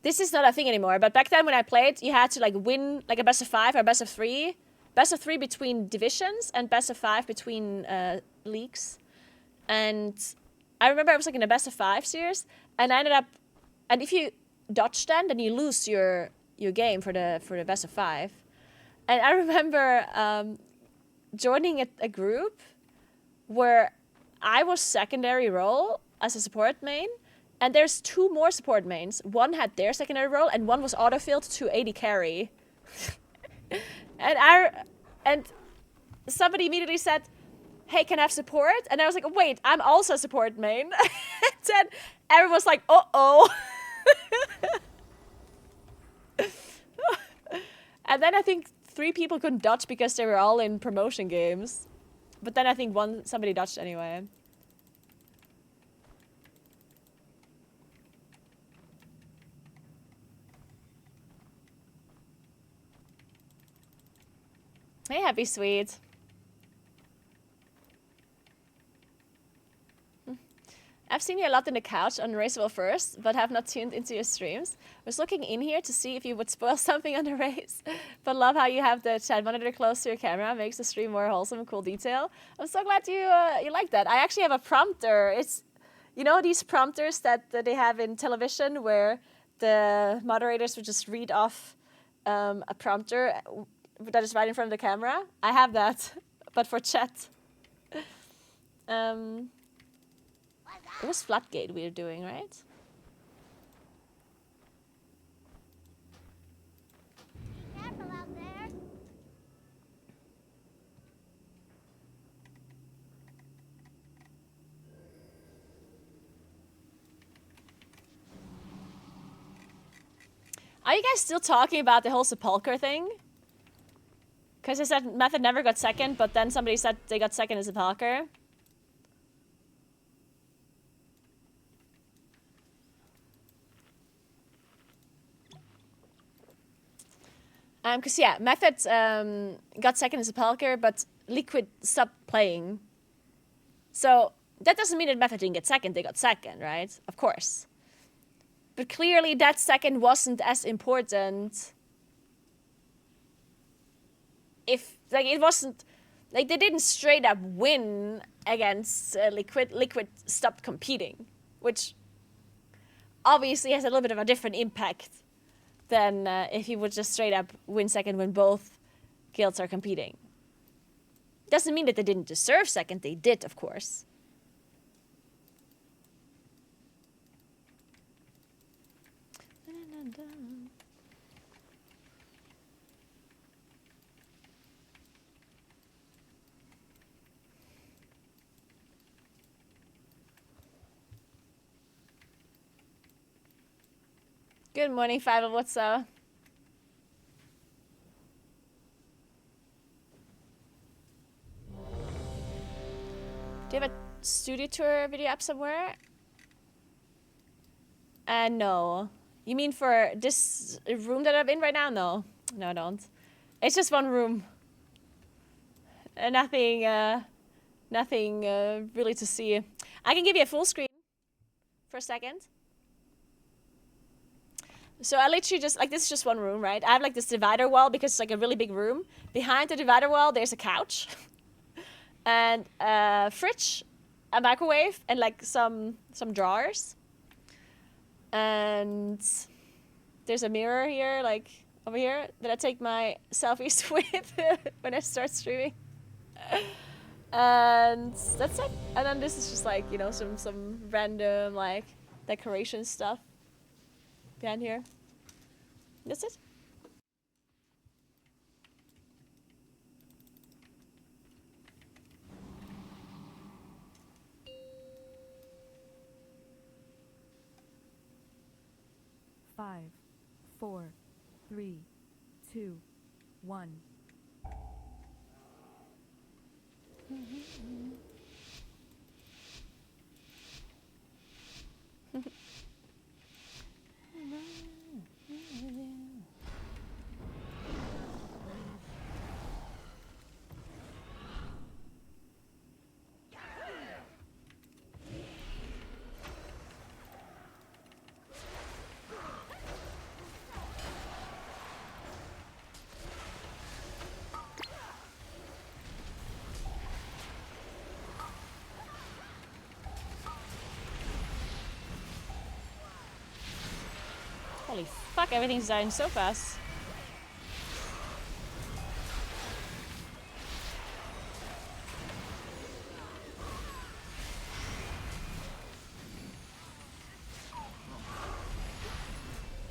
This is not a thing anymore, but back then when I played, you had to like win like a best of 5 or best of 3. Best of 3 between divisions and best of 5 between leagues. And I remember I was like in a best of 5 series, and I ended up, and if you dodge then you lose your game for the best of 5. And I remember joining a group where I was secondary role as a support main, and there's 2 more support mains. One had their secondary role, and one was autofilled to AD carry. and somebody immediately said, "Hey, can I have support?" And I was like, "Wait, I'm also a support main." And then everyone was like, "Uh-oh." And then I think 3 people couldn't dodge because they were all in promotion games. But then I think somebody dodged anyway. Hey, Happy Sweet. I've seen you a lot in the couch on Raceable First, but have not tuned into your streams. I was looking in here to see if you would spoil something on the race, but love how you have the chat monitor close to your camera. Makes the stream more wholesome and cool detail. I'm so glad you like that. I actually have a prompter. It's, you know, these prompters that they have in television where the moderators would just read off a prompter that is right in front of the camera. I have that, but for chat. It was Floodgate we were doing, right? Be careful out there. Are you guys still talking about the whole sepulcher thing? Because I said Method never got second, but then somebody said they got second in sepulcher. Because yeah, Method got second in sepulcher, but Liquid stopped playing. So that doesn't mean that Method didn't get second. They got second, right? Of course. But clearly that second wasn't as important. If, like, it wasn't... Like, they didn't straight up win against Liquid. Liquid stopped competing, which obviously has a little bit of a different impact than if you would just straight up win second when both guilds are competing. Doesn't mean that they didn't deserve second. They did, of course. Good morning, Five. What's up? Do you have a studio tour video up somewhere? No. You mean for this room that I'm in right now? No. No, I don't. It's just one room. Nothing really to see. I can give you a full screen for a second. So I literally just, like, this is just one room, right? I have like this divider wall because it's like a really big room. Behind the divider wall, there's a couch. And a fridge, a microwave, and like some drawers. And there's a mirror here, like over here, that I take my selfies with when I start streaming. And that's it. And then this is just like, you know, some random like decoration stuff behind here. That's it. Five, 4, 3, 2, 1. Holy fuck, everything's dying so fast.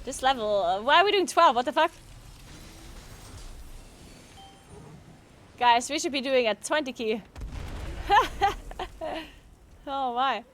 This level, why are we doing 12? What the fuck? Guys, we should be doing a 20 key. Oh my.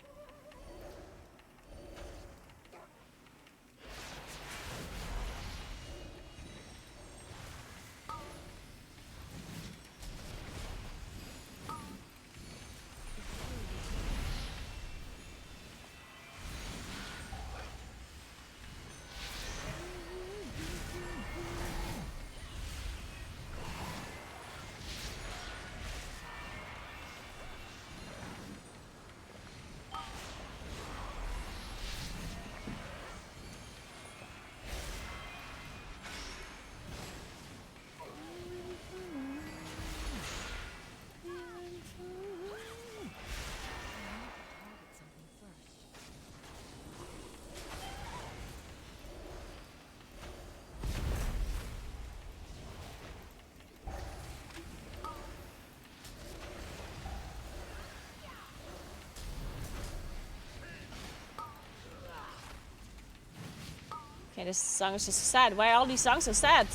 Okay, this song is just so sad. Why are all these songs so sad?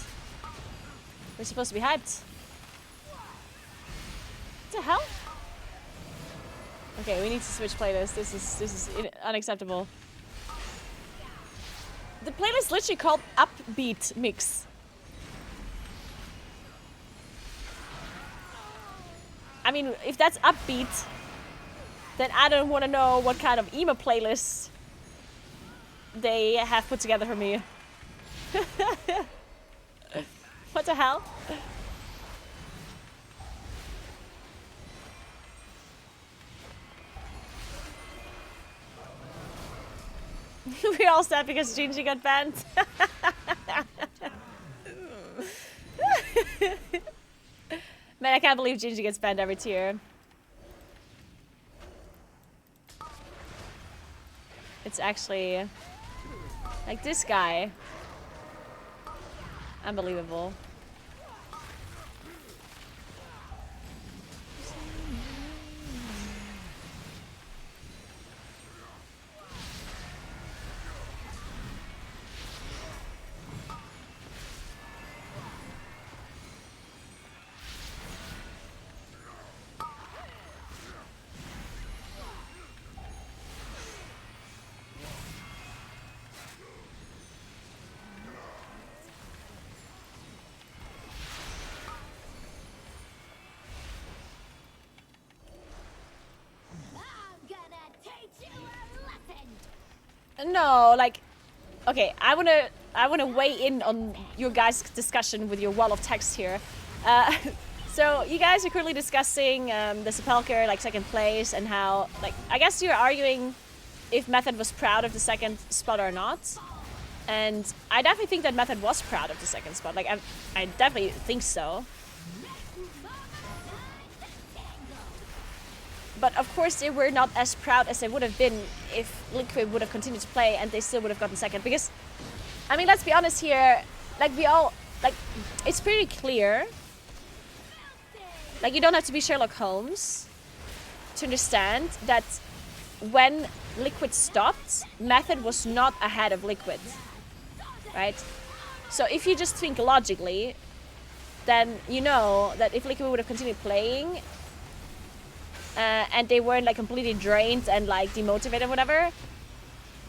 We're supposed to be hyped. What the hell? Okay, we need to switch playlists. This is unacceptable. The playlist is literally called Upbeat Mix. I mean, if that's upbeat, then I don't want to know what kind of emo playlist they have put together for me. What the hell? We all sad because Gingy got banned. Man, I can't believe Gingy gets banned every tier. It's actually like this guy. Unbelievable. No, like, okay, I wanna weigh in on your guys' discussion with your wall of text here. So you guys are currently discussing the Sepulcher, like, second place, and how, like, I guess you're arguing if Method was proud of the second spot or not. And I definitely think that Method was proud of the second spot. Like, I definitely think so. But of course they were not as proud as they would have been if Liquid would have continued to play and they still would have gotten second. Because, I mean, let's be honest here, like, it's pretty clear. Like, you don't have to be Sherlock Holmes to understand that when Liquid stopped, Method was not ahead of Liquid, right? So if you just think logically, then you know that if Liquid would have continued playing, and they weren't like completely drained and like demotivated or whatever,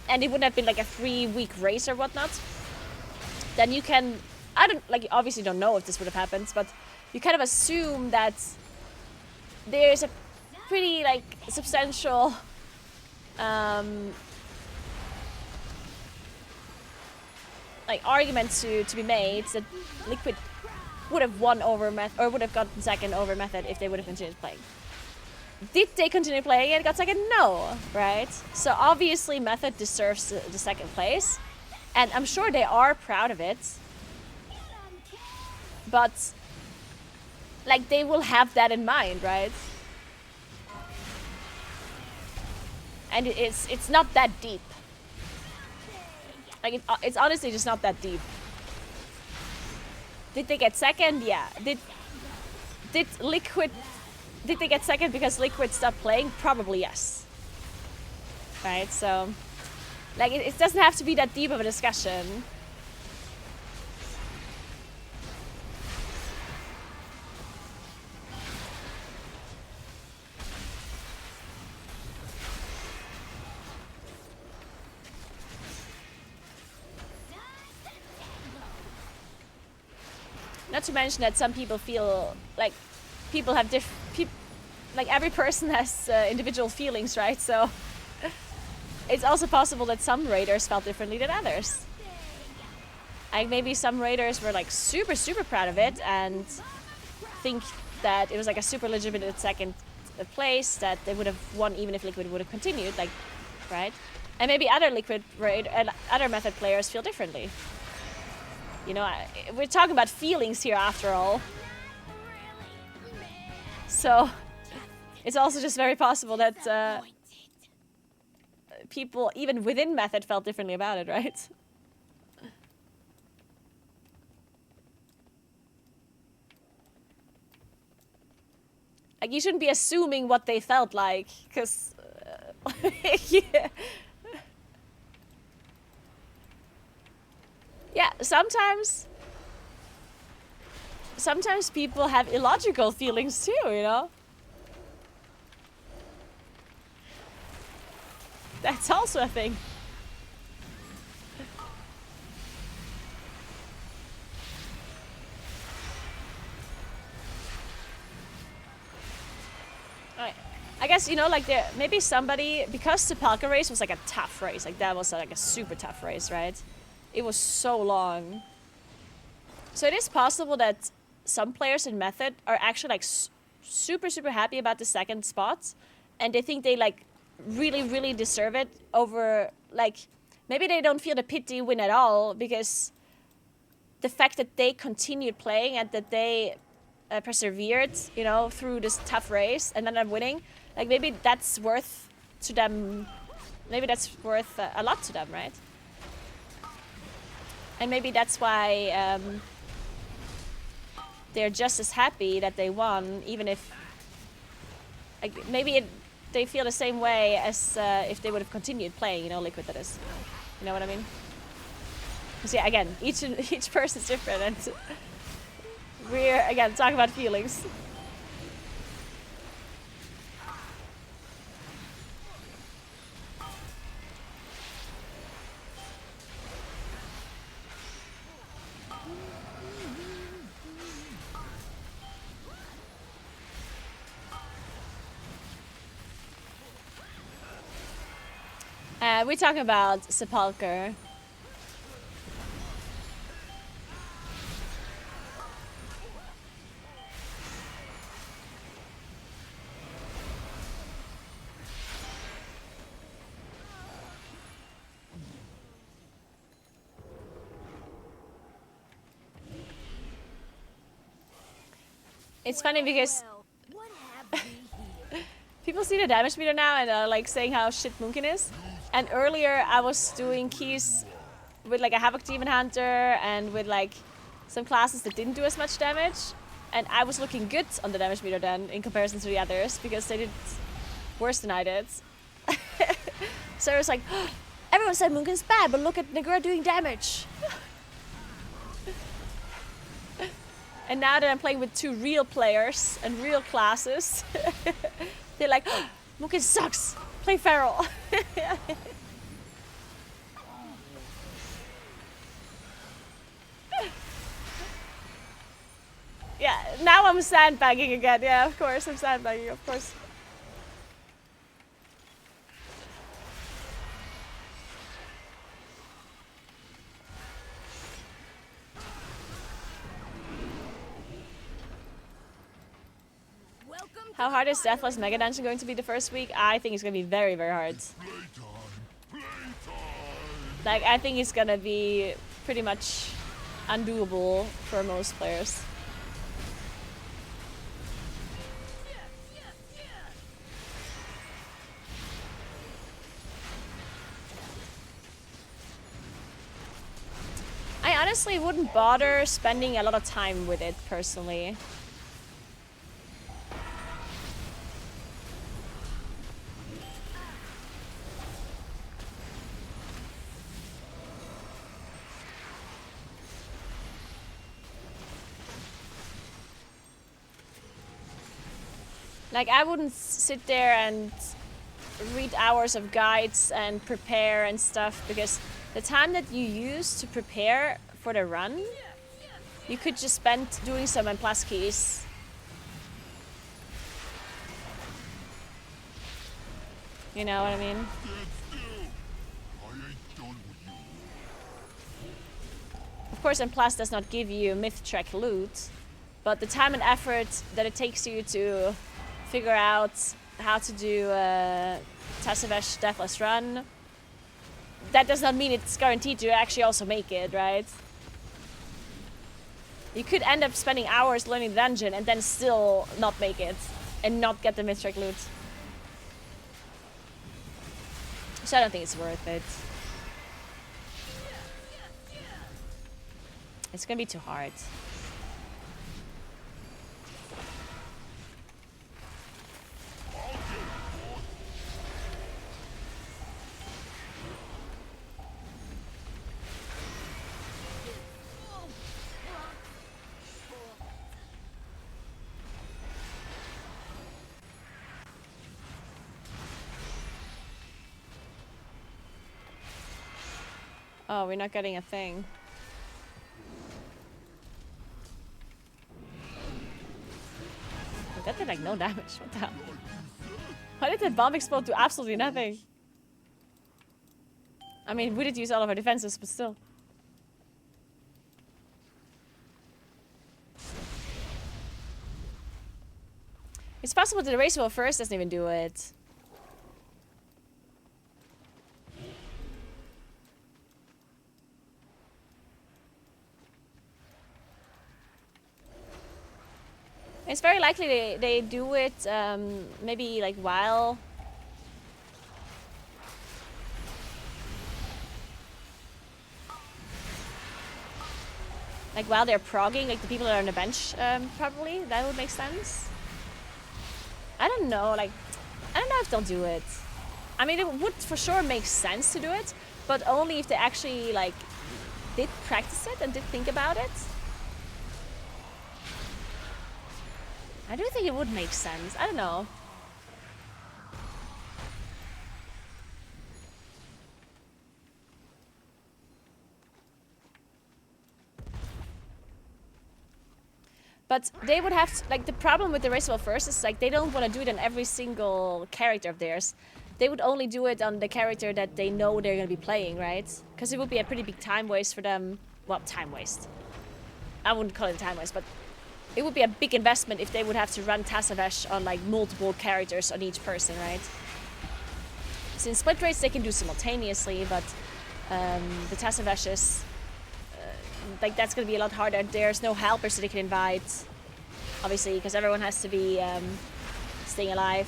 and it wouldn't have been like a 3-week race or whatnot, then you can, I don't, like, you obviously don't know if this would have happened, but you kind of assume that there's a pretty like substantial like argument to be made that Liquid would have won over Method, or would have gotten second over Method if they would have continued playing. Did they continue playing and got second? No, right? So obviously Method deserves the second place, and I'm sure they are proud of it. But like, they will have that in mind, right? And it's not that deep. Like, it's honestly just not that deep. Did they get second? Yeah. Did Liquid? Did they get second because Liquid stopped playing? Probably yes. Right, so, like, it doesn't have to be that deep of a discussion. Not to mention that some people feel like people have like, every person has individual feelings, right? So it's also possible that some raiders felt differently than others. Like, maybe some raiders were like super proud of it and think that it was like a super legitimate second place that they would have won even if Liquid would have continued, like, right? And maybe other Liquid raid and other Method players feel differently. You know, we're talking about feelings here after all. So it's also just very possible that people, even within Method, felt differently about it, right? Like, you shouldn't be assuming what they felt like, because... yeah. Yeah, sometimes people have illogical feelings too, you know? That's also a thing. Alright. I guess, you know, like, maybe somebody, because the Sepulcher race was like a tough race, like that was like a super tough race, right? It was so long. So it is possible that some players in Method are actually like super happy about the second spot, and they think they like really deserve it over, like, maybe they don't feel the pity win at all because the fact that they continued playing and that they persevered, you know, through this tough race and ended up winning. Like maybe that's worth to them. Maybe that's worth a lot to them, right? And maybe that's why they're just as happy that they won, even if like, maybe they feel the same way as if they would have continued playing, you know, Liquid that is. You know what I mean? Because yeah, again, each person's different, and we're again talking about feelings. We're talking about Sepulcher. It's funny because people see the damage meter now and are like saying how shit Moonkin is. And earlier I was doing keys with like a Havoc Demon Hunter and with like some classes that didn't do as much damage. And I was looking good on the damage meter then in comparison to the others because they did worse than I did. So I was like, oh, everyone said Moonkin's bad, but look at Naguura doing damage. And now that I'm playing with 2 real players and real classes, they're like, oh, Moonkin sucks. Play Feral. Yeah, now I'm sandbagging again. Yeah, of course, I'm sandbagging, of course. How hard is Deathless Mega Dungeon going to be the first week? I think it's going to be very, very hard. Like, I think it's going to be pretty much undoable for most players. I honestly wouldn't bother spending a lot of time with it, personally. Like, I wouldn't sit there and read hours of guides and prepare and stuff, because the time that you use to prepare for the run, you could just spend doing some M+ keys. You know what I mean? Of course, M+ does not give you myth track loot, but the time and effort that it takes you to figure out how to do Tassavesh Deathless Run, that does not mean it's guaranteed to actually also make it, right? You could end up spending hours learning the dungeon and then still not make it and not get the mythic loot. So I don't think it's worth it. It's gonna be too hard. Oh, we're not getting a thing. That did like no damage. What the hell? Why did that bomb explode do absolutely nothing? I mean, we did use all of our defenses, but still. It's possible that the Race Wall first doesn't even do it. It's very likely they do it maybe like while they're progging, like the people that are on the bench, probably. That would make sense. I don't know, like, I don't know if they'll do it. I mean, it would for sure make sense to do it, but only if they actually, like, did practice it and did think about it. I do think it would make sense. I don't know. But they would have to, like, the problem with the Race of First is like they don't want to do it on every single character of theirs. They would only do it on the character that they know they're going to be playing, right? Because it would be a pretty big time waste for them. Well, time waste. I wouldn't call it a time waste, but it would be a big investment if they would have to run Tasavesh on like multiple characters on each person, right? Since split rates they can do simultaneously, but the Tasaveshes, like that's gonna be a lot harder. There's no helpers that they can invite, obviously, because everyone has to be staying alive.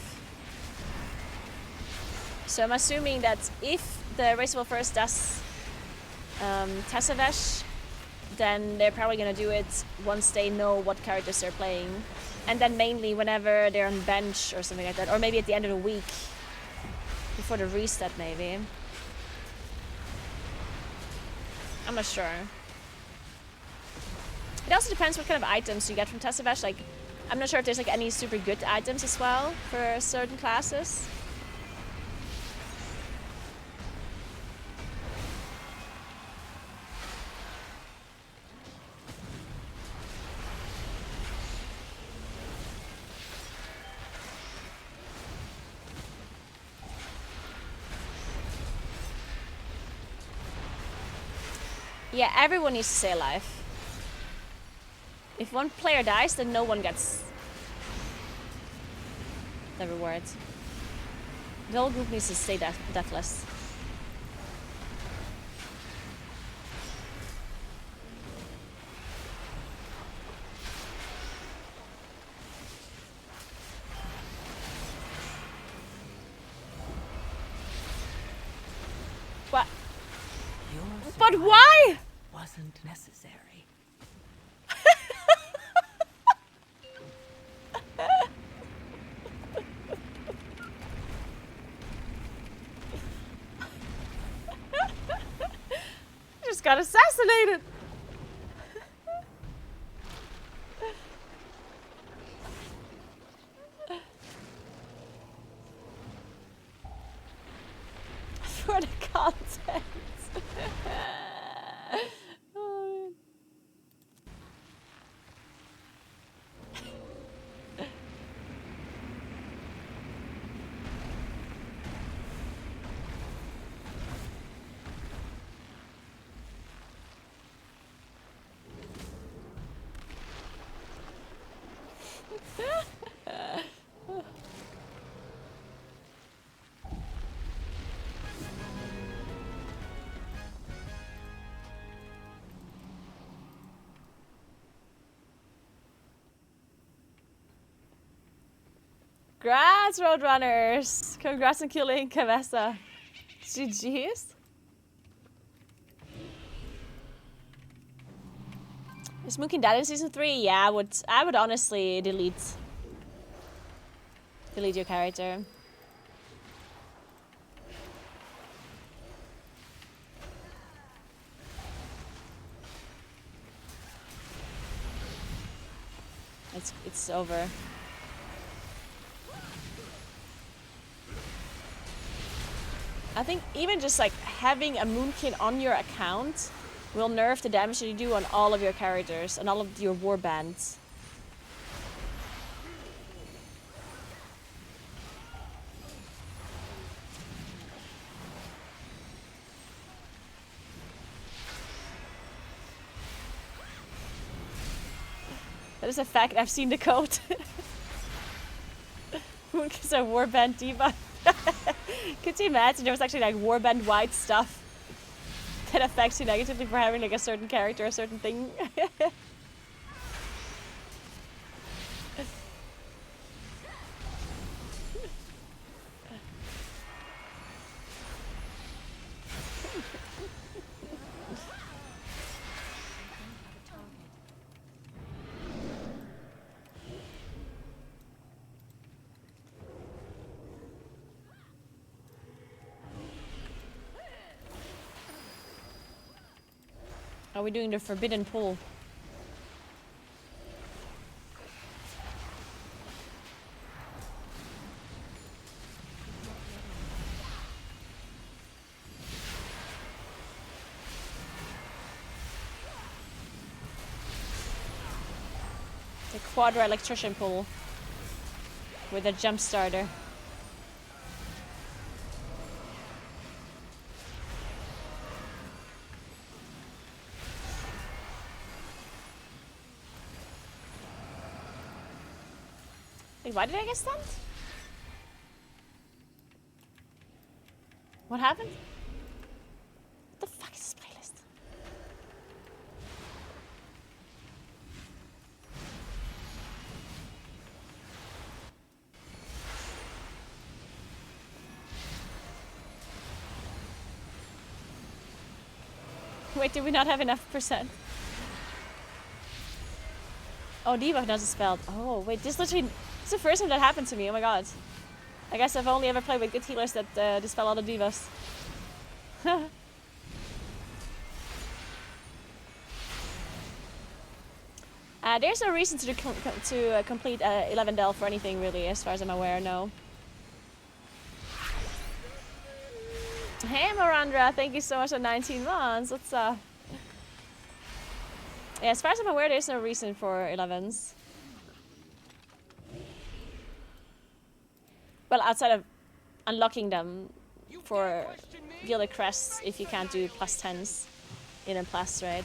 So I'm assuming that if the Race of First does Tasavesh, then they're probably gonna do it once they know what characters they're playing, and then mainly whenever they're on bench or something like that, or maybe at the end of the week before the reset, maybe. I'm not sure. It also depends what kind of items you get from Tasavesh. Like, I'm not sure if there's like any super good items as well for certain classes. Yeah, everyone needs to stay alive. If one player dies, then no one gets the reward. The whole group needs to stay deathless. What? But why? Wasn't necessary. Just got assassinated. For the content. Oh, Congrats, Roadrunners! Congrats on killing Cabeza. GG's. Is Moonkin dead in season 3? Yeah, I would honestly delete your character. It's over. I think even just like having a Moonkin on your account will nerf the damage that you do on all of your characters and all of your warbands. That is a fact. I've seen the code. Moonkins are warband debuff. Could you imagine there was actually like warband wide stuff that affects you negatively for having like a certain character, a certain thing? Are we doing the forbidden pull? The quadra electrician pull with a jump starter. Wait, why did I get stunned? What happened? What the fuck is this playlist? Wait, do we not have enough percent? Oh, debuff not spelled. Oh, wait, this literally... It's the first time that happened to me, oh my god. I guess I've only ever played with good healers that dispel all the debuffs. There's no reason to complete 11 Delve for anything really, as far as I'm aware, no. Hey Mirandra, thank you so much for 19 months, what's up? Yeah, as far as I'm aware, there's no reason for 11s. Well, outside of unlocking them for gilded crests if you can't do plus 10s in a plus, right?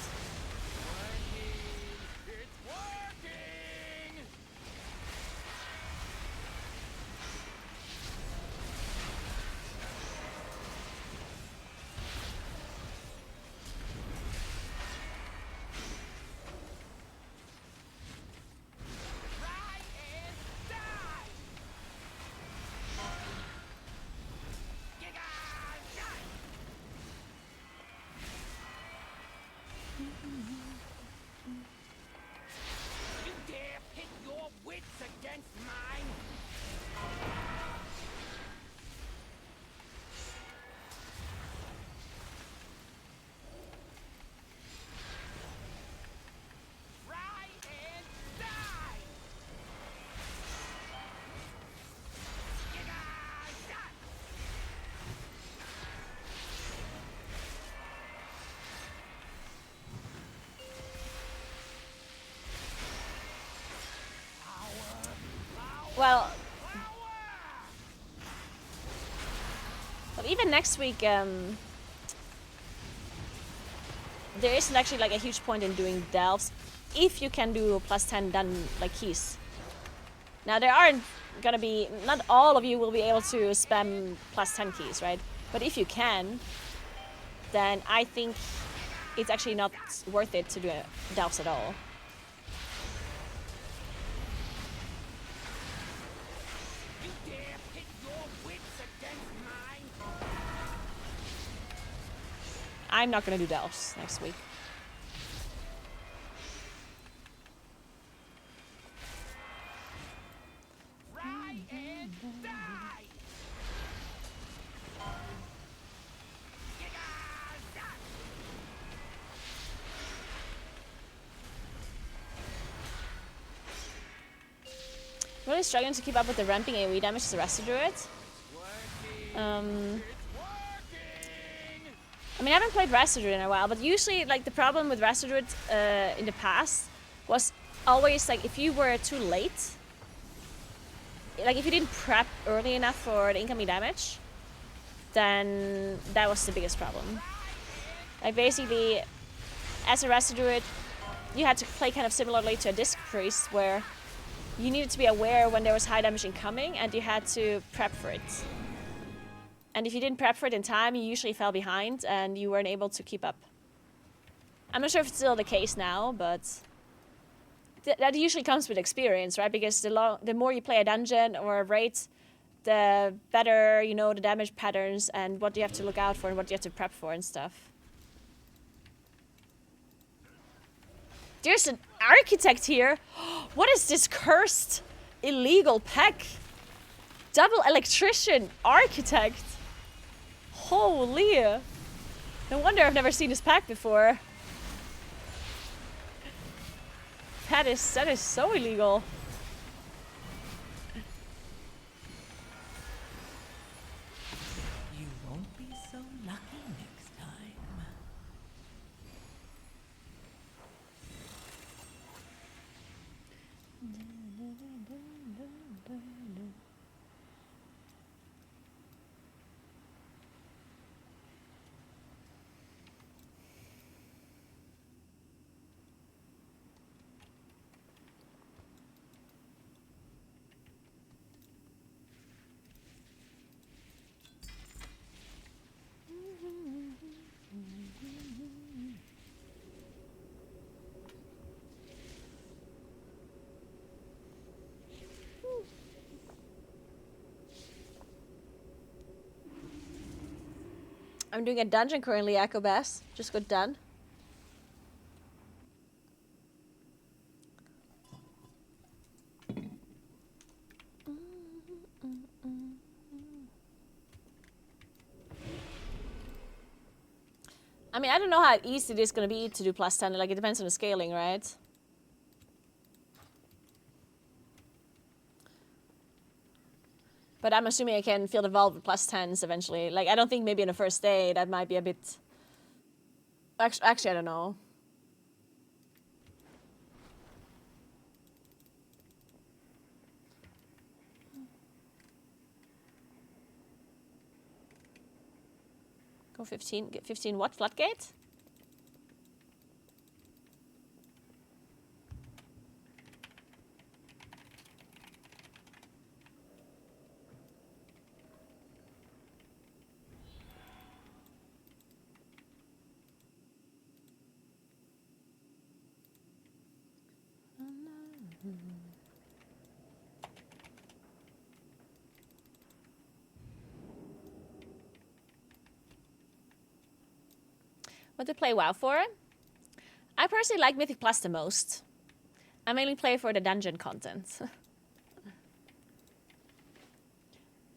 Well, even next week, there isn't actually like a huge point in doing delves if you can do plus 10 done like keys. Now there aren't gonna be, not all of you will be able to spam plus 10 keys, right? But if you can, then I think it's actually not worth it to do delves at all. I'm not gonna do delves next week. Really struggling to keep up with the ramping AoE damage as the rest of Druid. I mean, I haven't played Rasta Druid in a while, but usually, like, the problem with Rasta Druid in the past was always, like, if you were too late, like, if you didn't prep early enough for the incoming damage, then that was the biggest problem. Like, basically, as a Rasta Druid, you had to play kind of similarly to a Disc Priest, where you needed to be aware when there was high damage incoming, and you had to prep for it. And if you didn't prep for it in time, you usually fell behind and you weren't able to keep up. I'm not sure if it's still the case now, but that usually comes with experience, right? Because the more you play a dungeon or a raid, the better you know the damage patterns and what you have to look out for and what you have to prep for and stuff. There's an architect here. What is this cursed illegal pack? Double electrician architect. Holy. No wonder I've never seen this pack before. that is so illegal. You won't be so lucky next time. I'm doing a dungeon currently, Echo Bass. Just got done. I mean, I don't know how easy it is going to be to do plus 10. Like, it depends on the scaling, right? But I'm assuming I can field evolve with plus 10s eventually. Like, I don't think maybe in the first day that might be a bit... Actually, I don't know. Go 15. Get 15 what? Floodgate? What to play WoW for? I personally like Mythic Plus the most. I mainly play for the dungeon content.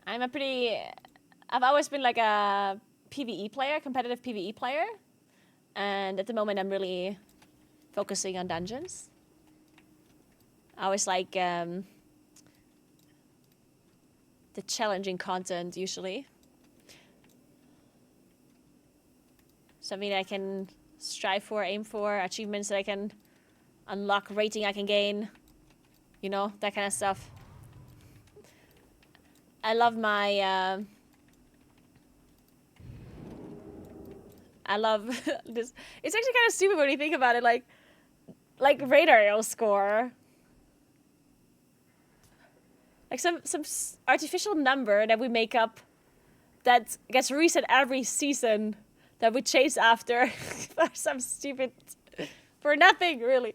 I've always been like a PvE player, competitive PvE player. And at the moment I'm really focusing on dungeons. I always like the challenging content usually. Something that I can strive for, aim for, achievements that I can unlock, rating I can gain. You know, that kind of stuff. I love my... I love this. It's actually kind of stupid when you think about it. Like radar arrow score. Like some artificial number that we make up that gets reset every season that we chase after for some stupid, for nothing really.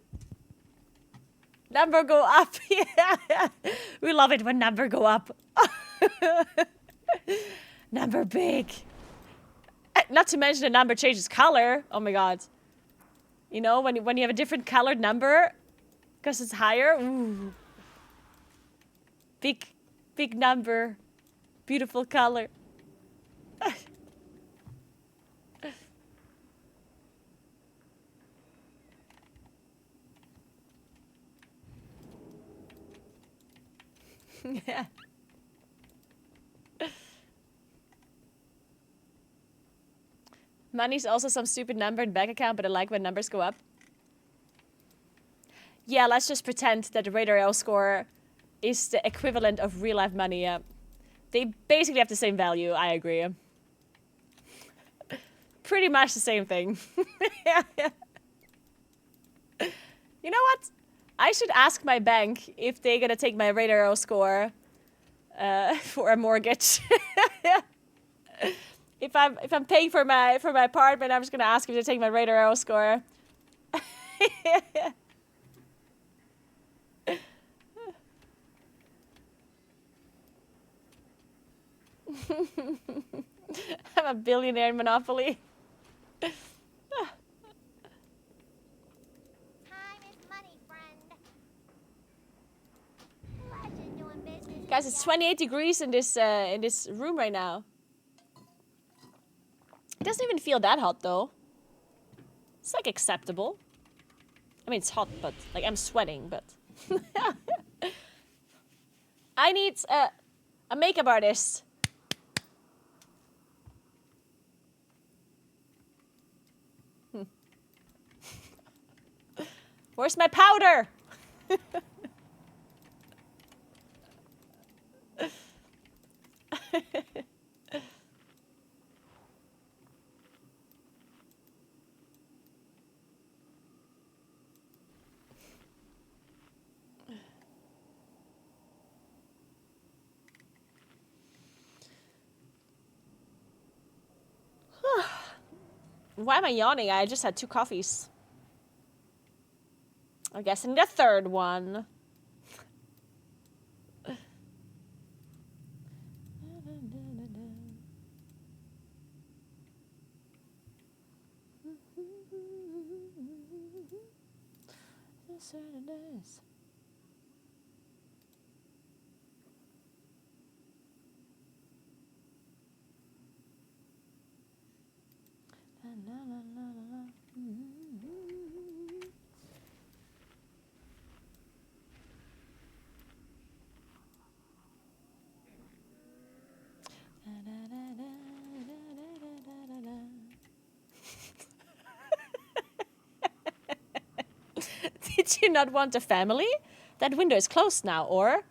Number go up, yeah. We love it when number go up. Number big. Not to mention the number changes color. Oh my god. You know, when you have a different colored number, because it's higher. Ooh. Big number. Beautiful color. Yeah. Money's also some stupid number in bank account, but I like when numbers go up. Yeah, let's just pretend that the radar arrow score is the equivalent of real life money. Yeah. They basically have the same value, I agree. Pretty much the same thing. Yeah. You know what? I should ask my bank if they're gonna take my radar arrow score for a mortgage. If I'm paying for my apartment, I'm just gonna ask if they take my radar arrow score. I'm a billionaire in Monopoly. Time is money, friend. Pleasure doing business. Guys, it's 28 degrees in this room right now. It doesn't even feel that hot though. It's like acceptable. I mean, it's hot, but like I'm sweating, but I need a makeup artist. Where's my powder? Why am I yawning? I just had 2 coffees. I'm guessing the 3rd one. Did you not want a family? That window is closed now, or?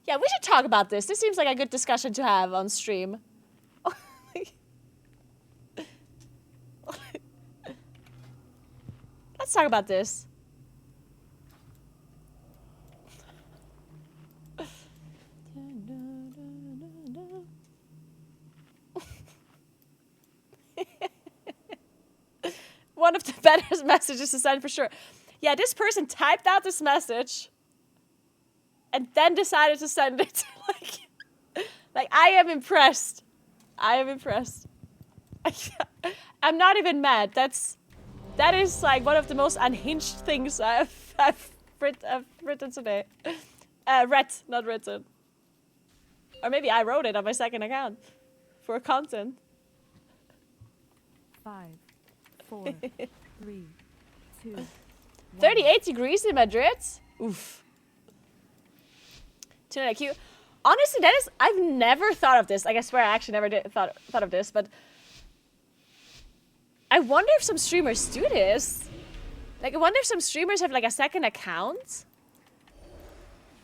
Yeah, we should talk about this. This seems like a good discussion to have on stream. Let's talk about this. One of the better messages to send for sure. Yeah, this person typed out this message and then decided to send it. like I am impressed. I am impressed. I'm not even mad. That is like one of the most unhinged things I've written today. Read, not written. Or maybe I wrote it on my second account for content. 5, 4, 3, 2, 1. 38 degrees in Madrid? Oof. Too cute. Honestly, that is, I've never thought of this. Like, I swear I actually never thought of this, but I wonder if some streamers do this. Like, I wonder if some streamers have like a second account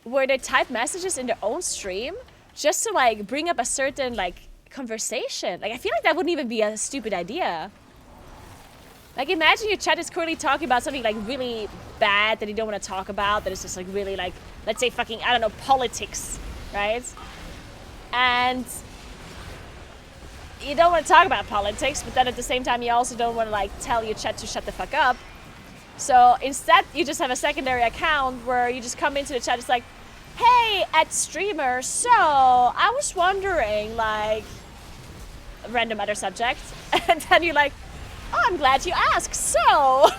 where they type messages in their own stream just to like bring up a certain like conversation. Like, I feel like that wouldn't even be a stupid idea. Like, imagine your chat is currently talking about something like really bad that you don't want to talk about, that is just like really like, let's say fucking, I don't know, politics, right? And you don't want to talk about politics, but then at the same time you also don't want to like tell your chat to shut the fuck up. So instead you just have a secondary account where you just come into the chat, it's like, hey, @streamer, so I was wondering, like, random other subject, and then you're like, oh, I'm glad you asked, so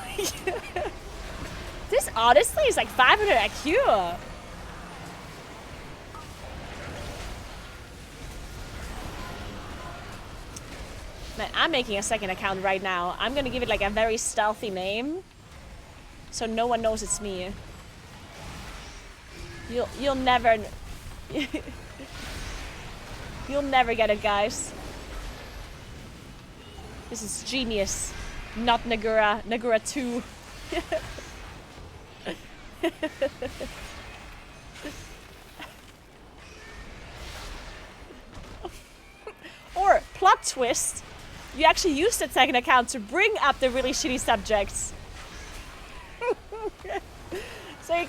this honestly is like 500 IQ. Man, I'm making a second account right now. I'm gonna give it like a very stealthy name, so no one knows it's me. You'll never you'll never get it, guys. This is genius, not Naguura. Naguura 2. Or plot twist. You actually use that second account to bring up the really shitty subjects. So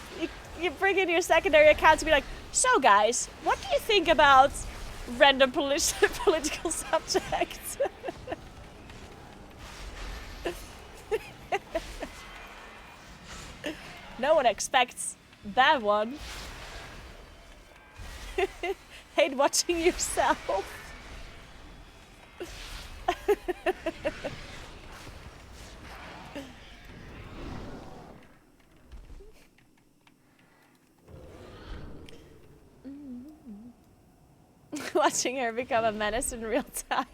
you bring in your secondary account to be like, so guys, what do you think about random political subjects? No one expects that one. Hate watching yourself. watching her become a menace in real time.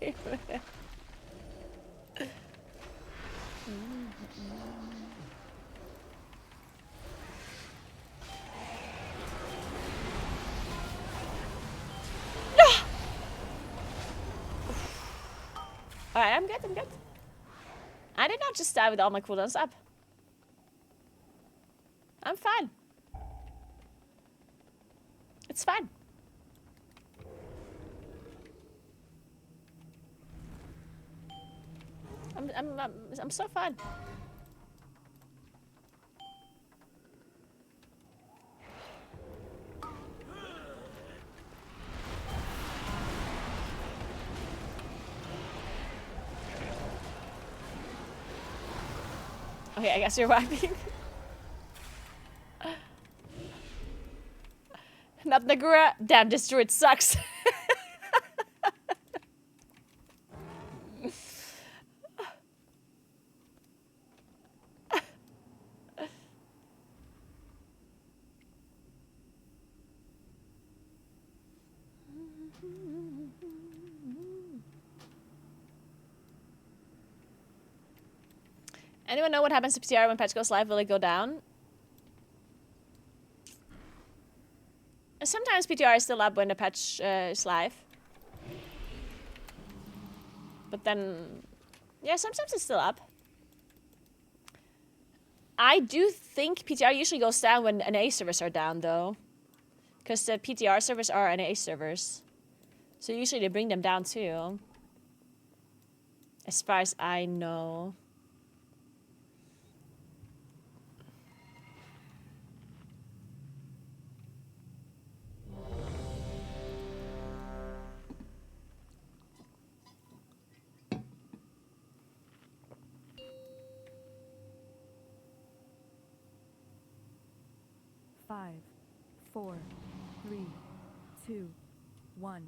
Alright, I'm good, I'm good. I did not just die with all my cooldowns up. I'm fine. It's fine. I'm so fine. Okay, I guess you're wiping. Not Naguura. Damn, this druid sucks. Anyone know what happens to PTR when patch goes live? Will it go down? Sometimes PTR is still up when the patch is live. But then, yeah, sometimes it's still up. I do think PTR usually goes down when NA servers are down, though. Because the PTR servers are NA servers. So usually they bring them down, too. As far as I know. Five, 4, 3, 2, 1.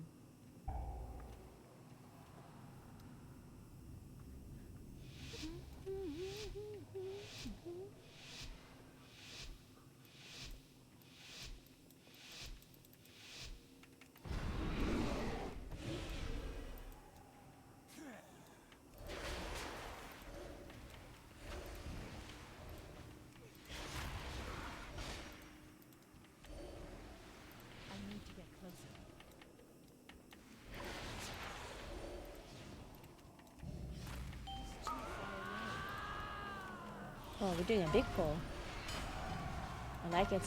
Oh, we're doing a big pull. I like it.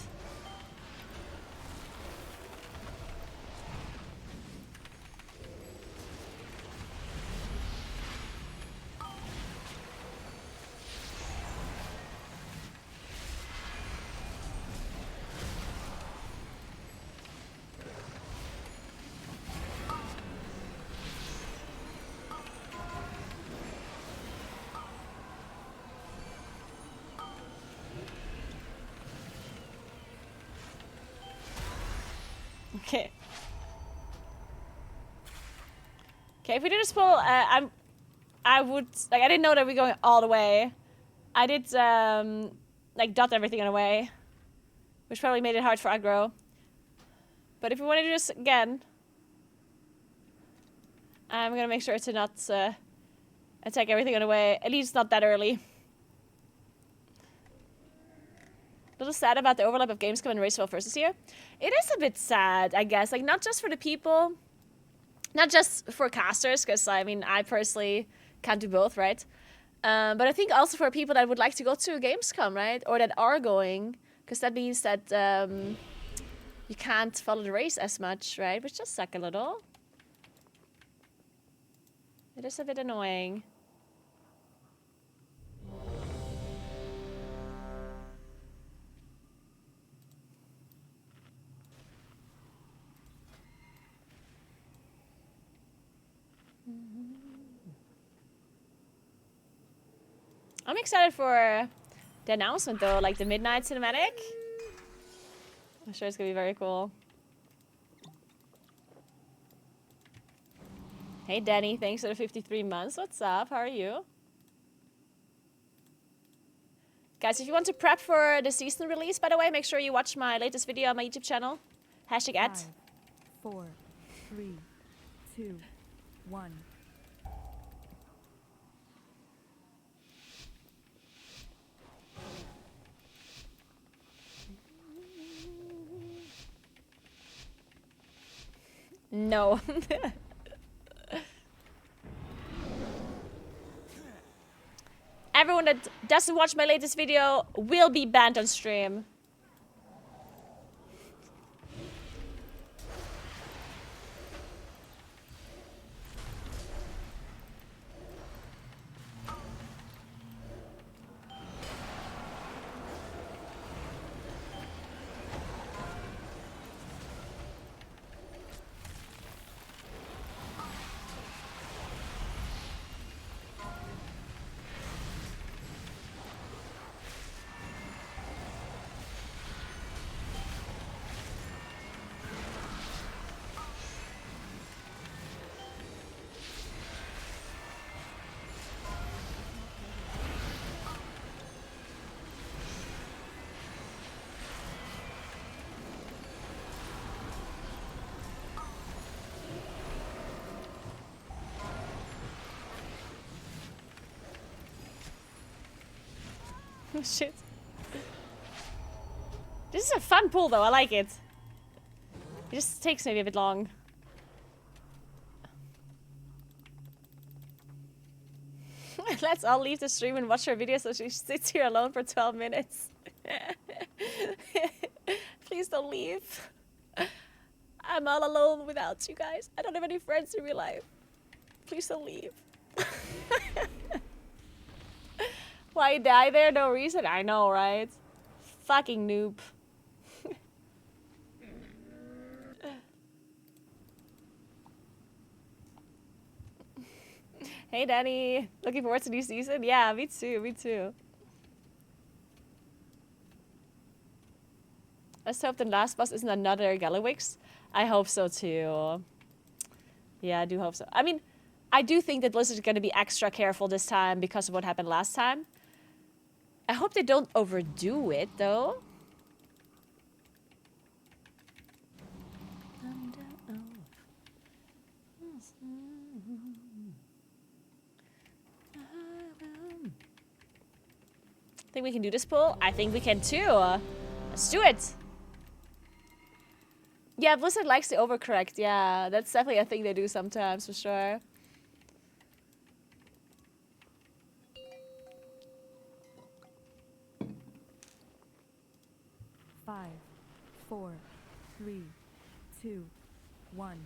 Okay. Okay, if we do this pull, I would, like, I didn't know that we're going all the way. I did, like, dot everything in a way, which probably made it hard for aggro. But if we want to do this again, I'm gonna make sure to not, attack everything in a way, at least not that early. A little sad about the overlap of Gamescom and Racewell versus here. It is a bit sad, I guess. Like, not just for the people, not just for casters, because, I mean, I personally can't do both, right? But I think also for people that would like to go to Gamescom, right? Or that are going, because that means that you can't follow the race as much, right? Which does suck a little. It is a bit annoying. I'm excited for the announcement though, like the midnight cinematic. I'm sure it's gonna be very cool. Hey Danny, thanks for the 53 months. What's up? How are you? Guys, if you want to prep for the season release, by the way, make sure you watch my latest video on my YouTube channel. #@. 5, 4, 3, 2, 1. No. Everyone that doesn't watch my latest video will be banned on stream. Oh shit. This is a fun pull though, I like it. It just takes maybe a bit long. Let's all leave the stream and watch her video so she sits here alone for 12 minutes. Please don't leave. I'm all alone without you guys. I don't have any friends in real life. Please don't leave. Why die there? No reason? I know, right? Fucking noob. Hey Danny, looking forward to new season? Yeah, me too, me too. Let's hope the last boss isn't another Gallowix. I hope so too. Yeah, I do hope so. I mean, I do think that Blizzard is going to be extra careful this time because of what happened last time. I hope they don't overdo it though. Think we can do this pull? I think we can too. Let's do it. Yeah, Blizzard likes to overcorrect. Yeah, that's definitely a thing they do sometimes, for sure. Five, 4, 3, 2, 1.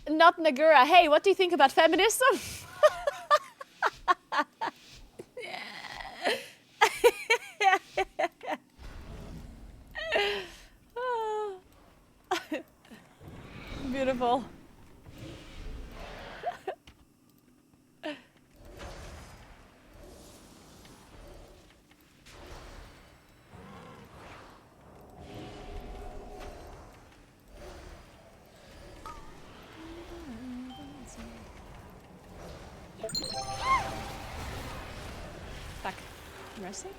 Not Naguura. Hey, what do you think about feminism? Beautiful. Fuck. Mercy?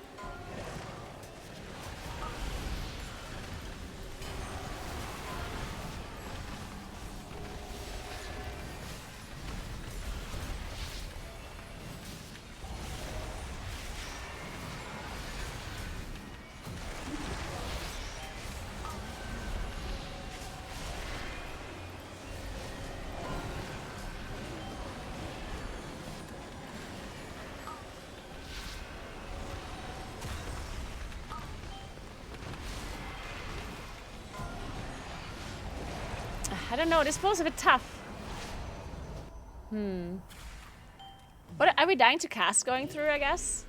I don't know, this pull's a bit tough. What are we dying to cast going through, I guess?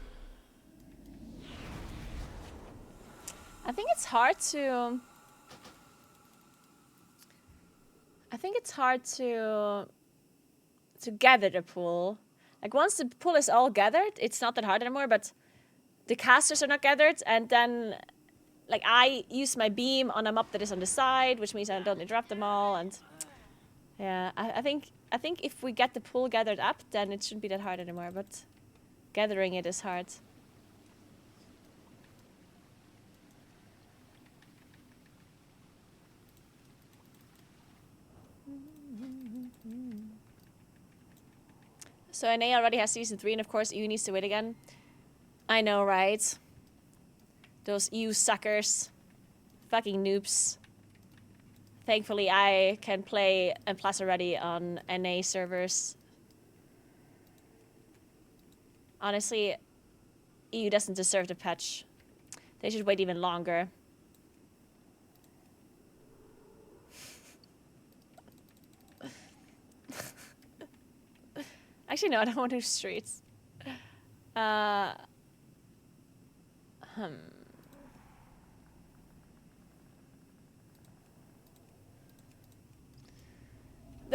I think it's hard to... to gather the pool. Like once the pool is all gathered, it's not that hard anymore, but the casters are not gathered, and then like I use my beam on a mob that is on the side, which means I don't interrupt them all, and yeah, I think if we get the pool gathered up, then it shouldn't be that hard anymore, but gathering it is hard. So NA already has season 3, and of course EU needs to wait again. I know, right? Those EU suckers. Fucking noobs. Thankfully, I can play M+ already on NA servers. Honestly, EU doesn't deserve the patch. They should wait even longer. Actually, no, I don't want to do streets. That's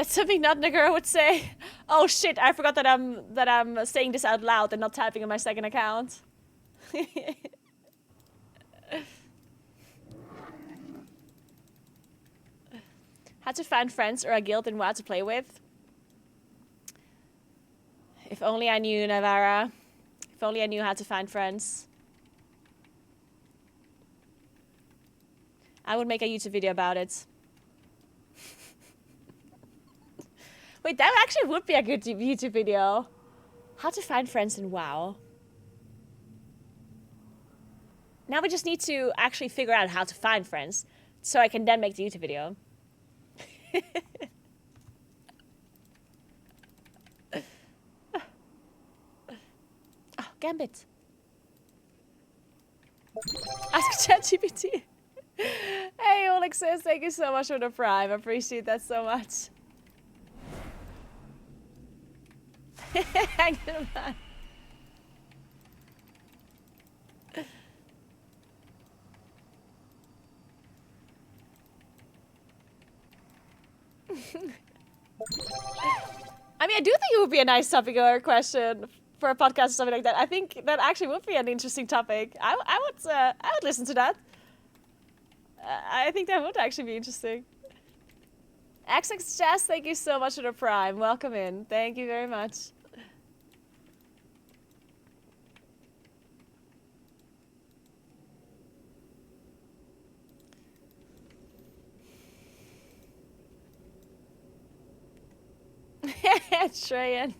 something not Naguura would say. Oh shit, I forgot that I'm saying this out loud and not typing on my second account. How to find friends or a guild in WoW to play with? If only I knew, Navarra. If only I knew how to find friends. I would make a YouTube video about it. Wait, that actually would be a good YouTube video. How to find friends in WoW. Now we just need to actually figure out how to find friends, so I can then make the YouTube video. Oh, Gambit. Ask ChatGPT. Hey, Alexis, thank you so much for the Prime. I appreciate that so much. Hang on. I mean, I do think it would be a nice topic or question for a podcast or something like that. I think that actually would be an interesting topic. I would listen to that. I think that would actually be interesting. XX Jazz, thank you so much for the Prime. Welcome in. Thank you very much. Treyan.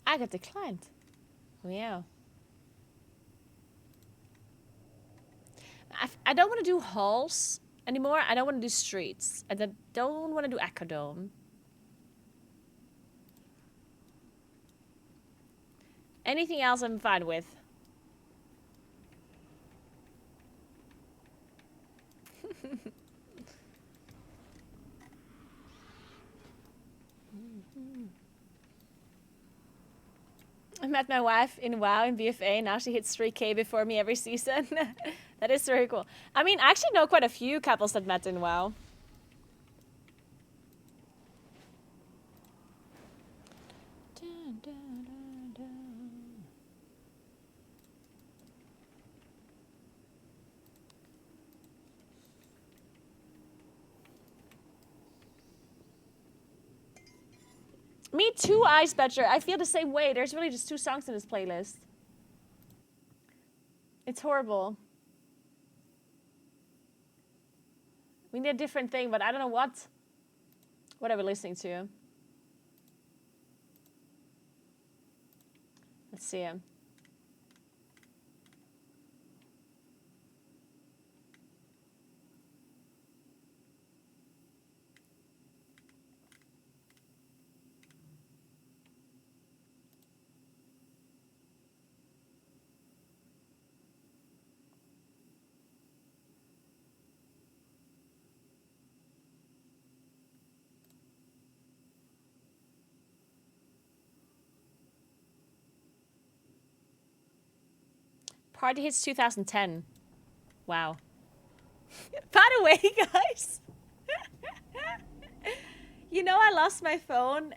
I got declined. Yeah. I don't want to do halls anymore. I don't want to do streets. And I don't want to do Echo Dome. Anything else I'm fine with. I met my wife in WoW in BFA. Now she hits 3K before me every season. That is very cool. I mean, I actually know quite a few couples that met in WoW. Me too, Ice Badger. I feel the same way. There's really just 2 songs in this playlist. It's horrible. We need a different thing, but I don't know what. What are we listening to? Let's see. Party hits 2010. Wow. By the way, guys, you know I lost my phone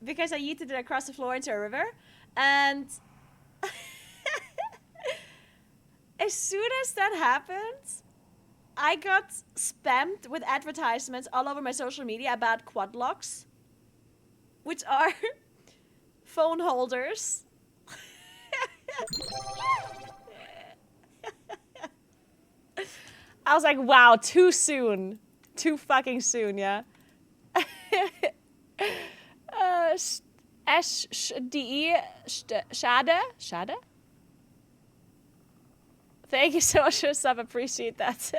because I yeeted it across the floor into a river, and as soon as that happened, I got spammed with advertisements all over my social media about quad locks, which are phone holders. I was like, wow, too soon. Too fucking soon, yeah. SDE, schade? Schade? Thank you so much for the sub, appreciate that.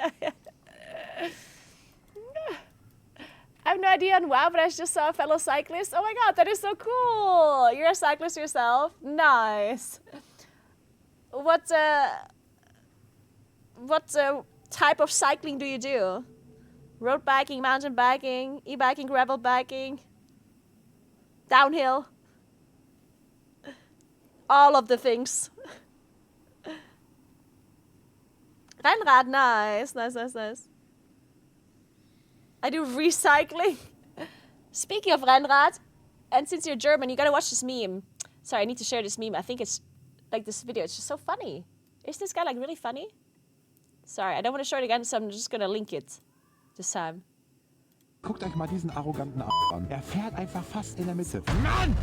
I have no idea on WoW, but I just saw a fellow cyclist. Oh my god, that is so cool! You're a cyclist yourself? Nice. What type of cycling do you do? Road biking, mountain biking, e-biking, gravel biking, downhill? All of the things. Rennrad, nice, nice, nice, nice. I do recycling. Speaking of Rennrad, and since you're German, you gotta watch this meme. Sorry, I need to share this meme. I think it's like this video. It's just so funny. Is this guy like really funny? Sorry, I don't want to show it again, so I'm just gonna link it this time. Guckt euch mal diesen arroganten an. Er fährt einfach fast in der Mitte. Mann!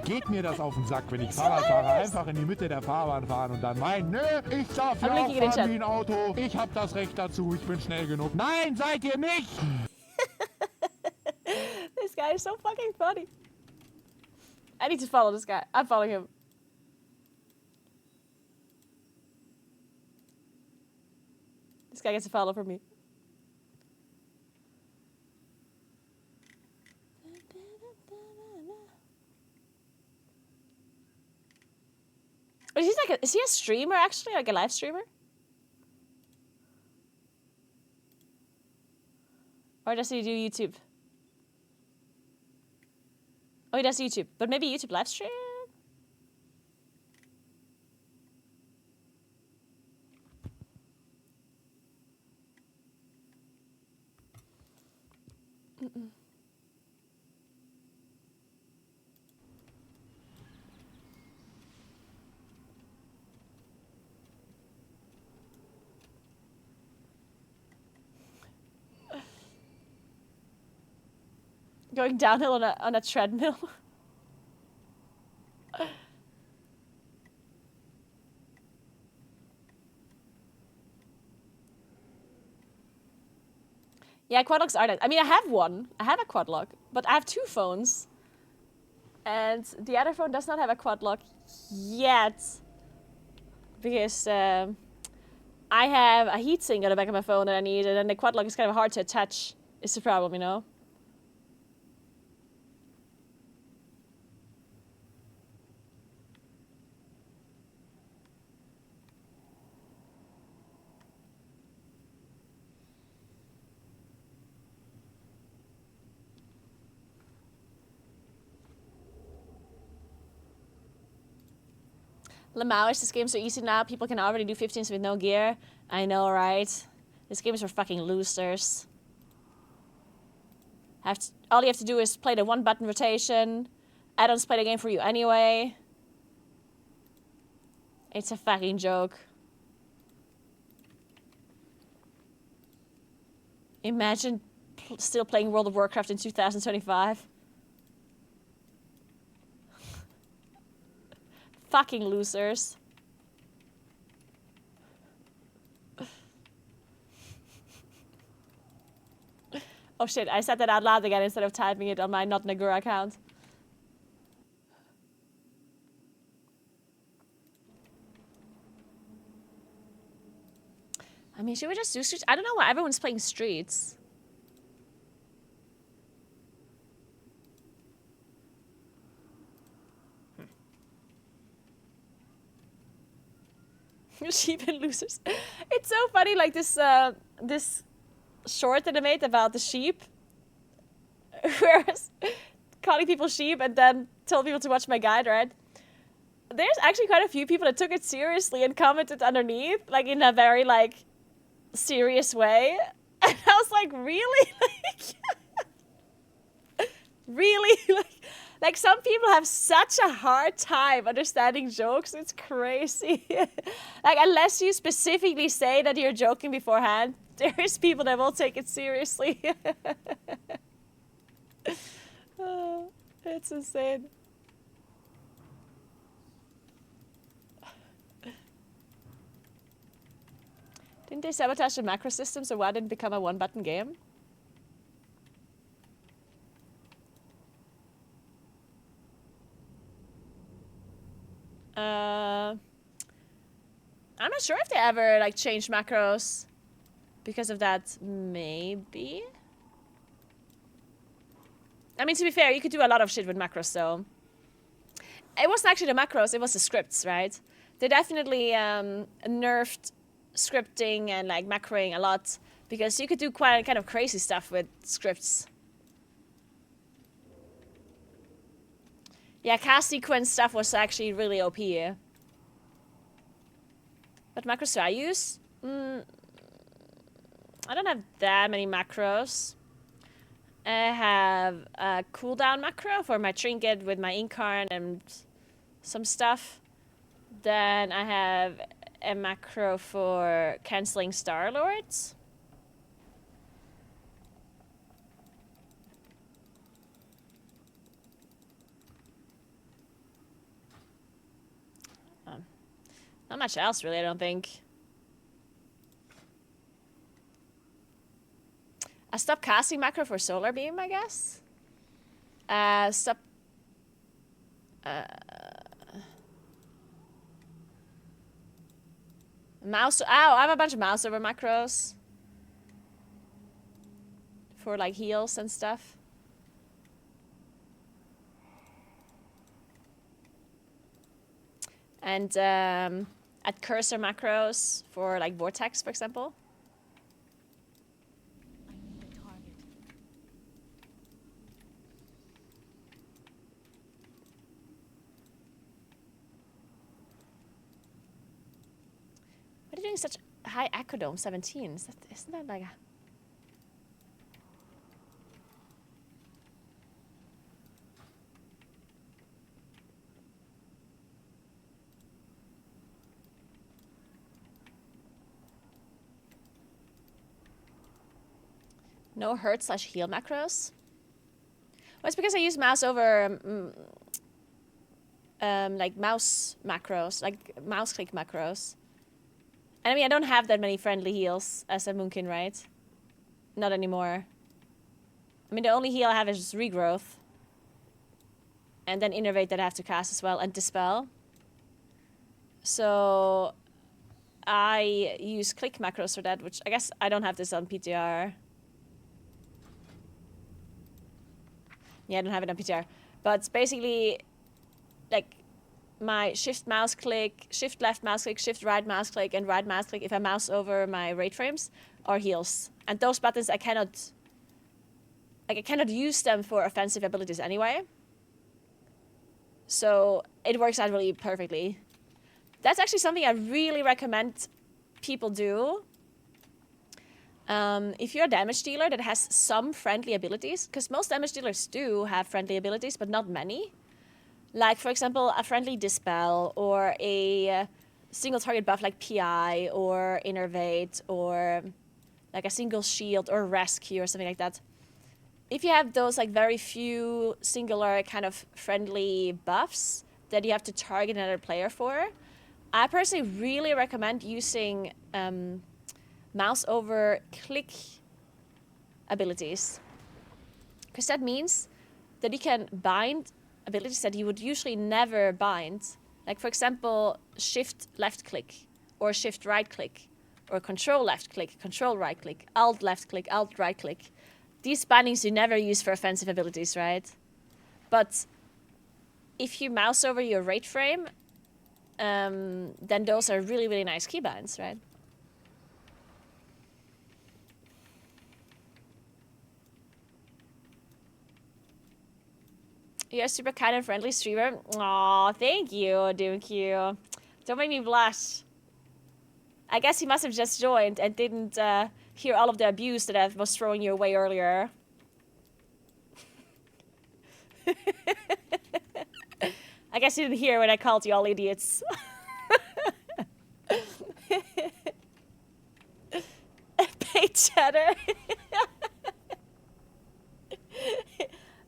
Geht mir das auf den Sack, wenn ich Fahrrad fahre, einfach in die Mitte der Fahrbahn fahren und dann meinen, nö, ich darf ja auch fahren wie ein Auto, ich hab das Recht dazu, ich bin schnell genug. Nein, seid ihr nicht! This guy is so fucking funny. I need to follow this guy. I'm following him. This guy gets a follow from me. Is he a streamer actually? Like a live streamer? Or does he do YouTube? Oh, he does YouTube. But maybe YouTube live stream? Going downhill on a treadmill. Yeah, quad locks are nice. I mean, I have one. I have a quad lock, but I have two phones. And the other phone does not have a quad lock yet. Because I have a heatsink on the back of my phone that I need, and then the quad lock is kind of hard to attach. It's the problem, you know? Lamau, is this game so easy now? People can already do 15s with no gear. I know, right? This game is for fucking losers. All you have to do is play the one button rotation. Add-ons play the game for you anyway. It's a fucking joke. Imagine still playing World of Warcraft in 2025. Fucking losers. Oh shit, I said that out loud again instead of typing it on my not Naguura account. I mean, should we just do streets? I don't know why everyone's playing streets. Sheep and losers. It's so funny, like this this short that I made about the sheep. Whereas calling people sheep and then told people to watch my guide, right? there's actually quite a few people that took it seriously and commented underneath, like in a very like serious way. And I was like, really? Like, really? Like some people have such a hard time understanding jokes. It's crazy. Like unless you specifically say that you're joking beforehand, there's people that will take it seriously. Oh, it's insane. Didn't they sabotage the macro system so why didn't it become a one-button game? I'm not sure if they ever like changed macros because of that. Maybe. I mean, to be fair, you could do a lot of shit with macros, though. It wasn't actually the macros; it was the scripts, right? They definitely nerfed scripting and like macroing a lot because you could do quite kind of crazy stuff with scripts. Yeah, cast sequence stuff was actually really OP. What macros do I use? I don't have that many macros. I have a cooldown macro for my trinket with my incarn and some stuff. Then I have a macro for canceling Star Lords. Not much else, really, I don't think. I stopped casting macro for Solar Beam, I guess. Stop. Mouse. Ow! I have a bunch of mouse over macros for like heals and stuff. And at cursor macros for like vortex, for example. What are you doing such high Ecodome 17? Isn't that like a... No hurt/heal macros? Well, it's because I use mouse over like mouse macros, like mouse click macros. And I mean, I don't have that many friendly heals as a Moonkin, right? Not anymore. I mean, the only heal I have is just regrowth. And then innervate that I have to cast as well, and dispel. So I use click macros for that, which I guess I don't have this on PTR. Yeah, I don't have it on PTR. But it's basically like my shift mouse click, shift left mouse click, shift right mouse click, and right mouse click if I mouse over my rate frames are heals. And those buttons I cannot use them for offensive abilities anyway. So it works out really perfectly. That's actually something I really recommend people do. If you're a damage dealer that has some friendly abilities, because most damage dealers do have friendly abilities, but not many. Like, for example, a friendly Dispel, or a single target buff like PI, or Innervate, or like a single shield, or Rescue, or something like that. If you have those like very few singular kind of friendly buffs that you have to target another player for, I personally really recommend using mouse over click abilities, because that means that you can bind abilities that you would usually never bind, like for example shift left click or shift right click or control left click, control right click, alt left click, alt right click. These bindings you never use for offensive abilities, right? But if you mouse over your rate frame, then those are really, really nice keybinds, right? You're a super kind and friendly streamer. Aw, thank you, Doomq. Don't make me blush. I guess he must have just joined and didn't hear all of the abuse that I was throwing your way earlier. I guess you didn't hear when I called you all idiots. Pay cheddar.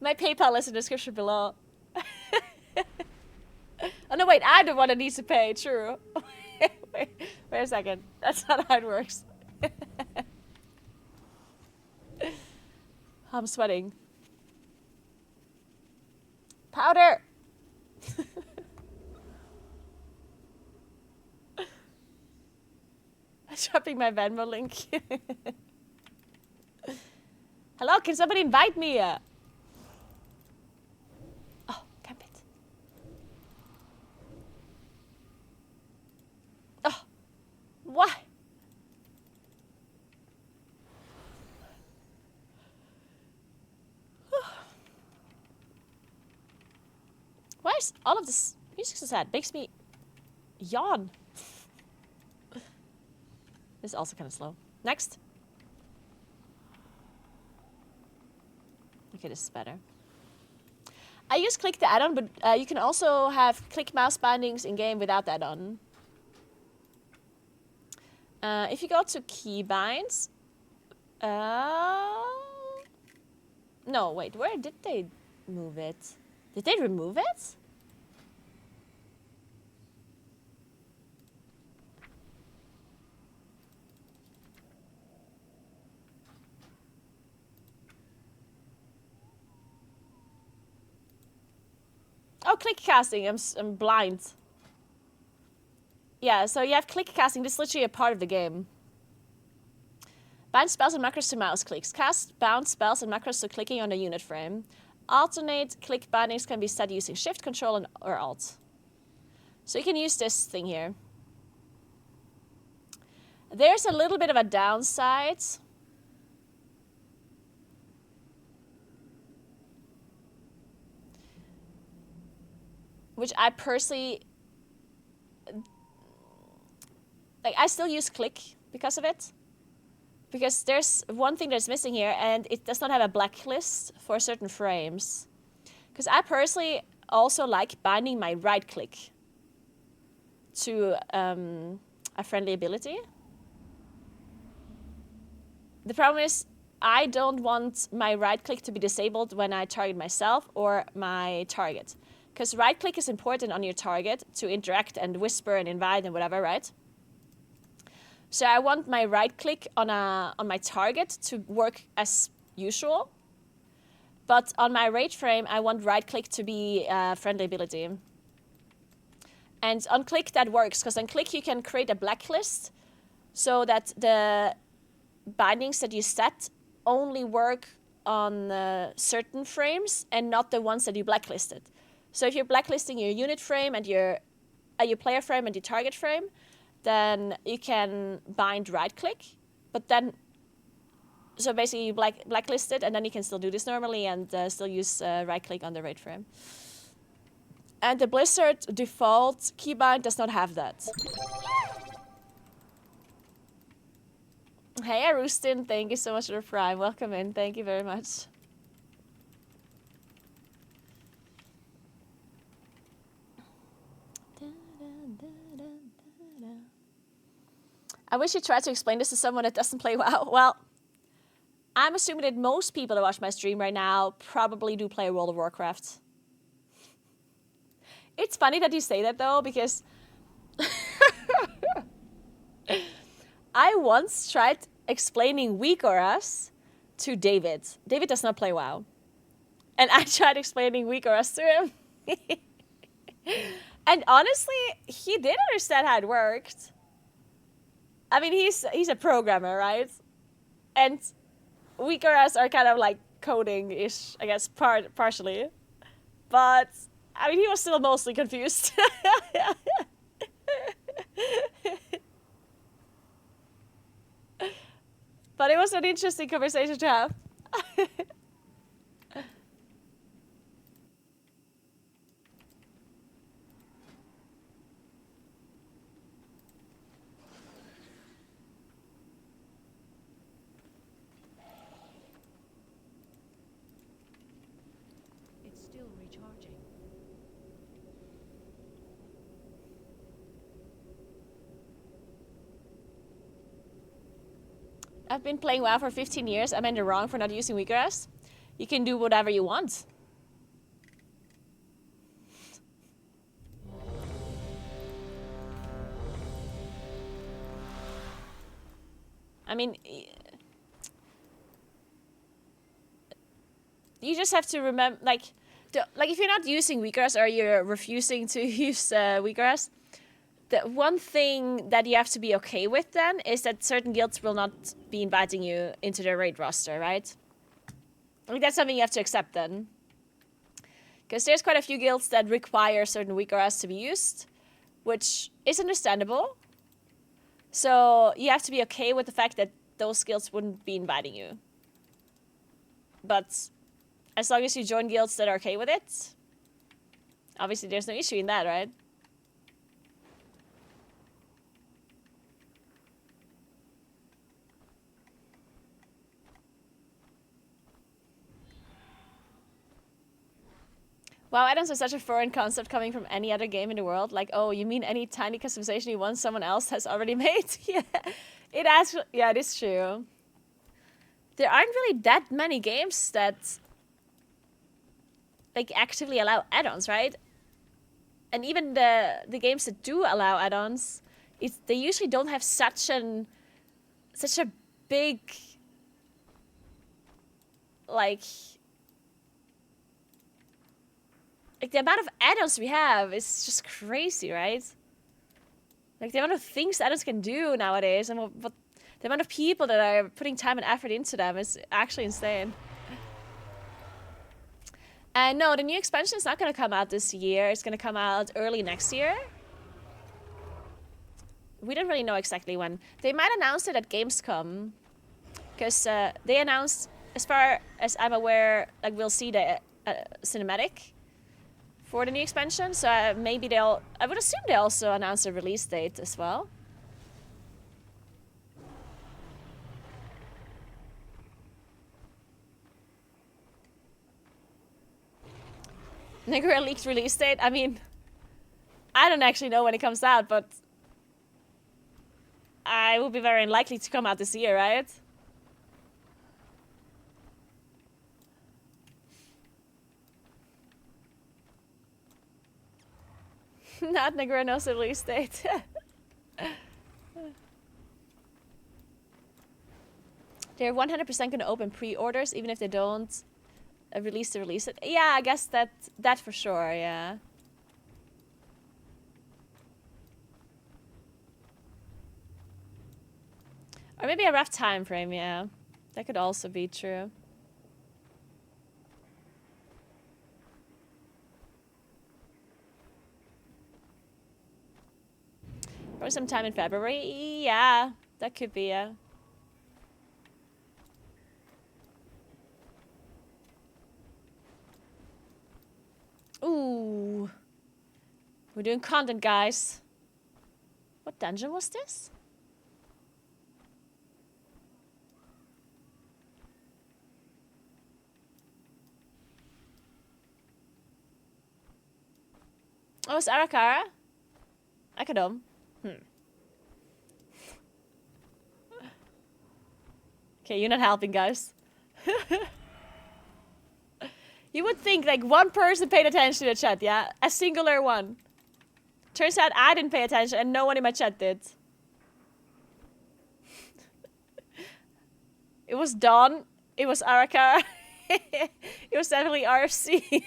My PayPal is in the description below. Oh no, wait, I'm the one that needs to pay, true. wait a second. That's not how it works. I'm sweating. Powder! I'm dropping my Venmo link. Hello, can somebody invite me? Oh, Gambit. Oh, what? Why is all of this music so sad? Makes me yawn. This is also kind of slow. Next. Okay, this is better. I use click the add-on, but you can also have click mouse bindings in-game without the add-on. If you go to keybinds... no, wait, where did they move it? Did they remove it? Oh, click casting. I'm blind. Yeah, so you have click casting. This is literally a part of the game. Bind spells and macros to mouse clicks. Cast bound spells and macros to clicking on the unit frame. Alternate click bindings can be set using Shift, Control, or Alt. So you can use this thing here. There's a little bit of a downside. Which I personally... like, I still use click because of it. Because there's one thing that's missing here, and it does not have a blacklist for certain frames. Because I personally also like binding my right click to a friendly ability. The problem is I don't want my right click to be disabled when I target myself or my target. Because right click is important on your target to interact and whisper and invite and whatever, right? So I want my right click on my target to work as usual. But on my rage frame, I want right click to be a friendly ability. And on click that works, because on click you can create a blacklist so that the bindings that you set only work on certain frames and not the ones that you blacklisted. So if you're blacklisting your unit frame and your player frame and your target frame, then you can bind right click, but then, so basically you blacklist it and then you can still do this normally and still use right click on the right frame. And the Blizzard default keybind does not have that. Hey Arustin, thank you so much for the prime. Welcome in, thank you very much. I wish you tried to explain this to someone that doesn't play WoW. Well, I'm assuming that most people that watch my stream right now probably do play World of Warcraft. It's funny that you say that though, because I once tried explaining weak auras to David. David does not play WoW. And I tried explaining weak auras to him. And honestly, he did understand how it worked. I mean, he's a programmer, right? And weak auras are kind of like coding-ish, I guess, partially. But, I mean, he was still mostly confused. But it was an interesting conversation to have. I've been playing WoW for 15 years. Am I in the wrong for not using Weakgrass? You can do whatever you want. I mean, you just have to remember, like if you're not using Weakgrass or you're refusing to use Weakgrass, the one thing that you have to be okay with then is that certain guilds will not be inviting you into their raid roster, right? Like that's something you have to accept then. Because there's quite a few guilds that require certain Weakgrass to be used, which is understandable. So you have to be okay with the fact that those guilds wouldn't be inviting you. But as long as you join guilds that are okay with it, obviously there's no issue in that, right? Wow, add-ons are such a foreign concept coming from any other game in the world. Like, oh, you mean any tiny customization you want someone else has already made? Yeah, it is true. There aren't really that many games that like actively allow add-ons, right? And even the games that do allow add-ons, they usually don't have such a big like the amount of add-ons we have is just crazy, right? Like the amount of things add-ons can do nowadays, and what the amount of people that are putting time and effort into them is actually insane. And no, the new expansion is not going to come out this year. It's going to come out early next year. We don't really know exactly when. They might announce it at Gamescom, because they announced, as far as I'm aware, like we'll see the cinematic for the new expansion, so maybe I would assume they also announce a release date as well. Naguura leaked release date? I mean, I don't actually know when it comes out, but I will be very unlikely to come out this year, right? Not Naguura knows the release date. They're 100% going to open pre-orders, even if they don't release it. Yeah, I guess that for sure, yeah. Or maybe a rough time frame, yeah. That could also be true. Or sometime in February. Yeah, that could be, yeah. Ooh. We're doing content, guys. What dungeon was this? Oh, it's Arakara? Akadom. Okay, you're not helping, guys. You would think like one person paid attention to the chat, yeah? A singular one. Turns out I didn't pay attention and no one in my chat did. It was Dawn. It was Arakara. It was definitely RFC.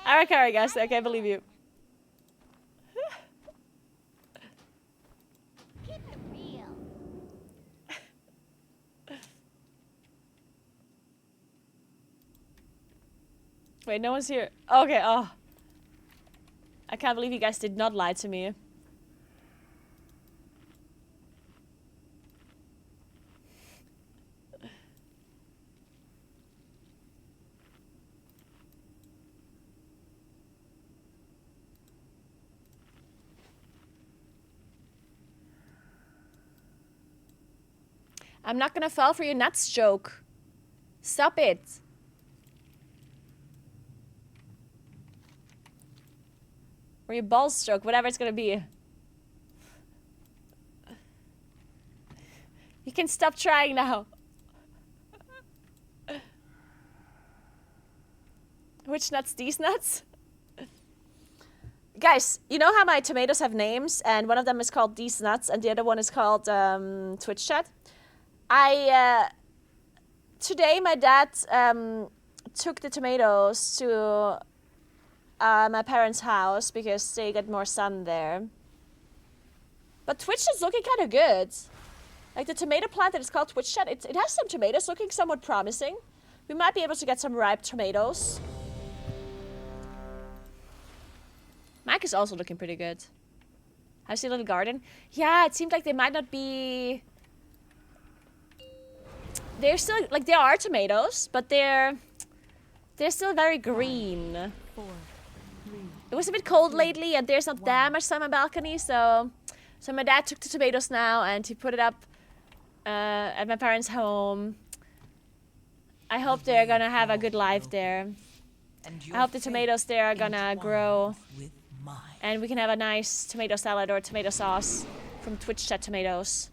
Arakara, guys. Okay, I believe you. Keep it real. Wait, no one's here. Okay, oh. I can't believe you guys did not lie to me. I'm not gonna fall for your nuts joke. Stop it. Or your balls joke, whatever it's gonna be. You can stop trying now. Which nuts? These nuts? Guys, you know how my tomatoes have names, and one of them is called These Nuts, and the other one is called Twitch Chat? Today my dad took the tomatoes to my parents' house because they get more sun there. But Twitch is looking kind of good. Like the tomato plant that is called Twitch Chat, it has some tomatoes looking somewhat promising. We might be able to get some ripe tomatoes. Mike is also looking pretty good. How's your little garden? Yeah, it seemed like they might not be... They're still, like, there are tomatoes, but they're still very green. 4, 3. It was a bit cold lately, and there's not that much sun on my balcony, so my dad took the tomatoes now, and he put it up at my parents' home. I hope they're gonna have a good life there. I hope the tomatoes there are gonna grow, and we can have a nice tomato salad or tomato sauce from Twitch Chat tomatoes.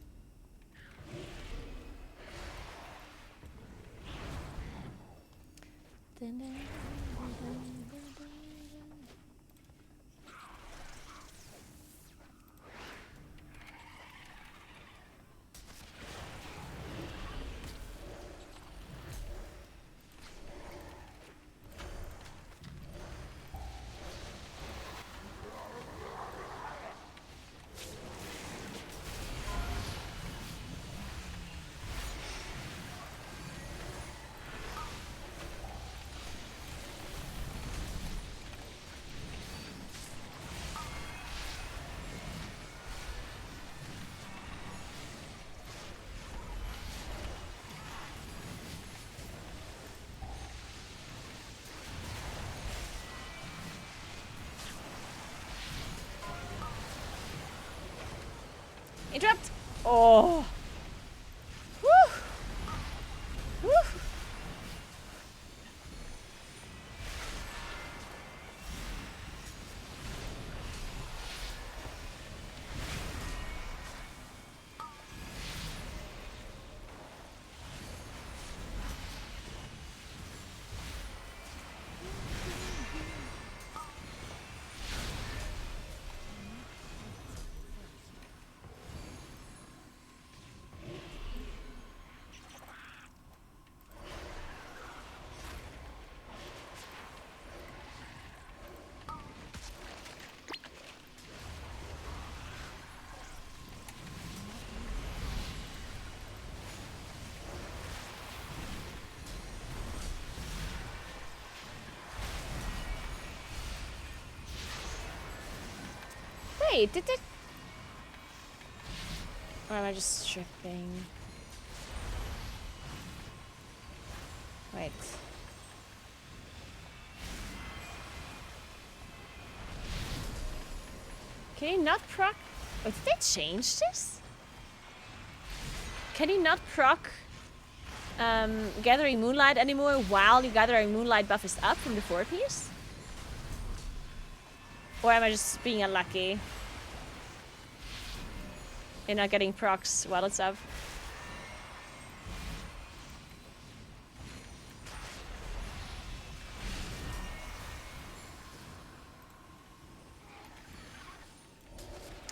Interrupt! Oh! Woo! Woo! Wait, did it? Or am I just stripping? Wait. Can you not proc? Oh, did they change this? Can you not proc Gathering Moonlight anymore while your Gathering Moonlight buff is up from the 4-piece? Or am I just being unlucky? And not getting procs while it's up.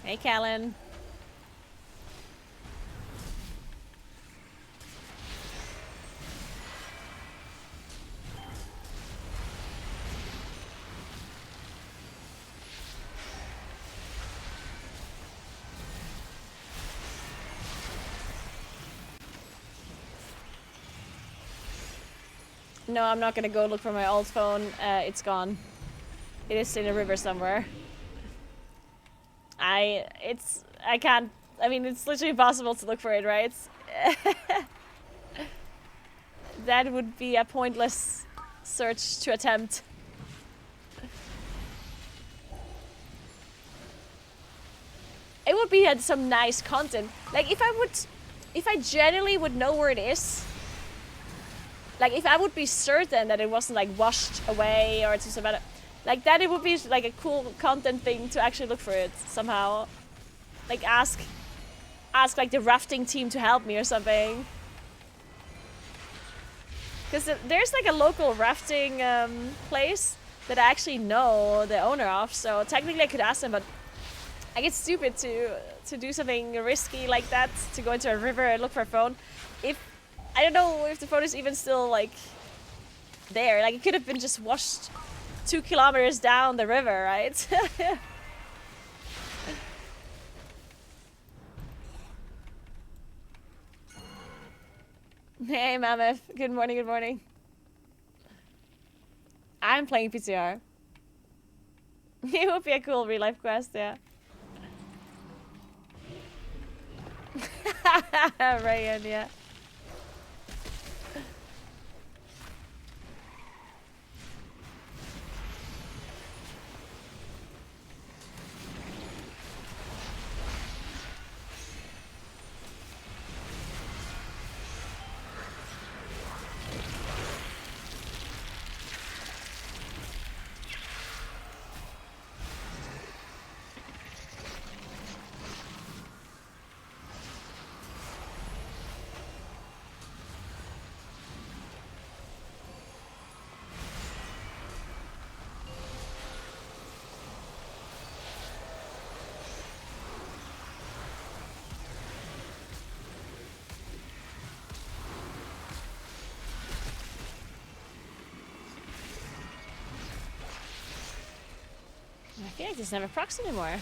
Hey, Callan. No, I'm not gonna go look for my old phone. It's gone. It is in a river somewhere. I can't. I mean, it's literally impossible to look for it, right? That would be a pointless search to attempt. It would be some nice content. Like if I genuinely would know where it is. Like if I would be certain that it wasn't like washed away or just about it. Like that, it would be like a cool content thing to actually look for it somehow. Like ask ask like the rafting team to help me or something. Because there's like a local rafting place that I actually know the owner of, so technically I could ask them, but I get stupid to do something risky like that, to go into a river and look for a phone. If I don't know if the phone is even still like there. Like it could have been just washed 2 kilometers down the river, right? Hey, Mammoth. Good morning, good morning. I'm playing PTR. It would be a cool real life quest, yeah. Ryan, yeah. I feel like there's never procs anymore.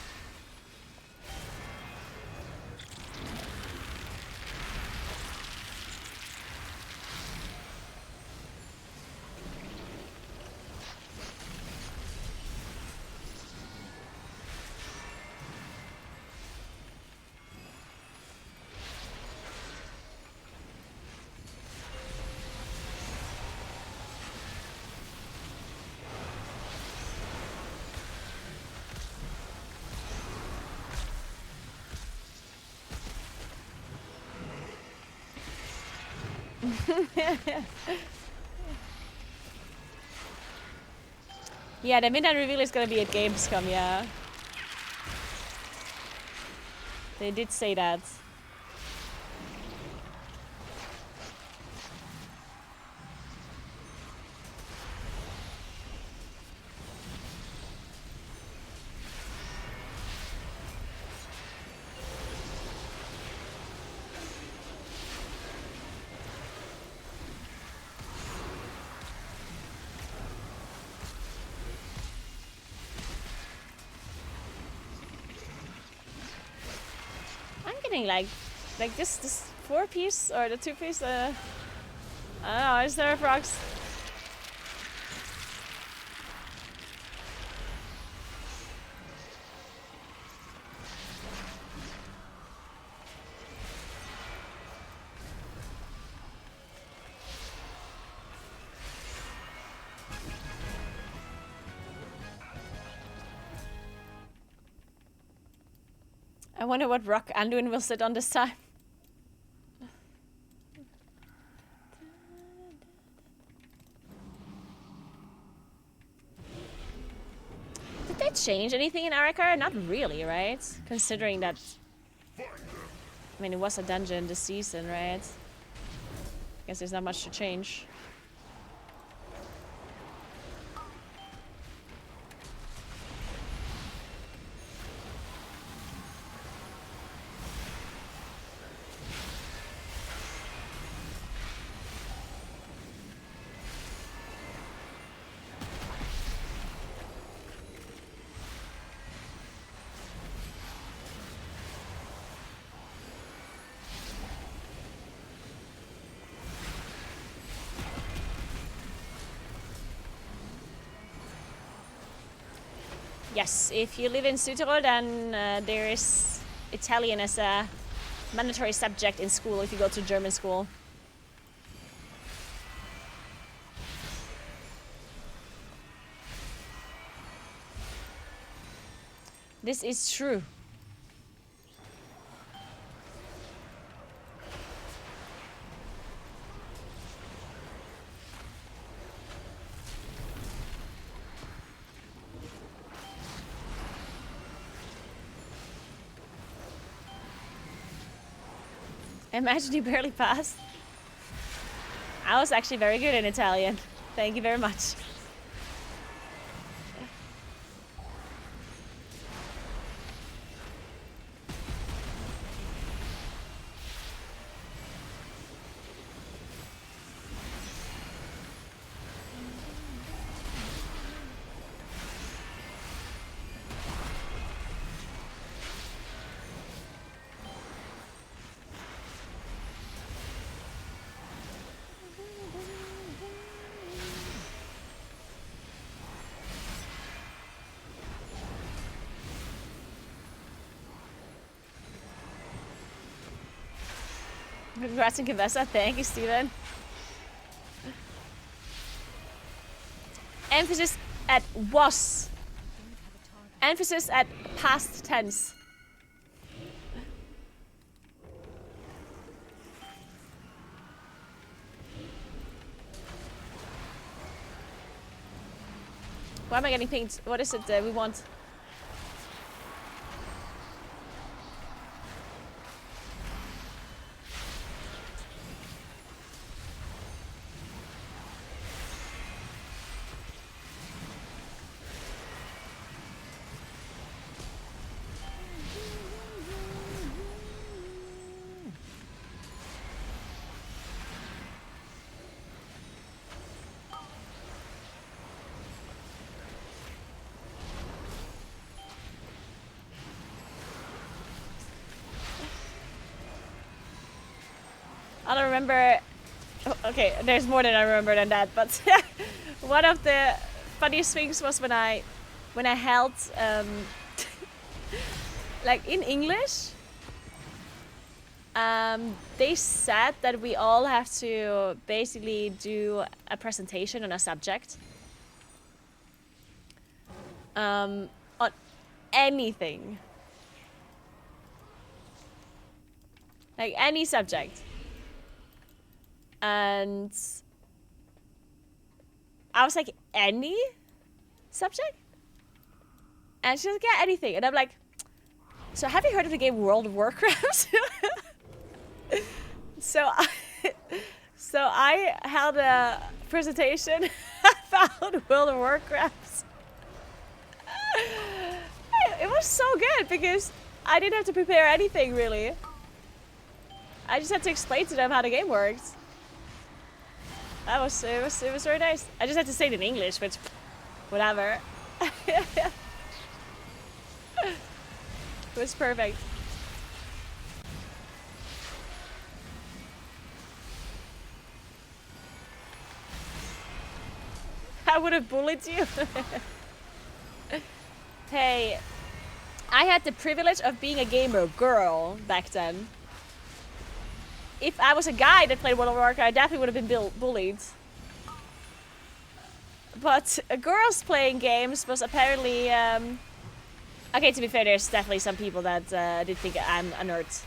Yeah, the midnight reveal is gonna be at Gamescom, yeah. They did say that. Like this 4-piece or the 2-piece. I don't know. Is there frogs? I wonder what rock Anduin will sit on this time. Did they change anything in Arakar? Not really, right? Considering that... I mean, it was a dungeon this season, right? Guess there's not much to change. Yes, if you live in Südtirol, then there is Italian as a mandatory subject in school if you go to German school. This is true. Imagine you barely passed. I was actually very good in Italian. Thank you very much. Congrats and Kavessa. Thank you, Steven. Emphasis at was. Emphasis at past tense. Why am I getting pinged? What is it we want? I don't remember. Okay, there's more than I remember than that. But one of the funniest things was when I held like in English. They said that we all have to basically do a presentation on a subject. On anything. Like any subject. And I was like, any subject? And she's like, yeah, anything. And I'm like, so have you heard of the game World of Warcraft? So I held a presentation about World of Warcraft. It was so good because I didn't have to prepare anything really. I just had to explain to them how the game worked. It was very nice. I just had to say it in English, but whatever. It was perfect. I would have bullied you. Hey, I had the privilege of being a gamer girl back then. If I was a guy that played World of Warcraft, I definitely would have been bullied. But girls playing games was apparently... Okay, to be fair, there's definitely some people that did think I'm a nerd.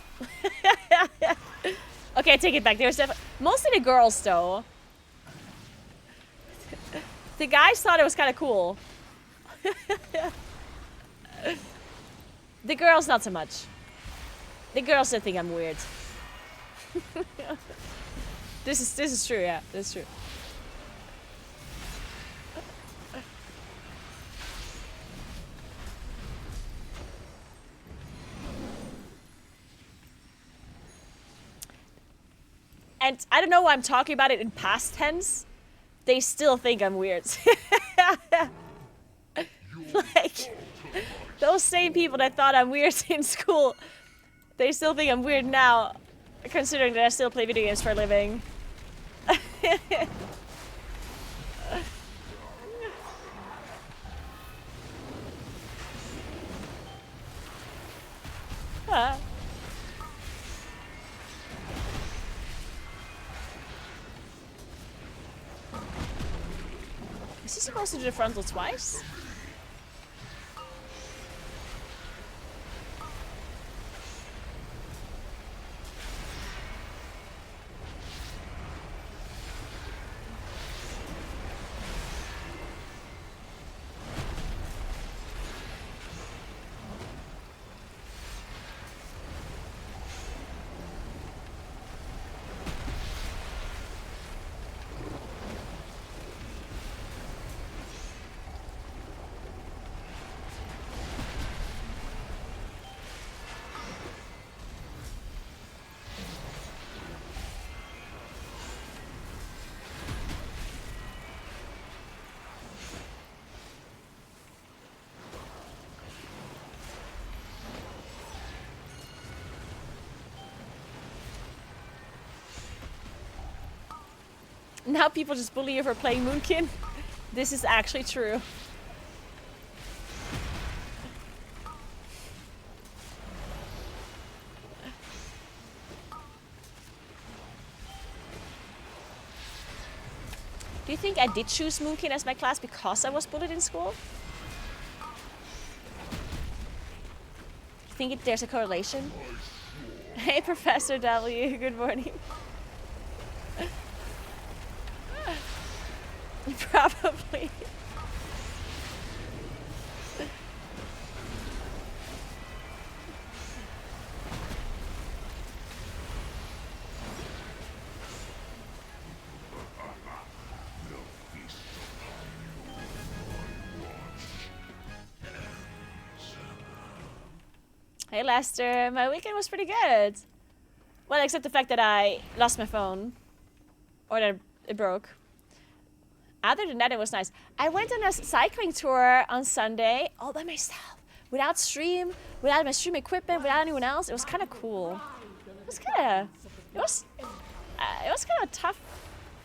Okay, I take it back. There's definitely... Mostly the girls, though. The guys thought it was kind of cool. The girls, not so much. The girls still think I'm weird. This is true, yeah. This is true. And I don't know why I'm talking about it in past tense. They still think I'm weird. Like, those same people that thought I'm weird in school, they still think I'm weird now. Considering that I still play video games for a living. Huh. Is he supposed to do the frontal twice? Now people just bully you for playing Moonkin. This is actually true. Do you think I did choose Moonkin as my class because I was bullied in school? Do you think there's a correlation? Hey, Professor W, good morning. Probably. Hey Lester, my weekend was pretty good. Well, except the fact that I lost my phone. Or that it broke. Other than that, it was nice. I went on a cycling tour on Sunday all by myself. Without stream, without my stream equipment, without anyone else. It was kind of cool. It was kind of tough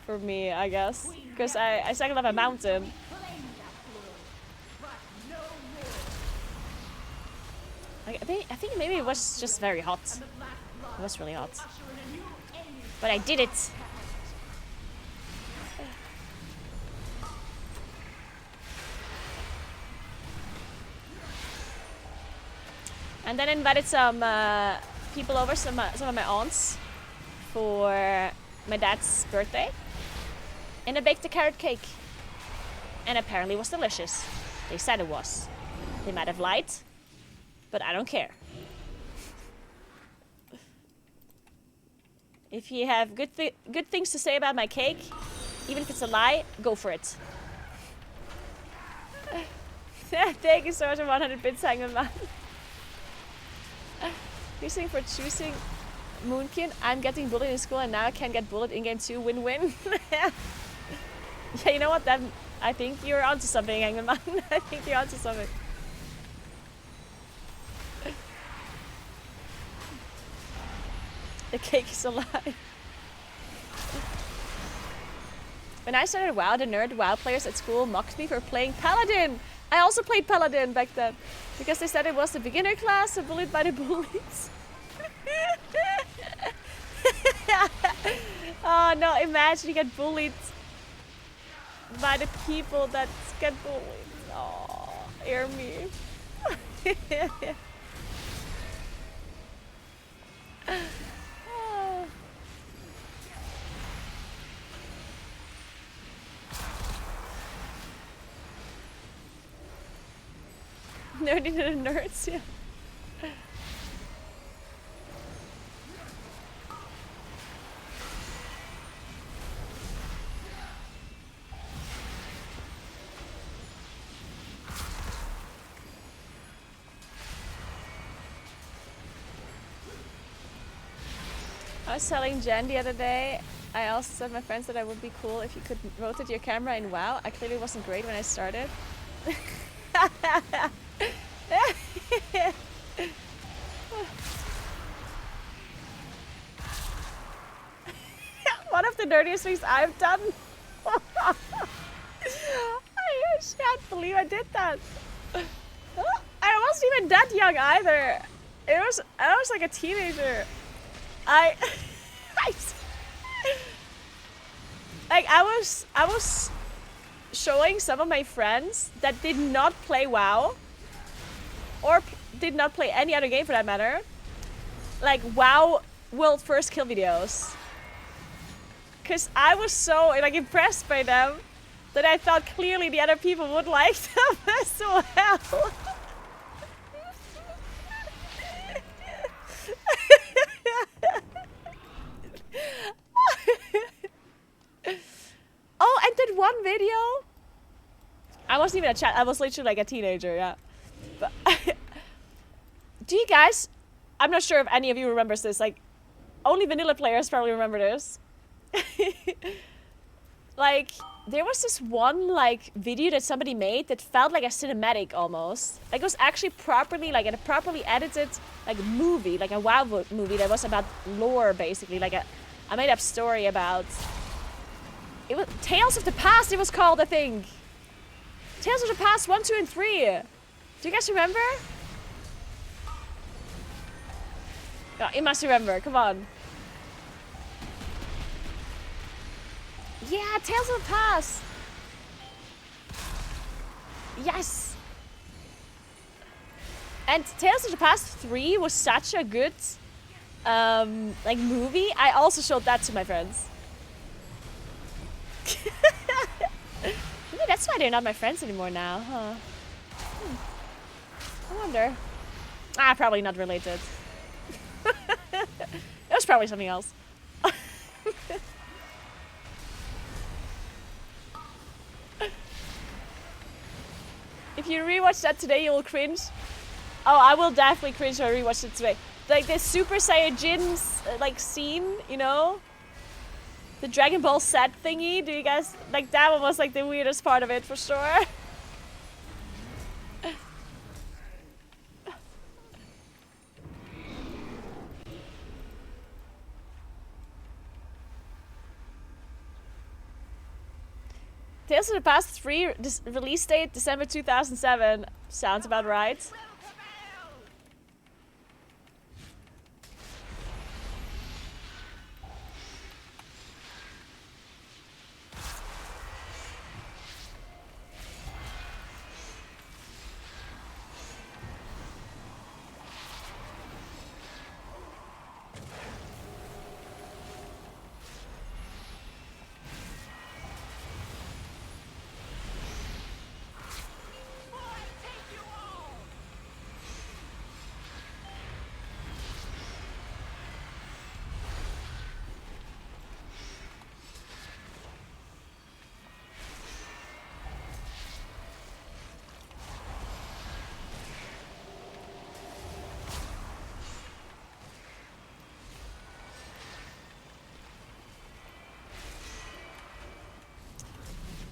for me, I guess. Because I cycled up a mountain. I think maybe it was just very hot. It was really hot. But I did it. And then invited some people over, some of my aunts, for my dad's birthday. And I baked a carrot cake. And apparently it was delicious. They said it was. They might have lied. But I don't care. If you have good things to say about my cake, even if it's a lie, go for it. Thank you so much for 100 bits, Hangman. Using for choosing Moonkin. I'm getting bullied in school and now I can get bullied in game 2. Win-win. Yeah, you know what? I think you're onto something, Hangman. I think you're onto something. The cake is alive. When I started WoW, the nerd WoW players at school mocked me for playing Paladin. I also played Paladin back then. Because they said it was the beginner class, so bullied by the bullies. Oh no, imagine you get bullied by the people that get bullied. Oh, hear me. Nerdy to the nerds, yeah. I was telling Jen the other day, I also said to my friends that I would be cool if you could rotate your camera in WoW. I clearly wasn't great when I started. One of the dirtiest things I've done. I can't believe I did that. I wasn't even that young either. I was like a teenager. I was showing some of my friends that did not play WoW or did not play any other game for that matter, like WoW world first kill videos, because I was so like impressed by them that I thought clearly the other people would like them as well. Oh, and that one video, I wasn't even a chat, I was literally like a teenager, yeah. But do you guys, I'm not sure if any of you remembers this, like, only vanilla players probably remember this. Like, there was this one, like, video that somebody made that felt like a cinematic almost. Like, it was actually properly, like, a properly edited, like, movie, like a WoW movie that was about lore, basically. Like, a made-up story about It was Tales of the Past. It was called, I think. Tales of the Past 1, 2, and 3. Do you guys remember? Oh, you must remember. Come on. Yeah, Tales of the Past. Yes. And Tales of the Past 3 was such a good like movie. I also showed that to my friends. Maybe that's why they're not my friends anymore now, huh? I wonder. Ah, probably not related. It was probably something else. If you rewatch that today, you will cringe. Oh, I will definitely cringe when I rewatch it today. Like this Super Saiyajin's like scene, you know? The Dragon Ball Z thingy. Do you guys like that one? Was like the weirdest part of it for sure. Tales of the Past 3 release date December 2007. Sounds about right.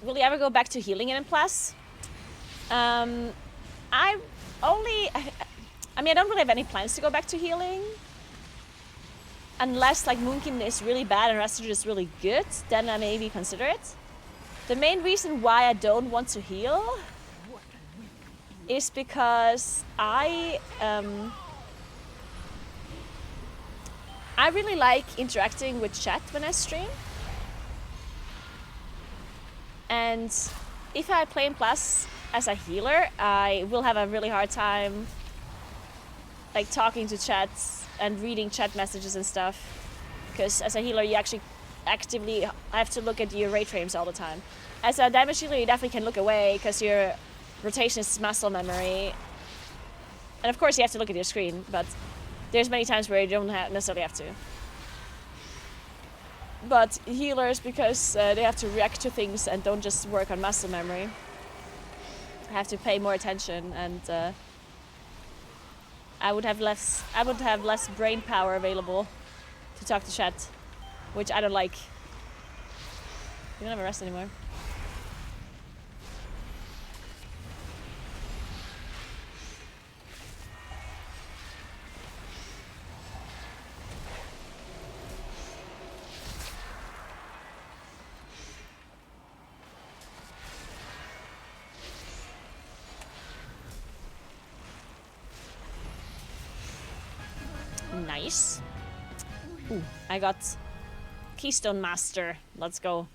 Will you ever go back to healing in Plus? I mean, I don't really have any plans to go back to healing. Unless like Moonkin is really bad and Restored is really good, then I maybe consider it. The main reason why I don't want to heal is because I really like interacting with chat when I stream. And if I play in Plus as a healer, I will have a really hard time like talking to chats and reading chat messages and stuff. Because as a healer, you actually actively have to look at your rate frames all the time. As a damage healer, you definitely can look away because your rotation is muscle memory. And of course, you have to look at your screen, but there's many times where you don't necessarily have to. But healers, because they have to react to things and don't just work on muscle memory, have to pay more attention, and I would have less brain power available to talk to chat, which I don't like. You don't have a rest anymore. Nice. Ooh, I got Keystone Master. Let's go.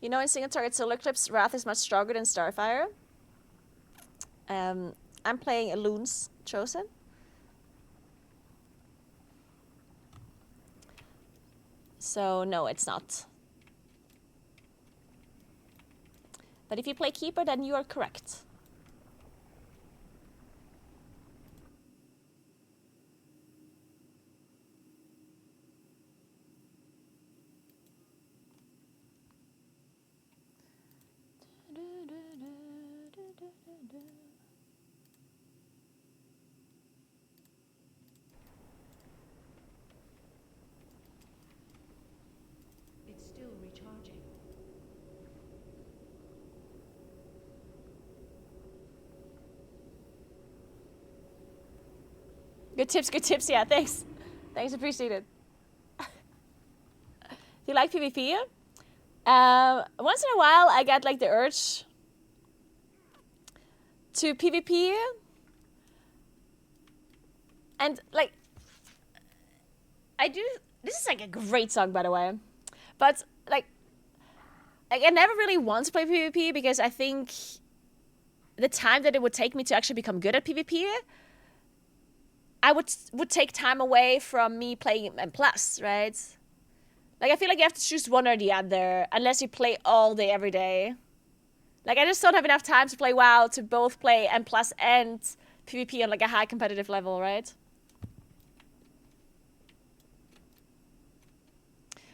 You know, in single target solar eclipse, Wrath is much stronger than Starfire. I'm playing Elune's Chosen. So no, it's not. But if you play Keeper, then you are correct. Good tips. Yeah, thanks. Thanks, appreciate it. Do you like PvP? Once in a while, I get like the urge to PvP. And like, this is like a great song, by the way. But like I never really want to play PvP because I think the time that it would take me to actually become good at PvP, I would take time away from me playing M+, right? Like, I feel like you have to choose one or the other, unless you play all day, every day. Like, I just don't have enough time to play WoW to both play M+ and PvP on, like, a high competitive level, right?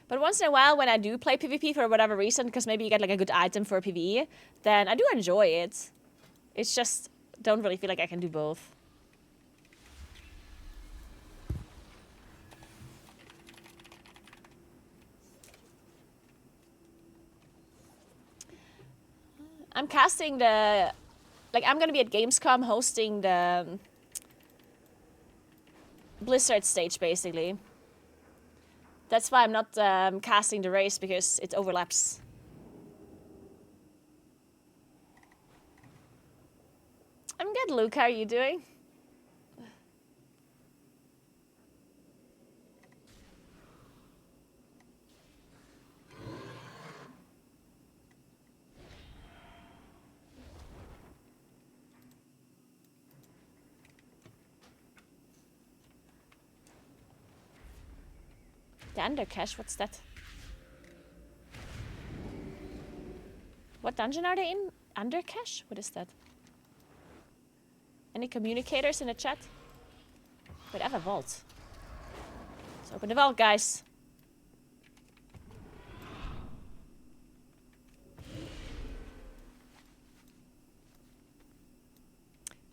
But once in a while, when I do play PvP for whatever reason, because maybe you get, like, a good item for PvE, then I do enjoy it. It's just, don't really feel like I can do both. I'm casting the... Like, I'm gonna be at Gamescom hosting the... Blizzard stage, basically. That's why I'm not casting the race, because it overlaps. I'm good, Luke. How are you doing? The Undercache, what's that? What dungeon are they in? Undercache? What is that? Any communicators in the chat? Wait, I have a vault. Let's open the vault, guys.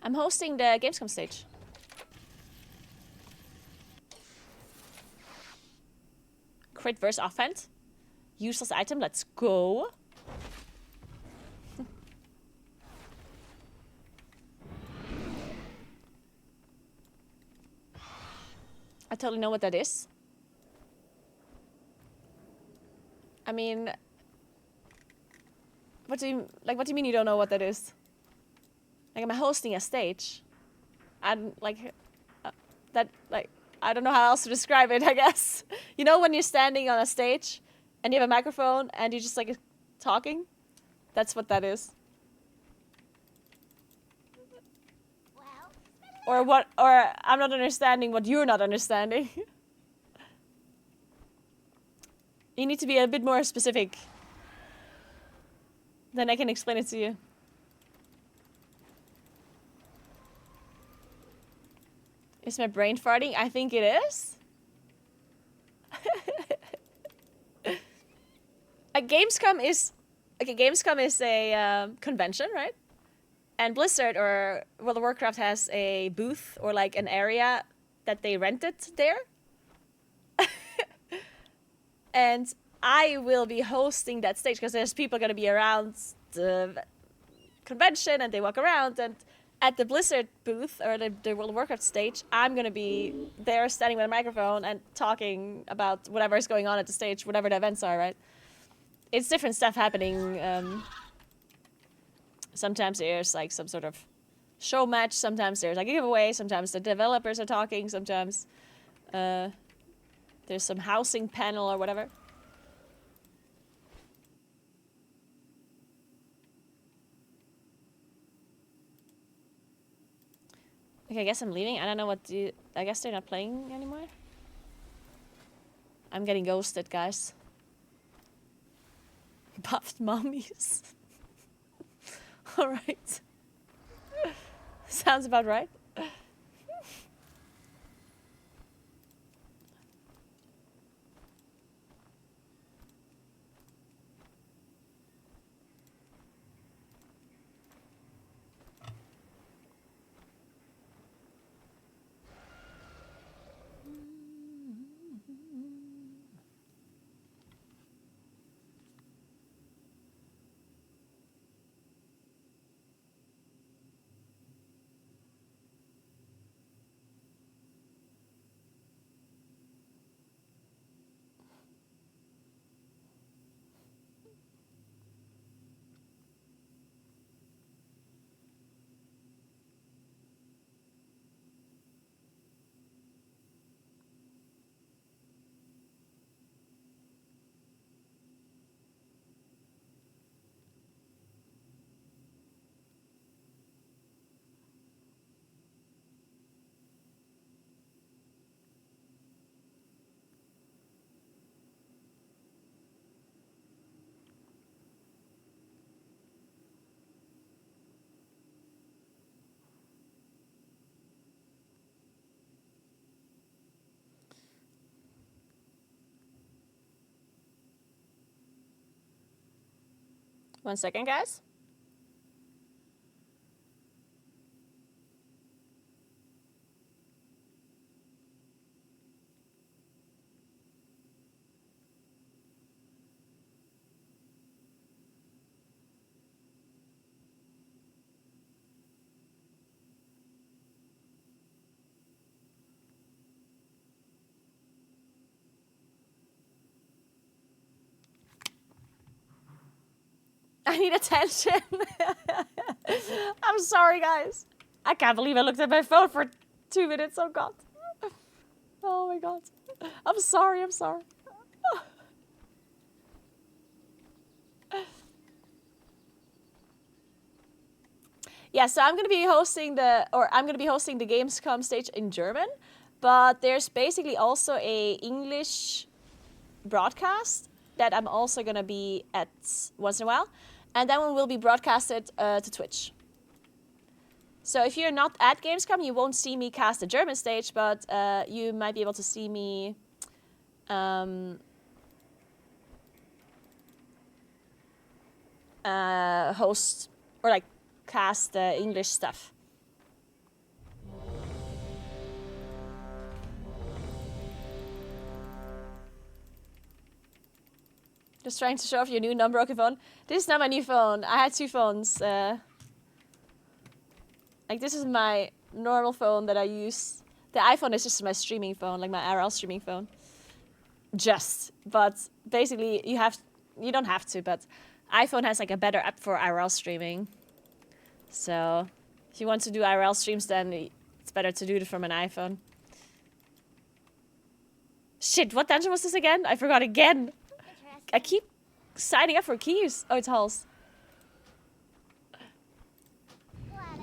I'm hosting the Gamescom stage. Crit versus offhand. Useless item, let's go. I totally know what that is. I mean... What do you mean you don't know what that is? Like, am I hosting a stage? I'm like... I don't know how else to describe it, I guess. You know when you're standing on a stage and you have a microphone and you're just like talking? That's what that is. Or what, or I'm not understanding what you're not understanding. You need to be a bit more specific. Then I can explain it to you. Is my brain farting? I think it is. Gamescom is a convention, right? And Blizzard or World of Warcraft has a booth or like an area that they rented there. And I will be hosting that stage because there's people going to be around the convention and they walk around, and at the Blizzard booth or the World of Warcraft stage, I'm going to be there standing with a microphone and talking about whatever is going on at the stage, whatever the events are, right? It's different stuff happening. Sometimes there's like some sort of show match, sometimes there's like a giveaway, sometimes the developers are talking, sometimes there's some housing panel or whatever. Okay, I guess I'm leaving. I don't know what I guess they're not playing anymore. I'm getting ghosted, guys. Buffed mummies. Alright. Sounds about right. 1 second, guys. I need attention. I'm sorry, guys. I can't believe I looked at my phone for 2 minutes. Oh, God. Oh, my God. I'm sorry. I'm sorry. Yeah, so I'm going to be hosting the Gamescom stage in German. But there's basically also a English broadcast that I'm also going to be at once in a while. And that one will be broadcasted to Twitch. So if you're not at Gamescom, you won't see me cast the German stage, but you might be able to see me host or like cast the English stuff. Just trying to show off your new non-broken phone. This is not my new phone. I had 2 phones. Like, this is my normal phone that I use. The iPhone is just my streaming phone, like my IRL streaming phone. But basically, you don't have to, but iPhone has like a better app for IRL streaming. So if you want to do IRL streams, then it's better to do it from an iPhone. Shit, what dungeon was this again? I forgot again. I keep signing up for keys. Oh, it's Halls.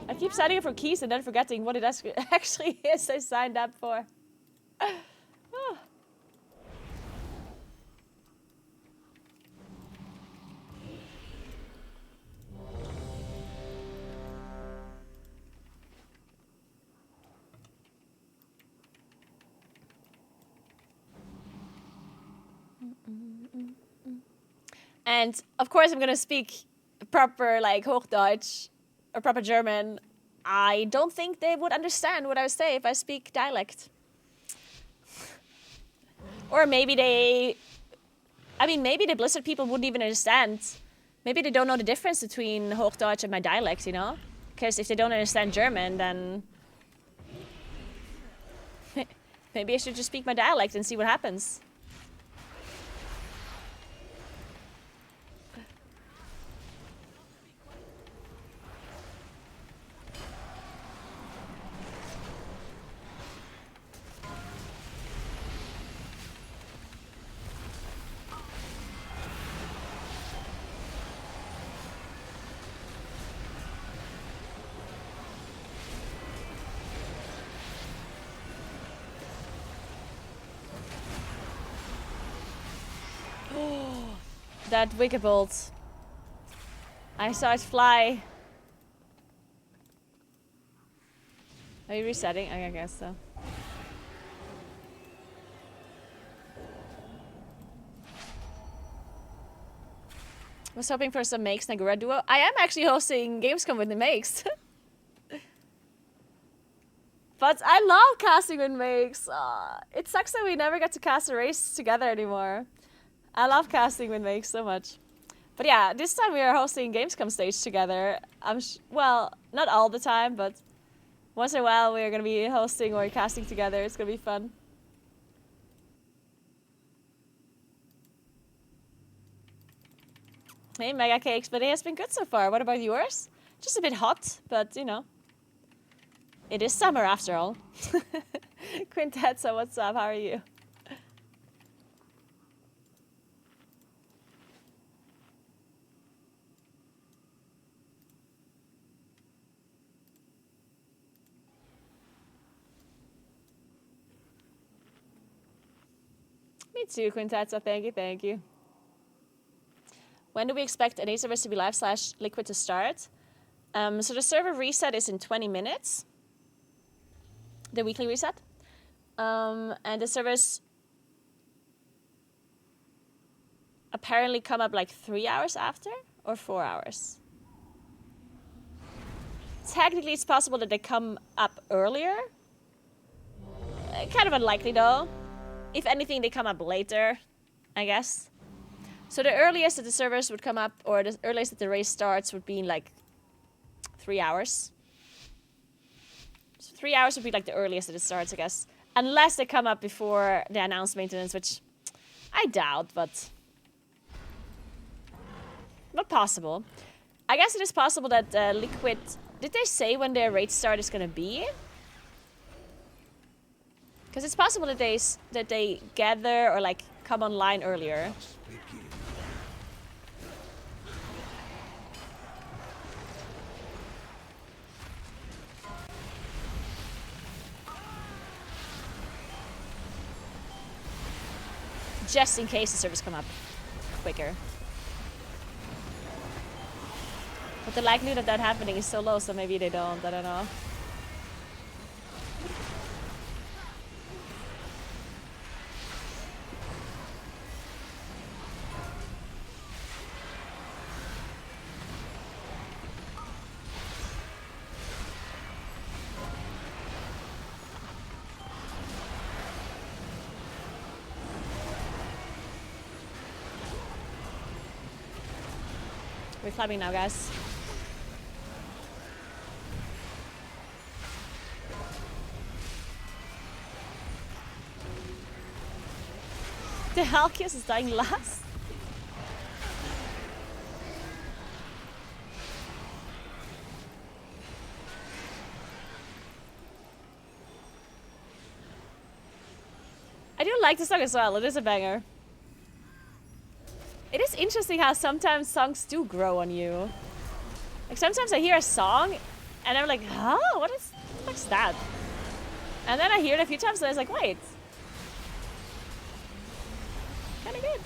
I keep signing up for keys and then forgetting what it actually is I signed up for. Oh. And of course, I'm gonna speak proper like Hochdeutsch or proper German. I don't think they would understand what I would say if I speak dialect. Or maybe maybe the Blizzard people wouldn't even understand. Maybe they don't know the difference between Hochdeutsch and my dialect, you know? Because if they don't understand German, then maybe I should just speak my dialect and see what happens. That wicked bolt. I saw it fly. Are you resetting? I guess so. Was hoping for some Makes Naguura duo. I am actually hosting Gamescom with the Makes. But I love casting with Makes. It sucks that we never get to cast a race together anymore. I love casting with Makes so much. But yeah, this time we are hosting Gamescom stage together. Well, not all the time, but once in a while we are going to be hosting or casting together. It's going to be fun. Hey, Mega Cakes, but it has been good so far. What about yours? Just a bit hot, but you know. It is summer after all. Quintetza, what's up? How are you? Me too, Quintetza. Thank you, thank you. When do we expect an server to be live / liquid to start? So the server reset is in 20 minutes. The weekly reset. And the servers apparently come up like 3 hours after. or 4 hours. Technically, it's possible that they come up earlier. Kind of unlikely, though. If anything, they come up later, I guess. So the earliest that the servers would come up, or the earliest that the race starts, would be in like 3 hours. So 3 hours would be like the earliest that it starts, I guess. Unless they come up before the announced maintenance, which I doubt, but not possible. I guess it is possible that Liquid... Did they say when their raid start is gonna be? Because it's possible that they gather or like come online earlier. Just in case the servers come up quicker. But the likelihood of that happening is so low, so maybe they don't. I don't know. We're climbing now, guys. The Halkias is dying last. I do like the song as well. It is a banger. It is interesting how sometimes songs do grow on you. Like sometimes I hear a song and I'm like, huh? What's that? And then I hear it a few times and I was like, wait. Kinda good.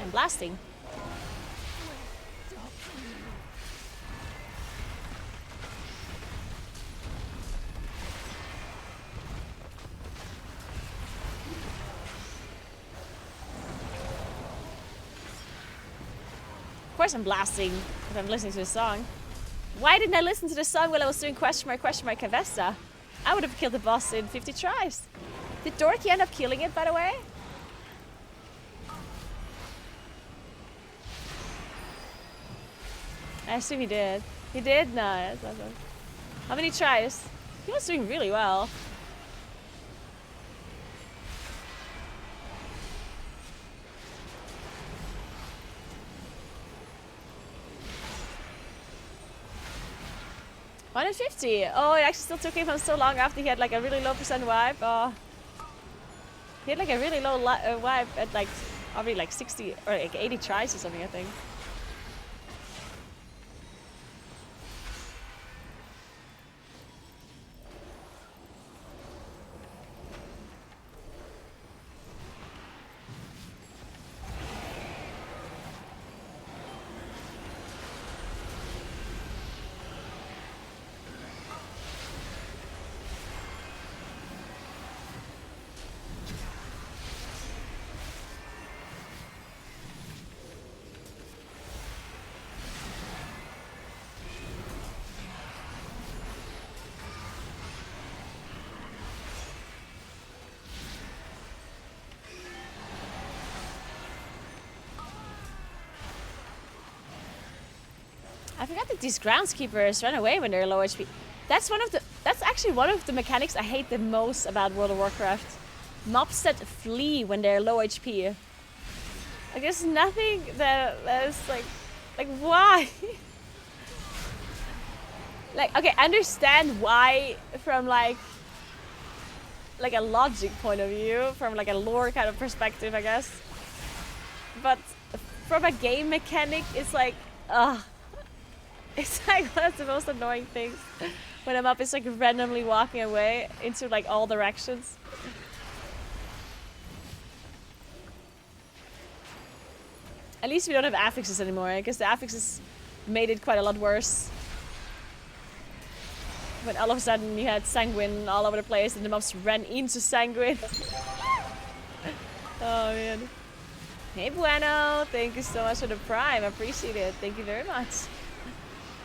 I'm blasting. Of course I'm blasting if I'm listening to the song. Why didn't I listen to the song while I was doing question mark Kavesta? I would have killed the boss in 50 tries. Did Dorky end up killing it, by the way? I assume he did. He did? No, that's awesome. How many tries? He was doing really well. $150. Oh, it actually still took him so long after he had like a really low percent wipe. Oh. He had like a really low wipe at like probably like 60 or like 80 tries or something, I think. I forgot that these groundskeepers run away when they're low HP. That's actually one of the mechanics I hate the most about World of Warcraft. Mobs that flee when they're low HP. Like there's nothing that is like why? Like okay, I understand why from like a logic point of view, from like a lore kind of perspective, I guess. But from a game mechanic, it's like, it's like one of the most annoying things when a mob is like randomly walking away into like all directions. At least we don't have affixes anymore, because the affixes made it quite a lot worse. When all of a sudden you had Sanguine all over the place and the mobs ran into Sanguine. Oh man. Hey Bueno, thank you so much for the Prime, I appreciate it. Thank you very much.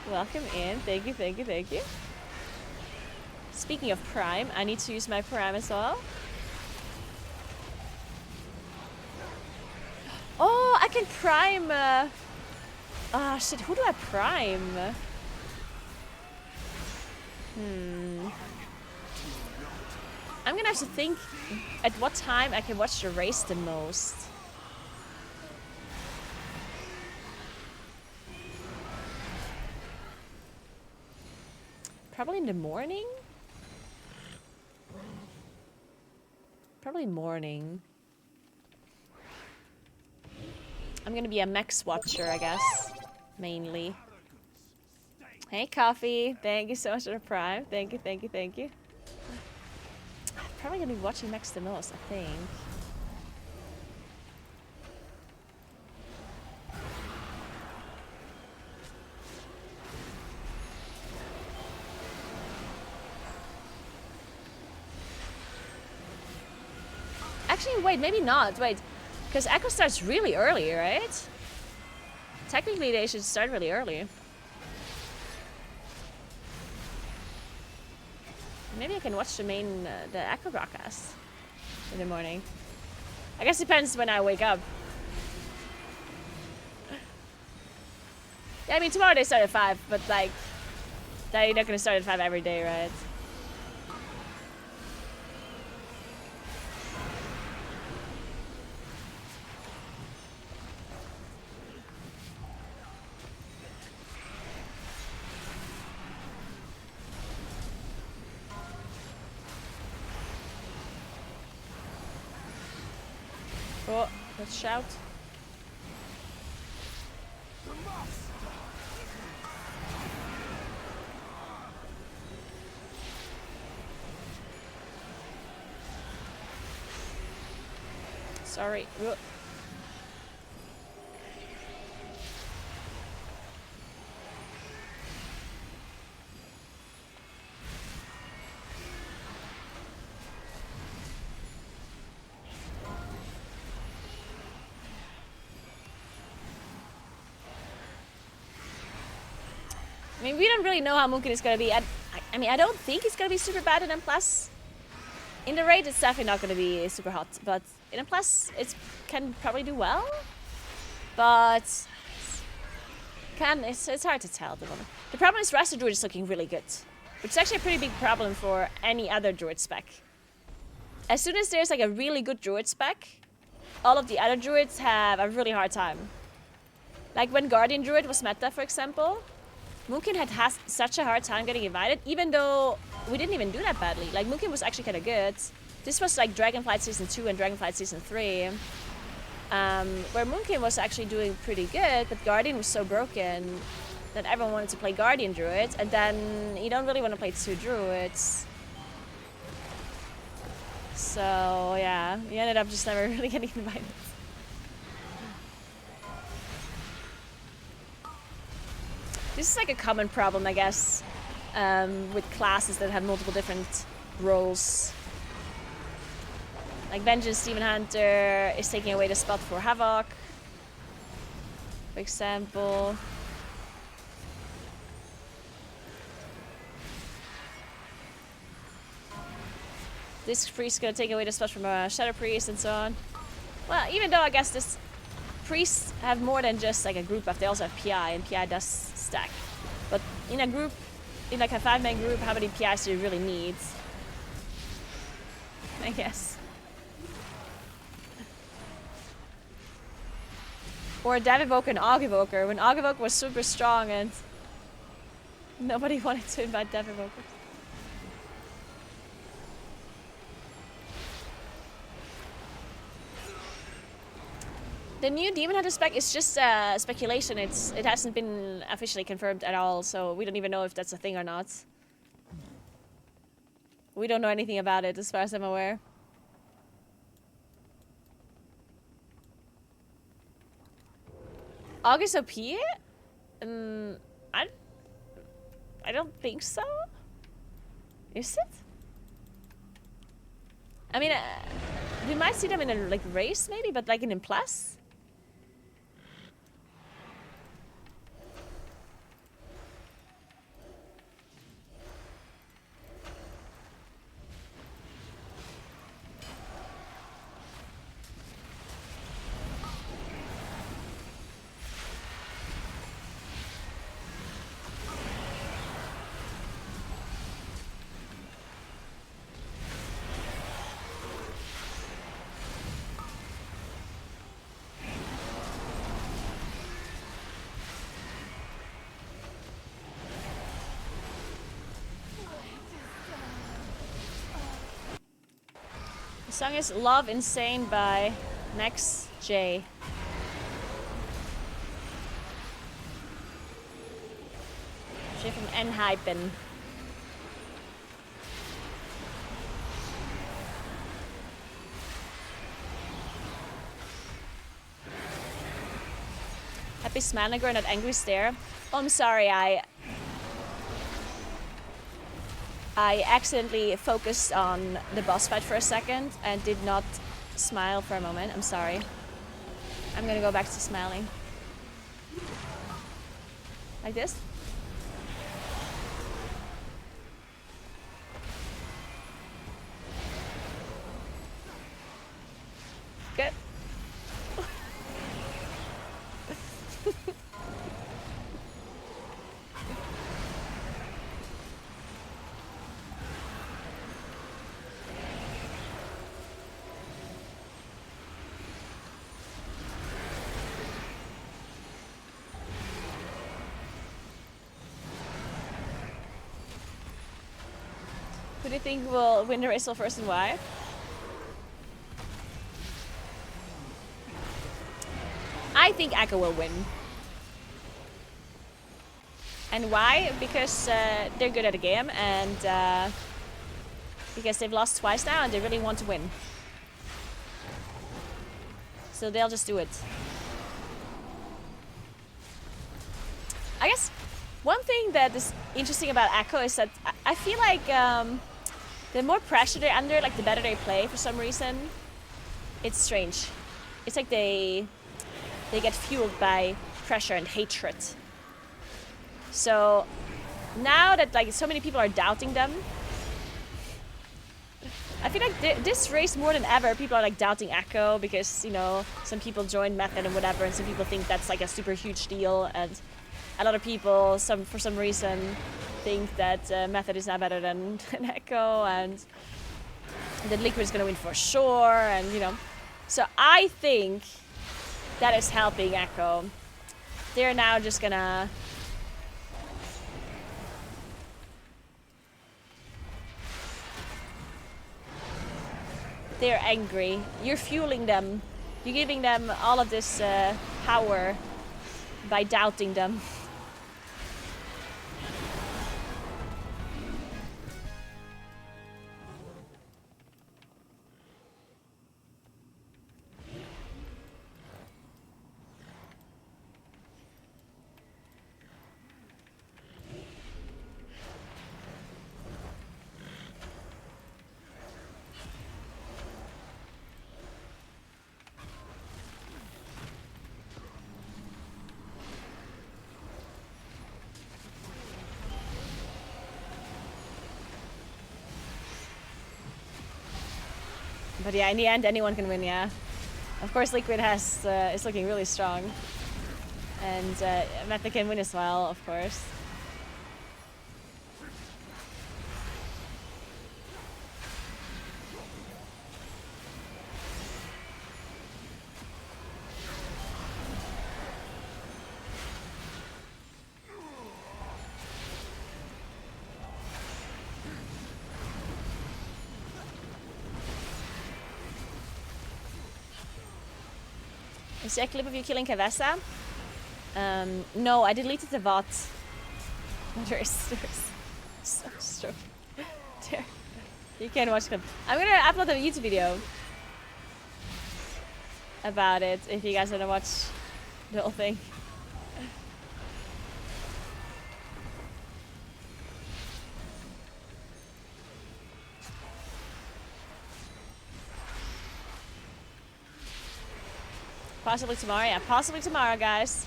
Welcome in, thank you, thank you, thank you. Speaking of Prime, I need to use my Prime as well. Oh, I can Prime, shit, who do I Prime? I'm gonna have to think at what time I can watch the race the most. Probably in the morning? Probably morning. I'm gonna be a Max watcher, I guess. Mainly. Hey, Coffee. Thank you so much for the Prime. Thank you, thank you, thank you. I'm probably gonna be watching Max the most, I think. Actually, wait, maybe not. Wait, because Echo starts really early, right? Technically, they should start really early. Maybe I can watch the Echo broadcast in the morning. I guess it depends when I wake up. Yeah, I mean, tomorrow they start at 5, but like, they're not gonna start at 5 every day, right? Oh, let's shout. Sorry. Ugh. I mean, we don't really know how Moonkin is gonna be. I mean, I don't think he's gonna be super bad in M+. In the raid, it's definitely not gonna be super hot, but in M+, it can probably do well. But it's hard to tell at the moment. The problem is Rasta Druid is looking really good, which is actually a pretty big problem for any other Druid spec. As soon as there's like a really good Druid spec, all of the other Druids have a really hard time. Like when Guardian Druid was meta, for example, Moonkin had such a hard time getting invited, even though we didn't even do that badly. Like, Moonkin was actually kind of good. This was like Dragonflight Season 2 and Dragonflight Season 3. Where Moonkin was actually doing pretty good, but Guardian was so broken that everyone wanted to play Guardian Druids, and then you don't really want to play 2 Druids. So, yeah, he ended up just never really getting invited. This is like a common problem, I guess, with classes that have multiple different roles. Like Vengeance Demon Hunter is taking away the spot for Havoc, for example. This Priest is gonna take away the spot from Shadow Priest and so on. Well, even though I guess this priests have more than just like a group buff. They also have PI, and PI does stack. But in a group, in like a 5-man group, how many PIs do you really need? I guess. Or a Dev Evoker and Aug Evoker, when Aug Evoker was super strong and nobody wanted to invite Dev Evokers. The new Demon Hunter spec is just speculation. It hasn't been officially confirmed at all, so we don't even know if that's a thing or not. We don't know anything about it, as far as I'm aware. August OP? I don't think so. Is it? I mean, we might see them in a like race maybe, but like in plus. The song is Love Insane by Max J. J from N-Hypen. Happy smile, Naguura, not angry stare. Oh, I'm sorry, I accidentally focused on the boss fight for a second and did not smile for a moment. I'm sorry. I'm gonna go back to smiling. Like this? Good. Who do you think will win the race first and why? I think Echo will win. And why? Because they're good at the game and because they've lost twice now and they really want to win. So they'll just do it. I guess one thing that is interesting about Echo is that I feel like the more pressure they're under, like the better they play for some reason. It's strange. It's like they get fueled by pressure and hatred. So now that like so many people are doubting them, I feel like this race more than ever, people are like doubting Echo because, you know, some people join Method and whatever, and some people think that's like a super huge deal, and a lot of people, for some reason, think that Method is now better than Echo, and that Liquid is gonna win for sure, and you know. So I think that is helping Echo. They're now just gonna they're angry. You're fueling them. You're giving them all of this power by doubting them. But yeah, in the end, anyone can win, yeah. Of course, Liquid has is looking really strong, and Method can win as well, of course. Is there a clip of you killing Kavessa? No, I deleted the VOD. There's so true. There. You can watch clip. I'm gonna upload a YouTube video about it if you guys wanna watch the whole thing. Possibly tomorrow, yeah. Possibly tomorrow, guys.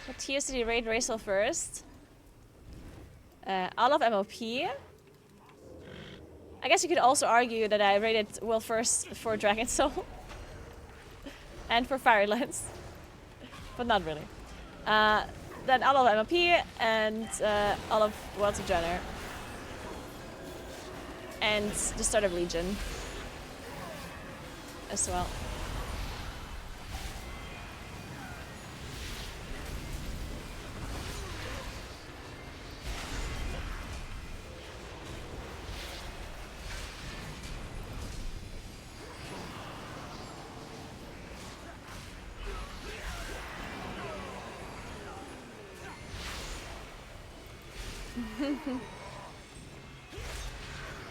What tiers did you rate Racel first? All of MOP. I guess you could also argue that I rated Will first for Dragon Soul. And for Firelands. But not really. Then all of MOP and all of Worlds of Journey. And the start of Legion. As well.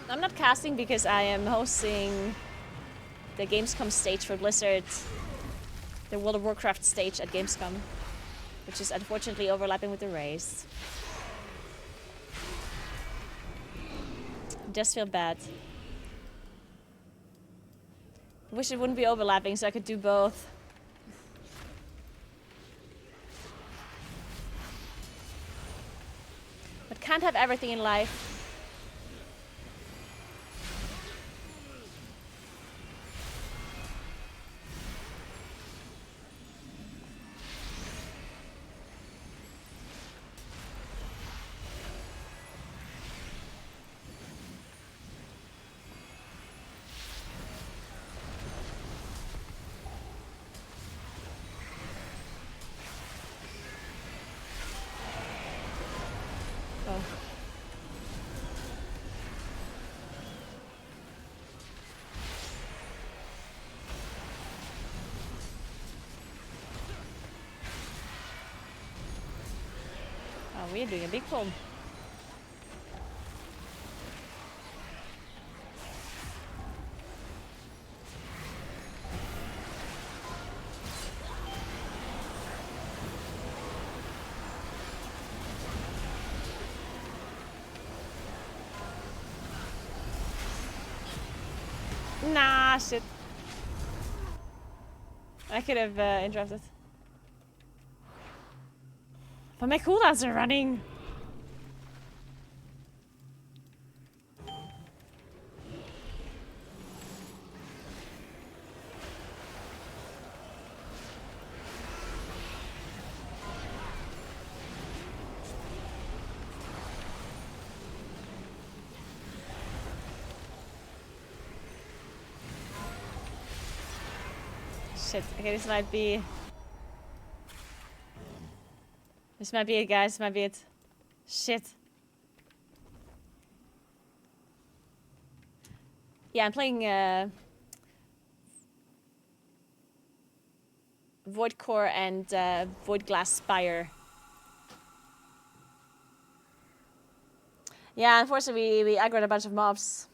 I'm not casting because I am hosting the Gamescom stage for Blizzard, the World of Warcraft stage at Gamescom, which is unfortunately overlapping with the race. Just feel bad. Wish it wouldn't be overlapping so I could do both. But can't have everything in life. We're doing a big pull. Nah, shit. I could have interrupted. But my cooldowns are running. Shit, okay, this might be... This might be it, guys. This might be it. Shit. Yeah, I'm playing Void Core and Void Glass Spire. Yeah, unfortunately we aggroed a bunch of mobs.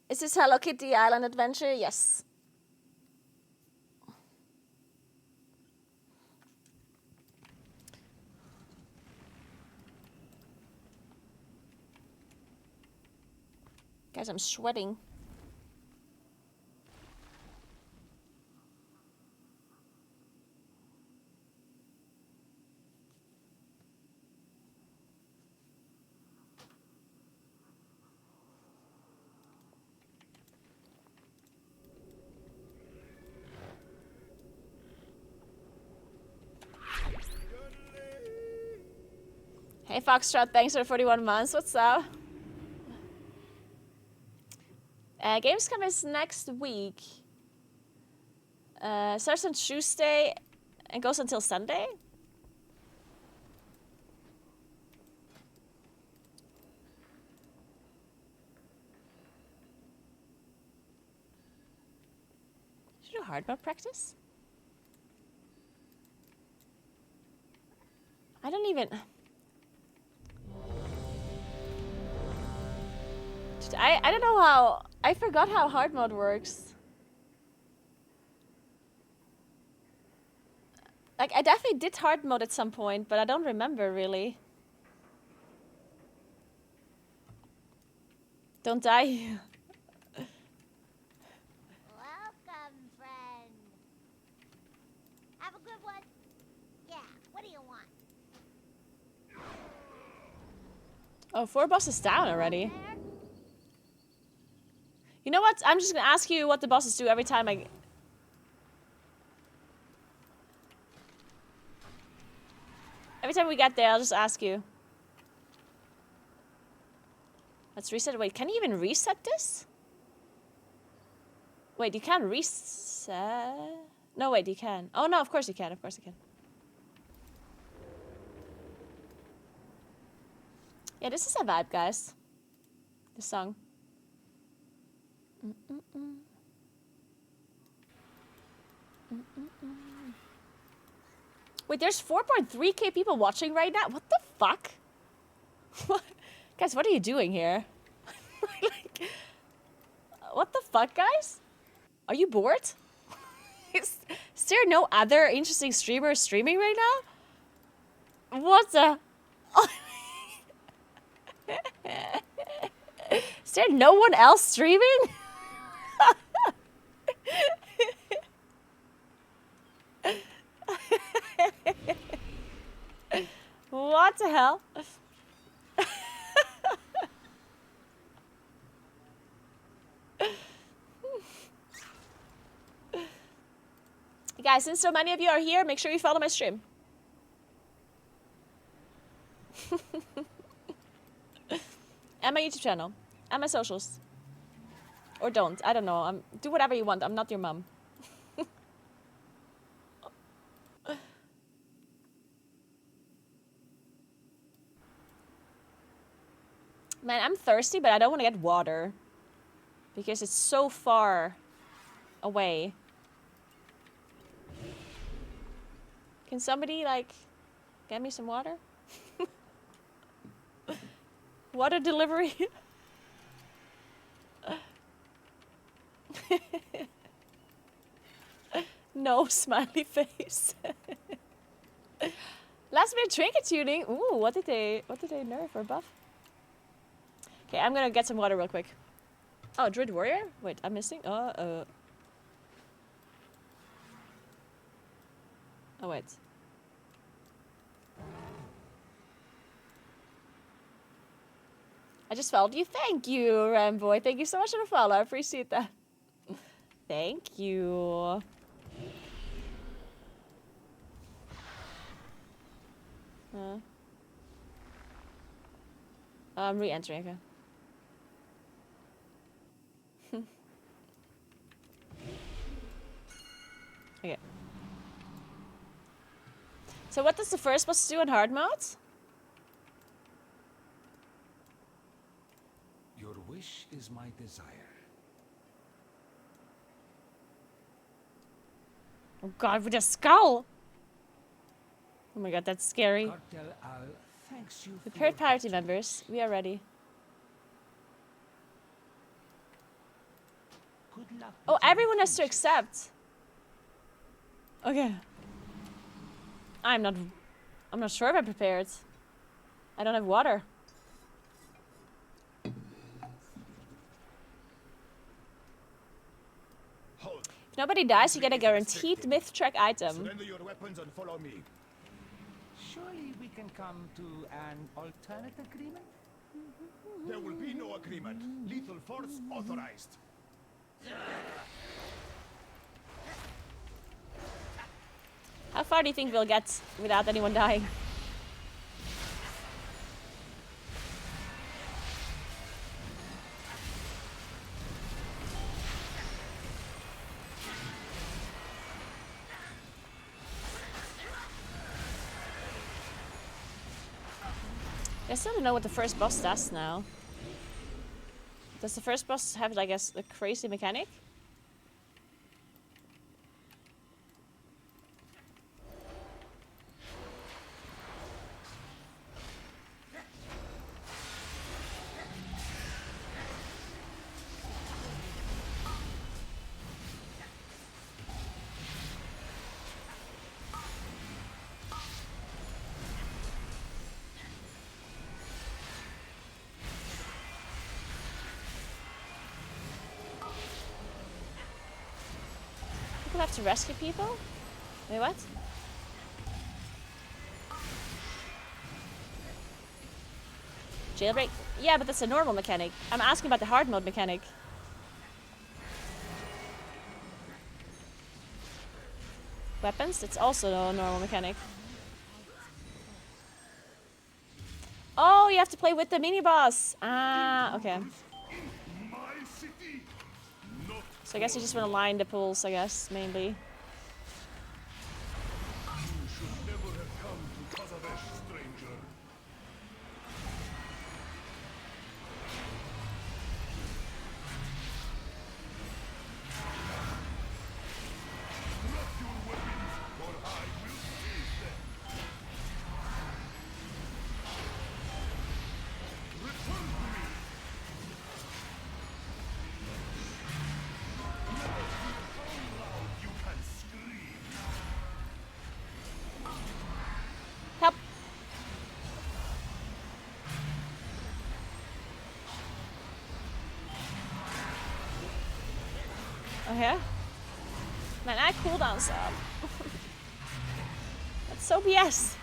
Is this Hello Kitty Island Adventure? Yes. Guys, I'm sweating. Hey Foxtrot, thanks for 41 months. What's up? Gamescom is next week. Starts on Tuesday and goes until Sunday. Should we do hard mode practice? I don't even... I don't know how... I forgot how hard mode works. Like, I definitely did hard mode at some point, but I don't remember really. Don't die. Welcome, friend. Have a good one. Yeah, what do you want? Oh, 4 bosses down already. There? You know what? I'm just gonna ask you what the bosses do every time I... Every time we get there, I'll just ask you. Let's reset. Wait, can you even reset this? Wait, you can't reset... No, wait, you can. Oh, no, of course you can. Of course you can. Yeah, this is a vibe, guys. This song. Wait, there's 4.3k people watching right now? What the fuck? What? Guys, what are you doing here? Like, what the fuck, guys? Are you bored? is there no other interesting streamer streaming right now? What the... Is there no one else streaming? What the hell? Guys, since so many of you are here, make sure you follow my stream. And my YouTube channel. And my socials. Or don't. I don't know. Do whatever you want. I'm not your mom. Man, I'm thirsty, but I don't want to get water. Because it's so far away. Can somebody, like, get me some water? Water delivery? No smiley face. Last minute trinket tuning. Ooh, what did they nerf or buff? Okay, I'm gonna get some water real quick. Oh, Druid Warrior? Wait, I'm missing. Oh wait. I just followed you. Thank you, Ramboy. Thank you so much for the follow. I appreciate that. Thank you. I'm re-entering, okay. Okay. So what does the first boss do in hard mode? Your wish is my desire. Oh god, with a skull! Oh my god, that's scary. Cartel Al thanks you. Prepared party members, we are ready. Good luck. Oh, everyone has to accept. Okay. I'm not sure if I'm prepared. I don't have water. If nobody dies, you get a guaranteed myth track item. Surrender your weapons and follow me. Surely we can come to an alternate agreement? There will be no agreement. Lethal force authorized. How far do you think we'll get without anyone dying? I still don't know what the first boss does now. Does the first boss have like a crazy mechanic? People have to rescue people? Wait, what? Jailbreak? Yeah, but that's a normal mechanic. I'm asking about the hard mode mechanic. Weapons? It's also a normal mechanic. Oh, you have to play with the mini boss. Ah, okay. So I guess you just want to line the pools, I guess, mainly. Help! Okay. Man, I cooldown some. That's so BS.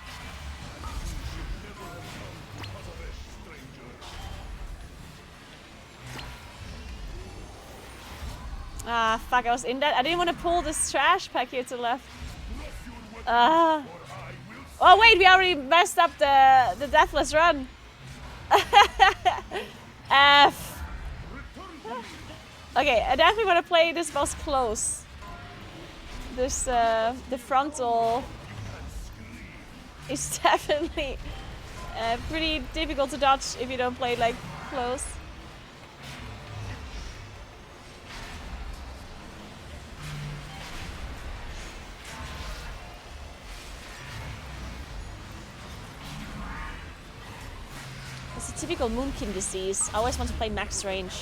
Ah, fuck, I was in that. I didn't want to pull this trash pack here to the left. Oh wait, we already messed up the deathless run. F. Okay, I definitely want to play this boss close. This the frontal is definitely pretty difficult to dodge if you don't play like close. It's a typical Moonkin disease. I always want to play max range.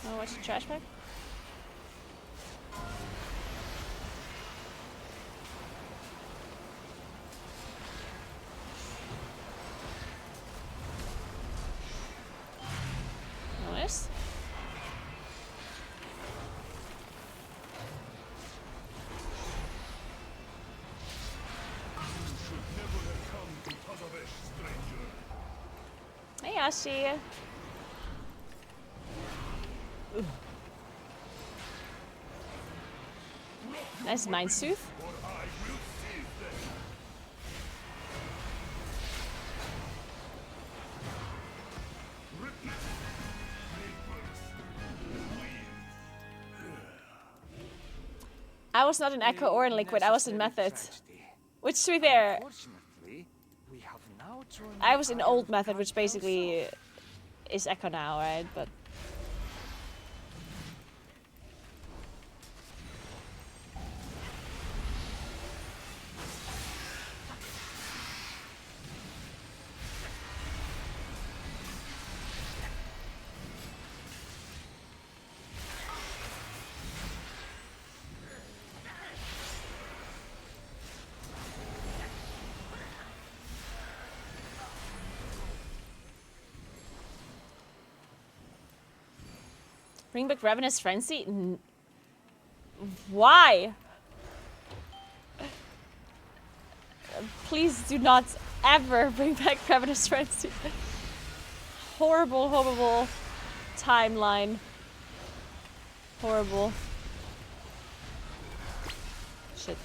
Oh, watch the trash bag. Nice. Hey, Ashi. Nice mind soothe. I was not in Echo or in Liquid, I was in Method. Which, to be fair, I was in Old Method, which basically is Echo now, right? But Bring back Ravenous Frenzy? Why? Please do not ever bring back Ravenous Frenzy. Horrible, horrible timeline. Horrible. Shit.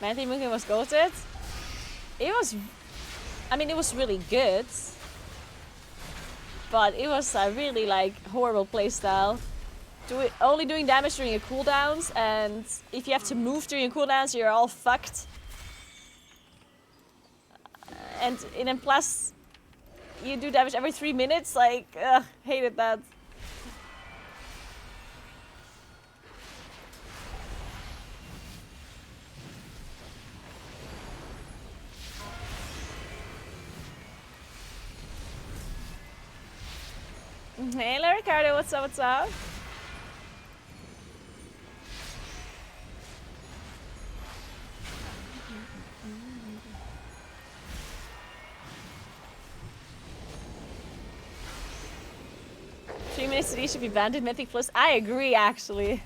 Manatee Mookin was goated. It was, I mean, it was really good, but it was a really like horrible playstyle. Only doing damage during your cooldowns, and if you have to move during your cooldowns, you're all fucked. And in plus, you do damage every 3 minutes. Like, hated that. Hey, Ricardo, what's up? What's up? Three-minute CD should be banned in Mythic Plus. I agree, actually.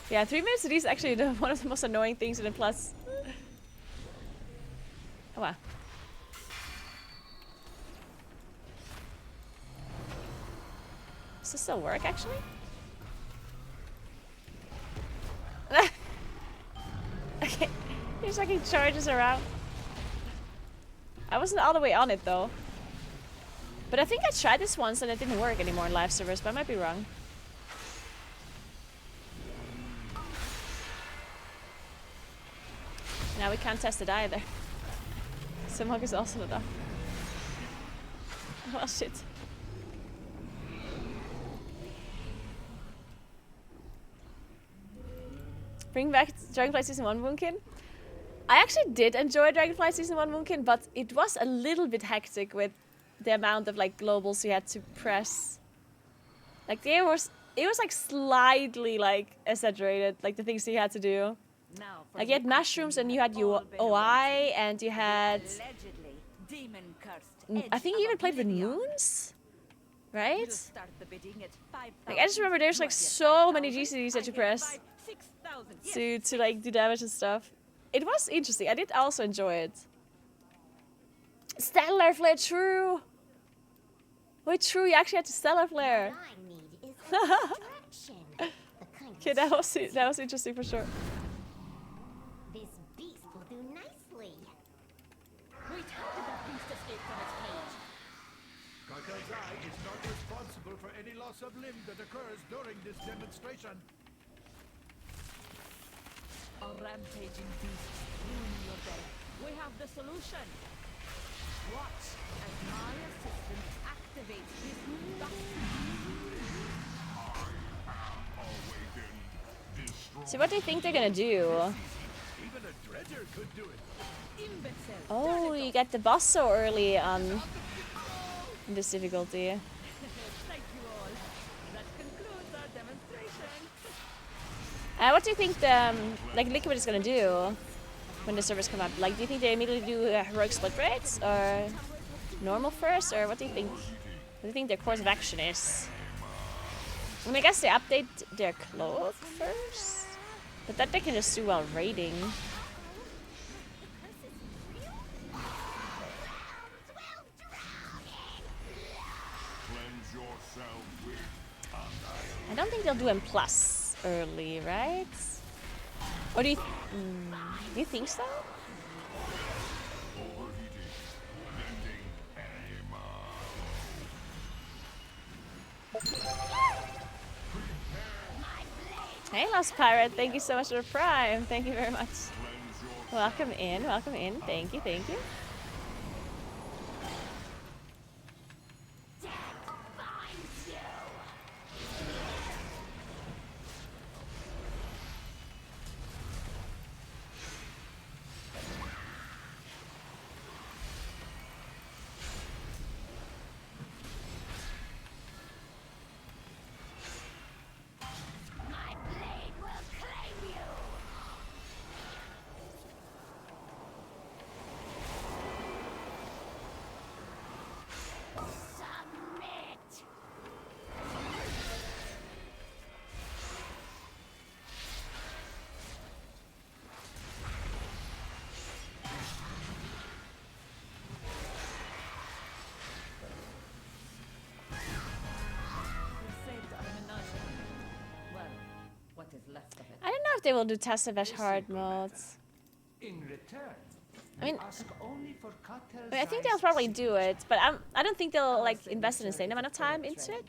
Yeah, 3-minute CD is actually one of the most annoying things in the Plus. Oh wow. Does this still work, actually? Okay, he's fucking charges around. I wasn't all the way on it though. But I think I tried this once and it didn't work anymore in live servers, but I might be wrong. Now we can't test it either. Simhog is also not up. Well, shit. Bring back Dragonflight Season 1 Moonkin. I actually did enjoy Dragonflight Season 1 Moonkin, but it was a little bit hectic with the amount of like globals you had to press. Like it was like slightly like exaggerated, like the things you had to do. Like you had mushrooms and you had your OI and you had, I think you even played with moons, right? Like I just remember there's like so many GCDs that you press to like do damage and stuff. It was interesting. I did also enjoy it. Stellar Flare, true. Wait, true. You actually had to Stellar Flare. Okay, that was interesting for sure. This beast will do nicely. Wait, how did that beast escape from its cage? Kakalzai is not responsible for any loss of limb that occurs during this demonstration. A rampaging beast ruining your day. We have the solution. Watch as my assistant activates this So what do you think they're gonna do? Even a dredger could do it. Oh, you got the boss so early on in this difficulty. Thank you all. That concludes our demonstration. What do you think the like Liquid is gonna do when the servers come up? Like, do you think they immediately do heroic split raids or normal first, or what do you think? What do you think their course of action is? I mean, I guess they update their cloak first, but that they can just do while raiding. I don't think they'll do M+ early, right? Or do you think so? Hey, Lost Pirate, thank you so much for the Prime. Thank you very much. Welcome in, welcome in. Thank you, thank you. left of it. I don't know if they will do Tasavesh hard modes. In return, I mean, ask only for I think they'll probably do it, but I don't think they'll like invest an insane amount of time into it.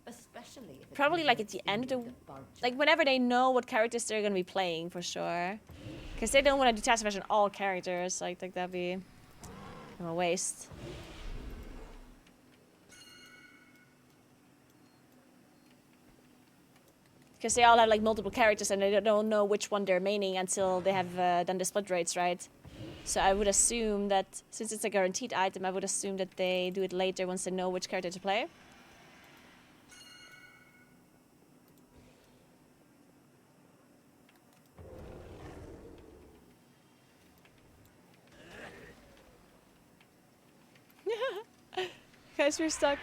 Especially if it Probably like at the end of the, like whenever they know what characters they're gonna be playing for sure, because they don't want to do Tasavesh on all characters. Like that'd be a waste. Because they all have like multiple characters and they don't know which one they're maining until they have done the split rates, right? So I would assume that since it's a guaranteed item, I would assume that they do it later once they know which character to play. Guys, we're stuck.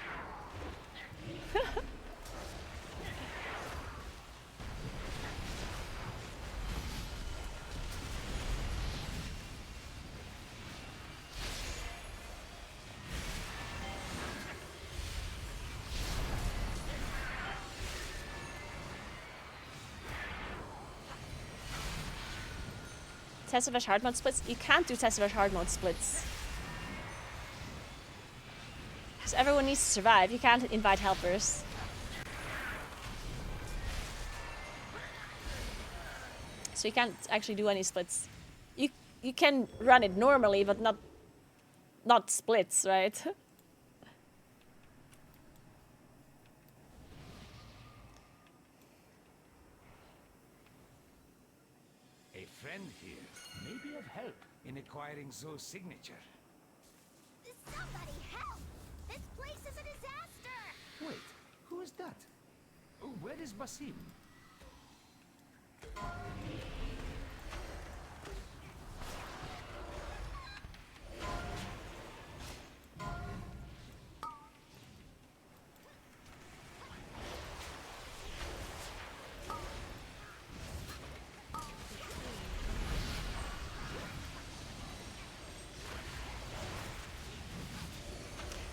Tasavesh hard mode splits? You can't do Tasavesh hard mode splits. Because everyone needs to survive. You can't invite helpers. So you can't actually do any splits. You can run it normally, but not splits, right? A friend here may be of help in acquiring Zoe's signature. Somebody help! This place is a disaster! Wait, who is that? Oh, where is Basim?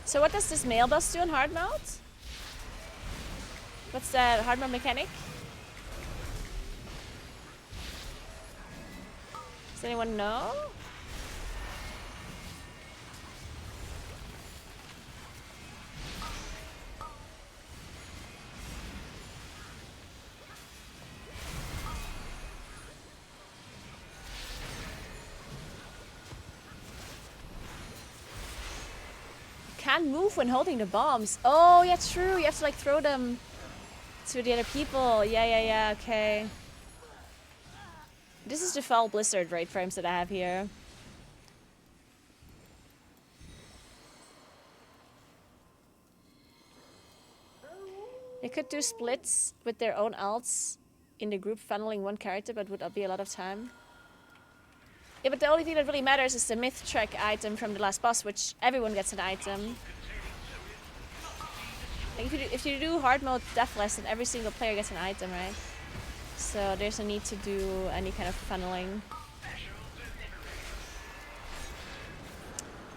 So what does this mail boss do in hard mode? What's the hard mode mechanic? Does anyone know? Can't move when holding the bombs. Oh, yeah, true. You have to like throw them to the other people. Yeah, okay. This is the Fall Blizzard raid frames that I have here. They could do splits with their own alts in the group, funneling one character, but would be a lot of time. Yeah, but the only thing that really matters is the myth track item from the last boss, which everyone gets an item. Like if you do hard mode Deathless, then every single player gets an item, right? So there's no need to do any kind of funneling.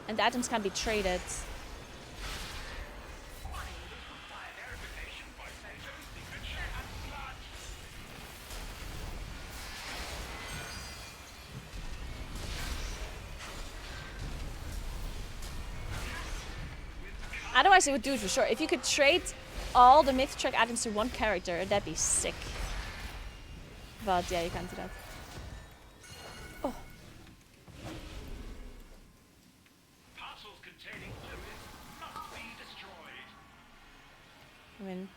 And the items can be traded. Otherwise, it would do it for sure. If you could trade all the myth track items to one character, that'd be sick. But yeah, you can't do that. Oh. Parcels containing fluids must be destroyed. I mean,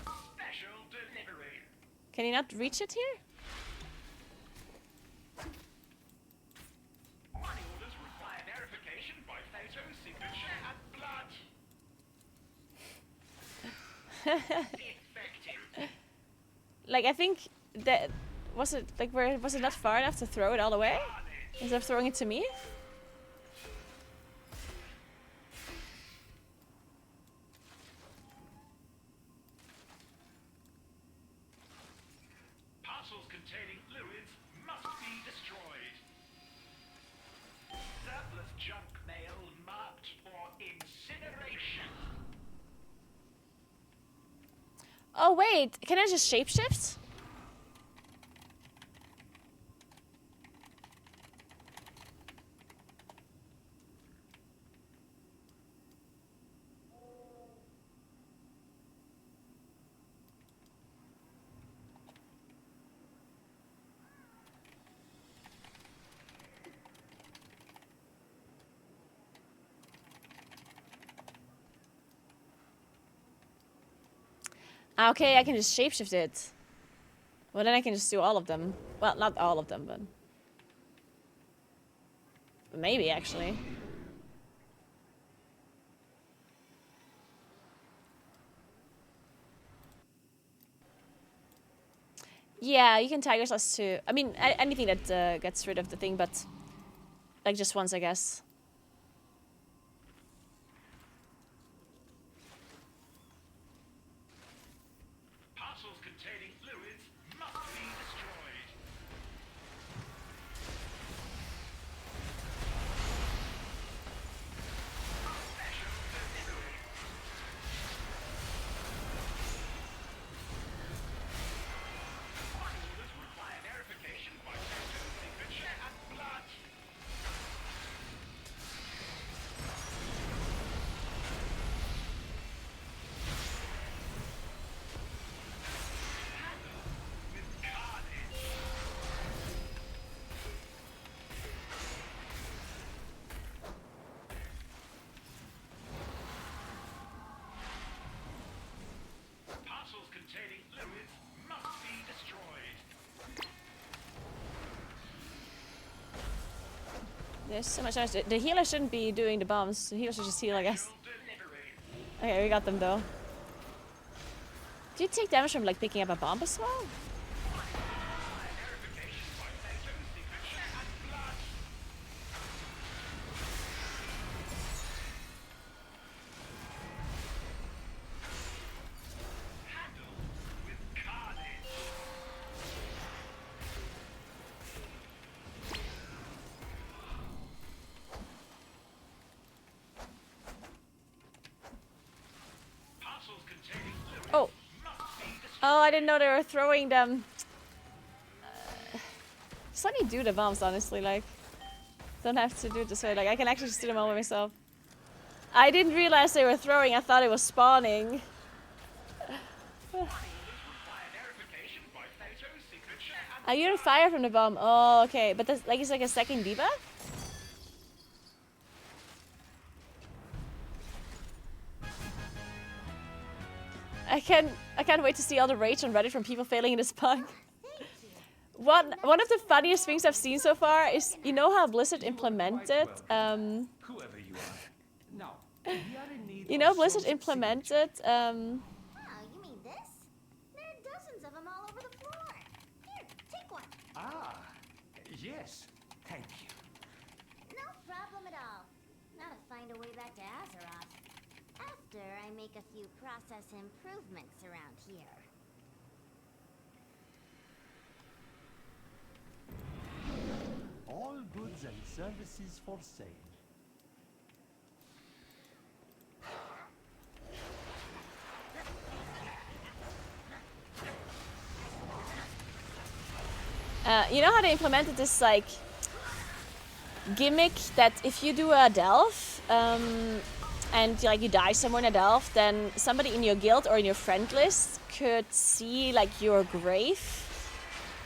Special delivery. can you not reach it here? Money orders require verification by photo, signature, and blood. Like, I think that was it. Like, was it not far enough to throw it all the way instead of throwing it to me? Parcels containing fluids must be destroyed. Surplus junk mail marked for incineration. Oh wait, can I just shapeshift? Okay, I can just shapeshift it. Well, then I can just do all of them. Well, not all of them, but maybe actually. Yeah, you can Tiger Slash too. I mean, anything that gets rid of the thing, but like just once, I guess. Parcels containing fluids must be destroyed. Orders require verification by photo signature and blood. Parcels containing fluids must be destroyed. There's so much damage. The healer shouldn't be doing the bombs. The healer should just heal, I guess. Okay, we got them though. Do you take damage from like picking up a bomb as well? Oh. Oh, I didn't know they were throwing them. Just let me do the bombs, honestly, like. Don't have to do it this way, like I can actually just do them all by myself. I didn't realize they were throwing, I thought it was spawning. You don't fire from the bomb. Oh, okay. But that's like it's like a second debuff? I can't wait to see all the rage on Reddit from people failing in this bug. One of the funniest things I've seen so far is, you know how Blizzard implemented you know Blizzard implemented Oh, you mean this? There are dozens of them all over the floor. Here, take one. Ah, yes. Thank you. No problem at all. Now to find a way back to Azeroth. After I make a few process improvements around here. All goods and services for sale. You know how they implemented this like gimmick that if you do a delve and like you die somewhere in a delve, then somebody in your guild or in your friend list could see like your grave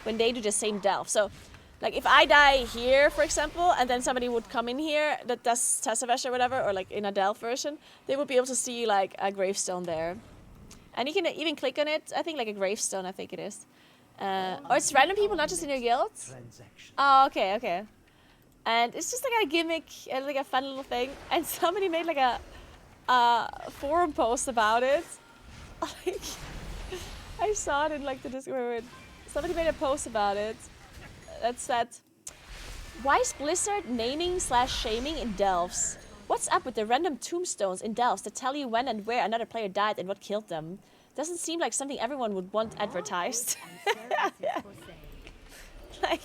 when they do the same delve. So like if I die here, for example, and then somebody would come in here that does Tessavesh or whatever, or like in a delve version, they would be able to see like a gravestone there. And you can even click on it, I think like a gravestone, I think it is. Or it's random people, not just in your guild. Oh, okay, okay. And it's just like a gimmick, like a fun little thing. And somebody made like a forum post about it. Like, I saw it in like the Discord. Somebody made a post about it that said, "Why is Blizzard naming / shaming in delves? What's up with the random tombstones in delves that tell you when and where another player died and what killed them? Doesn't seem like something everyone would want advertised." Like,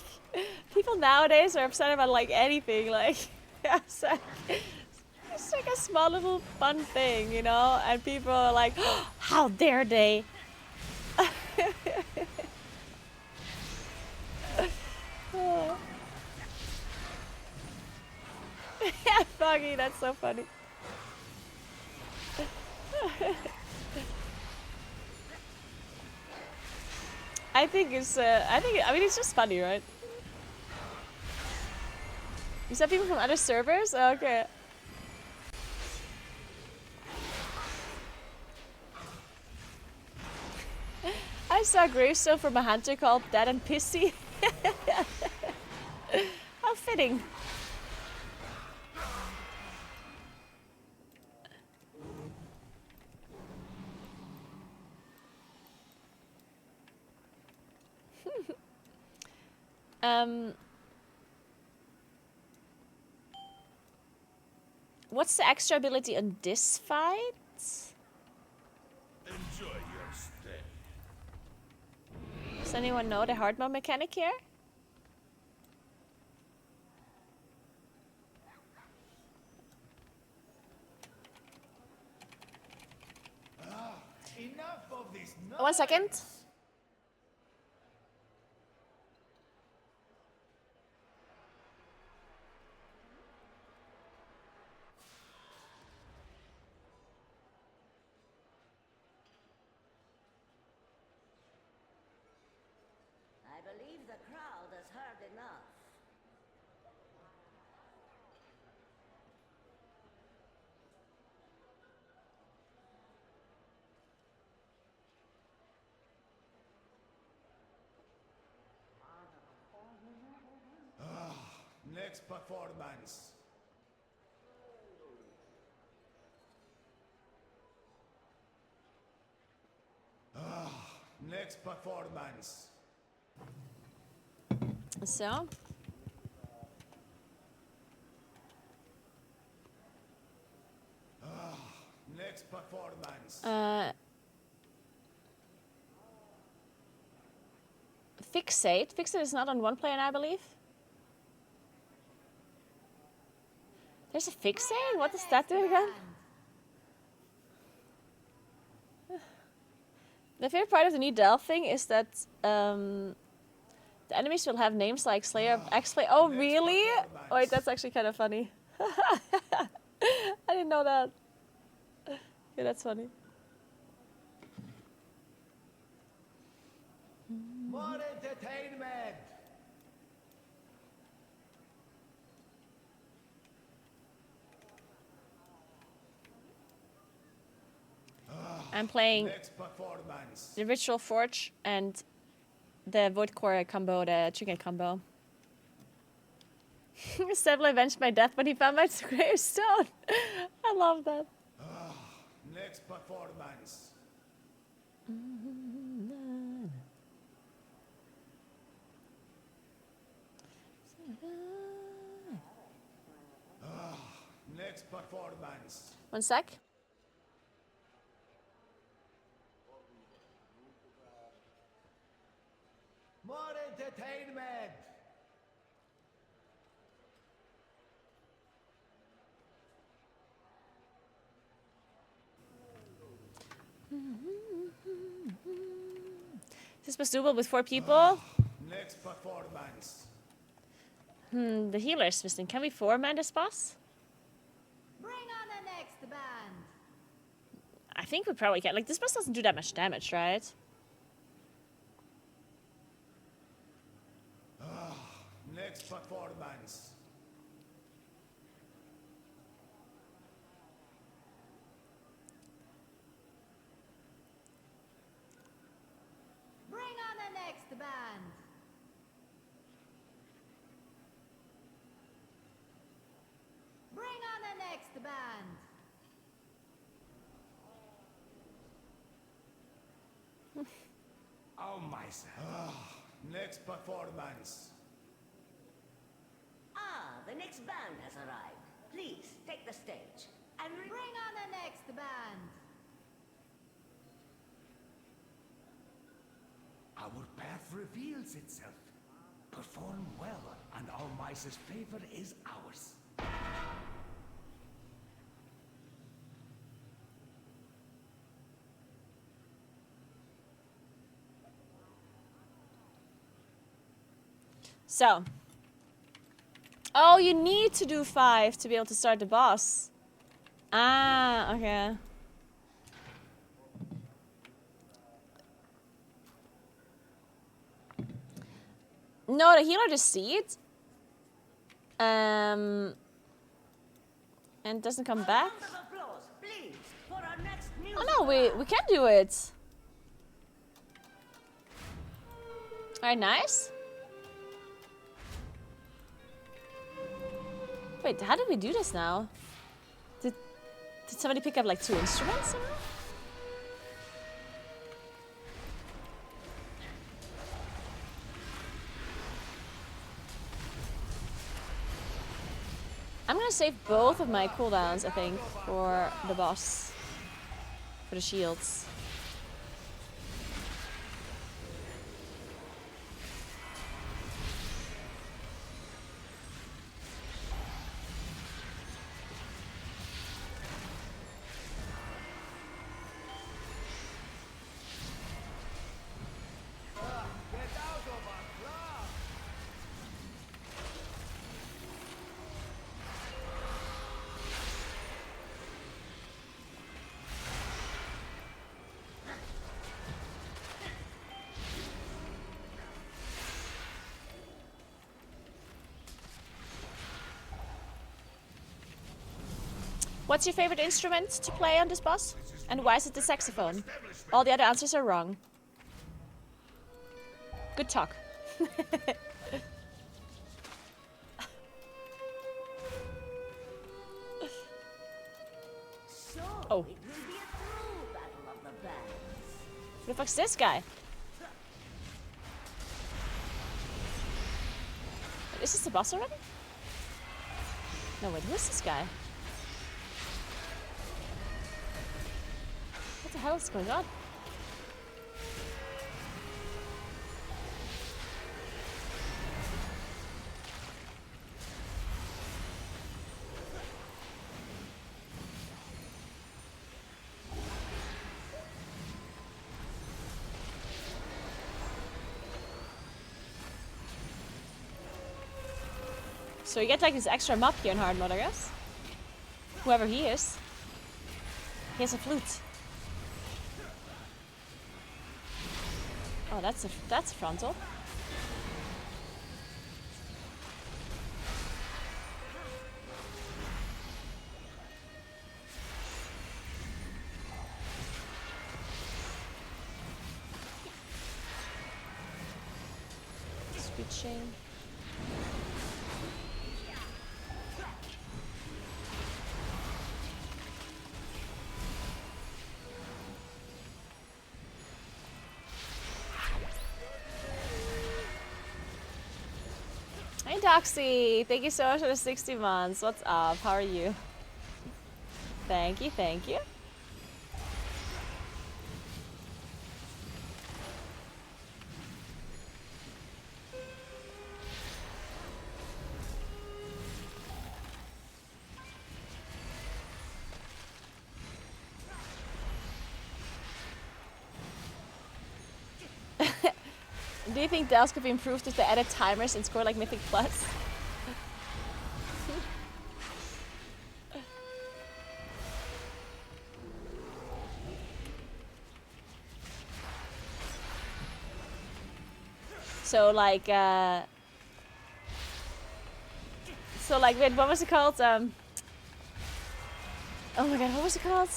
people nowadays are upset about like anything. Like, yeah, it's like a small little fun thing, you know? And people are like, oh, how dare they? Yeah, Foggy, that's so funny. I think it's, I mean, it's just funny, right? You said people from other servers? Okay. I saw a gravestone from a hunter called Dead and Pissy. How fitting. What's the extra ability on this fight? Enjoy your stay. Does anyone know the hard mode mechanic here? Enough of this. 1 second. I believe the crowd has heard enough. Next performance. Next performance. So. Next performance. Fixate. Fixate is not on one player, I believe. There's a fixate? What does that do again? The favorite part of the new Delph thing is that the enemies will have names like Slayer of X-Play. Oh, really? Wait, that's actually kind of funny. I didn't know that. Yeah, that's funny. More entertainment. I'm playing Next performance. the Ritual Forge and the Void Core combo, the Trinket combo. Stable avenged my death when he found my gravestone. I love that. Next performance. Next performance. 1 sec. More entertainment. This was doable with 4 people. Next performance. The healer is missing. Can we 4-man this boss? Bring on the next band. I think we probably can. Like, this boss doesn't do that much damage, right? Next performance. Bring on the next band. Bring on the next band. Oh myself. Next performance. The next band has arrived. Please, take the stage. And Bring on the next band. Our path reveals itself. Perform well, and All Mice's favor is ours. So. Oh, you need to do 5 to be able to start the boss. Ah, okay. No, the healer just see it. And doesn't come back. Oh no, we can do it. Alright, nice. Wait, how did we do this now? Did somebody pick up like 2 instruments somehow? I'm gonna save both of my cooldowns, I think, for the boss. For the shields. What's your favorite instrument to play on this boss? And why is it the saxophone? All the other answers are wrong. Good talk. Oh. Who the fuck's this guy? Wait, is this the boss already? No, wait, who is this guy? What the hell is going on? So you get like this extra mop here in hard mode, I guess. Whoever he is. He has a flute. Oh, that's a frontal. Speed chain. Hey Doxy, thank you so much for the 60 months. What's up? How are you? Thank you, thank you. Do you think Dells could be improved if they added timers and score like Mythic Plus? So like, wait, what was it called? Oh my god, what was it called?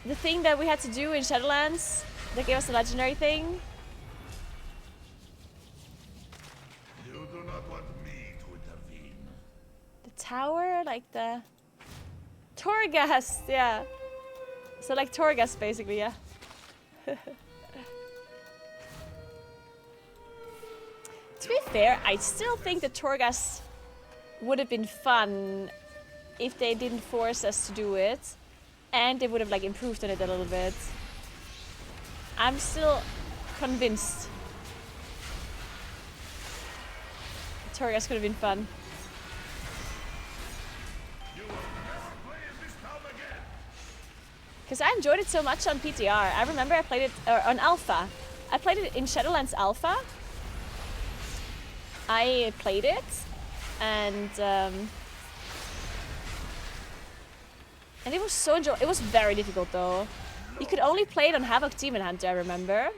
The thing that we had to do in Shadowlands that gave us the legendary thing. You do not want me to intervene. The tower, like the Torghast, yeah. So like Torghast, basically, yeah. To be fair, I still think the Torghast would have been fun if they didn't force us to do it, and they would have like improved on it a little bit. I'm still convinced. Torghast could have been fun. Because I enjoyed it so much on PTR. I remember I played it on Alpha. I played it in Shadowlands Alpha. I played it, and it was so it was very difficult though. You could only play it on Havoc Demon Hunter, I remember.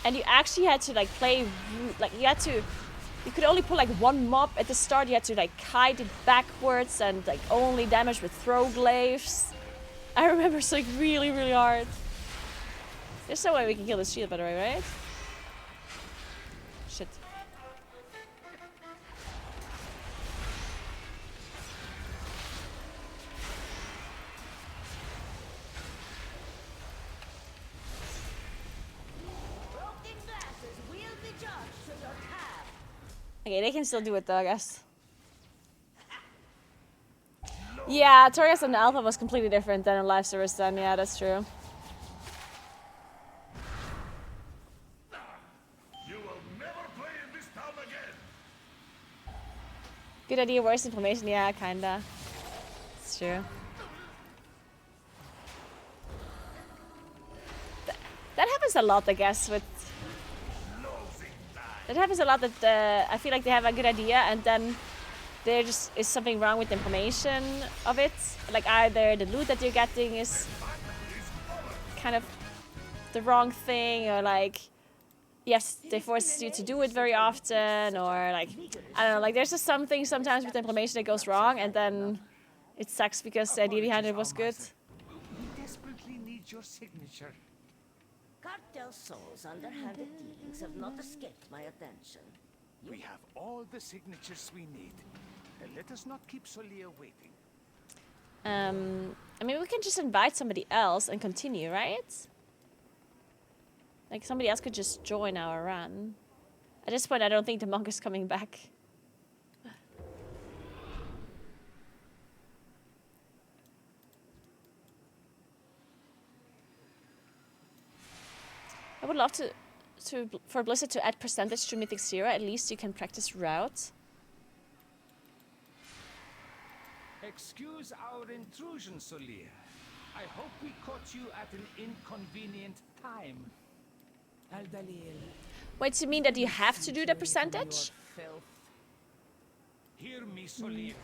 And you actually had to like play, like you could only put like one mob at the start. You had to like kite it backwards and like only damage with throw glaives. I remember it's like really, really hard. There's no way we can kill this shield, by the way, right? Shit. Okay, they can still do it though, I guess. Yeah, Torias and Alpha was completely different than in live service then. Yeah, that's true. You will never play in this town again. Good idea, worse information. Yeah, kinda. It's true. That happens a lot, I guess, with... That happens a lot that I feel like they have a good idea and then there just is something wrong with the implementation of it. Like either the loot that you're getting is kind of the wrong thing, or like yes, they force you to do it very often, or like I don't know, like there's just something sometimes with the implementation that goes wrong and then it sucks because the idea behind it was good. We desperately need your signature. Cartel Soul's underhanded dealings have not escaped my attention. We have all the signatures we need. And let us not keep Solia waiting. I mean, we can just invite somebody else and continue, right? Like, somebody else could just join our run. At this point, I don't think the monk is coming back. I would love for Blizzard to add percentage to Mythic Zero. At least you can practice route. Excuse our intrusion, Solia. I hope we caught you at an inconvenient time. Wait, so you mean that you have to do the percentage? Hear me, Solia.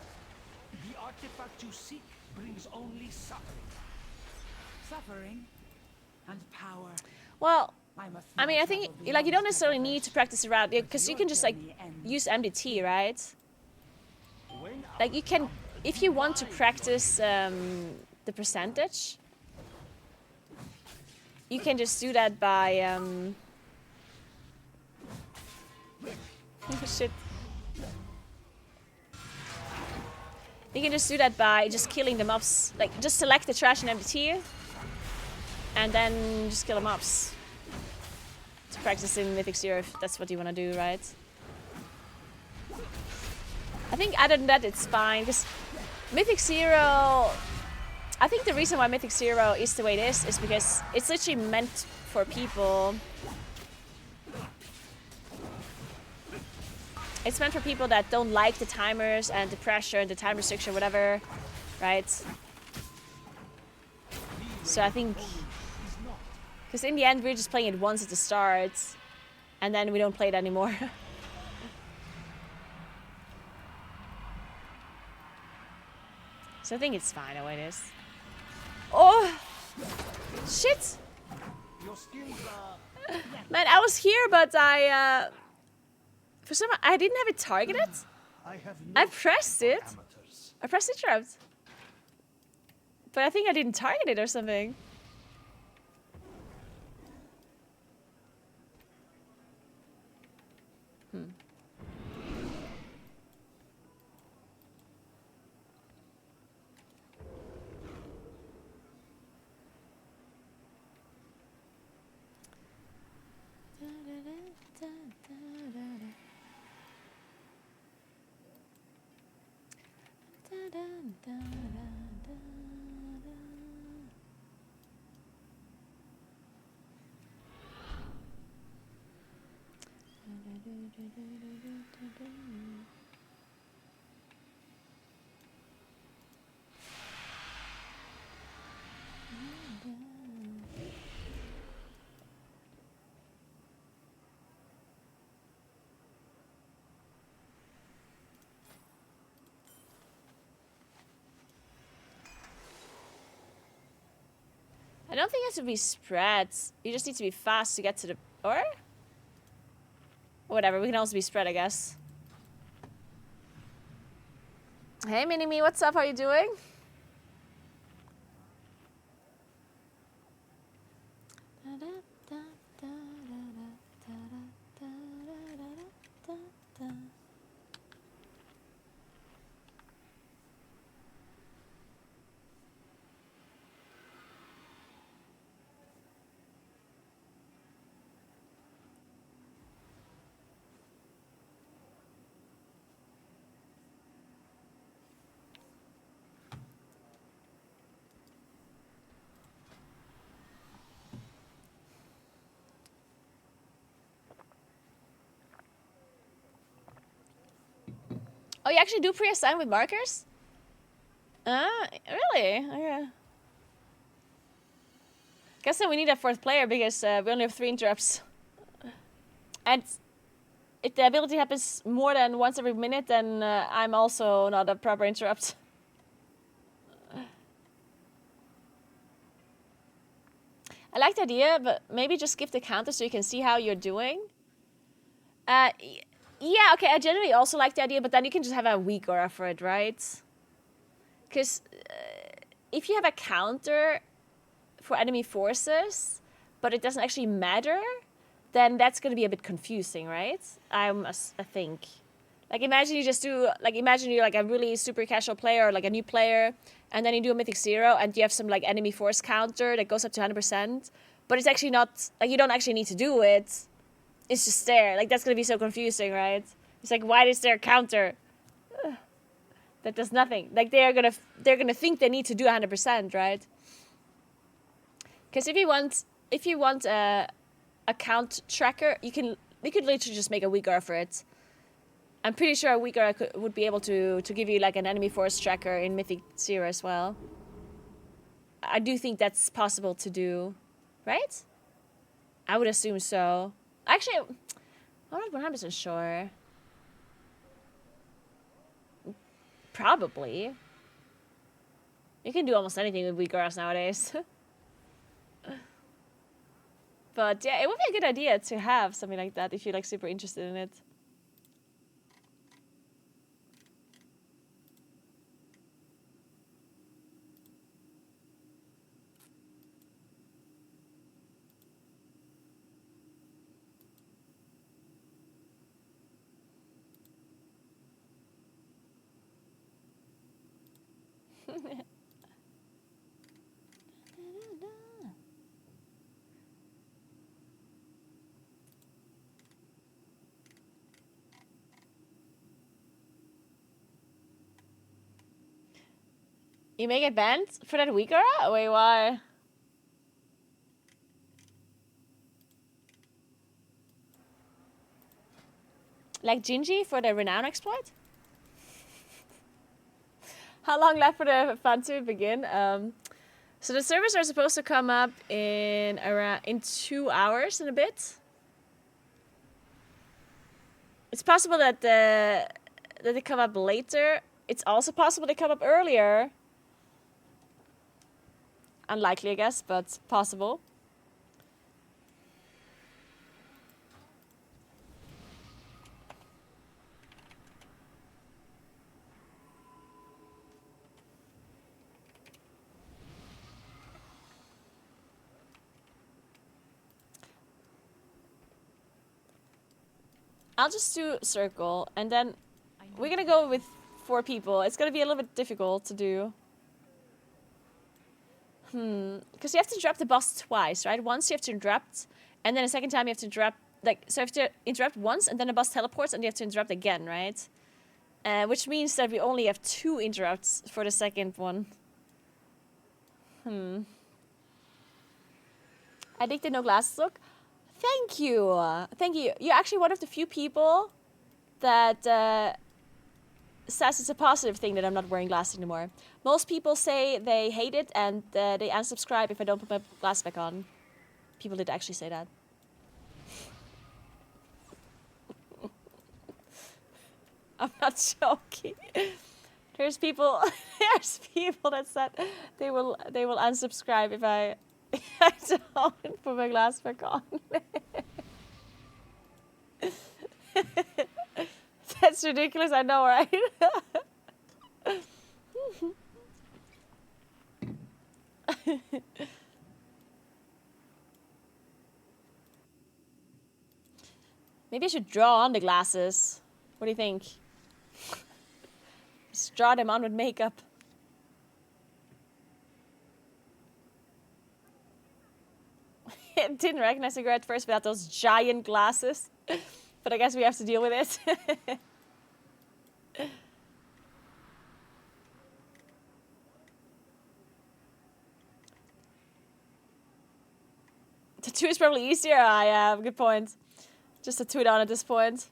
The artifact you seek brings only suffering. Suffering and power. Well, I mean, I think like you don't necessarily need to practice the route because you can just like use MDT, right? Like you can, if you want to practice the percentage, you can just do that by oh shit. You can just do that by just killing the mobs. Like just select the trash and MDT, and then just kill the mobs. To practice in Mythic Zero if that's what you want to do, right? I think other than that it's fine, because Mythic Zero... I think the reason why Mythic Zero is the way it is because it's literally meant for people... It's meant for people that don't like the timers and the pressure and the time restriction, whatever, right? So I think... Because in the end, we're just playing it once at the start, and then we don't play it anymore. So I think it's fine the way it is. Oh! Shit! Man, I was here, but I... for some I didn't have it targeted. I pressed it. I pressed it trapped. But I think I didn't target it or something. I don't think it has to be spread. You just need to be fast to get to the... Or? Whatever, we can also be spread, I guess. Hey, Mini-Me, what's up? How are you doing? Oh, you actually do pre-assign with markers? Really? Okay. Guess then we need a 4th player because we only have 3 interrupts. And if the ability happens more than once every minute, then I'm also not a proper interrupt. I like the idea, but maybe just give the counter so you can see how you're doing. Yeah, okay, I generally also like the idea, but then you can just have a weak aura for it, right? Because if you have a counter for enemy forces, but it doesn't actually matter, then that's going to be a bit confusing, right? I think. Like, imagine you just do, like, imagine you're like a really super casual player or like a new player, and then you do a Mythic 0, and you have some like enemy force counter that goes up to 100%, but it's actually not, like, you don't actually need to do it. It's just there. Like, that's going to be so confusing, right? It's like, why is there a counter? That does nothing. Like, they're gonna think they need to do 100%, right? Because if you want a count tracker, you could literally just make a weak aura for it. I'm pretty sure a weak aura would be able to give you like an enemy force tracker in Mythic 0 as well. I do think that's possible to do, right? I would assume so. Actually, I'm not 100% sure. Probably. You can do almost anything with weak auras nowadays. But yeah, it would be a good idea to have something like that if you're like super interested in it. You may get banned for that weak aura? Wait, why? Like Gingy for the Renown exploit? How long left for the fun to begin? So the servers are supposed to come up in 2 hours and a bit. It's possible that they come up later. It's also possible they come up earlier. Unlikely, I guess, but possible. I'll just do circle, and then we're gonna go with 4 people. It's gonna be a little bit difficult to do. Because you have to interrupt the boss twice, right? Once you have to interrupt, and then a second time you have to interrupt. Like, so you have to interrupt once, and then the boss teleports, and you have to interrupt again, right? Which means that we only have 2 interrupts for the second one. Addicted, no glasses look. Thank you. Thank you. You're actually one of the few people that says it's a positive thing that I'm not wearing glasses anymore. Most people say they hate it and they unsubscribe if I don't put my glasses back on. People did actually say that. I'm not joking. There's people that said they will unsubscribe if I I don't put my glass back on. That's ridiculous, I know, right? Maybe I should draw on the glasses. What do you think? Just draw them on with makeup. I didn't recognize the girl at first without those giant glasses. But I guess we have to deal with it. Tattoo is probably easier. I have good point. Just tattoo it on at this point.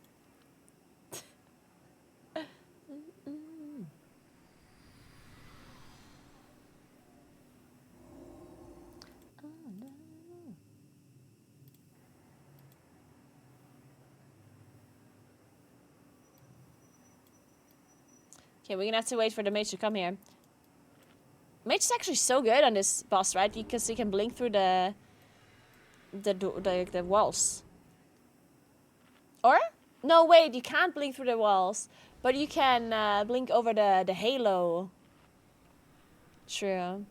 Okay, we're gonna have to wait for the mage to come here. Mage is actually so good on this boss, right? Because he can blink through the walls. Or? No, wait, you can't blink through the walls. But you can blink over the halo. True.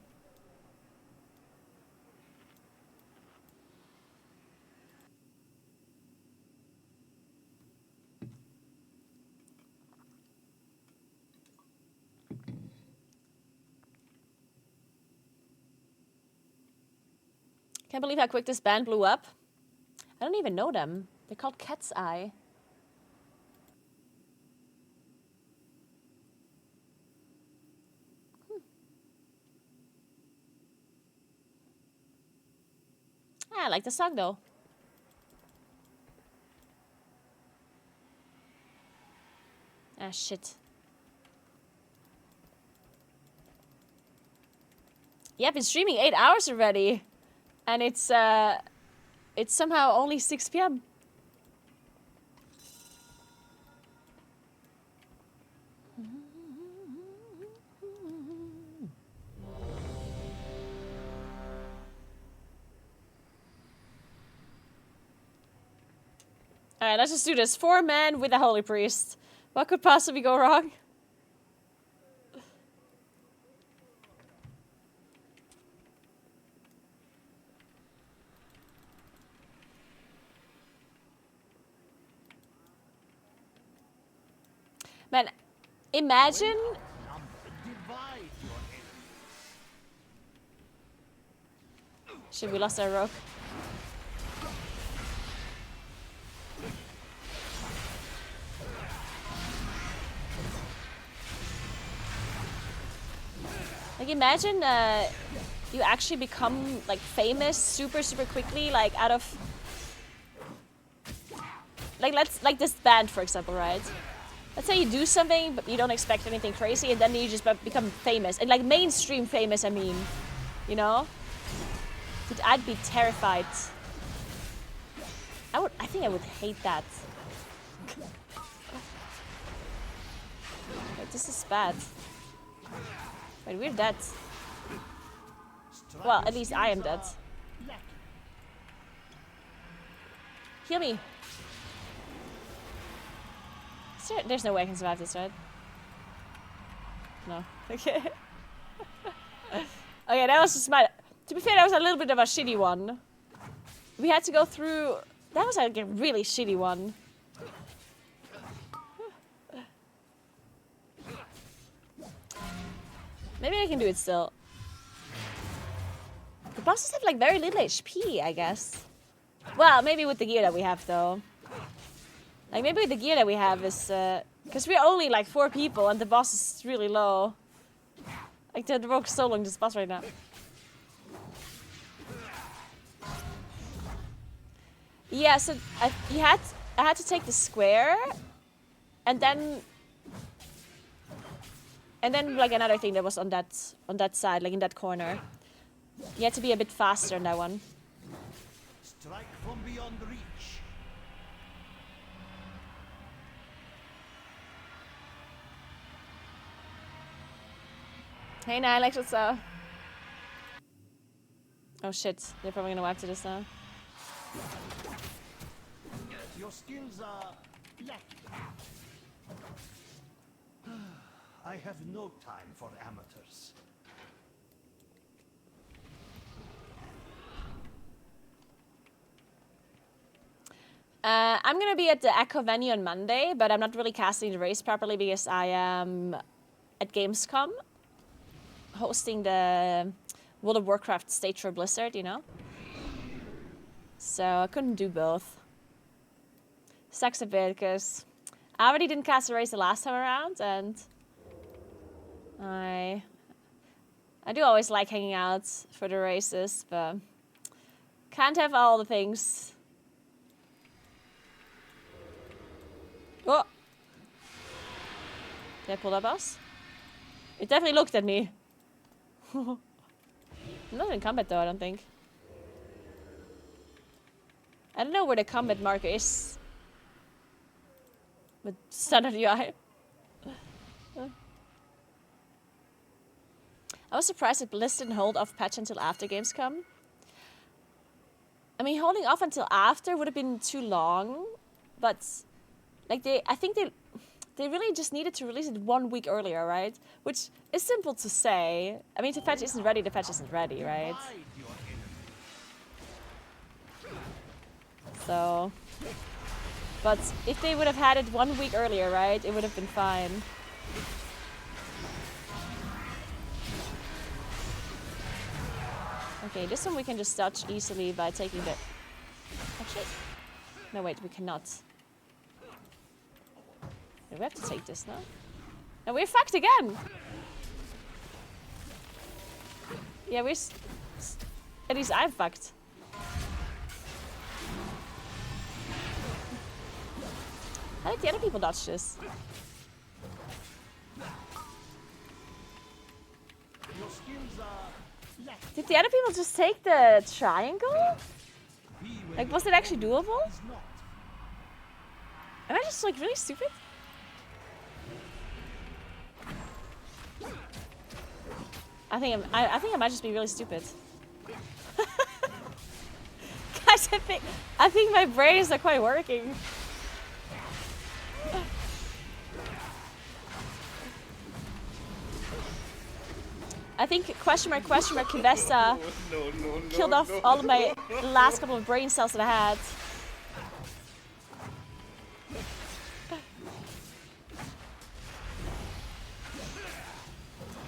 Can't believe how quick this band blew up. I don't even know them. They're called Cat's Eye. I like the song though. Ah, shit. Yeah, I've been streaming 8 hours already. And it's somehow only 6 p.m. Alright, let's just do this. 4 men with a holy priest. What could possibly go wrong? Man, imagine... Shit, we lost our rope. Like, imagine you actually become, like, famous super, super quickly, like, out of... Like this band, for example, right? Let's say you do something, but you don't expect anything crazy, and then you just become famous. And, like, mainstream famous, I mean. You know? Dude, I'd be terrified. I think I would hate that. Wait, this is bad. Wait, we're dead. Well, at least I am dead. Heal me. There's no way I can survive this, right? No. Okay. Okay, that was just my... To be fair, that was a little bit of a shitty one. We had to go through... That was like a really shitty one. Maybe I can do it still. The bosses have like very little HP, I guess. Well, maybe with the gear that we have, though. Like, maybe the gear that we have is... Because we're only, like, 4 people, and the boss is really low. Like, the rogue is so long, this boss right now. Yeah, so I had to take the square, and then like, another thing that was on that side, like, in that corner. You had to be a bit faster in that one. Strike from beyond reach. Hey, Nilex, what's up? Oh shit, they're probably gonna wipe to this now. Your skills are lacking. I have no time for amateurs. I'm gonna be at the Echo venue on Monday, but I'm not really casting the race properly because I am at Gamescom hosting the World of Warcraft stage for Blizzard, you know? So I couldn't do both. Sucks a bit because I already didn't cast the race the last time around, and I do always like hanging out for the races, but can't have all the things. Oh! Did I pull that boss? It definitely looked at me. I'm not in combat though, I don't think. I don't know where the combat marker is. With standard UI. I was surprised that Blizz didn't hold off patch until after Gamescom. I mean, holding off until after would have been too long, but like I think they really just needed to release it 1 week earlier, right? Which is simple to say. I mean, if the patch isn't ready, the patch isn't ready, right? So, but if they would have had it 1 week earlier, right, it would have been fine. Okay, this one we can just dodge easily by taking the... Oh shit. No, wait, we cannot. We have to take this now. And we're fucked again! Yeah, we're... At least I'm fucked. How did the other people dodge this? Did the other people just take the triangle? Like, was it actually doable? Am I just, like, really stupid? I think I might just be really stupid. Guys, I think my brain is not quite working. I think question mark Kivessa killed off all of my last couple of brain cells that I had.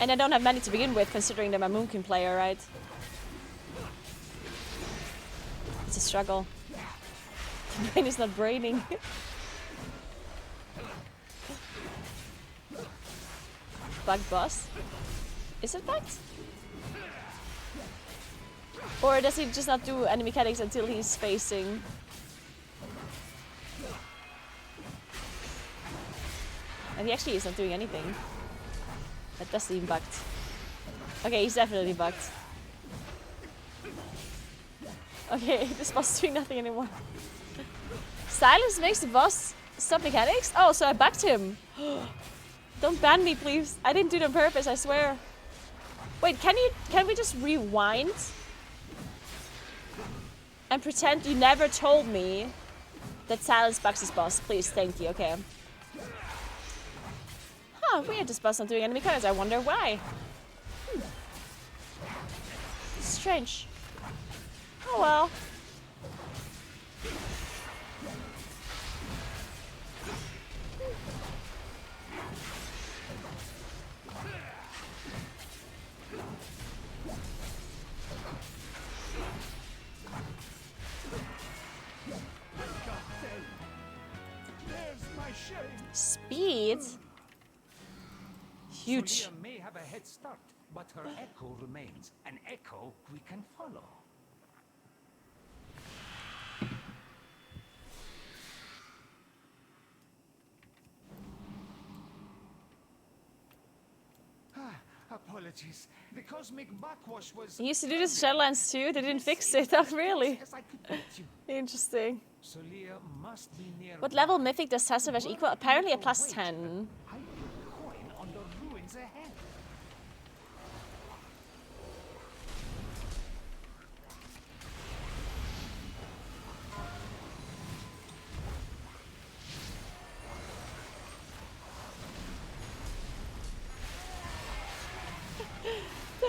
And I don't have many to begin with, considering that I'm a Moonkin player, right? It's a struggle. The brain is not braining. Bugged boss? Is it bugged? Or does he just not do any mechanics until he's facing? And he actually is not doing anything. That does seem bugged. Okay, he's definitely bugged. Okay, this boss is doing nothing anymore. Silence makes the boss stop mechanics? Oh, so I bugged him. Don't ban me, please. I didn't do it on purpose, I swear. Wait, can we just rewind? And pretend you never told me that silence bugs his boss. Please, thank you, okay. Huh, weird, this boss not doing any mechanics. I wonder why. Strange. Oh well. Speed? Huge. Solia may have a head start, but her echo remains. An echo we can follow. Apologies. The cosmic backwash was... He used to do this in Shadowlands too. They didn't fix it. Oh, really? Interesting. Solia must be near. What level mythic does Sassavesh equal? Apparently a plus 10. Coin on the ruins ahead.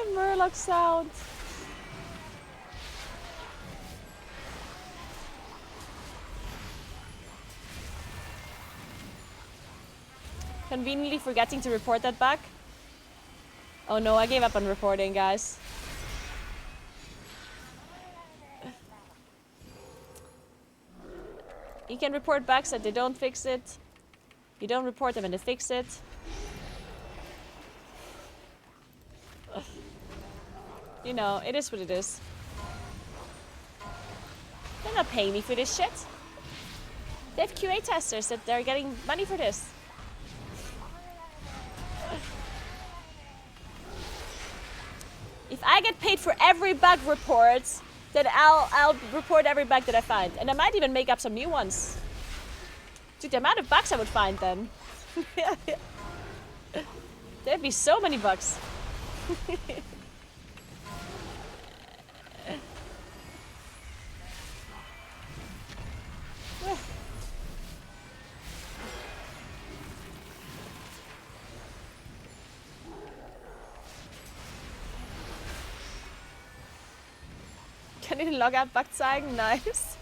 The Murloc sound. Conveniently forgetting to report that back. Oh no, I gave up on reporting, guys. You can report bugs that they don't fix it. You don't report them and they fix it. You know, it is what it is. They're not paying me for this shit. They have QA testers that they're getting money for this. If I get paid for every bug report, then I'll report every bug that I find. And I might even make up some new ones. Dude, the amount of bugs I would find then. There'd be so many bugs. Kann ich den Logout-Bug zeigen? Nice.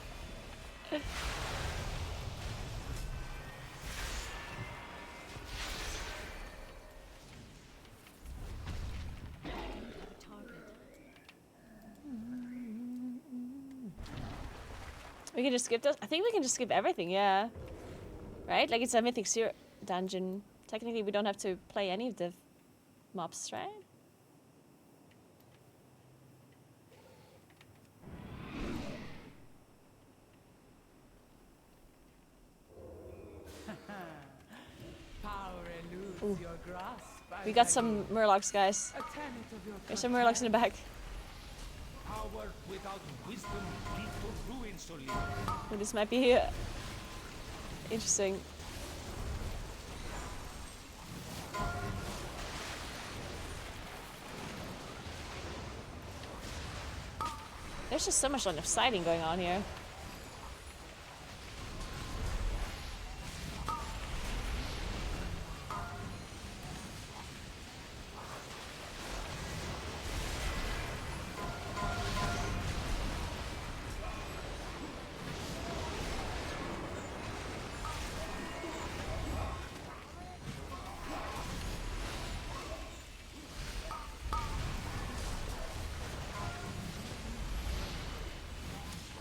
We can just skip this? I think we can just skip everything, yeah. Right? Like it's a Mythic Zero dungeon. Technically we don't have to play any of the mobs, right? Ooh. We got some Murlocs, guys. There's some Murlocs in the back. Power without wisdom leads to ruin, Solia. Ooh, this might be interesting. There's just so much line of sighting going on here.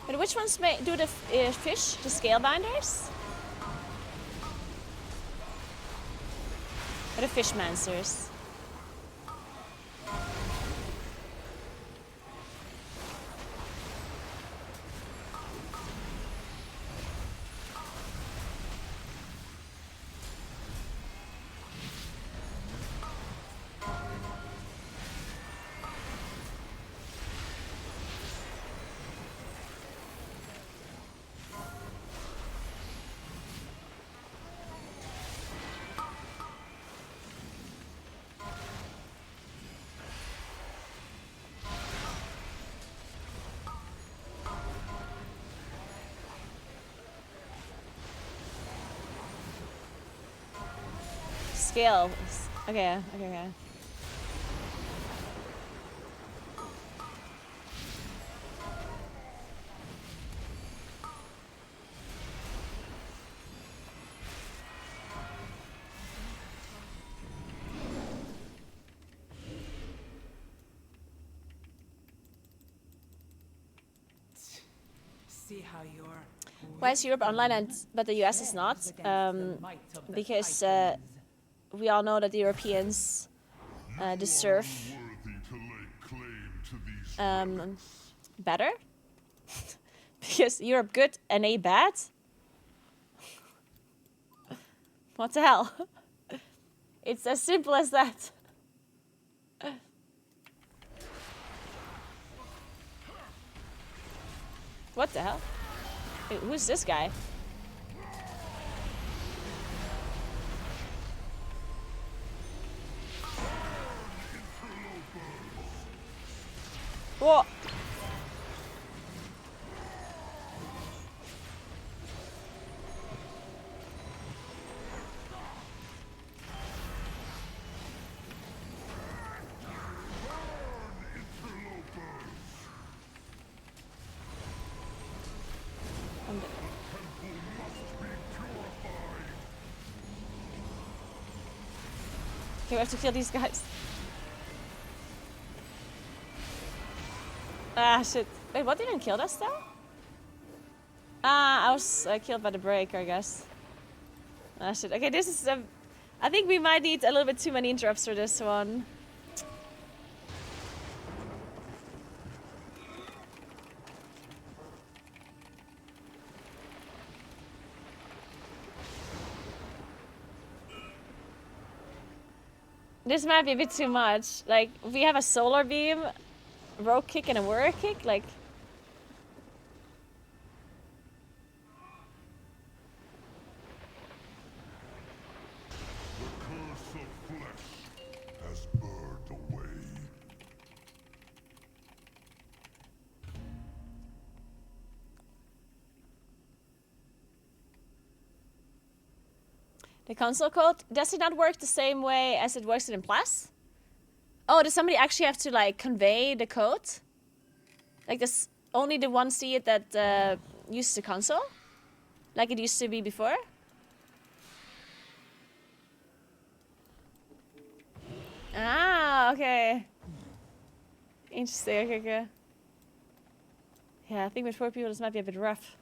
But which ones do the fish, the scale binders? Or the fishmancers? Scale. Okay. See how you're. Why is Europe online but the US is not? Because we all know that the Europeans deserve better. Because Europe good and A bad? What the hell? It's as simple as that. What the hell? Hey, who's this guy? Whoa! Okay, we have to kill these guys. Ah, shit. Wait, what didn't kill us though? Ah, I was killed by the breaker, I guess. Ah, shit. Okay, this is... I think we might need a little bit too many interrupts for this one. This might be a bit too much. Like, we have a solar beam, rogue kick, and a warrior kick. Like, the console code, does it not work the same way as it works in Plus? Oh, does somebody actually have to, like, convey the code? Like, does only the one see it that uses the console? Like it used to be before? Ah, okay. Interesting, okay, okay. Yeah, I think with 4 people this might be a bit rough.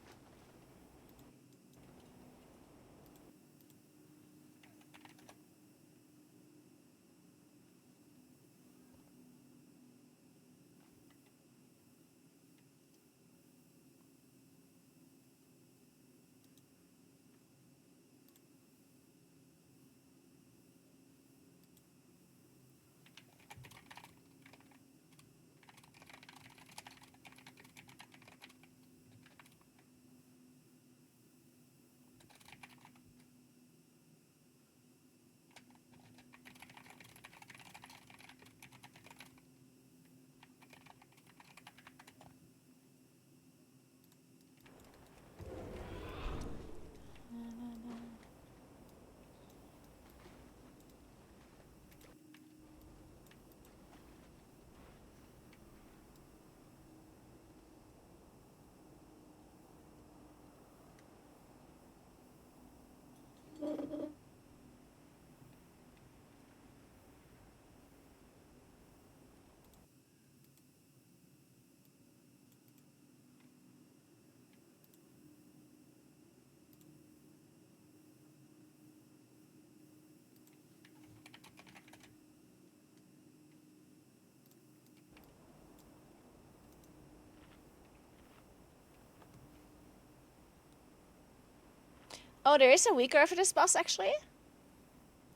Oh, there is a weak aura for this boss, actually?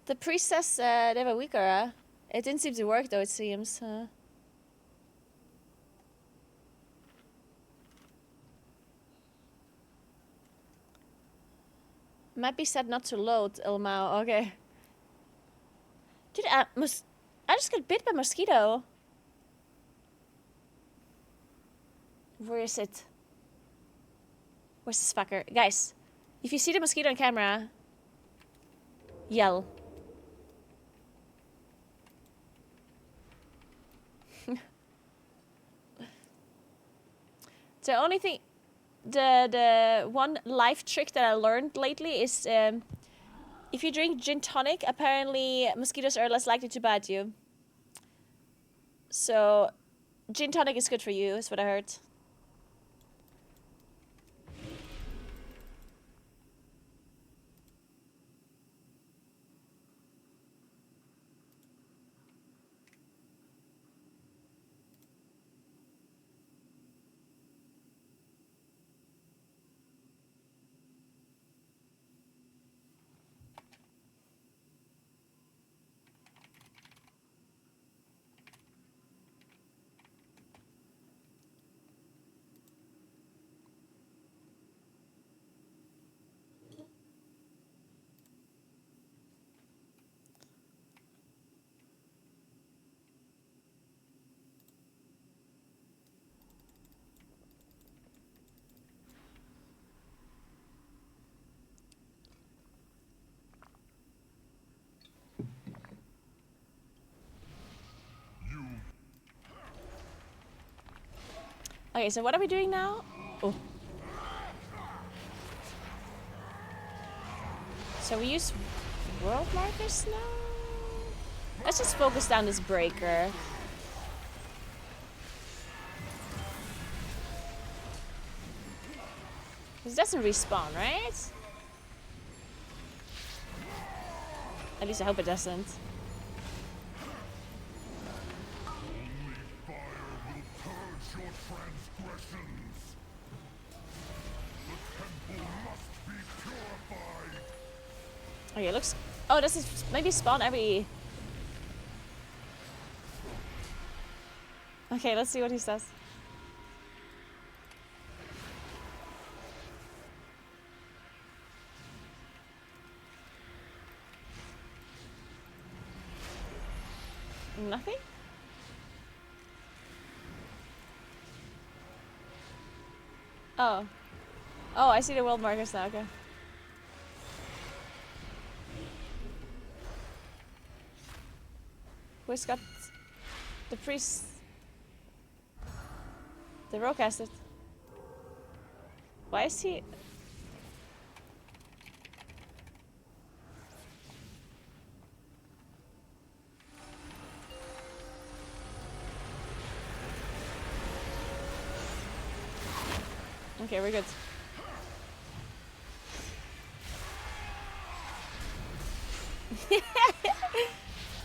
The priest says they have a weak aura. It didn't seem to work, though, it seems. Might be set not to load, Ilmao. Okay. Dude, I just got bit by a mosquito. Where is it? Where's this fucker? Guys, if you see the mosquito on camera, yell. The only thing, the one life trick that I learned lately is if you drink gin tonic, apparently mosquitoes are less likely to bite you. So gin tonic is good for you, is what I heard. Okay, so what are we doing now? Oh. So we use world markers now? Let's just focus down this breaker. This doesn't respawn, right? At least I hope it doesn't. Okay, it looks... Oh, this is maybe spawn every... Okay, let's see what he says. Nothing? Oh. Oh, I see the world markers now, okay. Who's got the priest? The rogue casted. Why is he... Okay, we're good.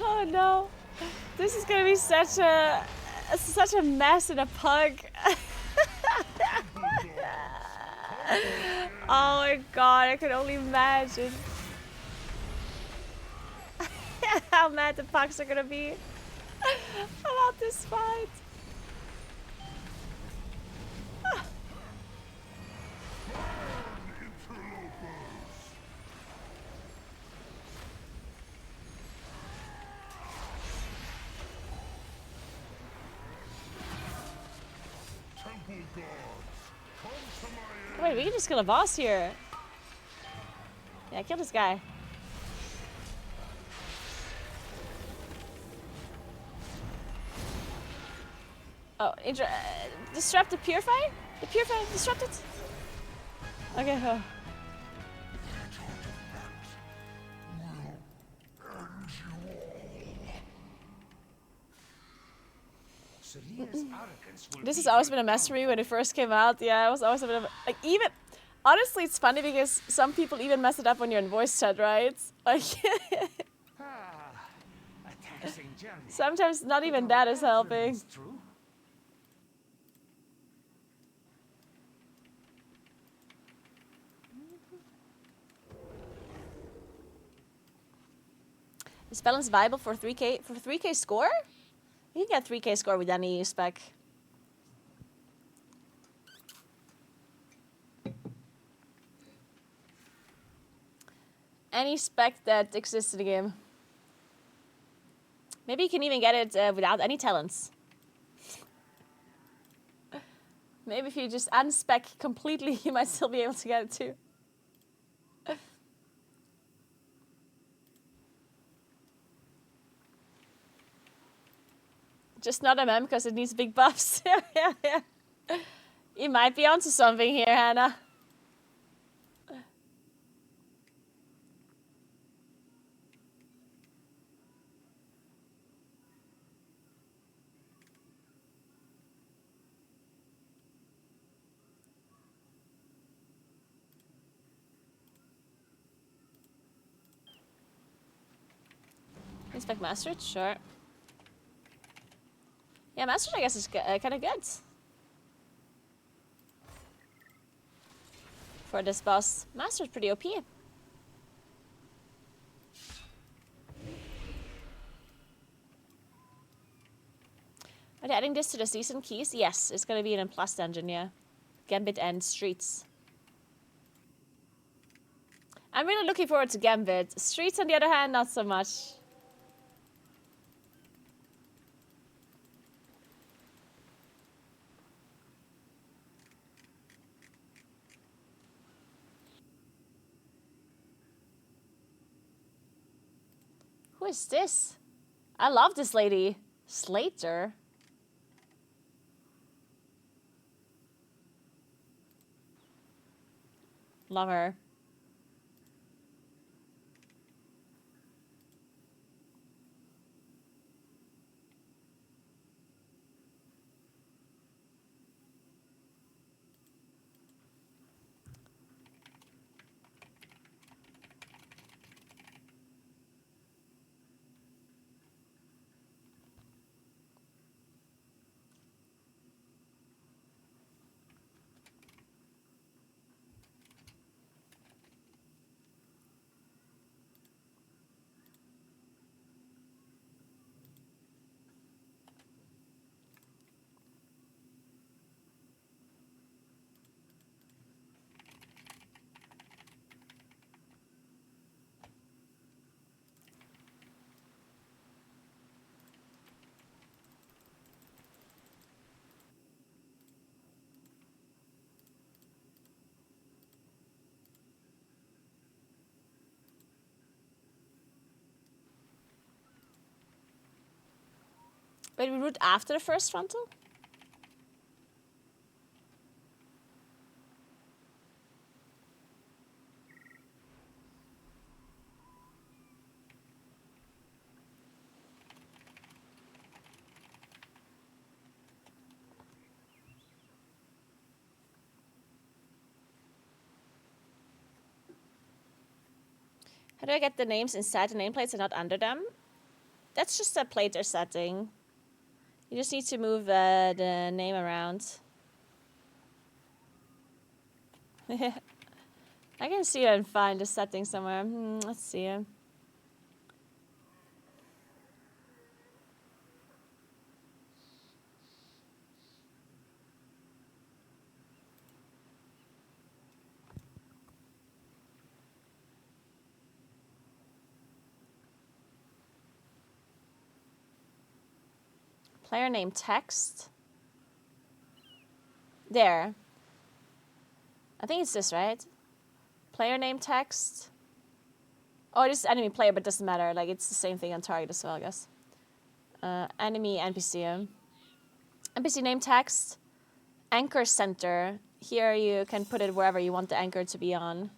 Oh no. This is gonna be such a mess in a pug. Oh my god, I can only imagine how mad the pugs are gonna be about this fight. Wait, we can just kill a boss here. Yeah, kill this guy. Oh, disrupt the purify? The purify disrupt it? Okay, oh. This has always been a mess for me when it first came out. Yeah, it was always a bit of like even. Honestly, it's funny because some people even mess it up when you're in voice chat, right? Like sometimes not even that is helping. Is balance viable for 3K for 3K score? You can get 3K score with any spec. Any spec that exists in the game. Maybe you can even get it without any talents. Maybe if you just unspec completely, you might still be able to get it too. Just not MM because it needs big buffs. Yeah. You might be onto something here, Hannah. Inspect Mastered? Sure. Yeah, Mastered I guess is kind of good. For this boss. Mastered's pretty OP. Are they adding this to the season keys? Yes, it's gonna be in a plus dungeon, yeah. Gambit and Streets. I'm really looking forward to Gambit. Streets, on the other hand, not so much. Who is this? I love this lady. Slater. Love her. Wait, we root after the first frontal? How do I get the names inside the nameplates and not under them? That's just a plater setting. You just need to move the name around. I can see it and find the setting somewhere. Let's see it. Player name text. There. I think it's this, right? Player name text. Oh, it is enemy player, but it doesn't matter. Like, it's the same thing on target as well, I guess. Enemy NPC. NPC name text. Anchor center. Here you can put it wherever you want the anchor to be on.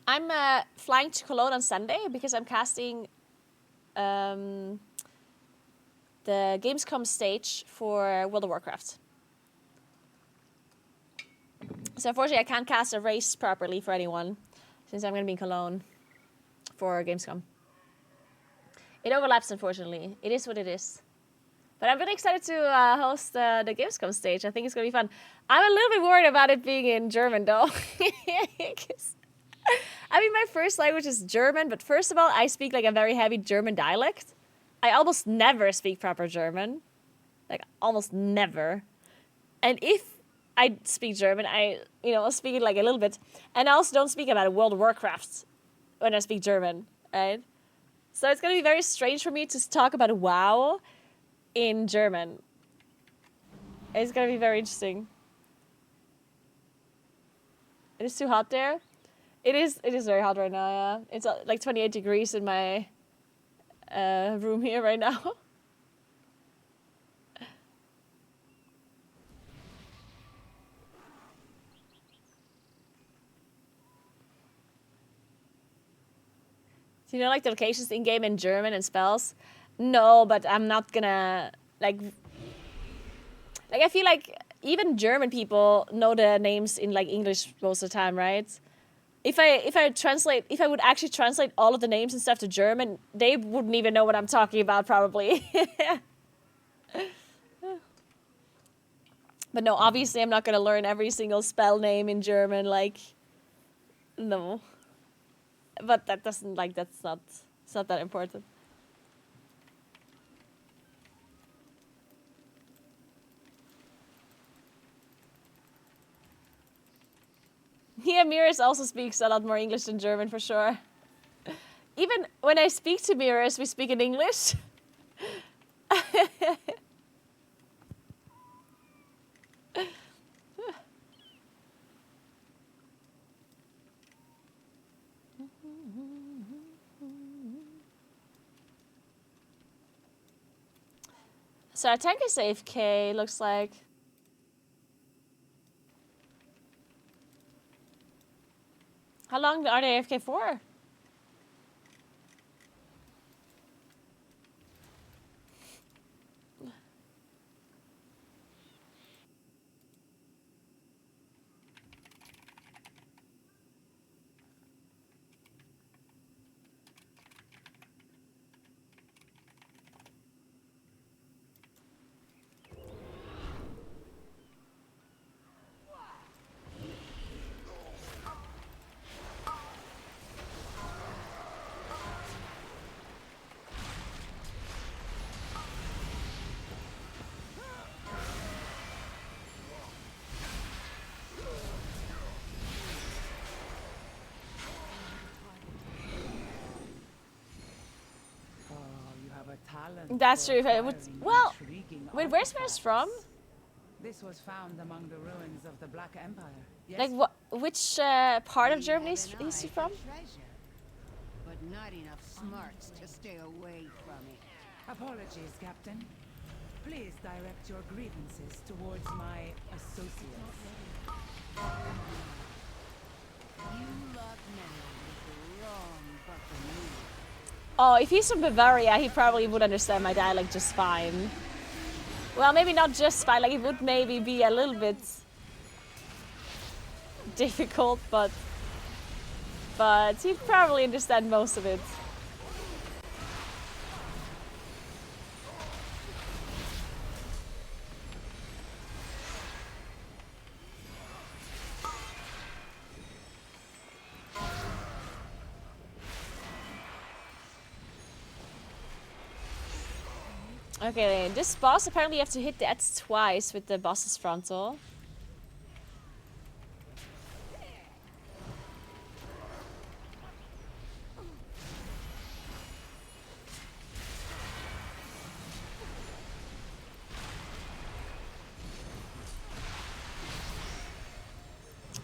I'm flying to Cologne on Sunday because I'm casting the Gamescom stage for World of Warcraft. So unfortunately I can't cast a race properly for anyone since I'm going to be in Cologne for Gamescom. It overlaps, unfortunately. It is what it is. But I'm really excited to host the Gamescom stage. I think it's going to be fun. I'm a little bit worried about it being in German, though. I mean, my first language is German, but first of all, I speak like a very heavy German dialect. I almost never speak proper German. Like, almost never. And if I speak German, I speak it like a little bit. And I also don't speak about World of Warcraft when I speak German, right? So it's going to be very strange for me to talk about WoW in German. It's going to be very interesting. It is too hot there. It is very hot right now, yeah. It's like 28 degrees in my room here right now. Do you know like the locations in-game in German and spells? No, but I'm not gonna like I feel like even German people know the names in like English most of the time, right? If I would actually translate all of the names and stuff to German, they wouldn't even know what I'm talking about, probably. But no, obviously I'm not gonna learn every single spell name in German, like, no. But that doesn't, like, it's not that important. Yeah, Mirrors also speaks a lot more English than German, for sure. Even when I speak to Mirrors, we speak in English. So our tank is AFK, looks like. How long are they AFK for? That's true. If I would, well, wait, where's Mirrors from? This was found among the ruins of the Black Empire. Yes? Like, which part of Germany is he from? Treasure, but not enough smarts to stay away from it. Apologies, Captain. Please direct your grievances towards my associates. You lot meddled with the wrong buccaneer. Oh, if he's from Bavaria, he probably would understand my dialect just fine. Well, maybe not just fine, like it would maybe be a little bit difficult, but he'd probably understand most of it. Okay, this boss apparently you have to hit the X twice with the boss's frontal.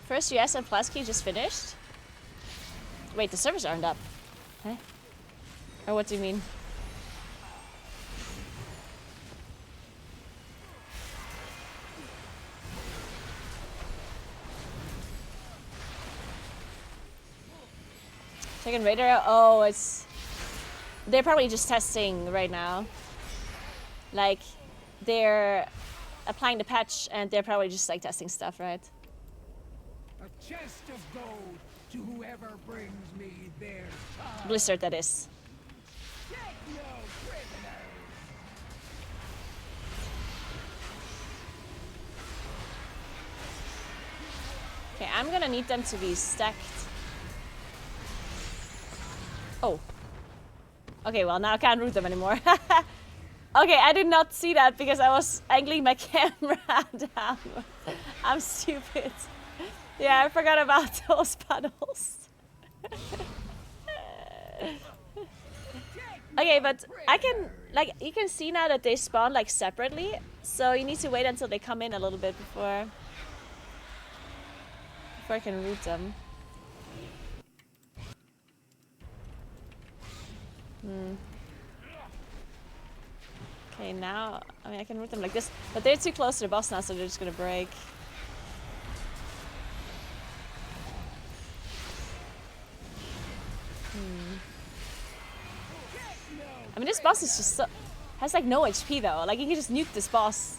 First US and plus key just finished? Wait, the servers aren't up. Huh? Or what do you mean? Second Raider? Oh, they're probably just testing right now. Like, they're applying the patch and they're probably just like testing stuff, right? A chest of gold to whoever brings me their child. Blizzard, that is. Take no prisoners. Okay, I'm gonna need them to be stacked. Oh. Okay, well now I can't root them anymore. Okay, I did not see that because I was angling my camera down. I'm stupid. Yeah, I forgot about those puddles. Okay, but I can, like, you can see now that they spawn like separately. So you need to wait until they come in a little bit before I can root them. Okay, now, I mean, I can root them like this, but they're too close to the boss now, so they're just gonna break. I mean, this boss is just has like no HP though. Like, you can just nuke this boss,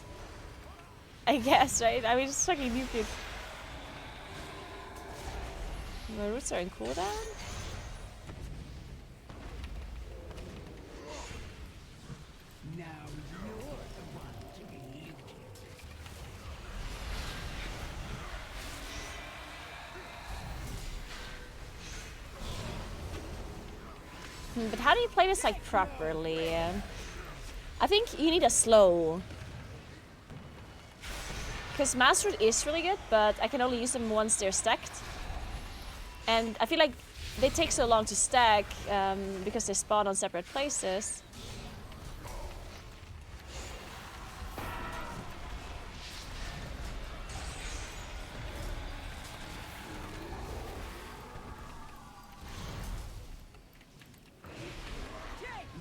I guess, right? I mean, just fucking nuke it. My roots are in cooldown? Now you're the one to be looted. But how do you play this like properly? I think you need a slow. Because Mass Root is really good, but I can only use them once they're stacked. And I feel like they take so long to stack because they spawn on separate places.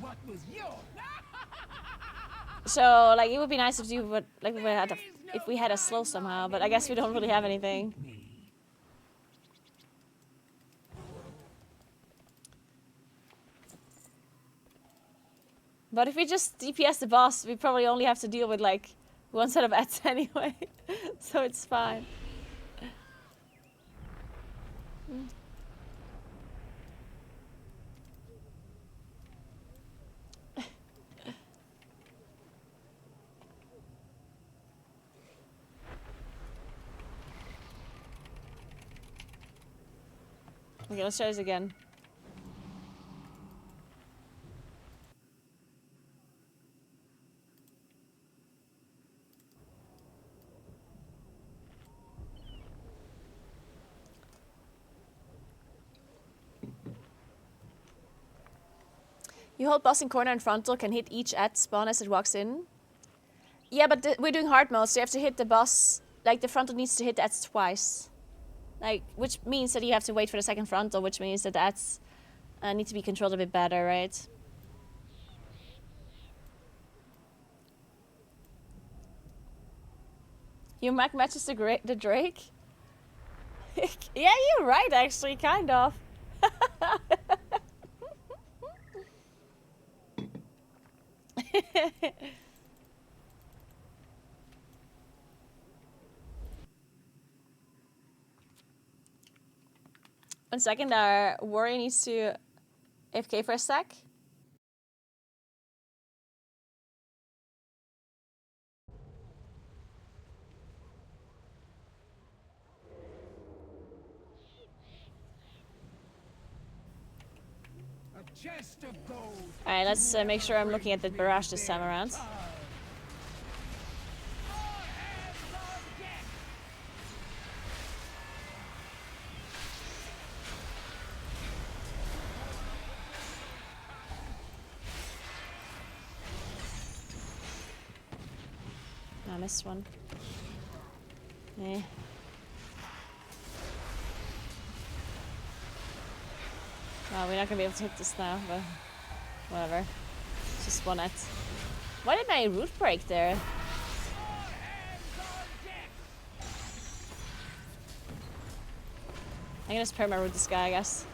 What was yours? So like it would be nice if you would like if we had a slow somehow, but I guess we don't really have anything. But if we just DPS the boss, we probably only have to deal with like one set of ads anyway, so it's fine. Okay, let's try this again. You hold boss in corner and frontal, can hit each at spawn as it walks in. Yeah, but we're doing hard mode, so you have to hit the boss. Like, the frontal needs to hit that twice. Like, which means that you have to wait for the second frontal, which means that that's need to be controlled a bit better, right? Your Mac matches the Drake? Yeah, you're right, actually, kind of. 1 second, our warrior needs to AFK for a sec. Alright, let's make sure I'm looking at the barrage this time around. I missed one. Eh. Well, we're not gonna be able to hit this now, but whatever. Just one at. Why did my root break there? I'm gonna just perma-root this guy, I guess.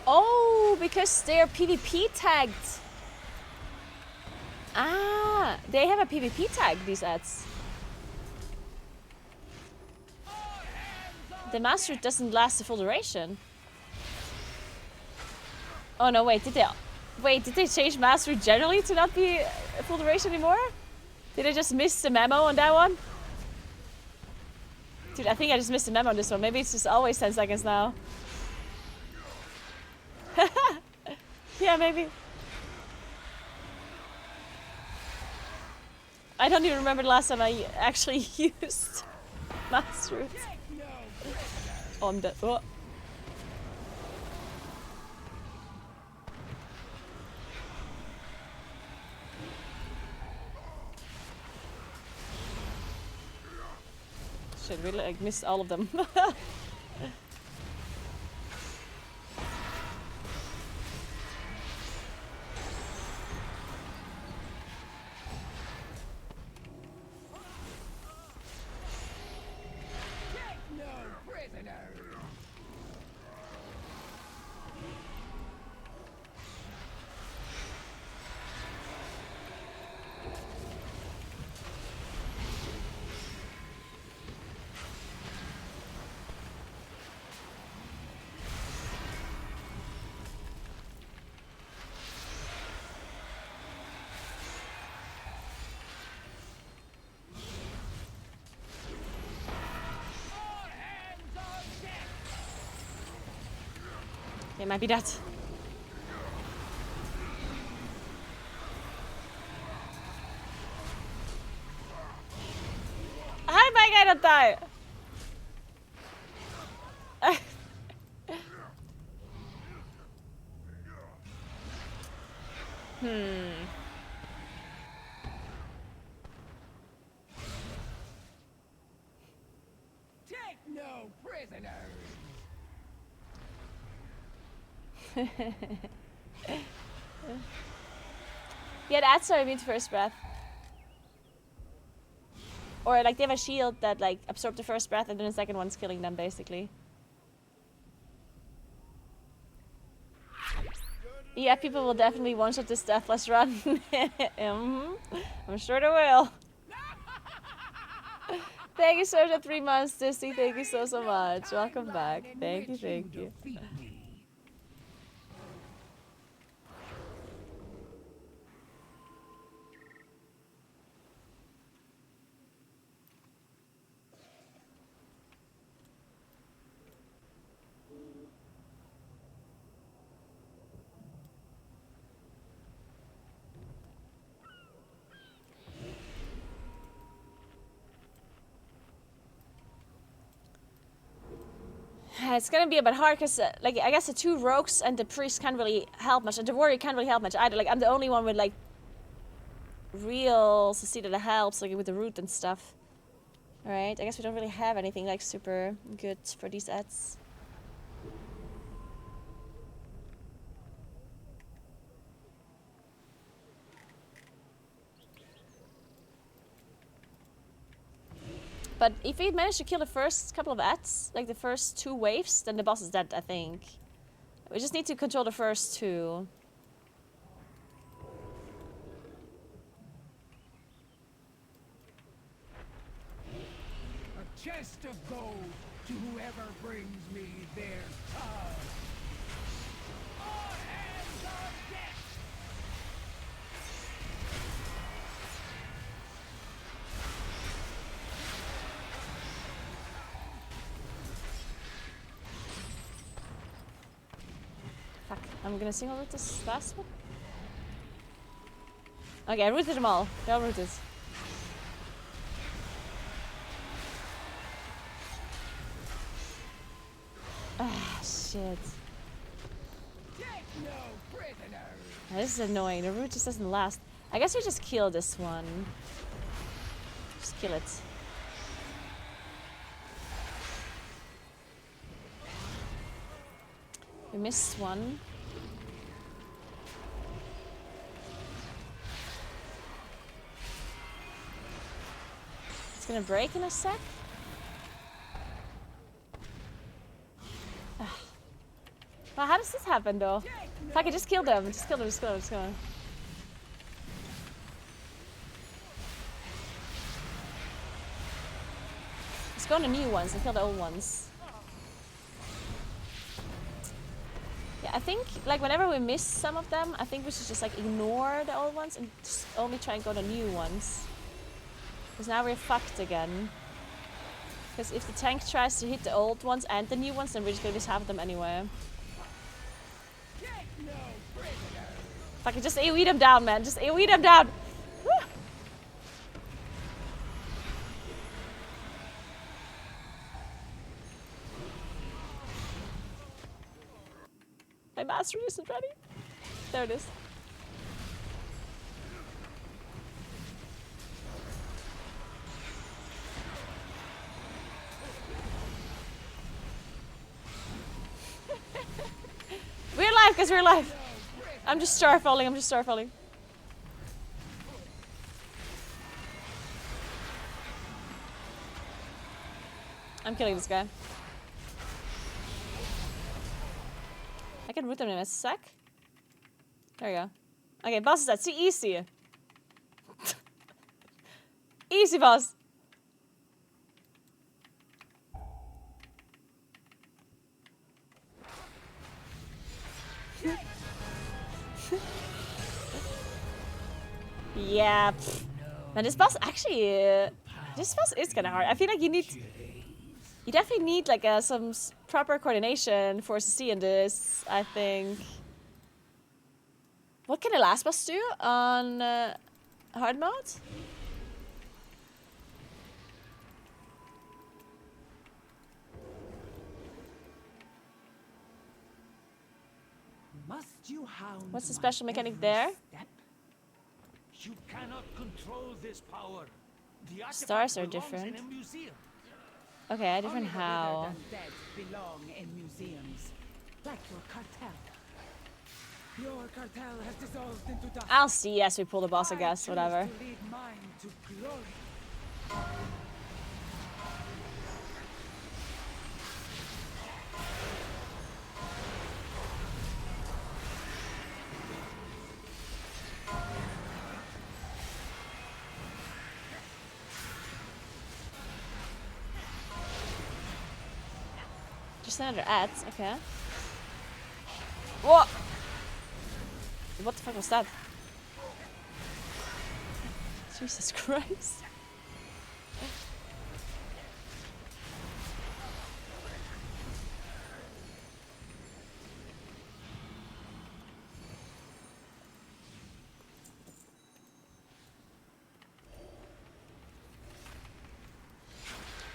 Oh, because they're PvP tagged. Ah, they have a PvP tag, these ads. The master doesn't last the full duration. Oh no, wait, did they change master generally to not be full duration anymore? Did I just miss the memo on that one? Dude, I think I just missed the memo on this one. Maybe it's just always 10 seconds now. Yeah, maybe. I don't even remember the last time I actually used master. Oh, I'm dead. Oh. Shit, really, I missed all of them. It might be that. How did my guy not die? Take no prisoners. Yeah, that's how I mean first breath. Or like they have a shield that like absorbs the first breath and then the second one's killing them basically. Yeah, people will definitely one-shot this deathless run. I'm sure they will. Thank you so much for 3 months, Disney. Thank you so much. Welcome back. Thank you, thank you. It's gonna be a bit hard because, like, I guess the two rogues and the priest can't really help much, and the warrior can't really help much either. Like, I'm the only one with, like, real Cecilia that helps, like, with the root and stuff. Alright, I guess we don't really have anything, like, super good for these ads. But if we manage to kill the first couple of ads, like the first 2 waves, then the boss is dead, I think. We just need to control the first 2. A chest of gold to whoever brings me their tongue. All hands on deck! Fuck, I'm gonna single root this last one. Okay, I rooted them all. They're all rooted. Ah, shit. This is annoying. The root just doesn't last. I guess we just kill this one. Just kill it. We missed one. It's gonna break in a sec. Well, how does this happen though? Fuck it, just kill them. Just kill them, just kill them, just kill them. Let's go on the new ones and kill the old ones. Yeah, I think, like, whenever we miss some of them, I think we should just, like, ignore the old ones and just only try and go the new ones. Because now we're fucked again. Because if the tank tries to hit the old ones and the new ones, then we're just gonna miss half of them anyway. Fuck it, just AoE them down, man. Just AoE them down. Woo! My mastery isn't ready. There it is. We're alive, guys, we're alive. I'm just starfalling, I'm just starfalling. I'm killing this guy. I can root them in a sec. There we go. Okay, boss is dead. See, easy. Easy, boss. Yeah. Man, this boss actually, this boss is kind of hard. I feel like you definitely need like some proper coordination for CC in this. I think. What can the last boss do on hard mode? What's the special mechanic there? You cannot control this power. The Stars are different. Okay, different how? Belong in museums, like your cartel. Your cartel has dissolved into dust. I'll see as we pull the boss, I guess. Whatever. To lead mine to glory. Just another ads, okay. Whoa! What the fuck was that? Jesus Christ.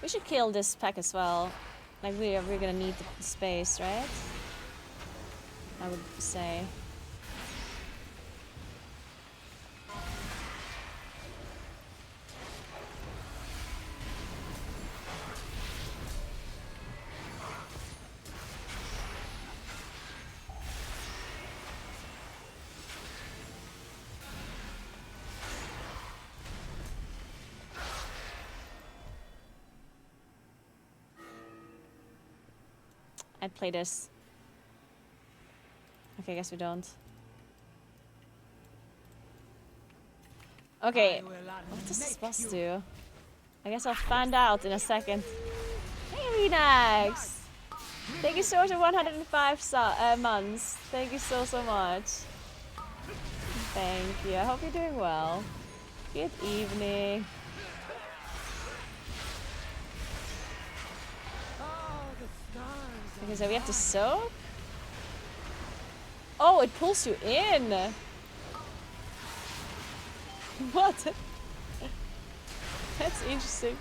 We should kill this pack as well. Like we're gonna need the space, right? I would say. I'd play this. Okay, I guess we don't. Okay, what does this boss do? I guess I'll find out in a second. Hey, Renax! Thank you so much for 105 months. Thank you so much. Thank you. I hope you're doing well. Good evening. Okay, so we have to soak? Oh, it pulls you in! What? That's interesting.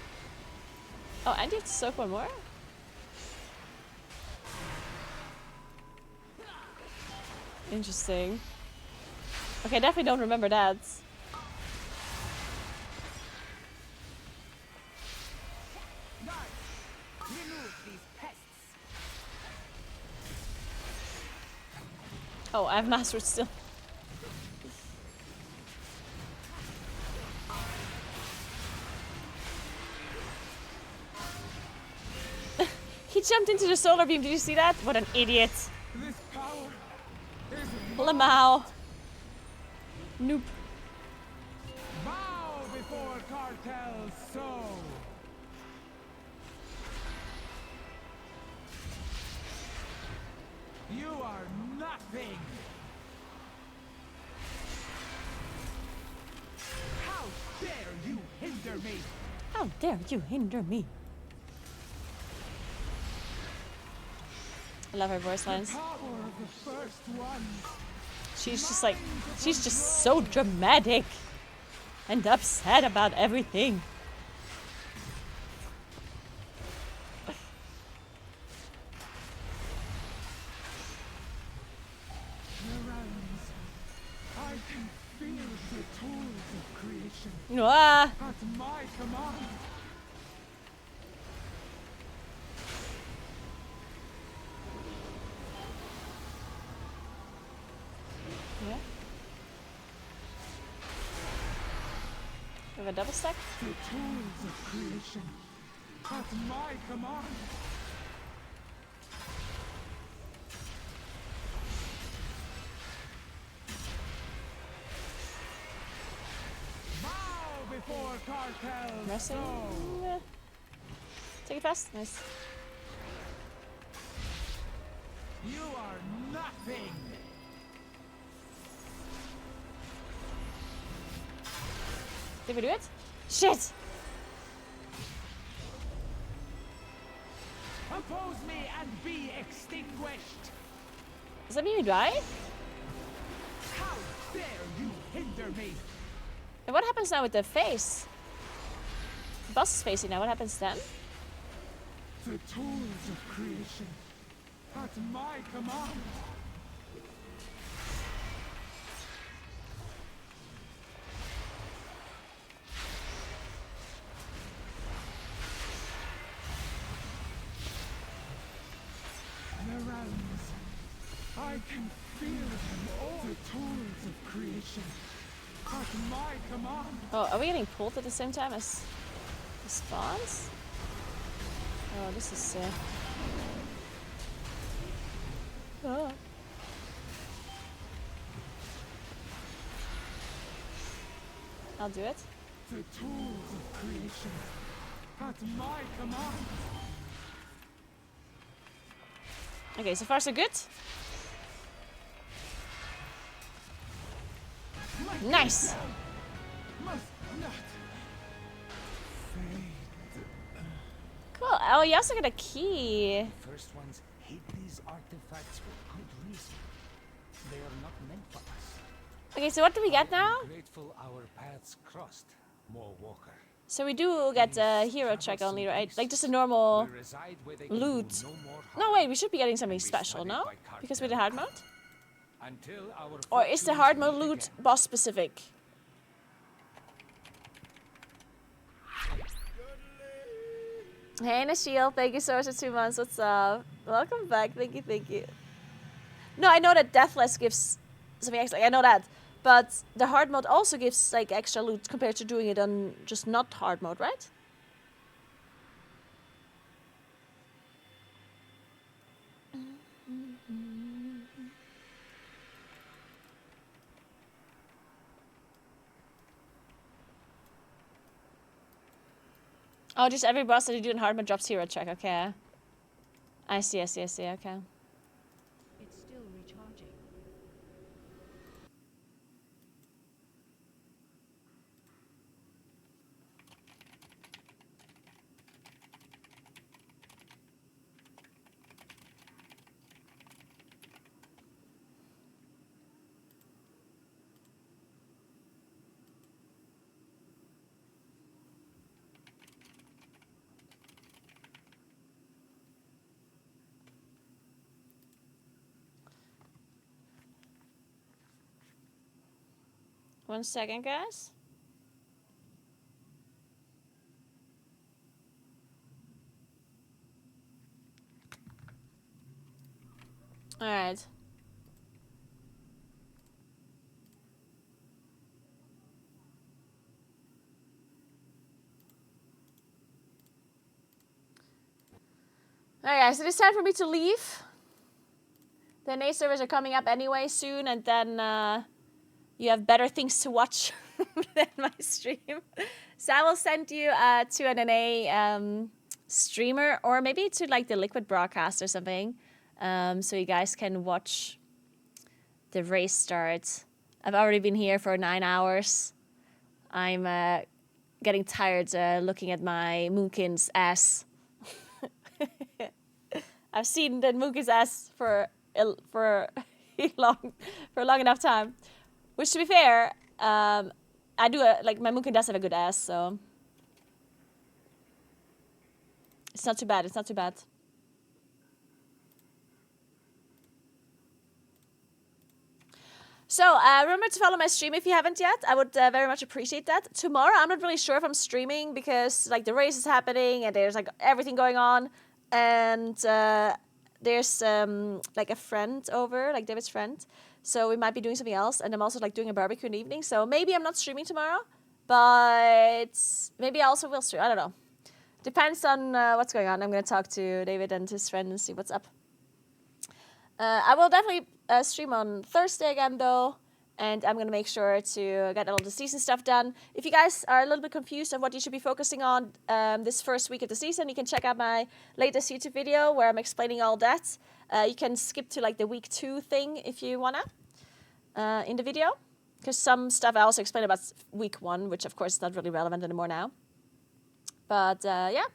Oh, and you have to soak one more? Interesting. Okay, I definitely don't remember that. Oh, I have mastered still. He jumped into the solar beam. Did you see that? What an idiot. Lamau. Nope. Bow before cartel soul. You are nothing. How dare you hinder me? How dare you hinder me? I love her voice lines. She's just like, she's just so dramatic and upset about everything. I can feel the tools of creation. Ah. At my command. Yeah. We have a double stack. The tools of creation. At my command. Bow before cartel. Resting. Yeah. Take it fast. Nice. You are nothing. Did we do it? Shit! Oppose me and be extinguished. Does that mean we die? How dare you hinder me? And what happens now with the face? The boss is facing now. What happens then? The tools of creation. At my command. The realms. I can feel them all. The tools of creation. At my command. Oh, are we getting pulled at the same time as the spawns? Oh, this is oh. I'll do it. The tools of creation. At my command. Okay, so far so good. Nice. Must not fade. Cool. Oh, you also got a key. First ones hate these artifacts for good reason. They are not meant for us. Okay, so what do we get now? Grateful our paths crossed, More Walker. So we do get a hero check only, right? Like just a normal loot. No, wait, we should be getting something special, no? Because we're the hard mode? Or is the hard mode loot boss specific? Hey Nashiel, thank you so much for 2 months. What's up? Welcome back. Thank you, thank you. No, I know that Deathless gives something extra. Like, I know that. But the hard mode also gives like extra loot compared to doing it on just not hard mode, right? Oh, just every boss that you do in hard mode drops hero check. Okay. I see, okay. It's still recharging. One second, guys. Alright. Alright guys, it is time for me to leave. The NA servers are coming up anyway soon, and then you have better things to watch than my stream. So I will send you to an NA streamer, or maybe to like the Liquid broadcast or something, so you guys can watch the race start. I've already been here for 9 hours. I'm getting tired looking at my Moonkin's ass. I've seen the Moonkin's ass for long enough time. Which, to be fair, I do like my Moonkin does have a good ass, so it's not too bad. It's not too bad. So remember to follow my stream if you haven't yet. I would very much appreciate that. Tomorrow, I'm not really sure if I'm streaming because like the race is happening and there's like everything going on, and there's like a friend over, like David's friend. So we might be doing something else, and I'm also like doing a barbecue in the evening. So maybe I'm not streaming tomorrow, but maybe I also will stream. I don't know. Depends on what's going on. I'm gonna talk to David and his friend and see what's up. I will definitely stream on Thursday again though, and I'm gonna make sure to get all the season stuff done. If you guys are a little bit confused on what you should be focusing on this first week of the season, you can check out my latest YouTube video where I'm explaining all that. You can skip to like the week 2 thing if you wanna in the video, because some stuff I also explained about week 1, which of course is not really relevant anymore now. But yeah,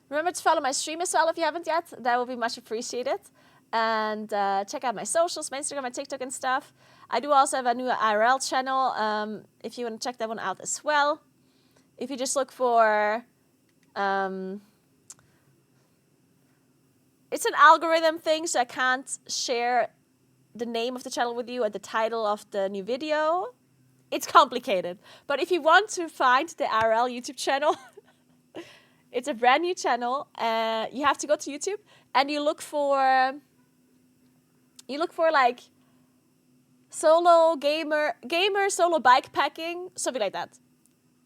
remember to follow my stream as well if you haven't yet. That will be much appreciated. And check out my socials, my Instagram, my TikTok and stuff. I do also have a new IRL channel if you want to check that one out as well. If you just look for... it's an algorithm thing, so I can't share the name of the channel with you and the title of the new video. It's complicated. But if you want to find the IRL YouTube channel, it's a brand new channel. You have to go to YouTube and you look for like solo gamer solo bikepacking, something like that.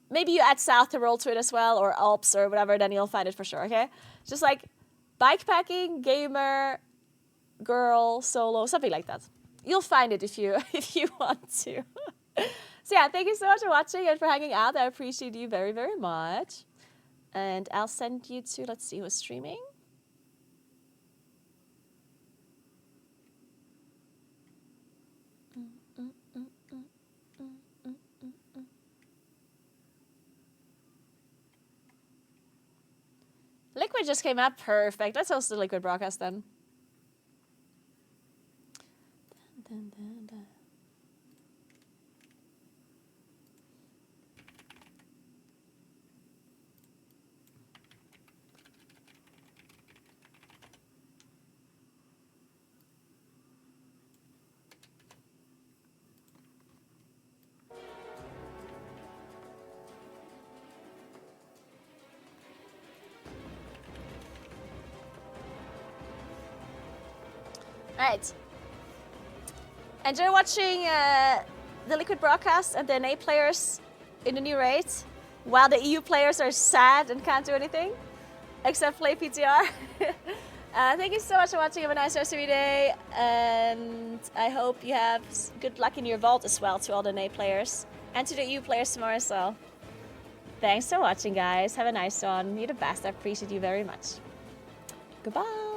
Maybe you add South Tyrol to it as well, or Alps or whatever, then you'll find it for sure, okay? Just like bikepacking, gamer, girl, solo, something like that. You'll find it if you want to. So yeah, thank you so much for watching and for hanging out. I appreciate you very, very much. And I'll send you to, let's see who's streaming. Liquid just came up. Perfect. Let's host the Liquid broadcast then. Dun, dun, dun. Alright. Enjoy watching the Liquid broadcast and the NA players in the new raid, while the EU players are sad and can't do anything, except play PTR. Thank you so much for watching. Have a nice rest of your day, and I hope you have good luck in your vault as well to all the NA players, and to the EU players tomorrow as well. Thanks for watching, guys. Have a nice one. You're the best. I appreciate you very much. Goodbye.